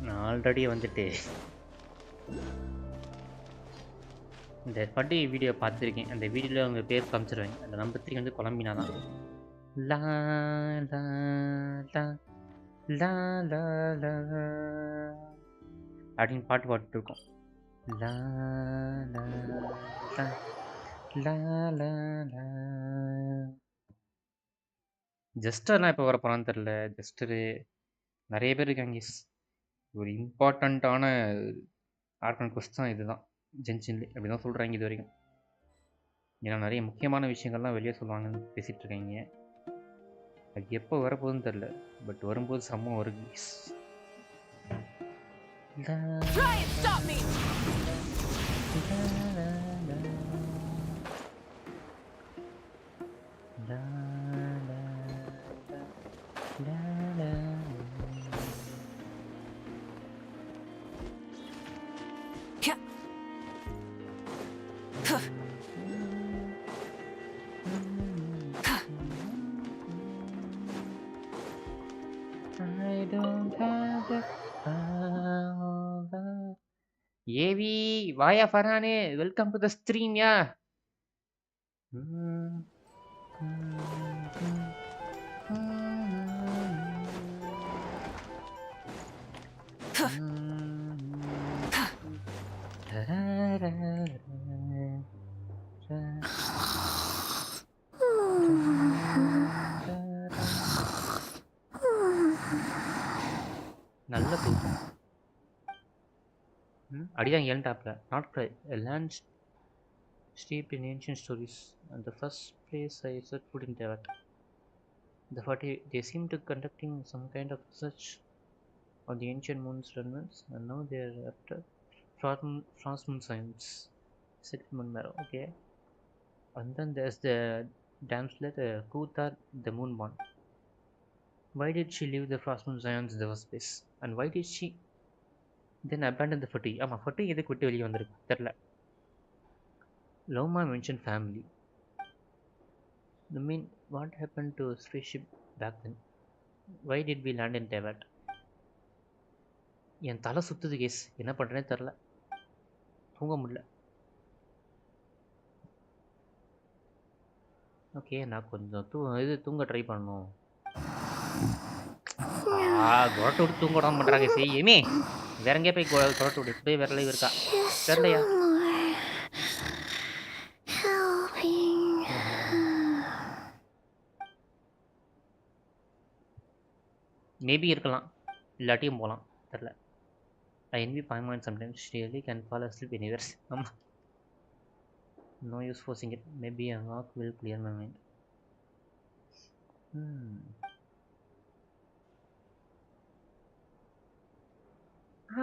நான் ஆல்ரெடி வந்துட்டு இந்த பண்டி வீடியோ பார்த்துருக்கேன். அந்த வீடியோவில் அவங்க பேர் காமிச்சிருவேன். அந்த நம்பர் 3 வந்து குழம்பினா தான் லா லா லா லா லா லா அப்படின்னு பாட்டு பாட்டுருக்கோம். லா லா லா லா லா லா. ஜஸ்டர்னா இப்போ வர போகிறான்னு தெரில. ஜஸ்டரு நிறைய பேர் இருக்காங்க. ஒரு இம்பார்ட்டண்ட்டான ஆர்கன் கொஸ்ட் தான் இதுதான் ஜென்ஷின்ல, அப்படி தான் சொல்கிறாங்க இது வரைக்கும். ஏன்னா நிறைய முக்கியமான விஷயங்கள்லாம் வெளியே சொல்லுவாங்கன்னு பேசிகிட்டு இருக்காங்க. அது எப்போ வரப்போகுதுன்னு தெரில, பட் வரும்போது செம்ம வருது. ஏவி வாயா ஃபர்ஹானே, வெல்கம் டு த ஸ்ட்ரீம் யா. நல்ல தூக்கம். அடிதான் ஏன்டாப்ல. Nod Krai, a land steeped in ancient stories, and the first place I set foot in Teyvat. They seem to conducting some kind of research on the ancient moon's remnants, and now they are after frost moon science. Second moon marrow, okay. And then there's the damsel Kuthar, the moonborn. Why did she leave the frost moon science in the first place? And why did she then abandon the footy? ஆமாம், fatty எதுக்கு விட்டு வெளியே வந்திருக்கு தெரில. Loma mentioned family. I mean, what happened to spaceship back then? Why did we land in Teyvat? என் தலை சுத்துது case, என்ன பண்ணுறேனே தெரில, தூங்க முடியல. ஓகே, நான் கொஞ்சம் தூங்க ட்ரை பண்ணணும். கொரட்டை விட்டு தூங்க விடாம பண்ணுறாங்க. செய்யுமே வேற எங்கேயா போய் கொரட்டை விட்டு போய் வேற லைவ் இருக்கா தெரியலையா? மேபி இருக்கலாம், இல்லாட்டியும் போகலாம், தெரில. I envy Paimon sometimes. She really can fall asleep anywhere. No use forcing it. Maybe a walk will clear my mind.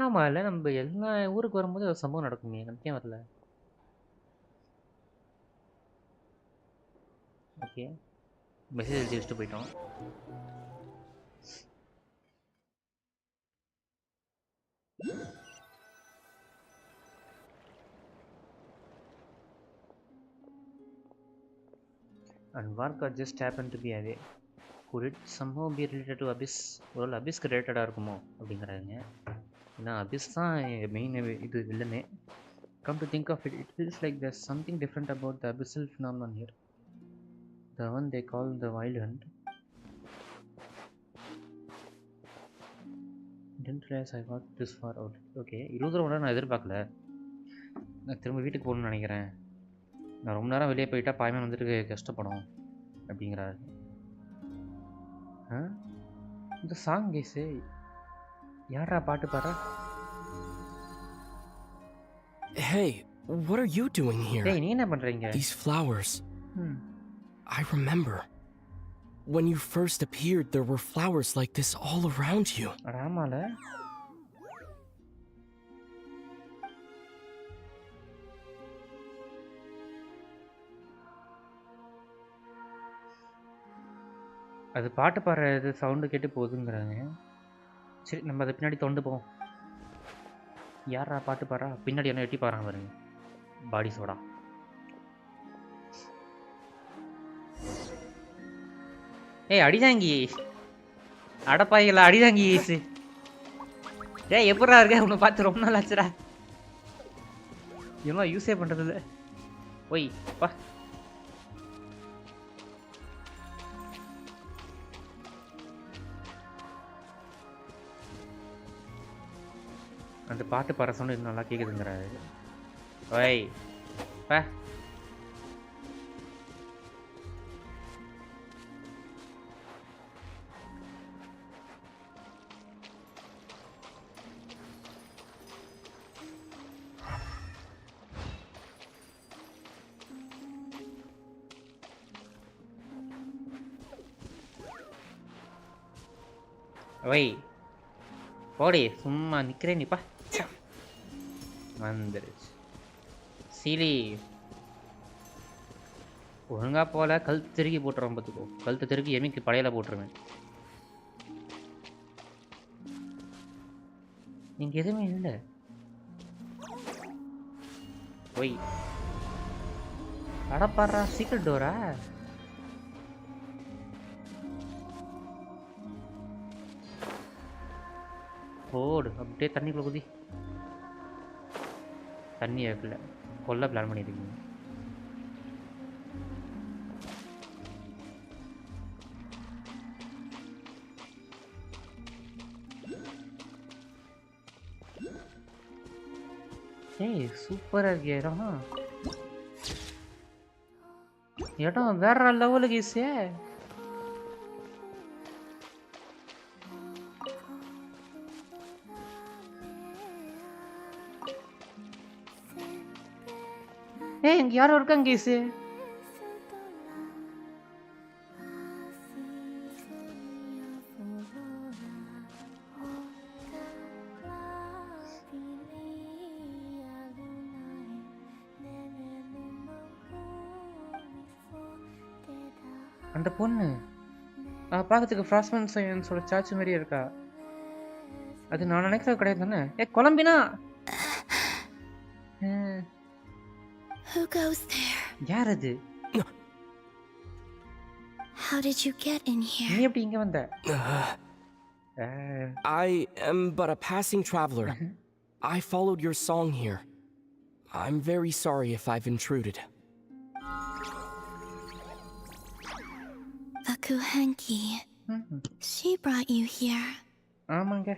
ஆமாம், இல்லை நம்ம எல்லா ஊருக்கு வரும்போது ஒரு சம்பவம் நடக்குமே, நமக்கே வரல. ஓகே, மெசேஜ் எழுதி வச்சுட்டு போயிட்டோம். And Varka just happened to be away. Could it somehow be related to Abyss? ஒரு அபிஸ்க்கு ரிலேட்டடாக இருக்குமோ அப்படிங்கிறாங்க. ஏன்னா அபிஸ் தான் மெயின் இது இல்லைன்னு. Come to think of it, it feels like there's something different about the abyssal phenomenon here. The one they call the wild hunt. Didn't realize I got this far out. Okay, 20 ரூபா நான் எதிர்பார்க்கல. நான் திரும்ப வீட்டுக்கு போகணும்னு நினைக்கிறேன். நான் ரொம்ப நேரம் வெளியே போயிட்டா பாய்மன் வந்துட்டு கஷ்டப்படும் அப்படிங்கிறாரு. இந்த சாங் கேஸு யாரா பாட்டு பாடுறா? Hey, what are you doing here? Hey, நீ என்ன பண்றீங்க? These flowers. I remember. When you first appeared, there were flowers like this all around you. ஆமால. அது பாட்டு பாடுற சவுண்டு கேட்டு போகுதுங்கிறாங்க. சரி, நம்ம அதை பின்னாடி தொண்டு போவோம். யாரா பாட்டு பாடுறா? பின்னாடி என்ன எட்டி பாடுறாங்க பாருங்க. பாடி சோடா. ஏய் அடிதாங்கி, அடப்பாய்களா அடிதாங்கி. ஏய் எப்படா இருக்க? உன்னை பார்த்து ரொம்ப நாள் ஆச்சுடா. இதெல்லாம் யூஸே பண்றதில்ல. ஒய் பா. அந்த பாட்டு பாடுற சவுண்ட் இன்னும் நல்லா கேட்குதுங்கிறாரு. ஒய் பா. ஒய் போடி, சும்மா நிற்கிறேன் நீப்பா. வந்துருச்சு சீலி. ஒழுங்கா போல கழுத்து திருக்கி போட்டுருவேன் பார்த்துக்கோ. கழுத்து திருக்கி எமிக்கு படையில போட்டுருவேன். இங்க எதுவுமே இல்லை. ஒய் அடப்பாடுறா, சீக்கிரம் டோரா? ஓடு அப்படியே தண்ணிக்குள்ள குதி. தண்ணி வைக்கல, கொல்ல பிளான் பண்ணியிருக்கீங்க. ஏய் சூப்பரா இருக்கு இடம். இடம் வேற லெவலுக்கு ஈஸியா. ஏய் இங்க யாரோ இருக்காங்க கேஸு. அந்த பொண்ணு பார்க்கறதுக்கு ஃப்ராஸ்மன் சயின்ஸோட சாச்சு மாதிரியே இருக்கா. அது நான் நினைக்கிறது கிடையாது தானே? ஏ கொலம்பினா. Who goes there? யார் அது? How did you get in here? நீ எப்படி இங்க வந்த? I am but a passing traveler. I followed your song here. I'm very sorry if I've intruded. The Kuhenki. She brought you here. ஆமாங்க.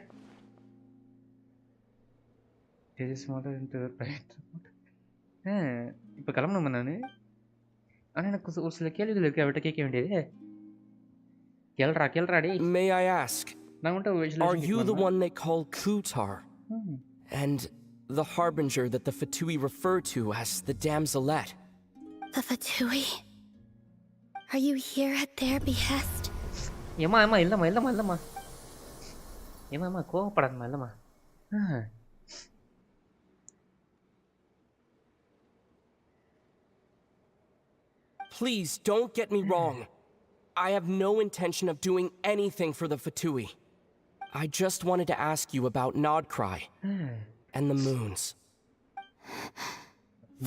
This is more into the planet. இப்போ கிளம்பணுமா நான்? ஆனால் எனக்கு ஒரு சில கேள்விகள் இருக்கு, அவட்ட கேட்க வேண்டியது. கேள்றா டேய். May I ask, are you the one they call Kutar? And the harbinger that the Fatui refer to as the damselette? The Fatui? Are you here at their behest? ஏமா இல்லம்மா. ஏமா கோவப்படாதம்மா, இல்லம்மா. Please don't get me wrong. I have no intention of doing anything for the Fatui. I just wanted to ask you about Nodkrai and the moons.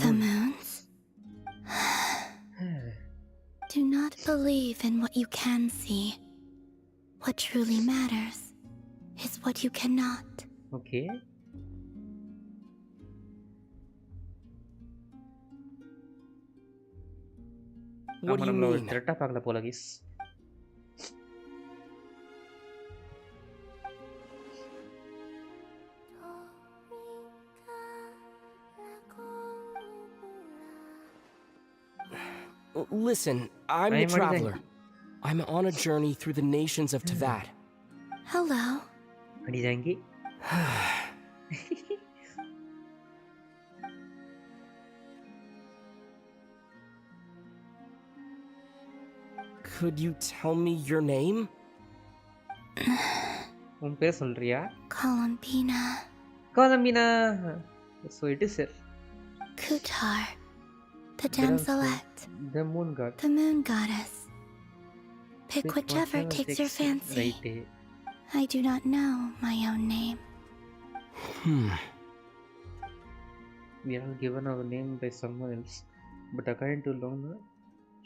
The moons? Do not believe in what you can see. What truly matters is what you cannot. Okay. What do you mean? த்ரெட்டா பார்க்கல போல guys. Listen, I'm the traveler. I'm on a journey through the nations of Teyvat. Hello. அடிதாங்கி. Could you tell me your name? உன் பேர் சொல்றியா? Columbina. Columbina. So it is her. Kutar. The damselette. The moon god. The moon goddess. Pick whichever takes your fancy. Right. I do not know my own name. We are given our name by someone else, but according to Lona,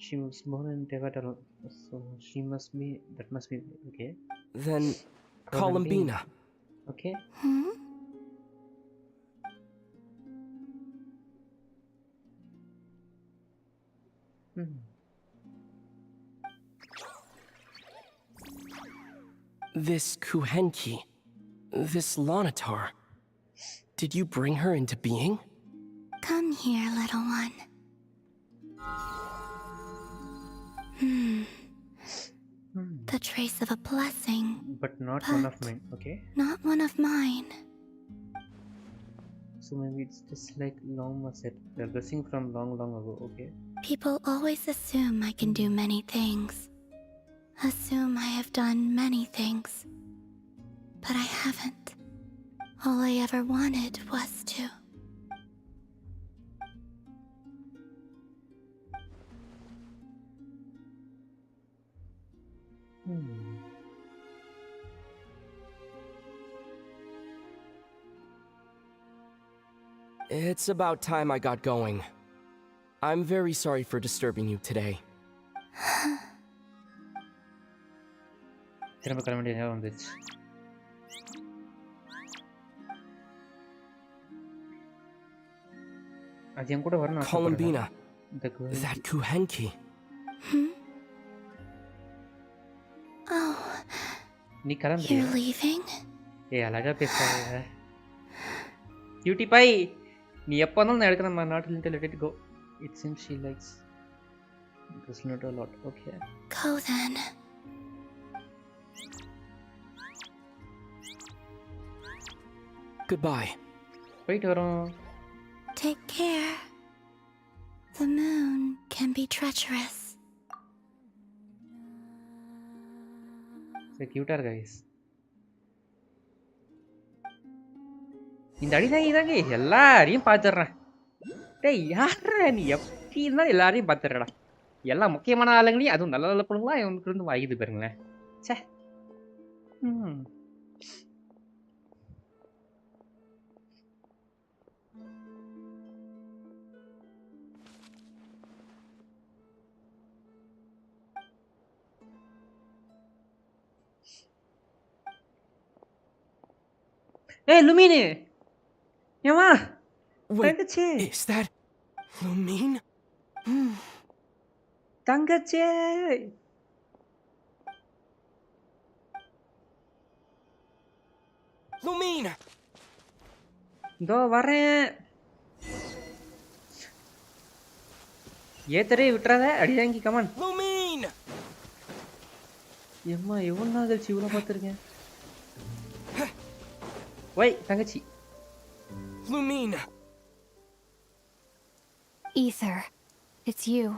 she was born in Teyvat alone, so she must be. That must be okay. Then, Columbina. Okay. This Kuhenki, this Lonatar, did you bring her into being? Come here, little one. The trace of a blessing. But not one of mine, okay? Not one of mine. So maybe it's just like Loma said, the blessing from long ago, okay? People always assume I can do many things. Assume I have done many things. But I haven't. All I ever wanted was to. It's about time I got going. I'm very sorry for disturbing you today. திரும்ப கிளம்ப வேண்டிய நேரம் வந்துச்சு. அது என் கூட வரணும். Columbina, that Kuhenki. Oh, நீ கிளம்புறியா? you're leaving? அழகா பேசுறாங்க. Cutie pie, நீ எப்போ வந்தாலும் நான் எடுக்கிறேன். நான் not little let it go. It seems she likes this not a lot. Okay. Go then. Goodbye. போயிட்டு வரோம். Take care. The moon can be treacherous. So cute guys. இந்த அடிதாங்க இதாங்க எல்லாரையும் பார்த்துடுறேன். டேய் யாரா நீ எப்படி இருந்தாலும் எல்லாரையும் பார்த்துடுறடா. எல்லா முக்கியமான ஆளுங்களையும் அதுவும் நல்ல நல்ல பொண்ணுங்களா இவனுக்கு இருந்து வாங்கிது பாருங்களேன். சே. Hey, Lumine! Yama! Tangache! Is that Lumine? Tangache! Lumine! இதோ வரேன். ஏத்தரே விட்டுறாத அடிதாங்கி கமான். Lumine! எம்மா எவ்வளவு நாள் கழிச்சு இவ்வளவு பார்த்துருக்கேன். Wait, தங்கச்சி. Lumine. Ether, it's you.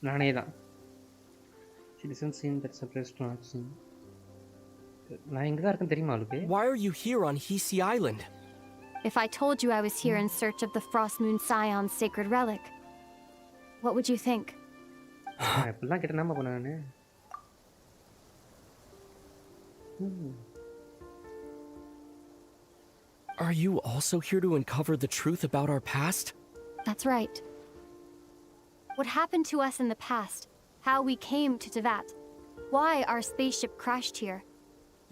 நானே தான். She doesn't seem that surprised to not see. நான் எங்க தான் இருக்கேன் தெரியுமா உங்களுக்கு? Why are you here on Hisi Island? If I told you I was here in search of the Frost Moon Scion's sacred relic, what would you think? இப்பெல்லாம் கிட்ட நாம போன நானு. Are you also here to uncover the truth about our past? That's right. What happened to us in the past, how we came to Teyvat, why our spaceship crashed here.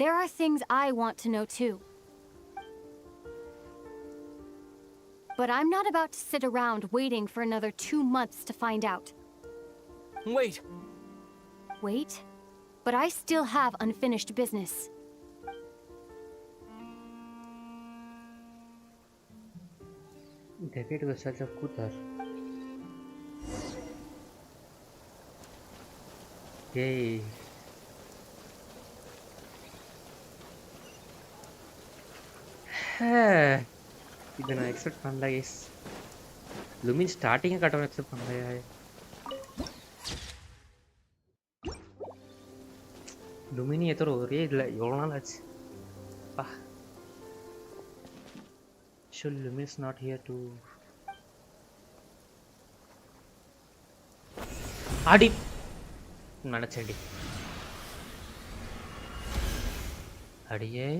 There are things I want to know too. But I'm not about to sit around waiting for another 2 months to find out. Wait. Wait? But I still have unfinished business. Defeat the Church of Kuthar. Yay. இதை நான் expect பண்ணல guys. லுமின் ஸ்டார்டிங்கே கட்டணும் expect பண்ணலையா? லுமினி ஏதோ ஒரே இல்லை எவ்வளோ நாள் ஆச்சு பா. Should Lumin's not here to அடி நினச்சேன்டி. அடியே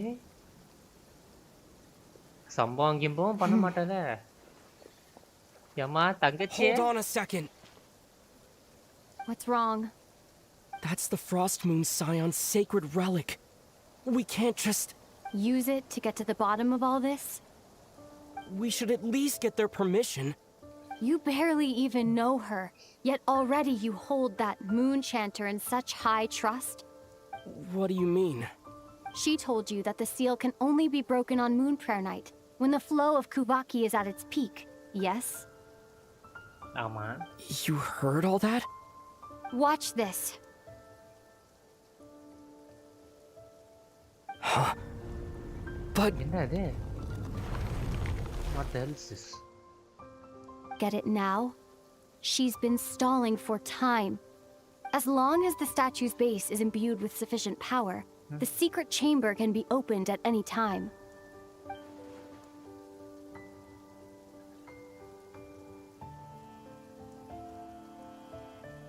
சம்பவம் கிம்பவும் பண்ண மாட்டாத. ஏம்மா தங்கச்சி. Hold on a second. What's wrong? That's the Frost Moon Scion's sacred relic. We can't just use it to get to the bottom of all this? We should at least get their permission. You barely even know her, yet already you hold that moon chanter in such high trust? What do you mean? She told you that the seal can only be broken on Moon Prayer Night, when the flow of Kuvaki is at its peak, yes? You heard all that? Watch this. Huh? But what else is this? Get it now? She's been stalling for time. As long as the statue's base is imbued with sufficient power, the secret chamber can be opened at any time.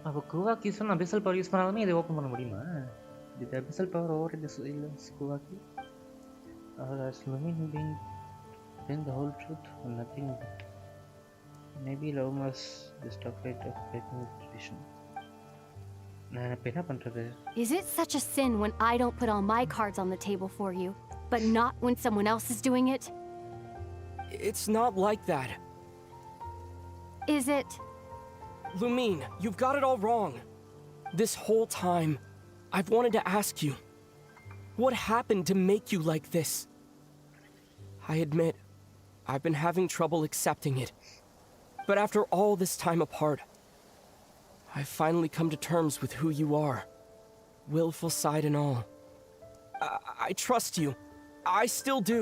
அப்போ குவாக்கி சொன்ன அபிசல் power use பண்ணாலுமே இதை open பண்ண முடியுமா? Did the abyssal power over this Kuwaki? Has Lumin been the whole truth or nothing? Maybe love must be stuck right of breaking tradition. Is it such a sin when I don't put all my cards on the table for you, but not when someone else is doing it? It's not like that. Is it? Lumin, you've got it all wrong. This whole time, I've wanted to ask you, what happened to make you like this? I admit, I've been having trouble accepting it. But after all this time apart, I've finally come to terms with who you are. Willful side and all. I trust you. I still do.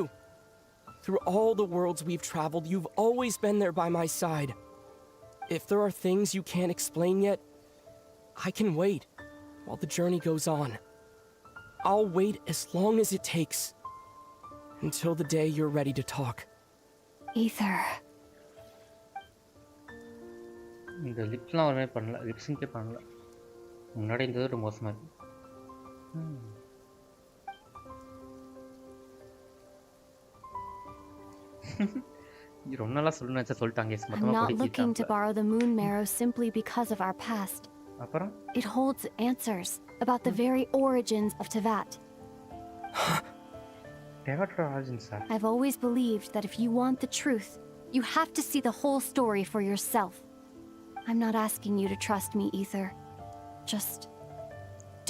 Through all the worlds we've traveled, you've always been there by my side. If there are things you can't explain yet, I can wait while the journey goes on. I'll wait as long as it takes. Until the day you're ready to talk. Ether. இந்த லிப்ஸ்லாம் ஒருமே பண்ணல, லிப்ஸிங்கே பண்ணல. முன்னாடி இருந்தது ரொம்ப மோசமாக இருக்கு. ரொம்ப நாளா சொல்லணும்னு நினைச்சா சொல்லிட்டாங்க. I'm not looking to borrow the moon marrow simply because of our past. அப்புறம் It holds answers about the very origins of Tevat. Tevat origins. I've always believed that if you want the truth, you have to see the whole story for yourself. I'm not asking you to trust me, Ether. Just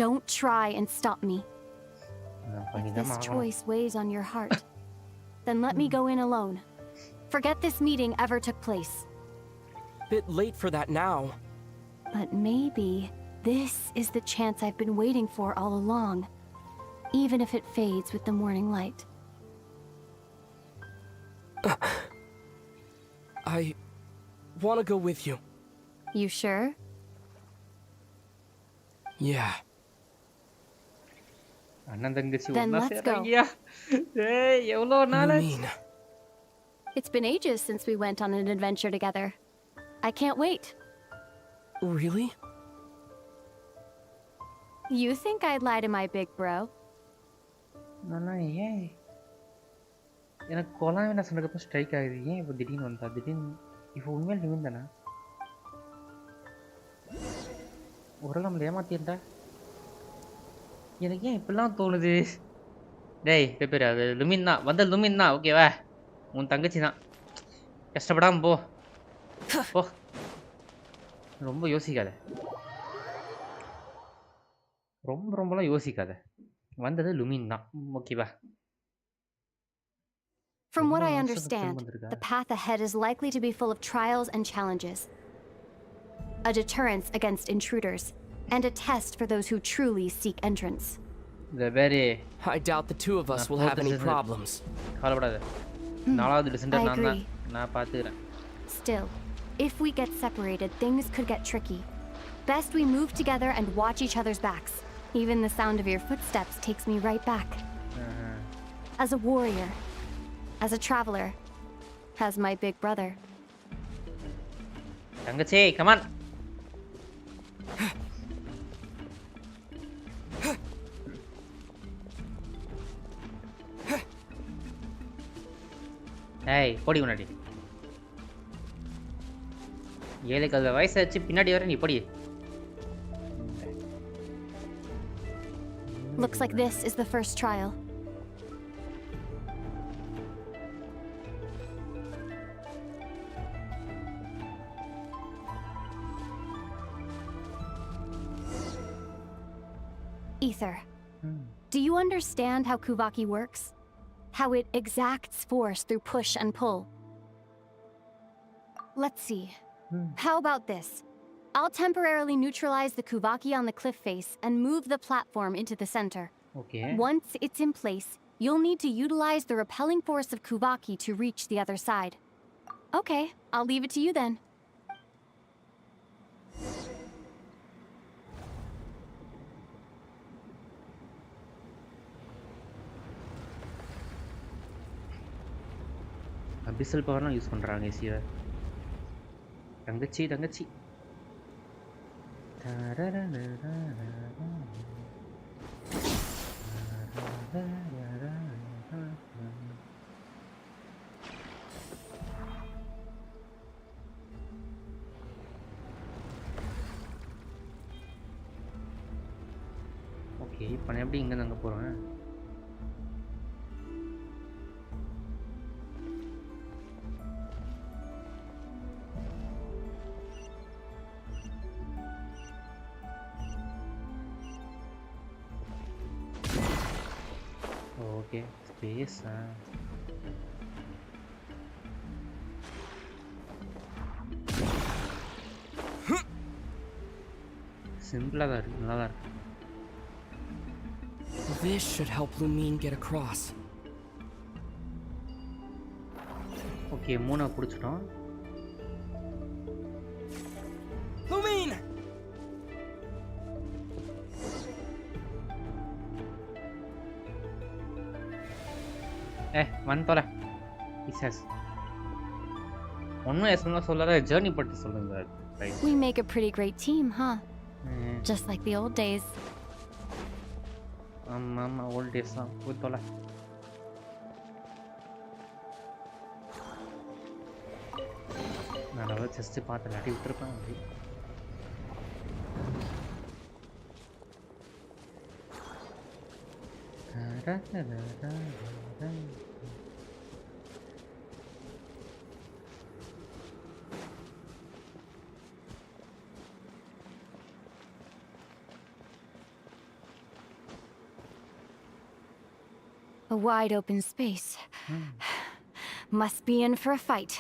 don't try and stop me. If this choice weighs on your heart, then let me go in alone. Forget this meeting ever took place. Bit late for that now. But maybe this is the chance I've been waiting for all along, even if it fades with the morning light. I want to go with you. You sure? Yeah. Then let's go. Lumin. It's been ages since we went on an adventure together. I can't wait. Really? You think I'd lie to my big bro? No, yeah. எனக்கு கொலாம் என்ன சொன்னதுக்கு strike ஆகுது. ஏன் இப்போ திடீர்னு வந்தா? திடீர்னு இப்போ உண்மையில் லிமின் தானே? ஒரு நம்மள ஏமாத்திருந்தா? எனக்கு ஏன் இப்படிலாம் தோணுது? டேய் பேப்பர் அது லுமின் தான், வந்த லுமின் தான், ஓகேவா? உன் தங்கச்சி தான், கஷ்டப்படாமல் போ போ, ரொம்ப யோசிக்காத. ரொம்பலாம் யோசிக்காத. வந்தது லுமின் தான். ஓகேவா? From what I understand, the path ahead is likely to be full of trials and challenges. A deterrence against intruders, and a test for those who truly seek entrance. The very... I doubt the two of us will have any problems. I agree. Still, if we get separated, things could get tricky. Best we move together and watch each other's backs. Even the sound of your footsteps takes me right back. As a warrior, as a traveler, as my big brother. Tangachi, come on. Hey, podi munadi. ஏழு கல்ல வயசாச்சு பின்னாடி வர நீ படி. Looks like this is the first trial. Ether. Do you understand how Kuvaki works? How it exacts force through push and pull? Let's see. How about this? I'll temporarily neutralize the Kuvaki on the cliff face and move the platform into the center. Okay. Once it's in place, you'll need to utilize the repelling force of Kuvaki to reach the other side. Okay, I'll leave it to you then. Abyssal power use பண்றாங்க ஈஸியா. தங்கச்சி okay இப்போ நான் எப்படி இங்க அங்க போறேன்? Okay, space. Simple தான் இருக்கு, நல்லா தான் இருக்கு. This should help Lumine get across. Okay, மூணா புடிச்சிட்டோம். Lumine! வந்துல இசஸ் ஒன்னும் எஸ்னா சொல்லாத ஜர்னி பத்தி சொல்லுங்க. We make a pretty great team, huh? Just like the old days. ஆமா old days தான் போய்தோல. நான் அவளை ஜஸ்ட் பார்த்து லாட்டி விட்டுருப்பேன் அப்படி. A wide open space. Must be in for a fight.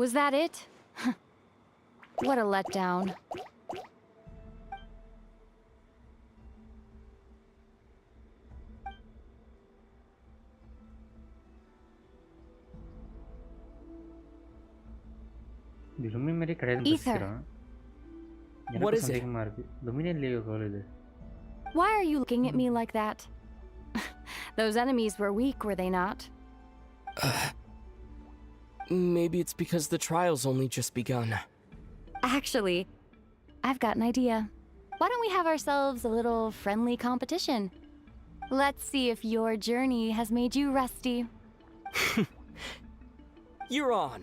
Was that it? What a letdown. Ether. What is it? Why are you looking at me like that? Those enemies were weak, were they not? Maybe it's because the trial's only just begun. Actually, I've got an idea. Why don't we have ourselves a little friendly competition? Let's see if your journey has made you rusty. You're on.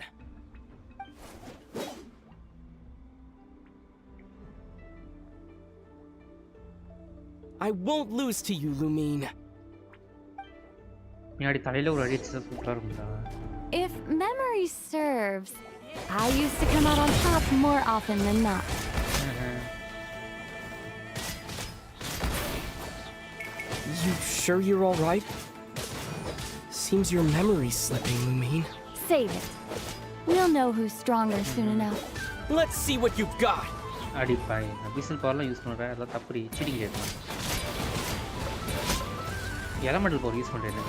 I won't lose to you, Lumine. If memory serves, I used to come out on top more often than not. You sure you're alright? Seems your memory's slipping, Lumine. Save it. We'll know who's stronger soon enough. Let's see what you've got. அடிப்பாய் abyssal பவர்லாம் use பண்ணுறேன் அதெல்லாம் தப்பு seating கேட்கலாம் elemental power use பண்ணுறேன் என்ன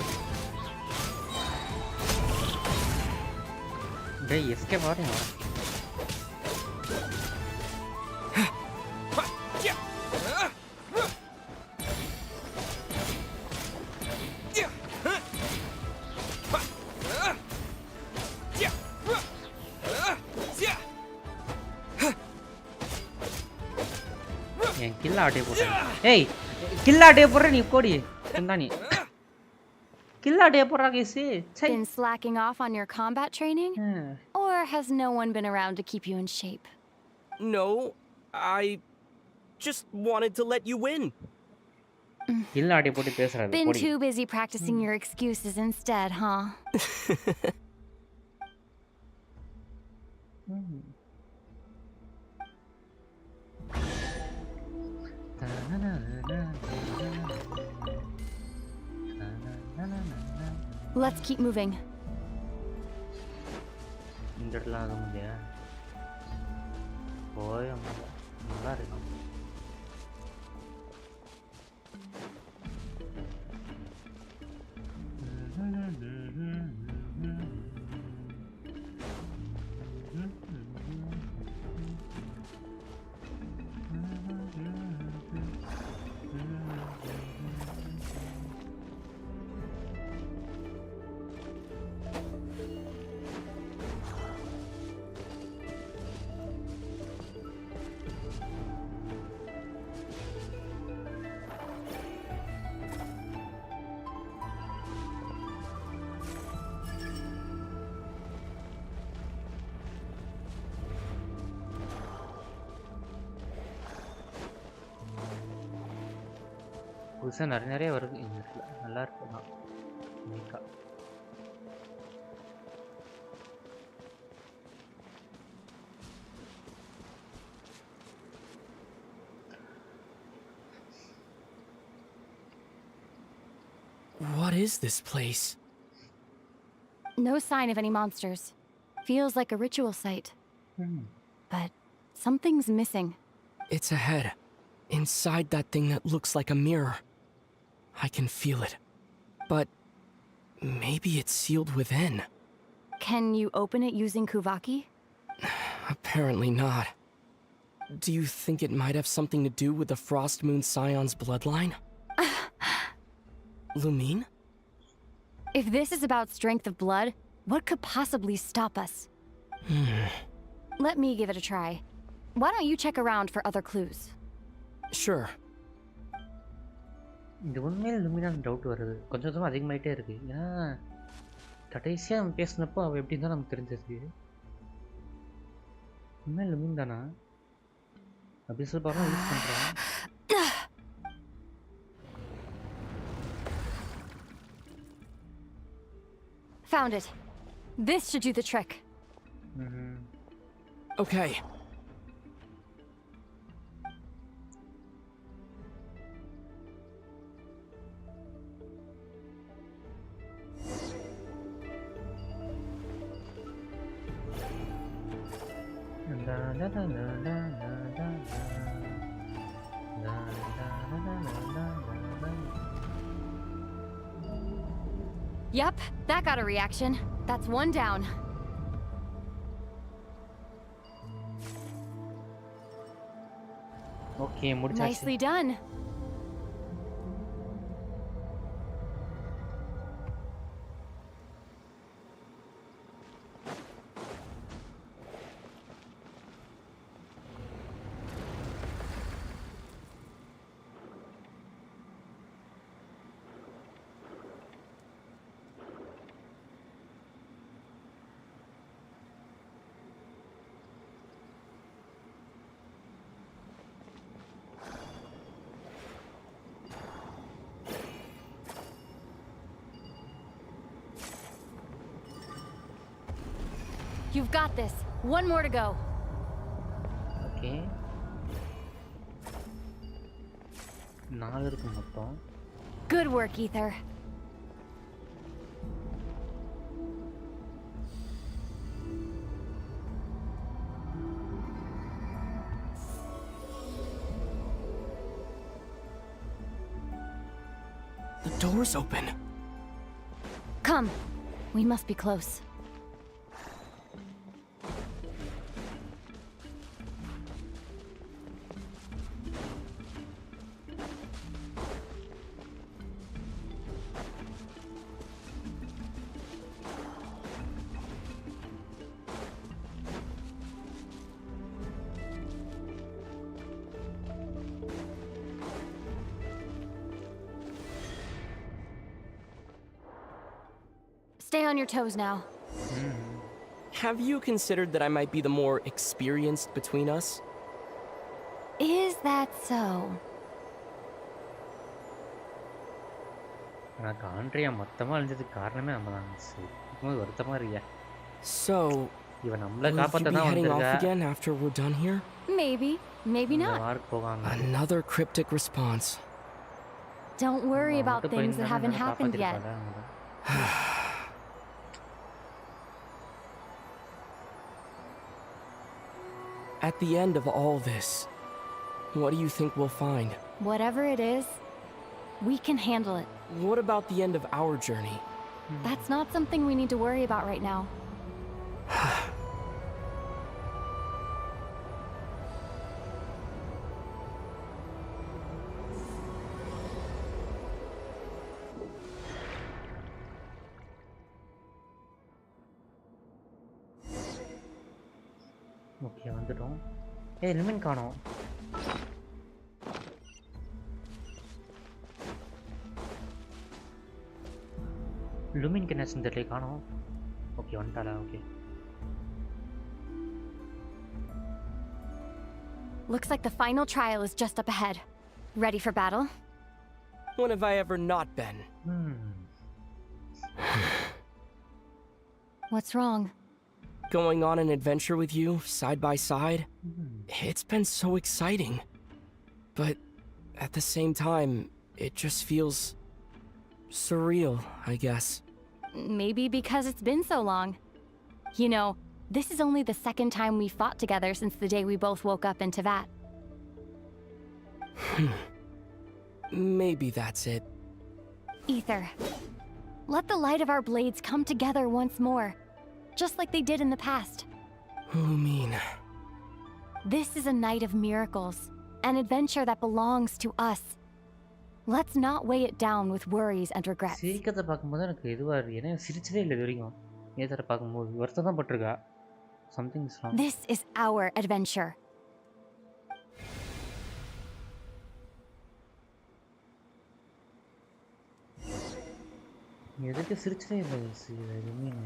டேய் escape ஆகிறேன் கில்லா ஆட்டே போடுறேன் ஏய் கில்லா ஆட்டே போடுறேன் நீ கோடி நீ கில்லா ஆட்டே போடுறா கேசி Been slacking off on your combat training? Or has no one been around to keep you in shape? No, I just wanted to let you win. கில்லா ஆட்டே போட்டு பேசுறாரு Been too busy practicing your excuses instead, huh? Let's keep moving. இந்த இடத்துல ஆக முடியா போய் நல்லா இருக்கும் புதுசாக நிறைய வருது இந்த இடத்துல நல்லா இருக்குதான் யூனிக்காக What is this place? No sign of any monsters. Feels like a ritual site. But something's missing. It's ahead. Inside that thing that looks like a mirror. I can feel it. But maybe it's sealed within. Can you open it using Kuvaki? Apparently not. Do you think it might have something to do with the Frost Moon Scion's bloodline? Lumine? If this is about strength of blood, what could possibly stop us? Let me give it a try. Why don't you check around for other clues? Sure. இந்த உண்மையில் லுமினான் doubt வருது கொஞ்சம் கொஞ்சமாக அதிகமாகிட்டே இருக்கு ஏன்னா கடைசியாக நம்ம பேசினப்போ அவள் எப்படி இருந்தால் நமக்கு தெரிஞ்சிருக்கு உண்மையில் லுமின் தானா அப்படி சொல்லி பாருங்க யூஸ் பண்ணுறேன் Found it. This should do the trick. Okay. Yep, that got a reaction. That's one down. Okay, முடிச்சாச்சு. Nicely done. You've got this. One more to go. Okay. 4 இருக்கு மொத்தம். Good work, Ether. The door's open. Come. We must be close. Stay on your toes now. Have you considered that I might be the more experienced between us? Is that so? எனக்கு Andrea மொத்தமா அழிஞ்சதுக்கு காரணமே நம்ம தான். சும்மா வருத்தமா இருக்கியா? So, இவன் நம்மள will you காப்பாத்த be தான் heading off வந்திருக்கா. again after we're done here? Maybe. Maybe இந்த not. வார்க்கு போகாங்க. Another cryptic response. Don't worry about things that haven't happened yet. At the end of all this, what do you think we'll find? Whatever it is, we can handle it. What about the end of our journey? That's not something we need to worry about right now. Okay வந்துட்டோம். Lumine காணோம். லுமின்க்கு என்ன செஞ்சலே காணோம். Okay வந்துட்டாளா? Okay. Looks like the final trial is just up ahead. Ready for battle? When have I ever not been? What's wrong? Going on an adventure with you, side by side, it's been so exciting. But at the same time, it just feels surreal, I guess. Maybe because it's been so long. You know, this is only the second time we fought together since the day we both woke up in Teyvat. Maybe that's it. Ether, let the light of our blades come together once more, just like they did in the past. Lumine. This is a night of miracles, an adventure that belongs to us. Let's not weigh it down with worries and regrets. சிரிக்கிறத பார்க்கும்போது எனக்கு இதுவா இருக்கு. ஏன்னா சிரிச்சதே இல்லை இது வரைக்கும். ஏதர பார்க்கும்போது வருத்தம் தான் பட்டிருக்கா. Something is wrong. This is our adventure. எதுக்கு சிரிச்சதே இல்லை லுமின்.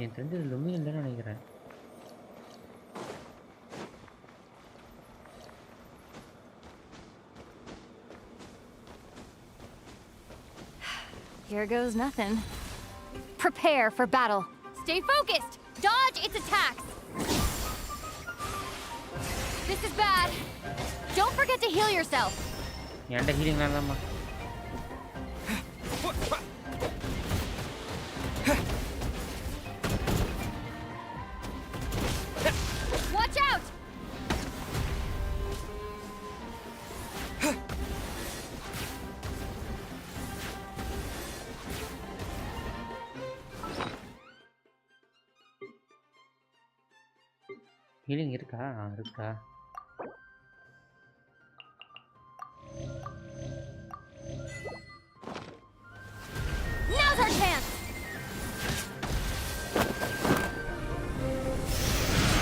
என் தெரிஞ்சது லுமின் இல்லைன்னு நினைக்கிறேன். Here goes nothing. Prepare for battle. Stay focused. Dodge its attacks. This is bad. Don't forget to heal yourself. ஏன்டா ஹீலிங் வேண்டாமா? Watch out. ஹீலிங் இருக்கா? இருக்கா. Now's our chance.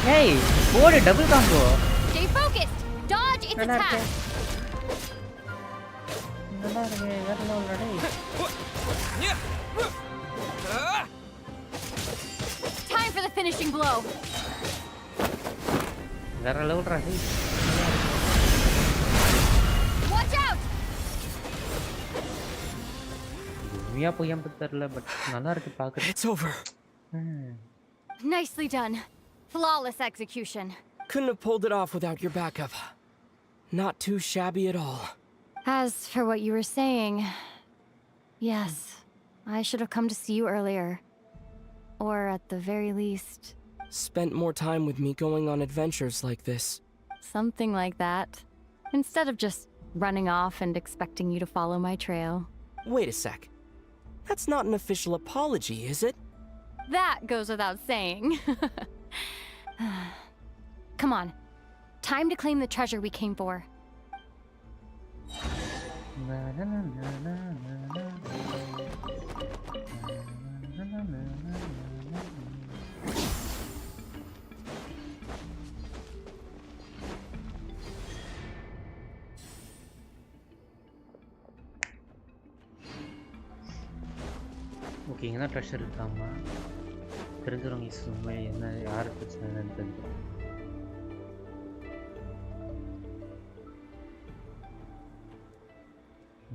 Hey, போடு double combo. Stay focused. Dodge its attacks. நல்லா இருக்கு. வேற லெவல்ல டேய். Time for the finishing blow. வேற லெவல்ரா டேய். Watch out. உண்மையா பொய்யான்னு தெரியல பட் நல்லா இருக்கு பார்க்க. It's over. Nicely done. Flawless execution. Couldn't have pulled it off without your backup. Not too shabby at all. As for what you were saying, yes, I should have come to see you earlier. Or at the very least... Spent more time with me going on adventures like this. Something like that. Instead of just running off and expecting you to follow my trail. Wait a sec. That's not an official apology, is it? That goes without saying. Come on. Time to claim the treasure we came for. Okay இங்கே தான் treasure இருக்காமா தெரிஞ்சிடும் miss உண்மை என்ன யார் பிரச்சனை என்னன்னு தெரிஞ்சிடும்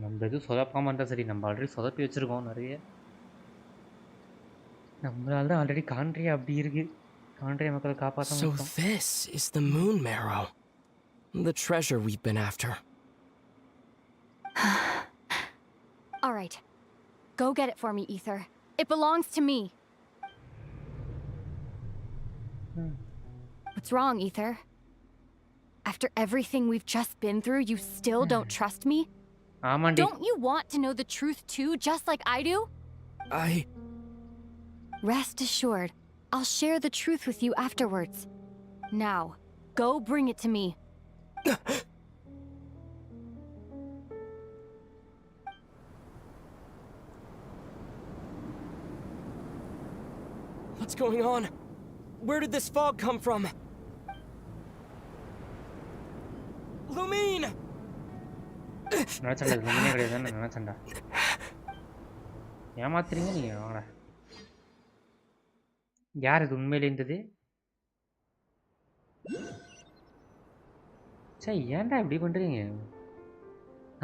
நம்ம எதுவும் சொதப்பாமல் இருந்தால் சரி நம்ம ஆல்ரெடி சொதப்பி வச்சுருக்கோம் நிறைய நம்மளால தான் ஆல்ரெடி காண்ட்ரியா அப்படி இருக்கு காண்ட்ரியா மக்களை காப்பாற்ற So this is the moon marrow. The treasure we've been after. All right. Go get it for me, Ether. It belongs to me. What's wrong, Ether? After everything we've just been through, you still don't trust me? Don't you want to know the truth too, just like I do? Rest assured, I'll share the truth with you afterwards. Now, go bring it to me. What's going on? Where did this fog come from? Lumine! நினச்சண்டா உண்மையே கிடையாதுன்னு நினச்சண்டா ஏமாத்துறீங்க நீங்கள் வாங்க யார் இது உண்மையிலே இருந்தது சே ஏன்டா இப்படி பண்ணுறீங்க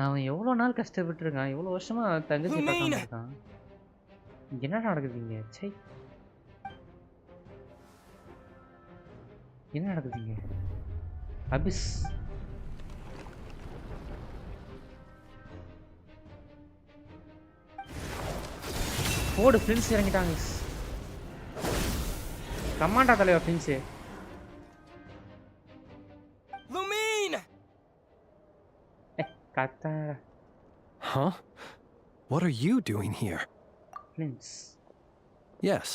அவன் எவ்வளோ நாள் கஷ்டப்பட்டுருக்கான் எவ்வளோ வருஷமாக தங்கச்சி பார்க்காம இருக்கான் என்ன நடக்குதுங்க சே என்ன நடக்குதுங்க அபிஸ் போடு ஃப்ரெண்ட்ஸ் இறங்கிட்டாங்க கமாண்டா தலைவா ஃப்ரெண்ட்ஸு Lumine! கத்தா Huh? What are you doing here? Friends Yes,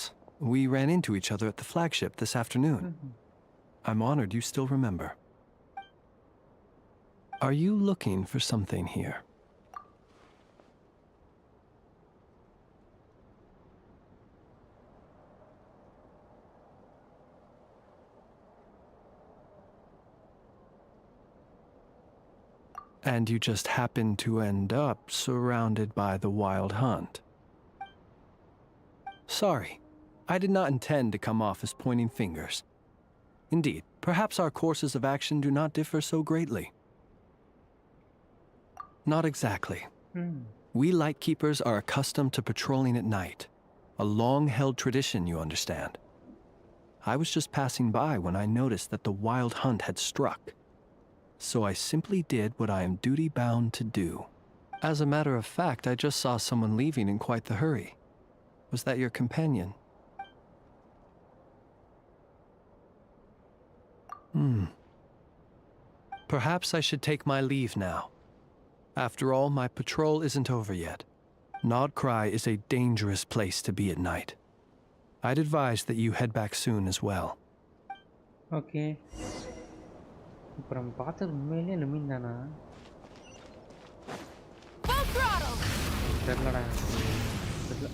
we ran into each other at the flagship this afternoon. I'm honored you still remember. Are you looking for something here? And you just happened to end up surrounded by the wild hunt. Sorry, I did not intend to come off as pointing fingers. Indeed, perhaps our courses of action do not differ so greatly. Not exactly. We Lightkeepers are accustomed to patrolling at night. A long-held tradition, you understand. I was just passing by when I noticed that the wild hunt had struck. So I simply did what I am duty-bound to do. As a matter of fact, I just saw someone leaving in quite the hurry. Was that your companion? Perhaps I should take my leave now. After all, my patrol isn't over yet. Krai is a dangerous place to be at night. I'd advise that you head back soon as well. Okay. இப்போ நம்ம பார்த்தது உண்மையிலே லுமின் தானா தெரியலடா தெரியல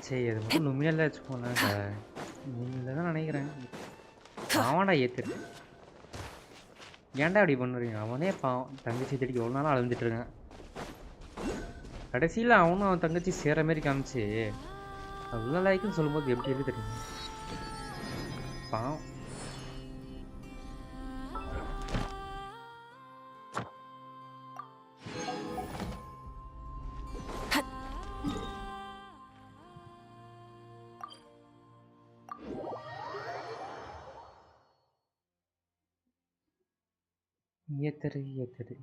சரி அது மட்டும் லுமினில் வச்சுக்கோங்க லுமினில் தான் நினைக்கிறேன் அவன்டா ஏற்றுரு ஏன்டா அப்படி பண்ணுறீங்க அவனே பாவம் தங்கச்சி தேடிக்கு எவ்வளோ நாள் அழுந்துட்டு இருக்கான் கடைசியில் அவனும் அவன் தங்கச்சி சேர மாதிரி காமிச்சு அவ்வளோ லைக்குன்னு சொல்லும்போது எப்படி இருக்கு தெரியும் பாவம் ஏத்தரு.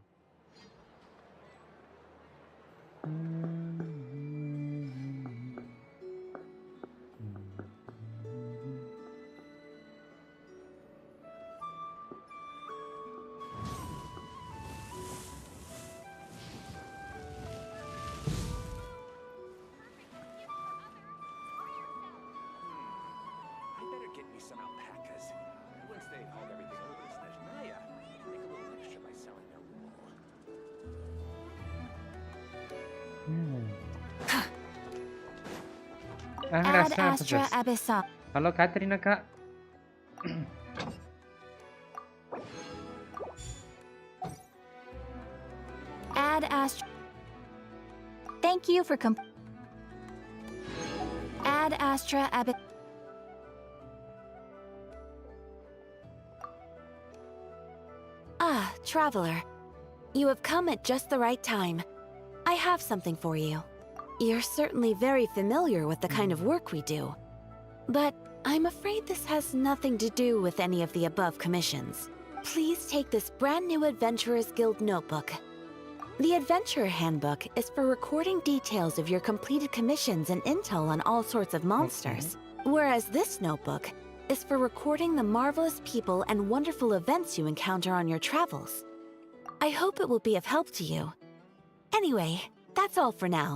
Some alpacas. Once they've hauled everything over to Snezhnaya, make a little extra by selling their wool. Ad Astra Abyssal. Hello, Katarina ka. Ad Astra. Thank you for Ad Astra Abyssal. Ah, Traveler. You have come at just the right time. I have something for you. You're certainly very familiar with the kind of work we do. But I'm afraid this has nothing to do with any of the above commissions. Please take this brand new Adventurers Guild notebook. The Adventurer Handbook is for recording details of your completed commissions and intel on all sorts of monsters. Whereas this notebook is for recording the marvelous people and wonderful events you encounter on your travels. I hope it will be of help to you. Anyway, that's all for now.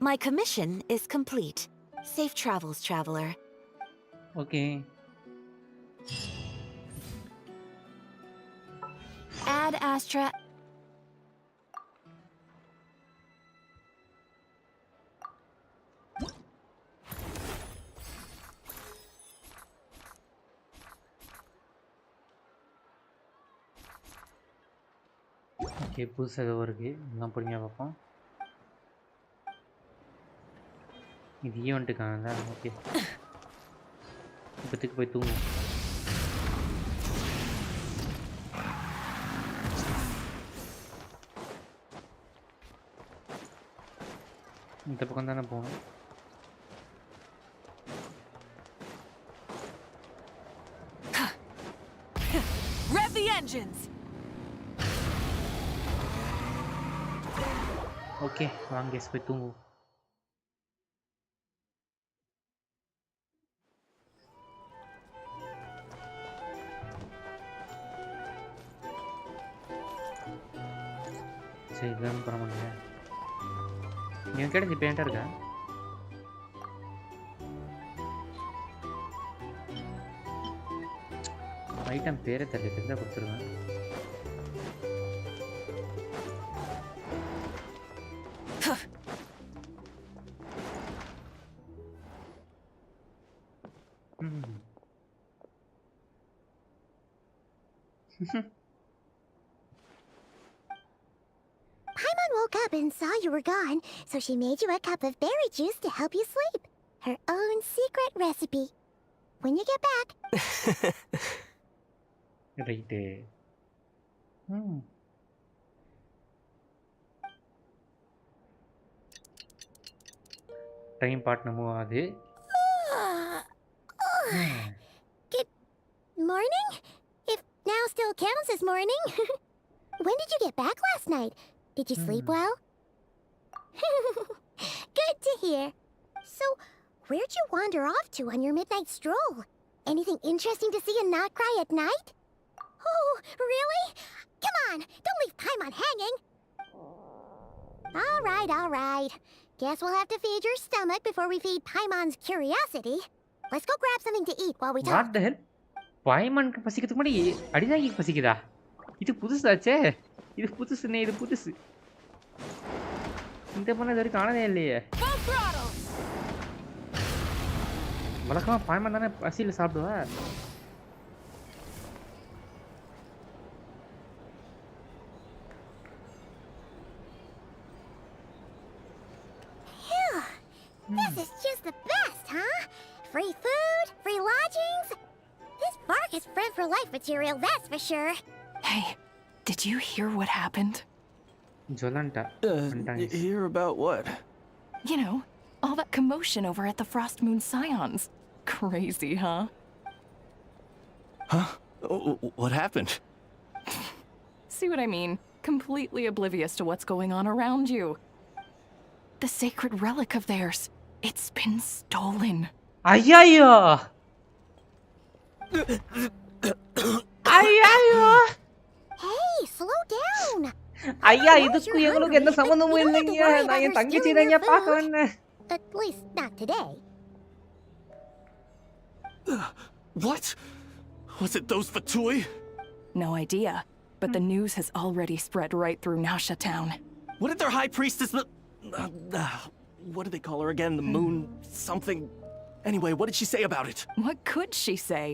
My commission is complete. Safe travels, Traveler. Okay. Ad Astra. Okay புதுசாக ஏதோ இருக்குது எல்லாம் பொறுமையாக பார்ப்போம். இது ஈவெண்ட்டுக்கானதா? Okay இப்போத்துக்கு போய் தூங்கும். இந்த பக்கம் தானே போகணும். Rev the engines! ஓகே வாங்க போய் தூங்குவோம். சரி இதுதான் பண்ண முடியல. நீ கிடைச்சி பேண்டா இருக்கா? ஐட்டம் பேரை தெரியல, தெரிஞ்சா கொடுத்துருவேன். Paimon woke up and saw you were gone, so she made you a cup of berry juice to help you sleep. Her own secret recipe. When you get back. Right. Time partner move aadu. Good morning? If now still counts as morning. When did you get back last night? Did you sleep well? Good to hear. So, where'd you wander off to on your midnight stroll? Anything interesting to see in Krai at night? Oh, really? Come on, don't leave Paimon hanging. All right. Guess we'll have to feed your stomach before we feed Paimon's curiosity. Let's go grab something to eat while we talk. What the hell? Paimonக்கு பசிக்கிறதுக்கு முன்னாடி அடிதாகிக்கு பசிக்குதா? இது புதுசாச்சே. இது புதுசுனே, இது புதுசு. இந்த பொண்ணு இதுவரைக்கும் காணதே இல்லையே. வழக்கமா பாய்மன் தானே பசியில் சாப்பிடுவா. This is just the best, huh? Free food, free lodgings. This bark is bred for life material, that's for sure. Hey, did you hear what happened? Jolanta. Hear about what? You know, all that commotion over at the Frost Moon Scions. Crazy, huh? Huh? What happened? See what I mean? Completely oblivious to what's going on around you. The sacred relic of theirs. It's been stolen. Ayyo! Ayyo! Hey, slow down. ஐயா இதுக்கும் எங்களுக்கு எந்த சம்பந்தமும் இல்லைங்க. நான் என் தங்கச்சி தாங்க பார்க்க வந்தேன். At least not today. What? Was it those Fatui? No idea, but the news has already spread right through Nasha town. What did their high priestess... what do they call her again? The moon... something... Anyway, what did she say about it? What could she say?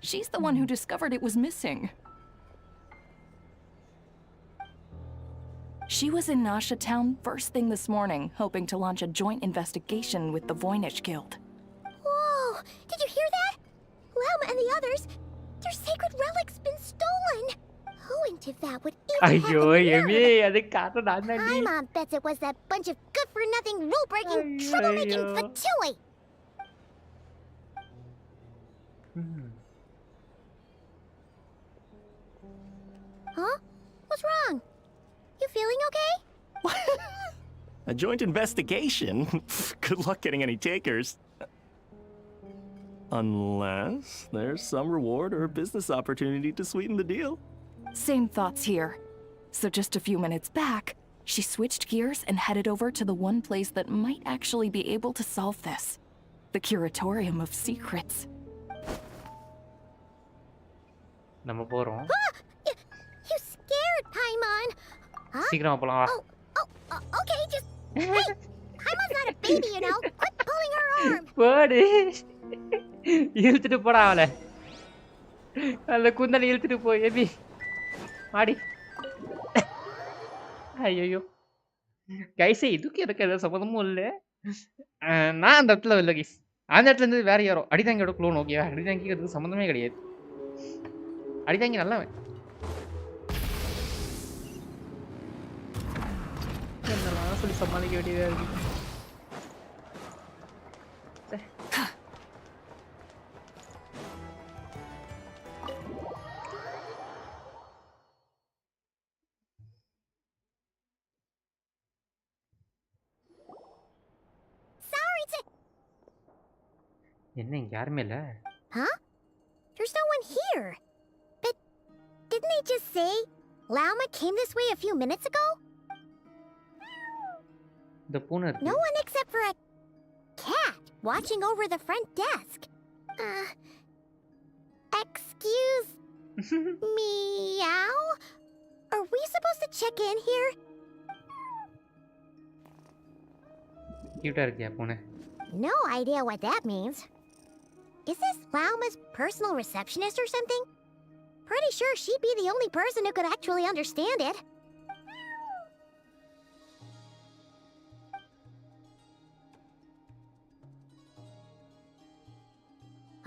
She's the one who discovered it was missing. She was in Nasha town first thing this morning, hoping to launch a joint investigation with the Voynich Guild. Whoa! Did you hear that? Lauma and the others, their sacred relic's been stolen. Who in Tivat would even ஐயோ have Amy அது காரணம் நான் தான். My mom bets it was that bunch of good-for-nothing, rule-breaking, troublemaking Fatui. Huh? What's wrong? You feeling okay? A joint investigation? Good luck getting any takers. Unless there's some reward or business opportunity to sweeten the deal. Same thoughts here. So just a few minutes back, she switched gears and headed over to the one place that might actually be able to solve this. The Curatorium of Secrets. நம்ம போறோம். You scared, Paimon. Huh? சீக்கிரமா போலாம் வா. Okay, just... Hey, Paimon's not a baby, you know. Quit pulling her arm. போடு. இழுத்துட்டு போடா அவளை. அந்த குந்தனை இழுத்துட்டு போ எபி. மாடி. ஐயோ. கைஸ் இதுக்கு எனக்கு எந்த சம்மந்தமும் இல்லை. நான் அந்த இடத்துல இல்லை கைஸ். அந்த இடத்துல இருந்து வேற யாரோ அடிதாங்கியோட க்ளோன். ஓகேவா? அடிதாங்கிக்கு அதுக்கு சம்மந்தமே கிடையாது. அடிதாங்கி நல்லவன். என்னெல்லாம் சொல்லி சமாளிக்க வேண்டியதா இருக்கு. என்ன இங்க யாருமே இல்ல? Huh? There's no one here. But didn't they just say Lauma came this way a few minutes ago? இந்த பூனை இருக்கு. No one except for a cat watching over the front desk. Excuse meow? Are we supposed to check in here? கியூட்டா இருக்கியா பூனை? No idea what that means. Is this Lauma's personal receptionist or something? Pretty sure she'd be the only person who could actually understand it.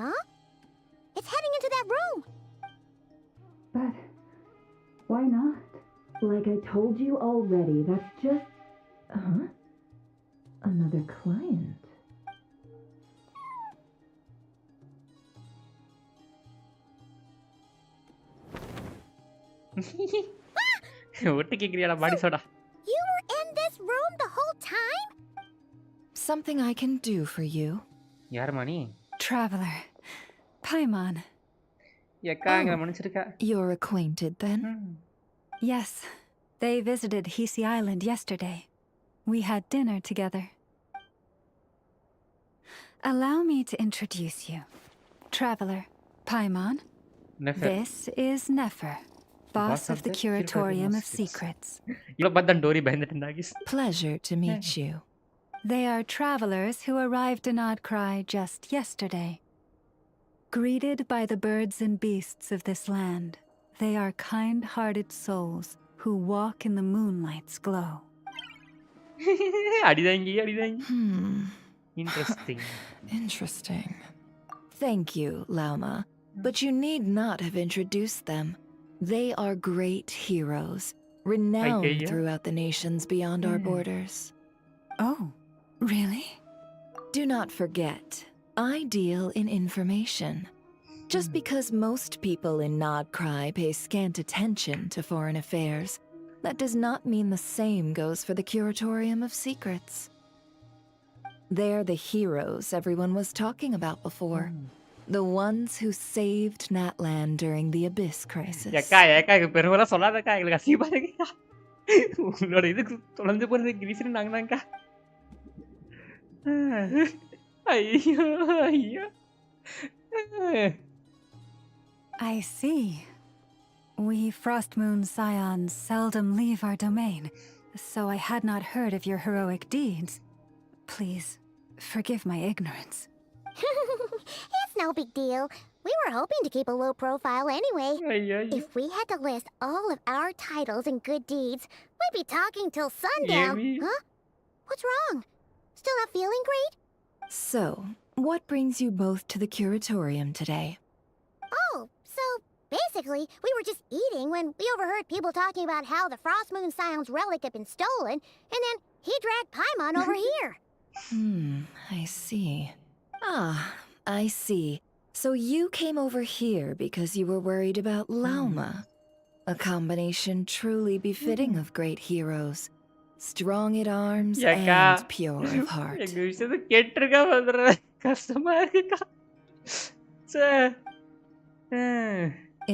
Huh? It's heading into that room. But why not? Like I told you already, that's just... Another client. ஒட்டு கேக்குறியாடா பாடி soda. You were in this room the whole time? Something I can do for you. யாருமா நீ? Traveler. Paimon. எக்காங்க மன்னிச்சிருக்கா. You're acquainted then? Yes. They visited Hisi Island yesterday. We had dinner together. Allow me to introduce you. Traveler, Paimon. Nefer. This is Nefer, boss of the Curatorium of Secrets. இவள பார்த்தா Tory பயந்துட்டு இருந்தா guys. Pleasure to meet you. They are travelers who arrived in Krai just yesterday. Greeted by the birds and beasts of this land, they are kind-hearted souls who walk in the moonlight's glow. அடிதாங்கி. Interesting. Interesting. Thank you, Lauma. But you need not have introduced them. They are great heroes, renowned throughout the nations beyond our borders. Oh, really? Do not forget, I deal in information. Just because most people in Nodcry pay scant attention to foreign affairs, that does not mean the same goes for the Curatorium of Secrets. They're the heroes everyone was talking about before. The ones who saved Natlan during the Abyss crisis. ஏக்கா பெருமெல்லாம் சொல்லாதக்கா எங்களுக்கு அசிங்கமா இருக்குக்கா உங்களோட இதுக்கு தொலைஞ்சு போறது கிரீசன் நாங்க தான்க்கா ஐயோ ஐயோ I see. We Frostmoon Scions seldom leave our domain, so I had not heard of your heroic deeds. Please, forgive my ignorance. It's no big deal. We were hoping to keep a low profile anyway. If we had to list all of our titles and good deeds, we'd be talking till sundown. Huh? What's wrong? Still not feeling great? So, what brings you both to the Curatorium today? Oh, so basically, we were just eating when we overheard people talking about how the Frostmoon Scion's relic had been stolen, and then he dragged Paimon over here. I see. Ah, I see. So you came over here because you were worried about Lauma. A combination truly befitting of great heroes. Strong at arms and pure of heart. எங்க விஷயத்தை கேட்டிருக்கா வந்துடுற கஷ்டமா இருக்குக்கா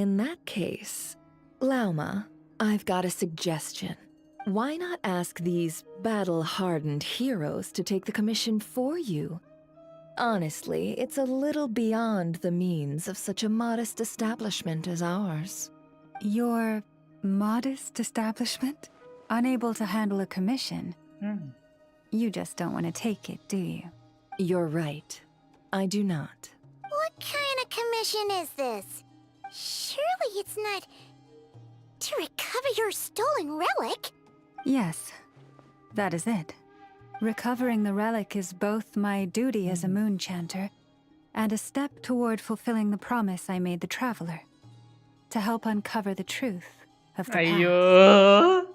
In that case, Lauma, I've got a suggestion. Why not ask these battle-hardened heroes to take the commission for you? Honestly, it's a little beyond the means of such a modest establishment as ours. Your modest establishment? Unable to handle a commission? You just don't want to take it, do you? You're right. I do not. What kind of commission is this? Surely it's not to recover your stolen relic? Yes, that is it. Recovering the relic is both my duty as a moon chanter and a step toward fulfilling the promise I made the traveler. To help uncover the truth of the ஐயோ past.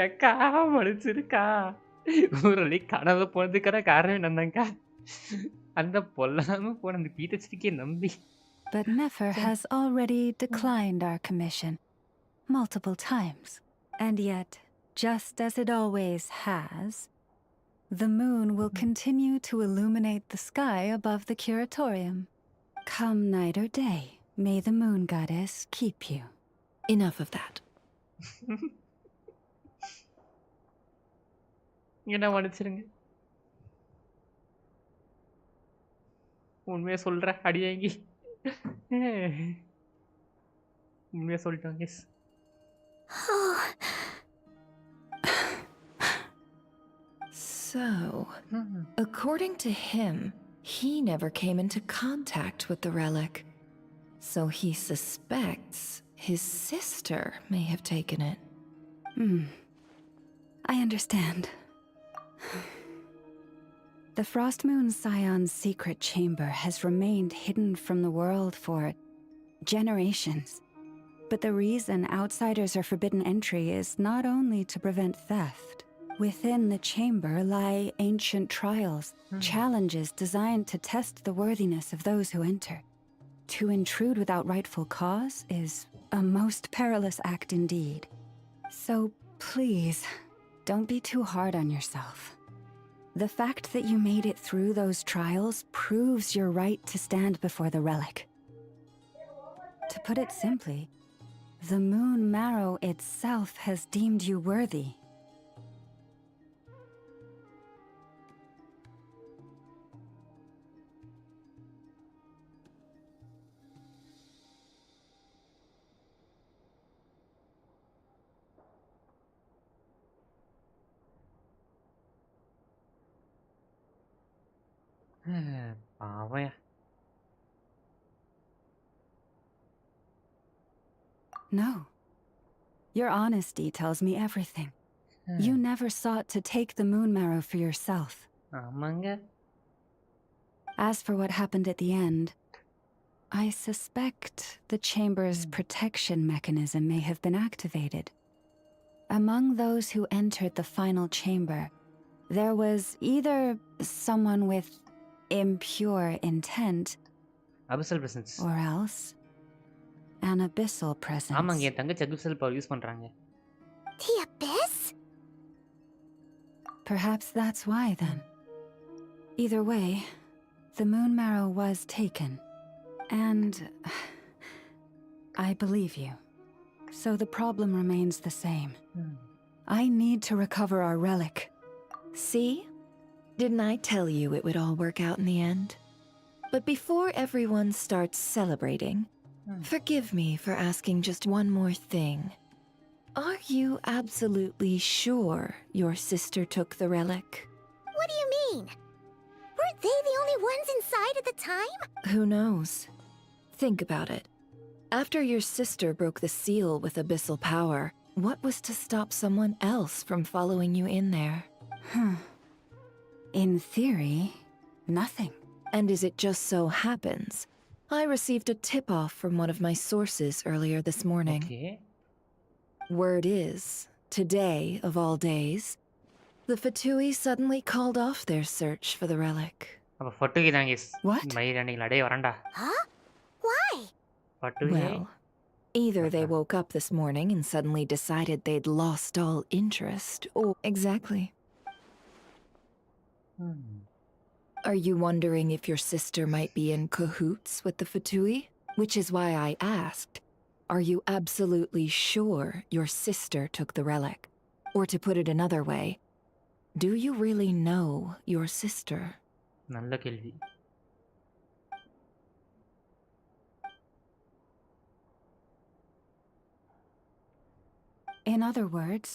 ஏக்கா மன்னிச்சிருக்கா ஊரளி காணாத போனதுக்கான காரணம் என்னந்தாங்க்கா அந்த பொல்லாம போன அந்த பீத்தச்சிருக்கே நம்பி But Nefer has already declined our commission multiple times. And yet, just as it always has, the moon will continue to illuminate the sky above the Curatorium. Come night or day, may the moon goddess keep you. Enough of that. என்ன மன்னிச்சிருங்க உண்மையா சொல்ற அடியாங்கி உண்மையா சொல்லிட்டாங்க S So, according to him, he never came into contact with the relic. So he suspects his sister may have taken it. I understand. The Frostmoon Scion's secret chamber has remained hidden from the world for generations. But the reason outsiders are forbidden entry is not only to prevent theft. Within the chamber lie ancient trials, challenges designed to test the worthiness of those who enter. To intrude without rightful cause is a most perilous act indeed. So please, don't be too hard on yourself. The fact that you made it through those trials proves your right to stand before the relic. To put it simply, the moon marrow itself has deemed you worthy. பாவம் No. Your honesty tells me everything. You never sought to take the moon marrow for yourself. ஆமாங்க As for what happened at the end, I suspect the chamber's protection mechanism may have been activated. Among those who entered the final chamber, there was either someone with impure intent Abyssal presence. Or else, an abyssal presence. ஆமாங்க, என் தங்கச்சி abyssal power use பண்றாங்க. The abyss? Perhaps that's why then. Either way, the moon marrow was taken. And I believe you. So the problem remains the same. I need to recover our relic. See? Didn't I tell you it would all work out in the end? But before everyone starts celebrating, forgive me for asking just one more thing. Are you absolutely sure your sister took the relic? What do you mean? Weren't they the only ones inside at the time? Who knows? Think about it. After your sister broke the seal with abyssal power, what was to stop someone else from following you in there? In theory, nothing. And as it just so happens, I received a tip-off from one of my sources earlier this morning. Okay. Word is, today of all days, the Fatui suddenly called off their search for the relic. அப்ப ஃபட்டுகி தான் guys. What? மயிரண்டிங்களா டேய் வரண்டா. Huh? Why? ஃபட்டுகி. Well, either they woke up this morning and suddenly decided they'd lost all interest, or... Exactly. Are you wondering if your sister might be in cahoots with the Fatui? Which is why I asked, are you absolutely sure your sister took the relic? Or to put it another way, do you really know your sister? நல்ல கேள்வி. In other words,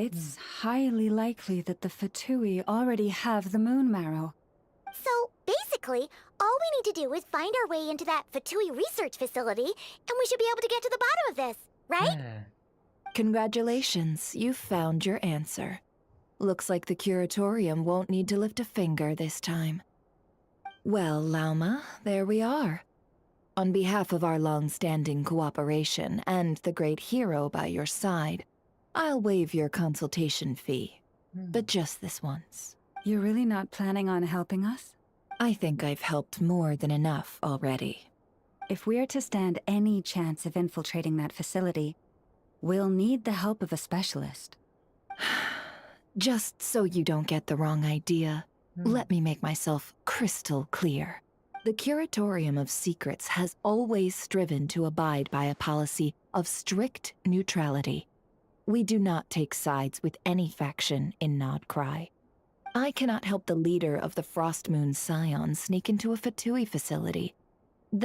it's highly likely that the Fatui already have the moon marrow. So, basically, all we need to do is find our way into that Fatui research facility, and we should be able to get to the bottom of this, right? Congratulations, you've found your answer. Looks like the curatorium won't need to lift a finger this time. Well, Lauma, there we are. On behalf of our long-standing cooperation and the great hero by your side, I'll waive your consultation fee. But just this once. You're really not planning on helping us? I think I've helped more than enough already. If we're to stand any chance of infiltrating that facility, we'll need the help of a specialist. Just so you don't get the wrong idea, let me make myself crystal clear. The Curatorium of Secrets has always striven to abide by a policy of strict neutrality. We do not take sides with any faction in Krai. I cannot help the leader of the Frostmoon Scions sneak into a Fatui facility.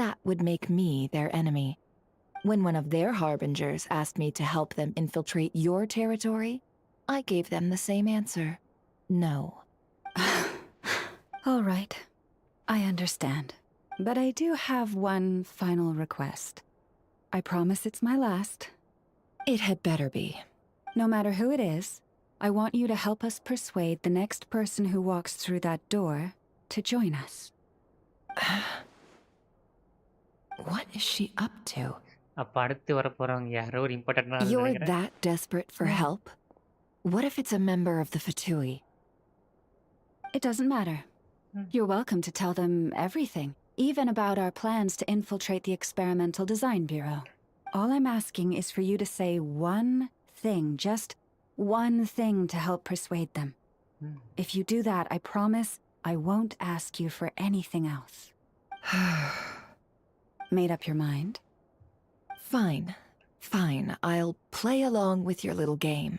That would make me their enemy. When one of their harbingers asked me to help them infiltrate your territory, I gave them the same answer. No. All right. I understand. But I do have one final request. I promise it's my last. It had better be. No matter who it is, I want you to help us persuade the next person who walks through that door to join us. What is she up to? அப்ப அடுத்து வர போறவங்க யாரோ ஒரு இம்பார்ட்டன்ட்டான You're நினைக்கிறேன். that desperate for help? What if it's a member of the Fatui? It doesn't matter. You're welcome to tell them everything, even about our plans to infiltrate the Experimental Design Bureau. All I'm asking is for you to say one thing, just one thing to help persuade them. If you do that, I promise I won't ask you for anything else. Made up your mind? Fine. Fine, I'll play along with your little game.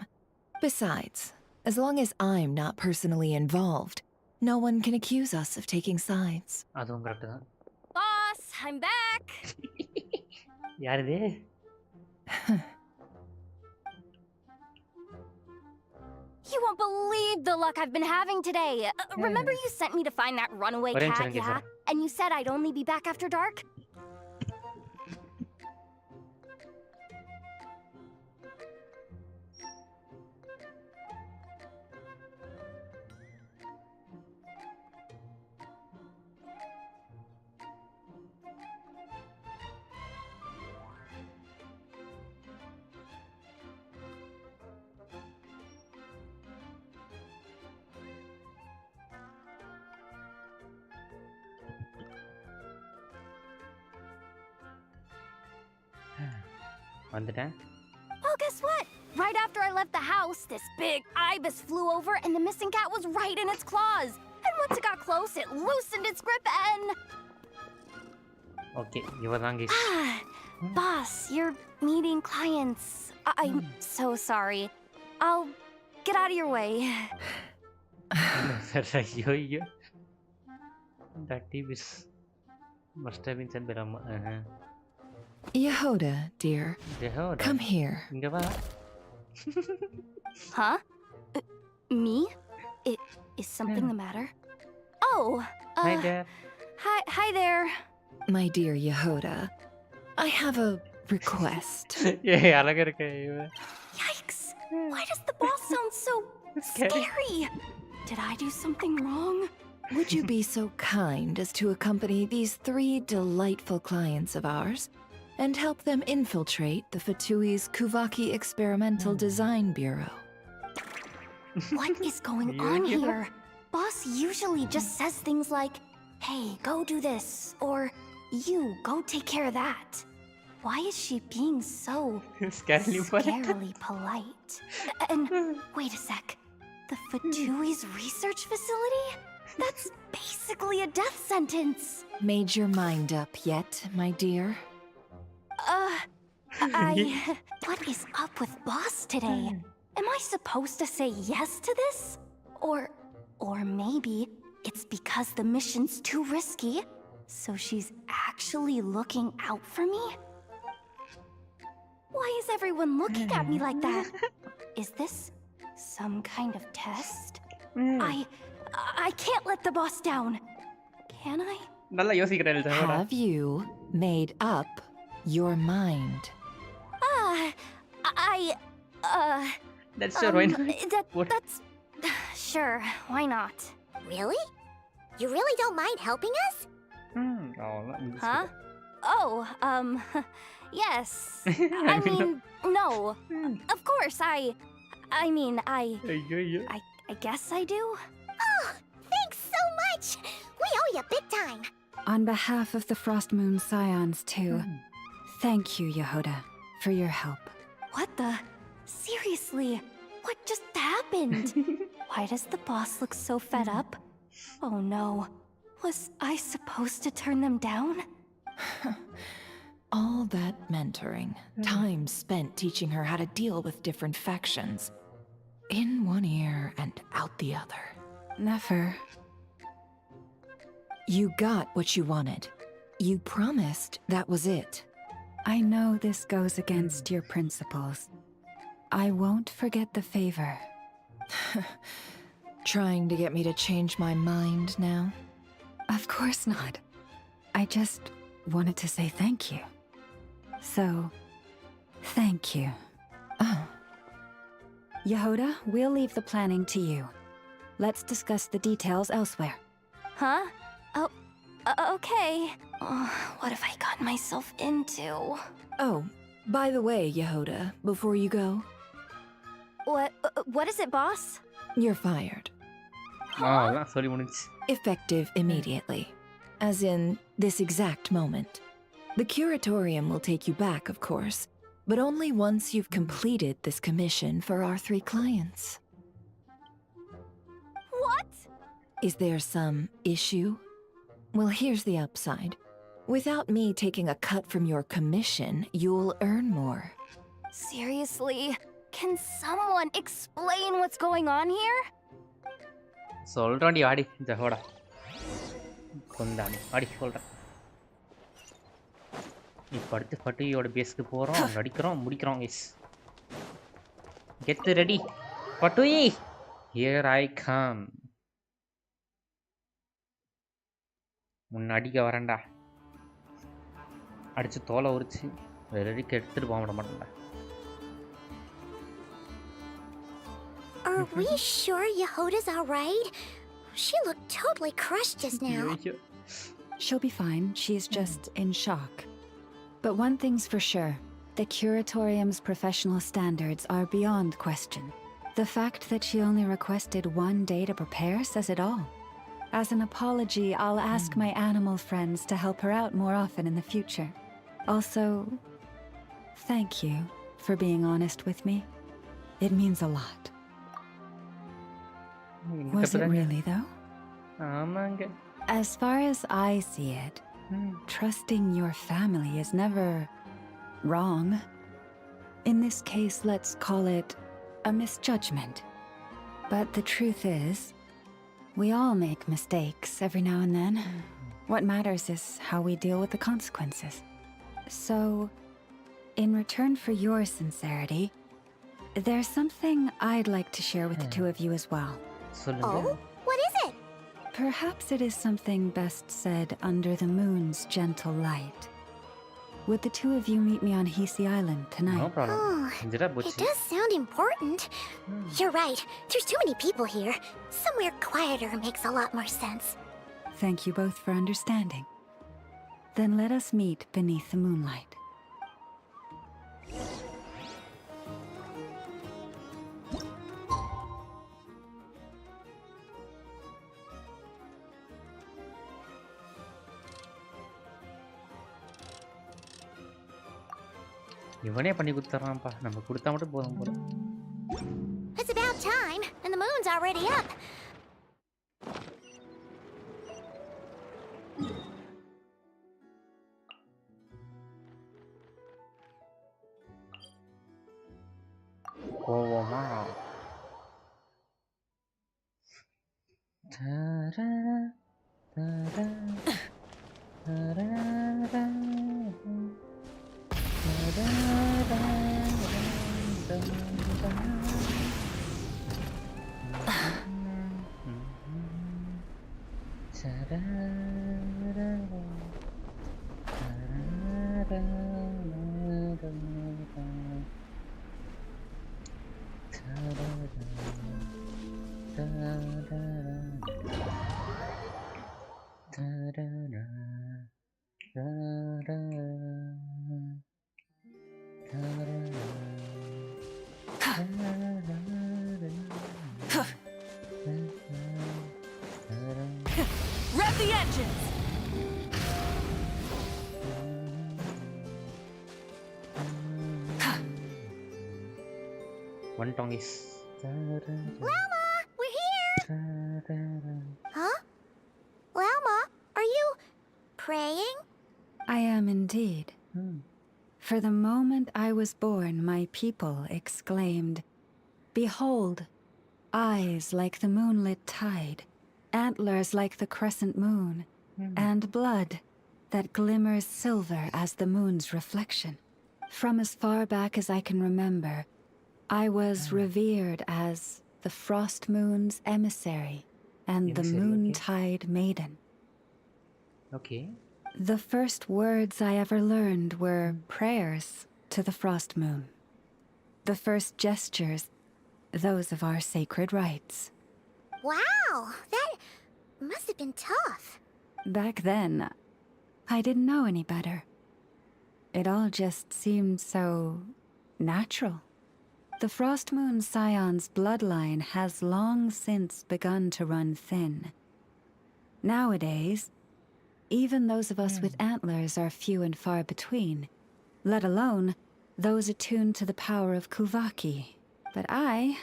Besides, as long as I'm not personally involved, no one can accuse us of taking sides. அதுவும் correct தான். Boss, I'm back! யார் இது? You won't believe the luck I've been having today. Remember you sent me to find that runaway Orange cat, range, yeah? sir. And you said I'd only be back after dark? வந்துட்டேன். Oh, guess what? Right after I left the house, this big ibis flew over and the missing cat was right in its claws. And once it got close, it loosened its grip and... Okay, இவதான் guys. Boss, you're meeting clients. I'm so sorry. I'll get out of your way. ஐயோ. That ibis must have been sent by Rama. Yehoda, dear. Yehoda. Come here. இங்க வா. Huh? Me? Is something the matter? Oh, Hi there. Hi there. My dear Yehoda, I have a request. ஏய் அழகா இருக்க இவ. Yikes! Why does the boss sound so scary? Did I do something wrong? Would you be so kind as to accompany these 3 delightful clients of ours and help them infiltrate the Fatui's Kuvaki Experimental Design Bureau? What is going on here? Boss usually just says things like, hey, go do this, or you, go take care of that. Why is she being so scarily polite? And wait a sec, the Fatui's research facility? That's basically a death sentence. Made your mind up yet, my dear? What is up with Boss today? Am I supposed to say yes to this? Or maybe it's because the mission's too risky, so she's actually looking out for me? Why is everyone looking at me like that? Is this some kind of test? I can't let the boss down. Can I? நல்லா யோசிக்கிறேன் Yehoda. Have you made up your mind? That's sure, why not? That's... Sure, why not? Really? You really don't mind helping us? Huh? Oh, yes. I mean, no. Of course, I mean, I guess I do. Oh, thanks so much! We owe you big time! On behalf of the Frost Moon Scions, too, thank you, Yehoda, for your help. What the? Seriously, what just happened? Why does the boss look so fed up? Oh no, was I supposed to turn them down? All that mentoring, time spent teaching her how to deal with different factions. In one ear and out the other. Never. You got what you wanted. You promised that was it. I know this goes against your principles. I won't forget the favor. Trying to get me to change my mind now? Of course not. I just wanted to say thank you. So, thank you. Oh. Yehoda, we'll leave the planning to you. Let's discuss the details elsewhere. Huh? Oh, okay. What have I gotten myself into? Oh, by the way, Yehoda, before you go... What is it, boss? You're fired. Sorry, முடிஞ்சி. Effective immediately. As in, this exact moment. The curatorium will take you back, of course, but only once you've completed this commission for our 3 clients. What? Is there some issue? Well, here's the upside. Without me taking a cut from your commission, you'll earn more. Seriously? Can someone explain what's going on here? சொல்றேன்டி வாடி Yehoda. கொண்டாடி வாடி சொல்றேன். இப்போ அடுத்து ஃபட்டுயோட பேஸ்க்கு போறோம், அடிக்கிறோம், முடிக்கிறோம் guys. Get ready. Fatui, here I come. முன்னாடிக்க வரேன்டா. அடிச்சு தோலை உரிச்சு வெறும் எடுத்துட்டு போக விட மாட்டேன்டா. Are we sure Yehoda's alright? She looked totally crushed just now. She'll be fine. She's just in shock. But one thing's for sure. The curatorium's professional standards are beyond question. The fact that she only requested 1 day to prepare says it all. As an apology, I'll ask my animal friends to help her out more often in the future. Also, Thank you for being honest with me. It means a lot. Was it really, though? ஆமாங்க. As far as I see it, trusting your family is never wrong. In this case, let's call it a misjudgment. But the truth is, we all make mistakes every now and then. What matters is how we deal with the consequences. So, in return for your sincerity, there's something I'd like to share with the two of you as well. சொல்லுங்க. Oh? What is it? Perhaps it is something best said under the moon's gentle light. Would the two of you meet me on Hisi Island tonight? No problem. It does sound important. You're right. There's too many people here. Somewhere quieter makes a lot more sense. Thank you both for understanding. Then let us meet beneath the moonlight. இவனே பண்ணி கொடுத்துறான்ப்பா. நம்ம கொடுத்தா மட்டும் போதும் போல. It's about time, and the moon's already up. கோவமா. தரா தரா தரா Rev the engines! One tongue is. Llama, we're here! Huh? Llama, are you praying? I am indeed. For the moment I was born, my people exclaimed, "Behold, eyes like the moonlit tide, antlers like the crescent moon, and blood that glimmers silver as the moon's reflection." From as far back as I can remember, I was revered as the frost moon's emissary and the moontide maiden. Okay. The first words I ever learned were prayers to the frost moon. The first gestures, those of our sacred rites. Wow, that must have been tough. Back then, I didn't know any better. It all just seemed so natural. The Frost Moon Scion's bloodline has long since begun to run thin. Nowadays, even those of us with antlers are few and far between, let alone those attuned to the power of Kuvaki. But I...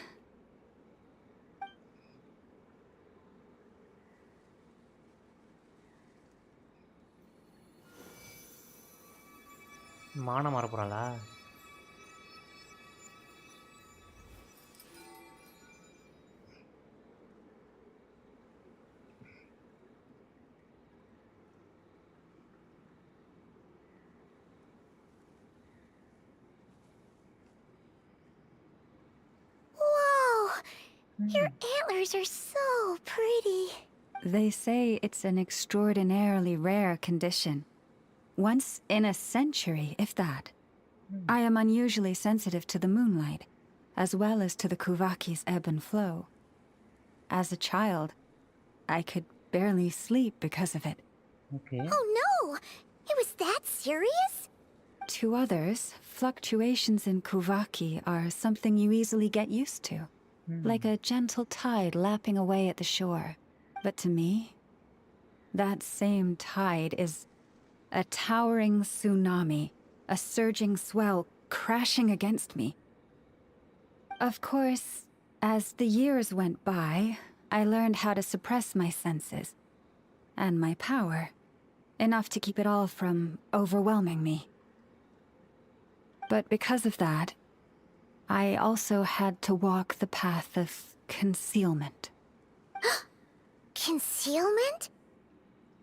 மானம் மாற போறாளா? Whoa! Your antlers are so pretty. They say it's an extraordinarily rare condition. Once in a century, if that. I am unusually sensitive to the moonlight, as well as to the Kuvaki's ebb and flow. As a child, I could barely sleep because of it. Okay. Oh no! It was that serious? To others, fluctuations in Kuvaki are something you easily get used to, like a gentle tide lapping away at the shore. But to me, that same tide is a towering tsunami, a surging swell crashing against me. Of course, as the years went by, I learned how to suppress my senses and my power, enough to keep it all from overwhelming me. But because of that, I also had to walk the path of concealment. Concealment?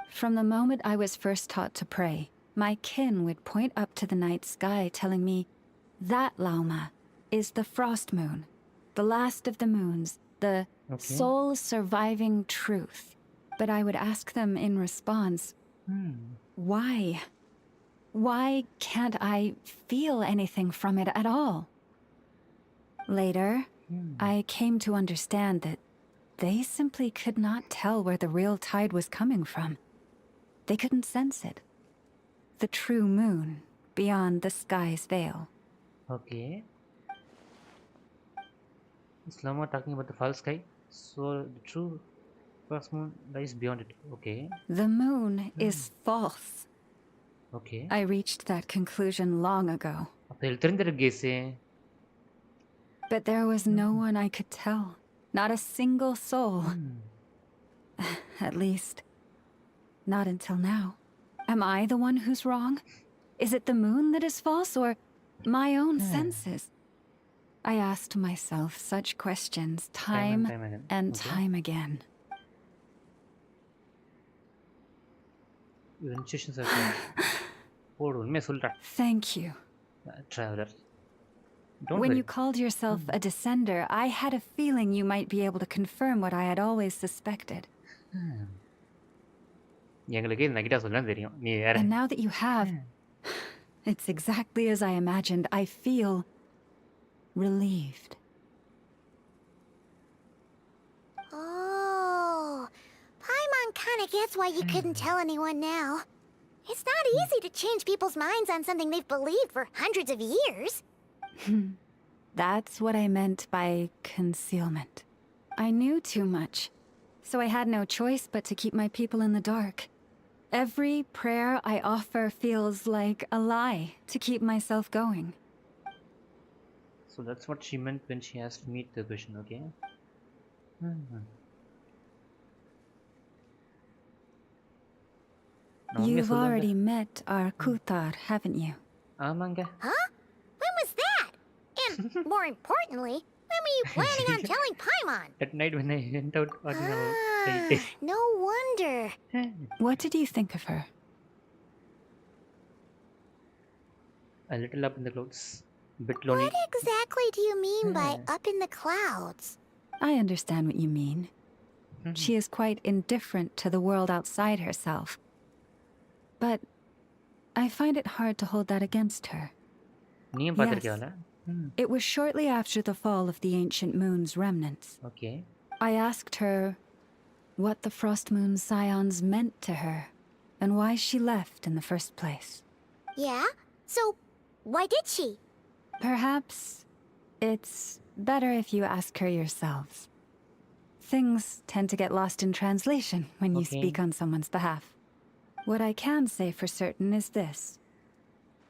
From the moment I was first taught to pray, my kin would point up to the night sky telling me, that Lauma is the frost moon, the last of the moons, the sole surviving truth. But I would ask them in response, why? Why can't I feel anything from it at all? Later, I came to understand that they simply could not tell where the real tide was coming from. They couldn't sense it. The true moon beyond the sky's veil. Okay. Is Lama talking about the false sky? So the true first moon lies beyond it. Okay. The moon is false. Okay. I reached that conclusion long ago. But there was no one I could tell. Not a single soul. At least, not until now. Am I the one who's wrong? Is it the moon that is false, or my own senses? I asked myself such questions time and time again. Thank you. Traveler. When you called yourself a descender, I had a feeling you might be able to confirm what I had always suspected. And now that you have, it's exactly as I imagined. I feel relieved. Oh, Paimon kinda gets why you couldn't tell anyone now. It's not easy to change people's minds on something they've believed for hundreds of years. That's what I meant by concealment. I knew too much, so I had no choice but to keep my people in the dark. Every prayer I offer feels like a lie to keep myself going. So that's what she meant when she asked me the question, okay? You've already met our Kutar, haven't you? Huh? When was that? And more importantly, when were you planning on telling Paimon? At night when I went out on No wonder. What did you think of her? A little up in the clouds. Bit lonely. What exactly do you mean by up in the clouds? I understand what you mean. She is quite indifferent to the world outside herself. But I find it hard to hold that against her. Yes. It was shortly after the fall of the ancient moon's remnants. Okay. I asked her what the Frost Moon Scions meant to her, and why she left in the first place. Yeah? So, why did she? Perhaps it's better if you ask her yourselves. Things tend to get lost in translation when you speak on someone's behalf. What I can say for certain is this.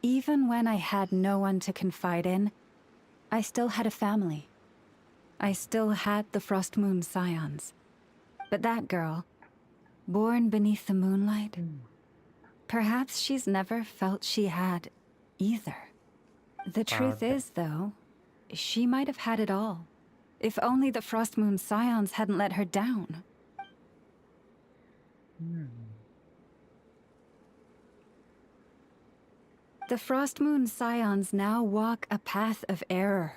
Even when I had no one to confide in, I still had a family. I still had the Frost Moon Scions. But that girl, born beneath the moonlight, perhaps she's never felt she had either. The truth is, though, she might have had it all. If only the Frost Moon Scions hadn't let her down. The Frost Moon Scions now walk a path of error.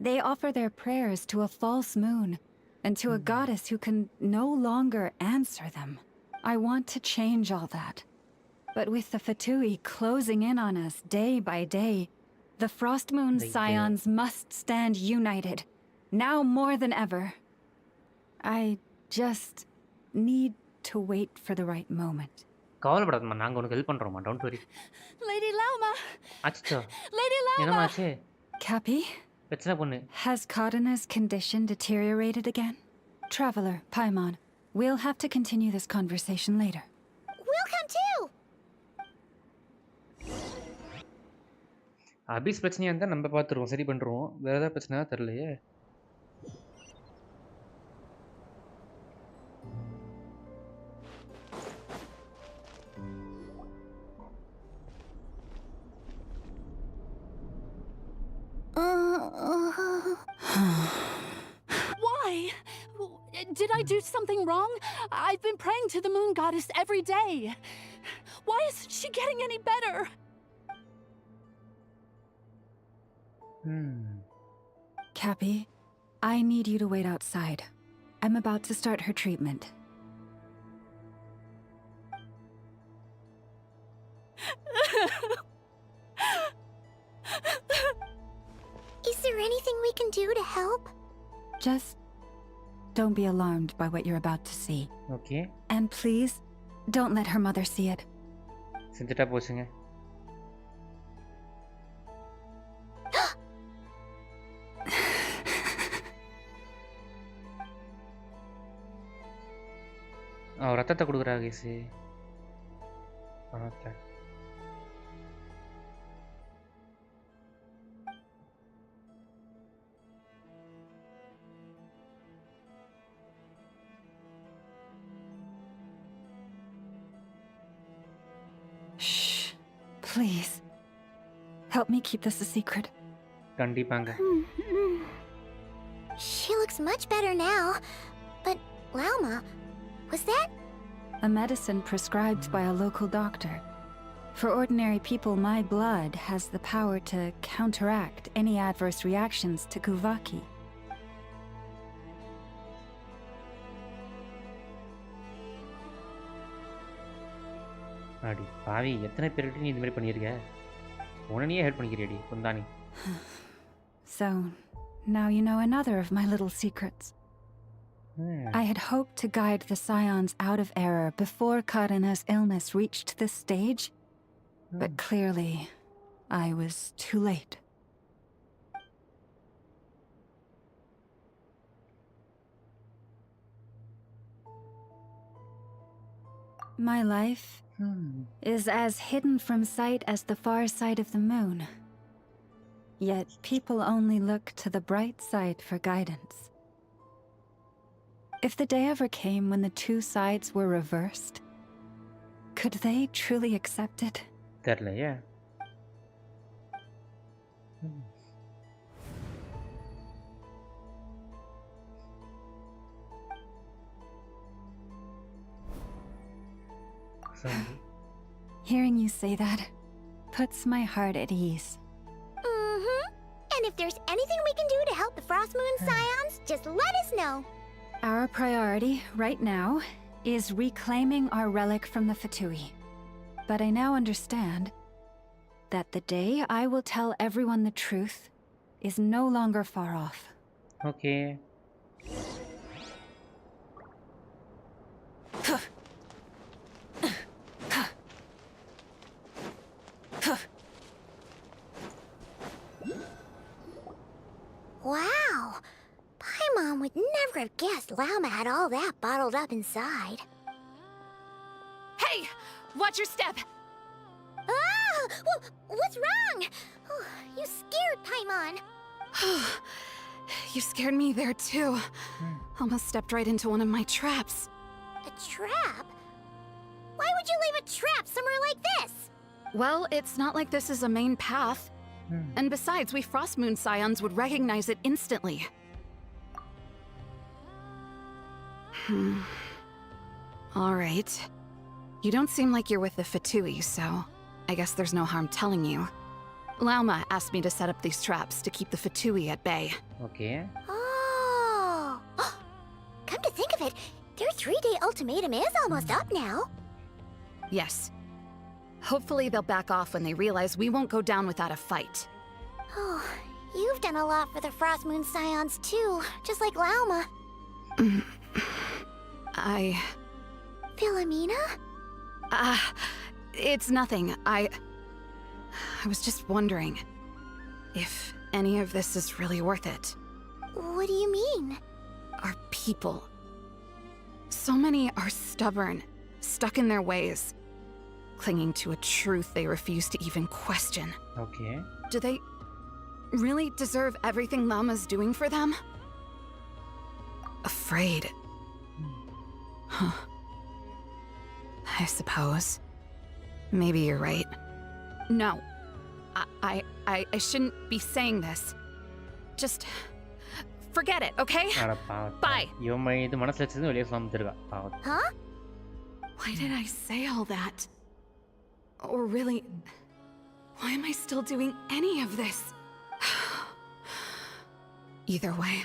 They offer their prayers to a false moon, and to a goddess who can no longer answer them. I want to change all that. But with the Fatui closing in on us day by day, the Frost Moon Scions must stand united, now more than ever. I just need to wait for the right moment. கவலைப்படாதம்மா நாங்க உனக்கு help பண்றோம்மா don't worry Lady Lauma. அச்சோ Lady Lauma. என்னமாச்சு Cappy? பிரச்சனை பொண்ணு Has Kadana's condition deteriorated again? Traveler, Paimon, we'll have to continue this conversation later. We'll come too. அபிஸ் பிரச்சனையா இருந்தா நம்ம பார்த்துருவோம், சரி பண்றோம். வேற ஏதாவது பிரச்சனை தெரியலையே. Why? Did I do something wrong? I've been praying to the moon goddess every day. Why isn't she getting any better? Cappy, I need you to wait outside. I'm about to start her treatment. Is there anything we can do to help? Just don't be alarmed by what you're about to see. Okay. And please, don't let her mother see it. செஞ்சுட்டா போச்சுங்க. ரத்தத்தை கொடுக்குறா case. பணத்தை. Shh. Please. Help me keep this a secret. கண்டிப்பாங்க. She looks much better now. But, Lauma, was that? A medicine prescribed by a local doctor. For ordinary people, my blood has the power to counteract any adverse reactions to Kuvaki. அடி பாவி, எத்தனை பேருக்கு நீ இந்த மாதிரி பண்ணியிருக்க? உடனே help பண்ணிக்கிறியடி குந்தானி. So, now you know another of my little secrets. I had hoped to guide the Scions out of error before Karina's illness reached this stage, but clearly, I was too late. My life is as hidden from sight as the far side of the moon. Yet people only look to the bright side for guidance. If the day ever came when the two sides were reversed, could they truly accept it? தெரியலையே. Hearing you say that puts my heart at ease. And if there's anything we can do to help the Frost Moon Scions, just let us know. Our priority right now is reclaiming our relic from the Fatui. But I now understand that the day I will tell everyone the truth is no longer far off. Okay. Wow! Paimon would never have guessed Lauma had all that bottled up inside. Hey! Watch your step! Ah! What's wrong? Oh, you scared Paimon. You scared me there too. Almost stepped right into one of my traps. A trap? Why would you leave a trap somewhere like this? Well, it's not like this is a main path. And besides, we Frost Moon Scions would recognize it instantly. Alright. You don't seem like you're with the Fatui, so I guess there's no harm telling you. Lauma asked me to set up these traps to keep the Fatui at bay. Okay. Oh! Come to think of it, their 3-day ultimatum is almost up now. Yes. Hopefully they'll back off when they realize we won't go down without a fight. Oh, you've done a lot for the Frost Moon Scions too, just like Lauma. Philomena? It's nothing. I was just wondering if any of this is really worth it. What do you mean? Our people. So many are stubborn, stuck in their ways. clinging to a truth they refuse to even question. Okay. Do they really deserve everything Laumaa's doing for them? Afraid. Huh. I suppose. Maybe you're right. No. I shouldn't be saying this. Just forget it, okay? Bye. Huh? Why did I say all that? Or really, why am I still doing any of this? Either way,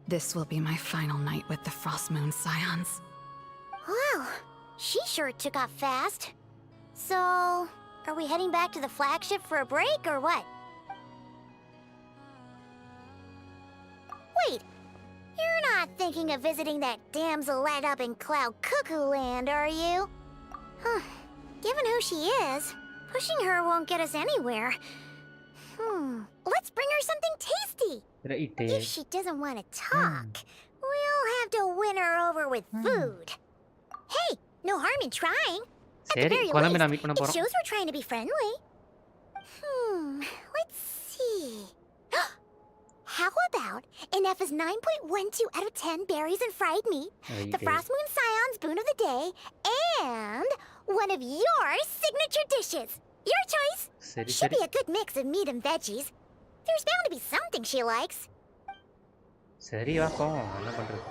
this will be my final night with the Frost Moon Scions. Wow, she sure took off fast. So, are we heading back to the flagship for a break or what? Wait, you're not thinking of visiting that damsel light up in Cloud Cuckoo Land, are you? Huh. Given who she is, pushing her won't get us anywhere. Let's bring her something tasty. If she doesn't want to talk, we'll have to win her over with food. Hey, no harm in trying. At the very least, it shows we're trying to be friendly. Let's see. How about an F's 9.12 out of 10 berries and fried meat, the Frost Moon Scion's boon of the day, and one of your signature dishes. Your choice. Should be a good mix of meat and veggies. There's bound to be something she likes. சரி வா போவோம் என்ன பண்றது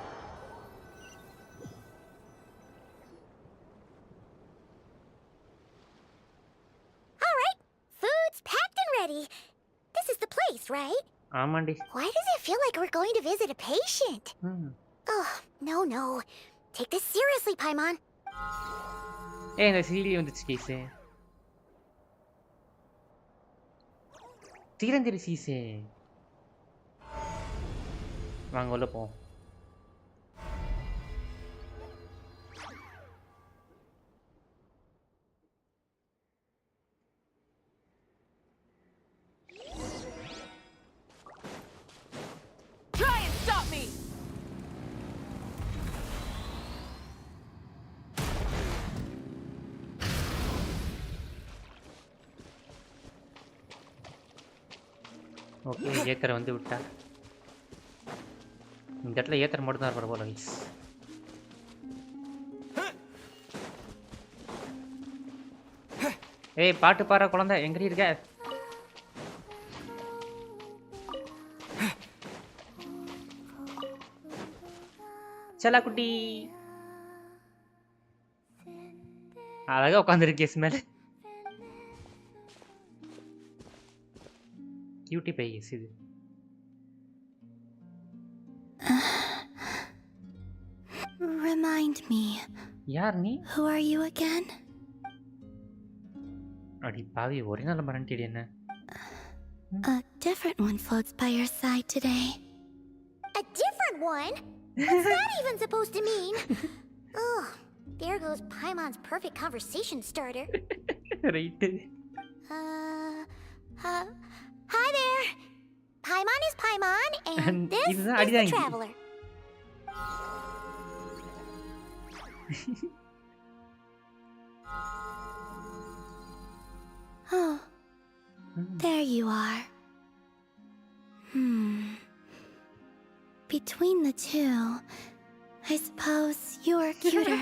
All right, food's packed and ready. This is the place, right? ஆமாண்டி Why does it feel like we're going to visit a patient? Oh, no. Take this seriously, Paimon. இந்த CD வந்துச்சு கேஸே தீரந்திரி சீசே வாங்க உள்ள போவோம் Try and stop me! Okay Ather வந்து விட்டா இந்த இடத்துல ஏத்தர் மட்டும் தான் இருப்பார் போல கைஸ் ஏய் பாட்டு பாடுற குழந்தை எங்கடி இருக்க சலா குட்டி அழகா உட்காந்துருக்கே smell Cutie pay is it? Remind me. Yaar nee? Who are you again? Adi pavi original marantidi enna? A different one floats by your side today. A different one? What's that even supposed to mean? Oh, there goes Paimon's perfect conversation starter. Right. Hi there! Paimon is Paimon, and this is the Traveler. Oh, there you are. Between the two, I suppose you are cuter.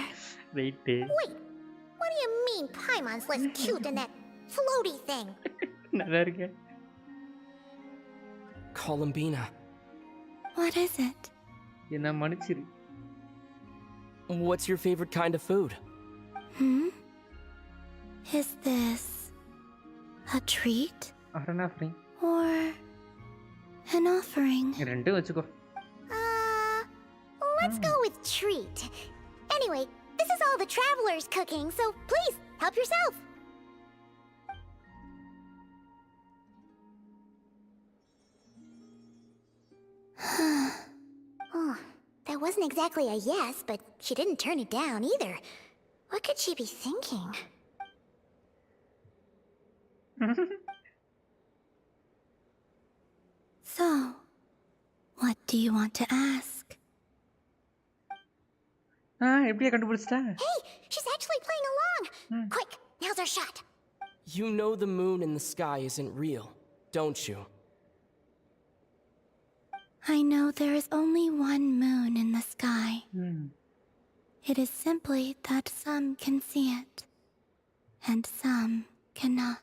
Wait, what do you mean Paimon's less cute than that floaty thing? Columbina. What is it? What's your favorite kind of food? Is this a treat? Or an offering? Let's go with treat. Anyway, this is all the Traveler's cooking, so please, help yourself. Oh, that wasn't exactly a yes, but she didn't turn it down either. What could she be thinking? So, what do you want to ask? Hey, she's actually playing along. Quick, now's mouths are shut. You know the moon in the sky isn't real, don't you? I know there is only one moon in the sky. It is simply that some can see it, and some cannot.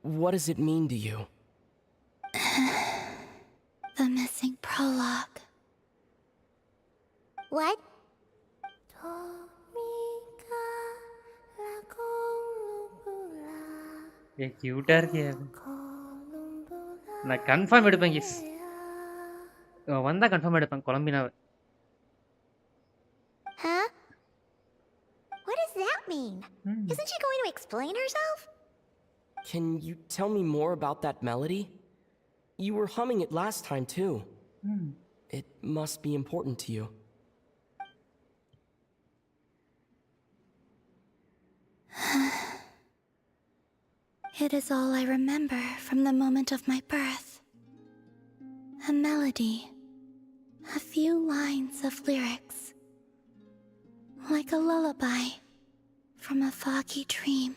What does it mean to you? The missing prologue. What? Cute இருக்கே அது. நான் confirm எடுப்பேன் kiss. வந்தா confirm எடுப்பேன் கொலம்பினாவை. Huh? What does that mean? Isn't she going to explain herself? Can you tell me more about that melody? You were humming it last time too. It must be important to you. It is all I remember from the moment of my birth. A melody. A few lines of lyrics. Like a lullaby from a foggy dream.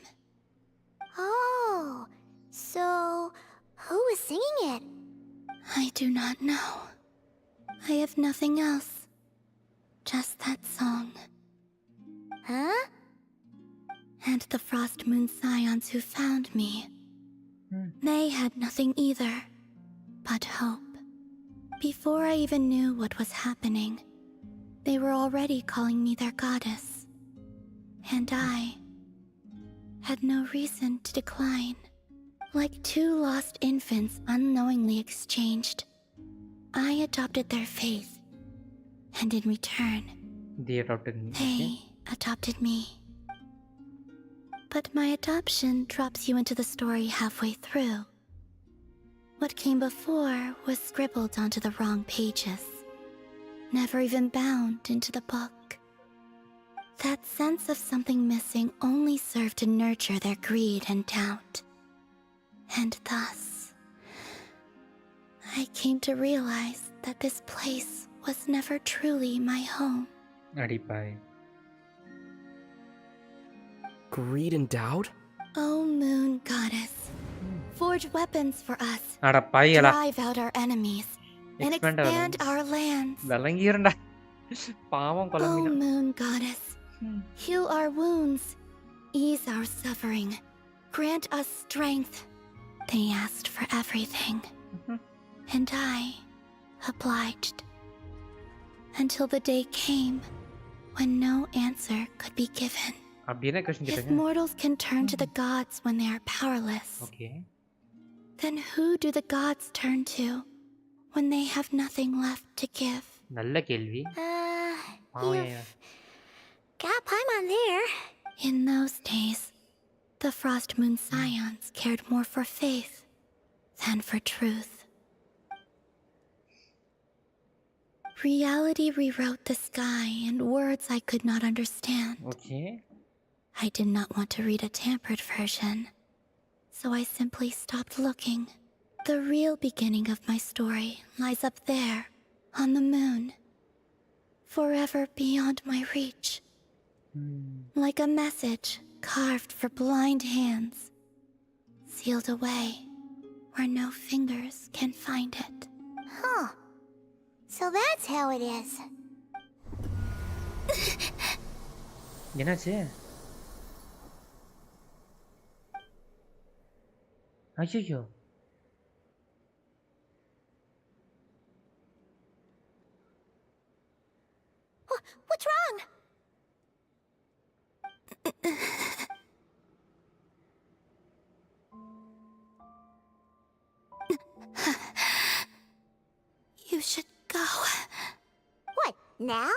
Oh, so who was singing it? I do not know. I have nothing else. Just that song. Huh? And the Frost Moon Scions who found me. They had nothing either, but hope. Before I even knew what was happening, they were already calling me their goddess. And I had no reason to decline. Like two lost infants unknowingly exchanged, I adopted their faith. And in return, They adopted me. they adopted me. But my adoption drops you into the story halfway through. What came before was scribbled onto the wrong pages, never even bound into the book. That sense of something missing only served to nurture their greed and doubt. And thus, I came to realize that this place was never truly my home. அடிப்பாய். Greed and doubt? Oh, moon goddess, forge weapons for us, அட பையலா. drive out our enemies, and Expand expand our lands. விளங்கிருண்டா. பாவம் Oh, கொலம்பினா. moon goddess, heal our wounds, ease our suffering, grant us strength. They asked for everything, and I obliged. Until the day came when no answer could be given. அப்படி என்ன question If கேட்டீங்க? mortals can turn to the gods when they are powerless, Okay. then who do the gods turn to when they have nothing left to give? நல்ல கேள்வி. You've got Paimon there. In those days, the Frost Moon Scions cared more for faith than for truth. Reality rewrote the sky in words I could not understand. Okay. I did not want to read a tampered version, so I simply stopped looking. The real beginning of my story lies up there, on the moon, forever beyond my reach. Like a message carved for blind hands, sealed away where no fingers can find it. Huh. So that's how it is. என்னாச்சு? ஐயோ. What's wrong? You should go. What, now?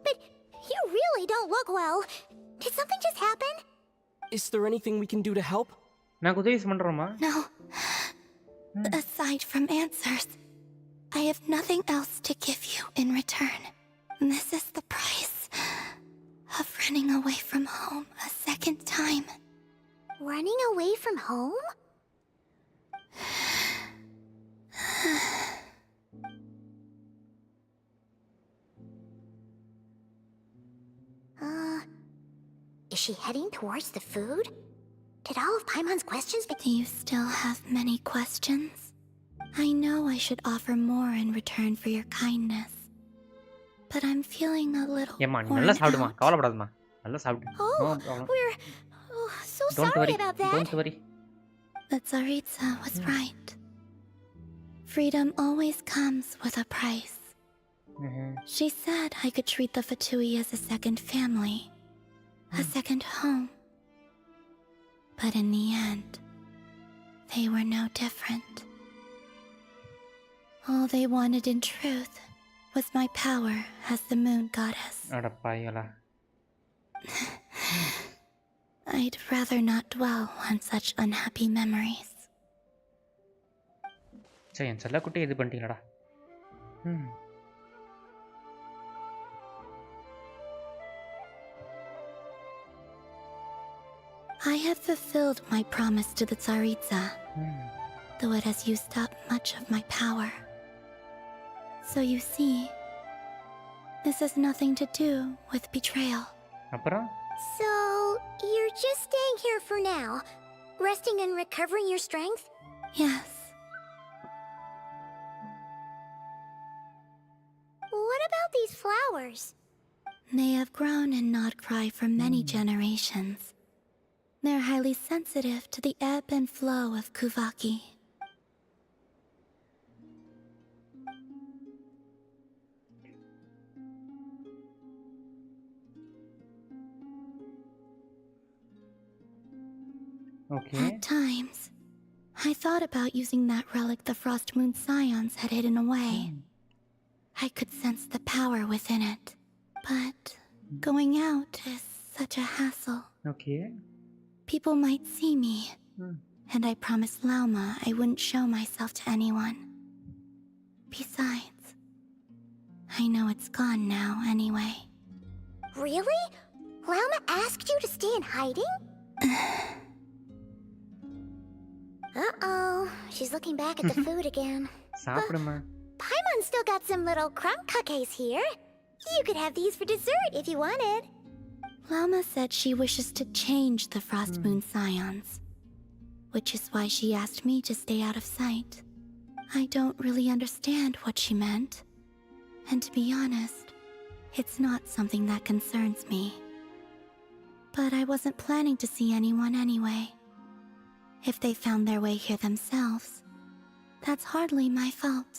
But you really don't look well. Did something just happen? Is there anything we can do to help? நான் உதவி பண்றோமா? No. Aside from answers, I have nothing else to give you in return. This is the price of running away from home a second time. Running away from home? Is she heading towards the food? Did all of Paimon's questions Do you still have many questions? I know I should offer more in return for your kindness. But I'm feeling a little ஏம்மா நீ worn நல்லா சாப்பிடுமா out. கவலைப்படாதம்மா நல்லா சாப்பிடு Oh, no problem we're so don't sorry worry about that. Don't worry But Tsaritsa was right. Freedom always comes with a price. She said I could treat the Fatui as a second family, a second home. But in the end, they were no different. All they wanted in truth was my power as the moon goddess. அட பாயலா I'd rather not dwell on such unhappy memories. சே என் செல்லக்குட்டி இது பண்ணிட்டீங்களாடா I have fulfilled my promise to the Tsaritsa, though it has used up much of my power. So you see, this has nothing to do with betrayal. அப்புறம் So, you're just staying here for now, resting and recovering your strength? Yes. What about these flowers? They have grown in Nodcry for many generations. They're highly sensitive to the ebb and flow of Kuvaki. Okay. At times, I thought about using that relic the Frost Moon Scions had hidden away. I could sense the power within it, but going out is such a hassle. Okay. People might see me, and I promised Lauma I wouldn't show myself to anyone. Besides, I know it's gone now anyway. Really? Lauma asked you to stay in hiding? Uh-oh, she's looking back at the food again. சாப்பிடுமா Paimon's still got some little crumb cookies here. You could have these for dessert if you wanted. Lauma said she wishes to change the Frost Moon Scions, which is why she asked me to stay out of sight. I don't really understand what she meant, and to be honest, it's not something that concerns me. But I wasn't planning to see anyone anyway. If they found their way here themselves, that's hardly my fault.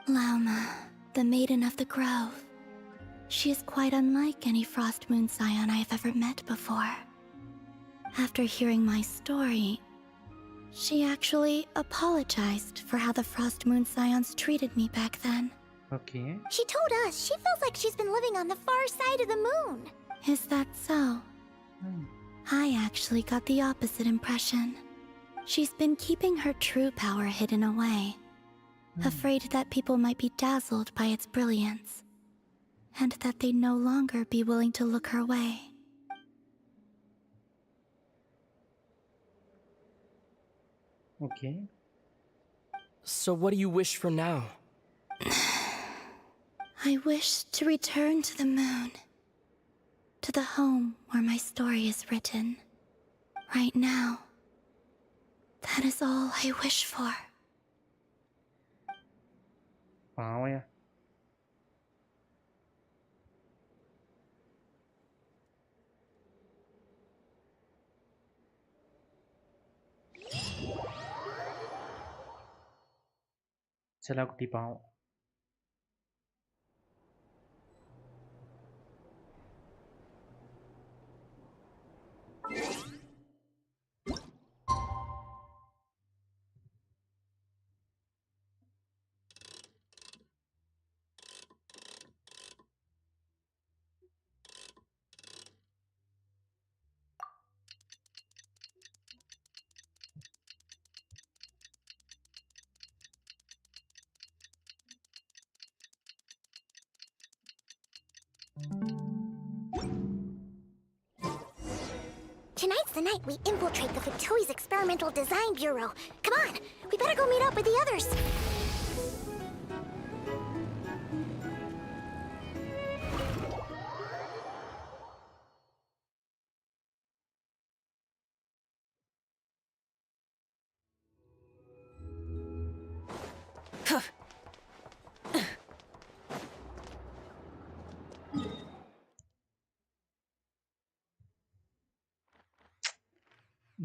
Lauma, the Maiden of the Grove. She is quite unlike any Frost Moon Scion I have ever met before. After hearing my story, she actually apologized for how the Frost Moon Scions treated me back then. Okay. She told us she feels like she's been living on the far side of the moon. Is that so? I actually got the opposite impression. She's been keeping her true power hidden away, afraid that people might be dazzled by its brilliance, and that they'd no longer be willing to look her way. Okay. So what do you wish for now? I wish to return to the moon, to the home where my story is written. Right now, that is all I wish for. பாவம்யா செல்லக்குட்டி பாவம் Tonight's the night we infiltrate the Fatui's Experimental Design Bureau. Come on, we better go meet up with the others.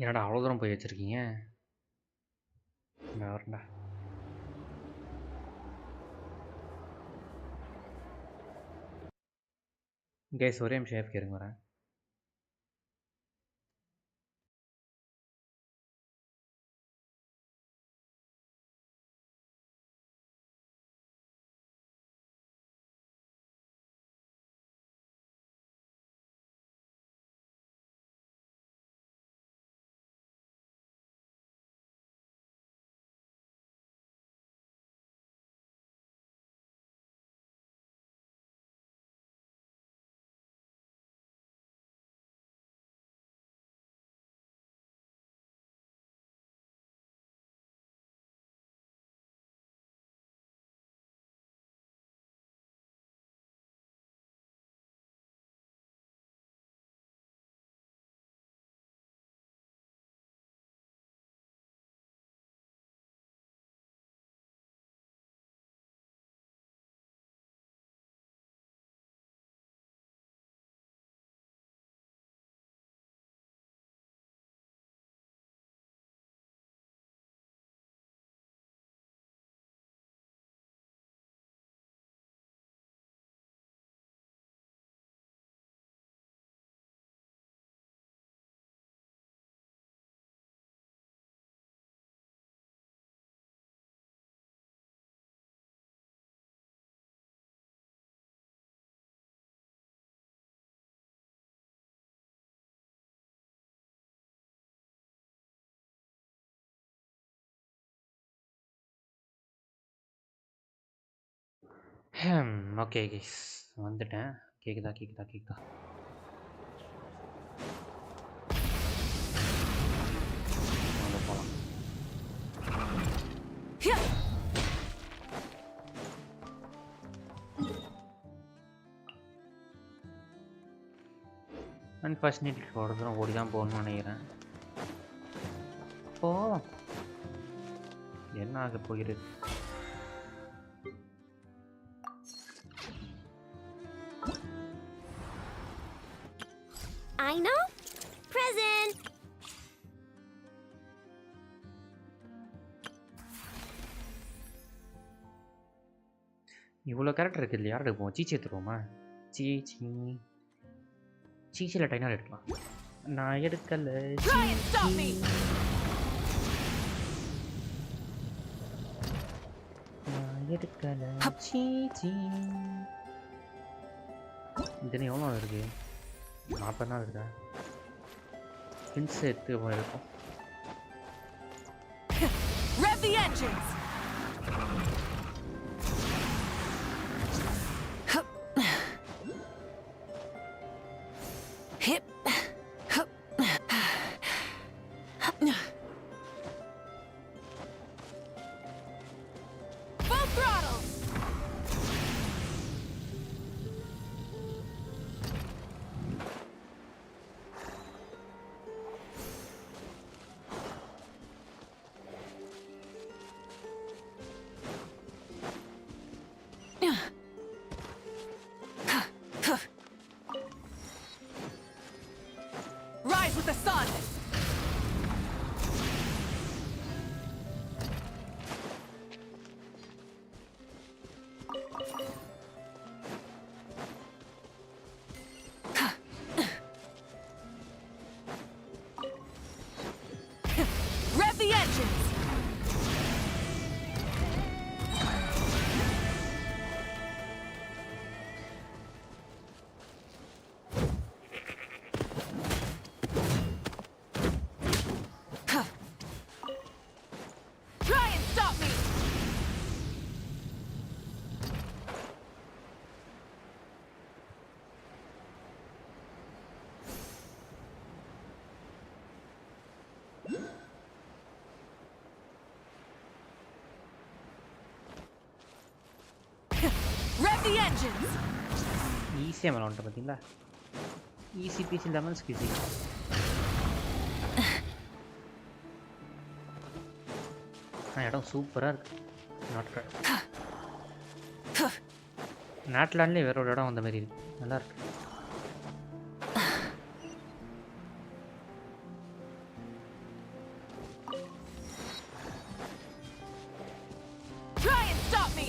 என்னடா அவ்வளோ தூரம் போய் வச்சிருக்கீங்க? நான் வரேன்டா. Guys ஒரே நிமிஷம் AFK இருங்க வரேன். ஓகே கைஸ் வந்துட்டேன். கேக்குதா? வாங்க போலாம். அன்ஃபார்ச்சுனேட்லி ஒரு தூரம் ஓடி தான் போகணும்னு நினைக்கிறேன். போவோம். என்ன ஆக போகிறது? I know. Present. இவ்வளோ கேரக்டர் இருக்குது இல்லையா? யார் எடுப்போம்? சீச்சி எடுத்துருவோமா? சீச்சியில் டைனால் எடுக்கலாம். நான் எடுக்கல. சீச்சி இதுன்னு எவ்வளோ நாள் இருக்கு? 40 நாள் இருக்கா? ஹின்ஸ் எடுத்து இருக்கும். Rev the engines! Hip. Full throttle! Rise with the sun! Rev the engines! Try and stop me! vengeance. ஈஸியாக மேலே வந்துட்டு பார்த்தீங்களா? Easy peasy lemon squeezy. இடம் சூப்பராக இருக்கு. நாட்லாண்ட்லேயே வேற ஒரு இடம் வந்த மாதிரி இருக்கு. நல்லா இருக்கு. Try and stop me.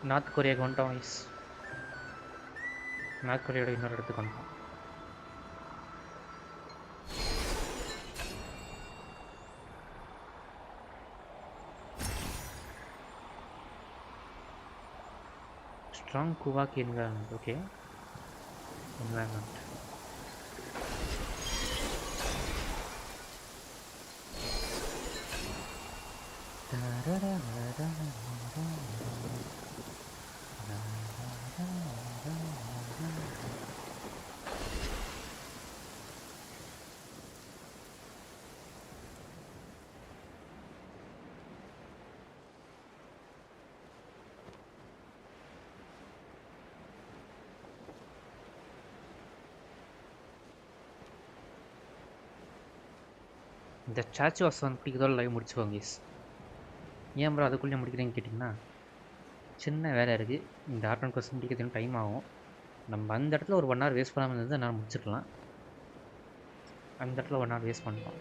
North கொரியாவுக்கு வந்துட்டோம் ஐஸ். நார்த் கொரியாவோட இன்னொரு இடத்துக்கு வந்துட்டோம். ஸ்ட்ராங் குவாக்கி என்விரான்மெண்ட். Okay, environment. இந்த சாச்சு வாசம் பிடிக்கிறதோட லைவ் முடிச்சுக்கோங்க கைஸ். ஏன் ப்ரோ அதுக்குள்ளே முடிக்கிறேன்னு கேட்டிங்கன்னா, சின்ன வேலை இருக்குது. இந்த ஆர்டன் கொஸ்டின் முடிக்கிறதுக்கு டைம் ஆகும். நம்ம அந்த இடத்துல ஒரு 1 hour வேஸ்ட் பண்ணாமல் இருந்தது நான் முடிச்சுக்கலாம். அந்த இடத்துல 1 hour வேஸ்ட் பண்ணிட்டோம்.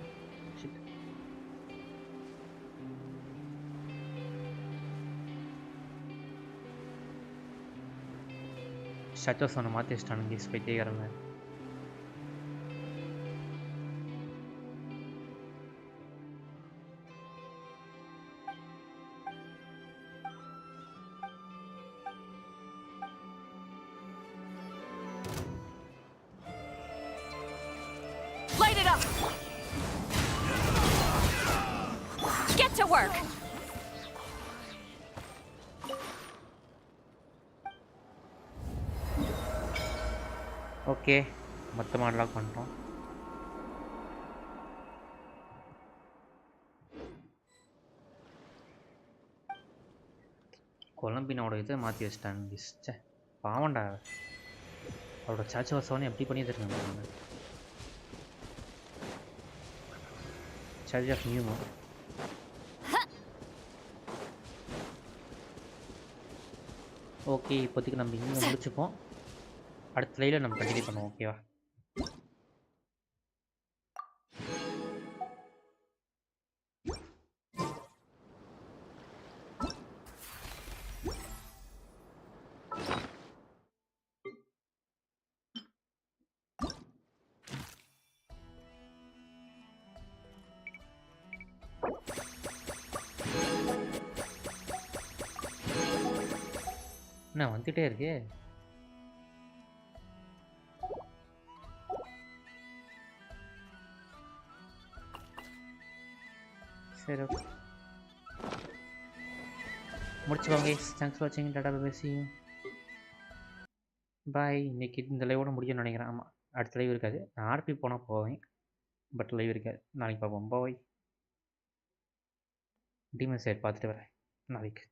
சாச்சு வாசம் மாற்றி வச்சிட்டானு கைஸ் பைத்தியக்காரங்க. Light it up. Get to work. Okay, மொத்தமாக அன்லாக் பண்ணிட்டோம். கொலம்பினோட இதை மாற்றி வச்சிட்டாங்க. சே பாவண்டா, அவரோட சாச்சு வாசவனே எப்படி பண்ணி தருங்க. Charge of pneumo. ஓகே, இப்போதைக்கு நம்ம இங்கே முடிச்சுப்போம். அடுத்த லைவில் நம்ம கண்டினியூ பண்ணுவோம். ஓகேவா? என்ன வந்துட்டே இருக்கு? சரி, ஓகே, முடிச்சுக்கோங்க. தேங்க்ஸ் ஃபார் வாட்சிங். டாடா பை பை. பாய். இன்னைக்கு இந்த லைவோட முடியும்னு நினைக்கிறேன். ஆமாம், அடுத்த லைவ் இருக்காது. நான் ஆர்பி போனால் போவேன், பட் லைவ் இருக்காது. நாளைக்கு பார்ப்போம். பாய். டீமன் சைட் பார்த்துட்டு வரேன் நாளைக்கு.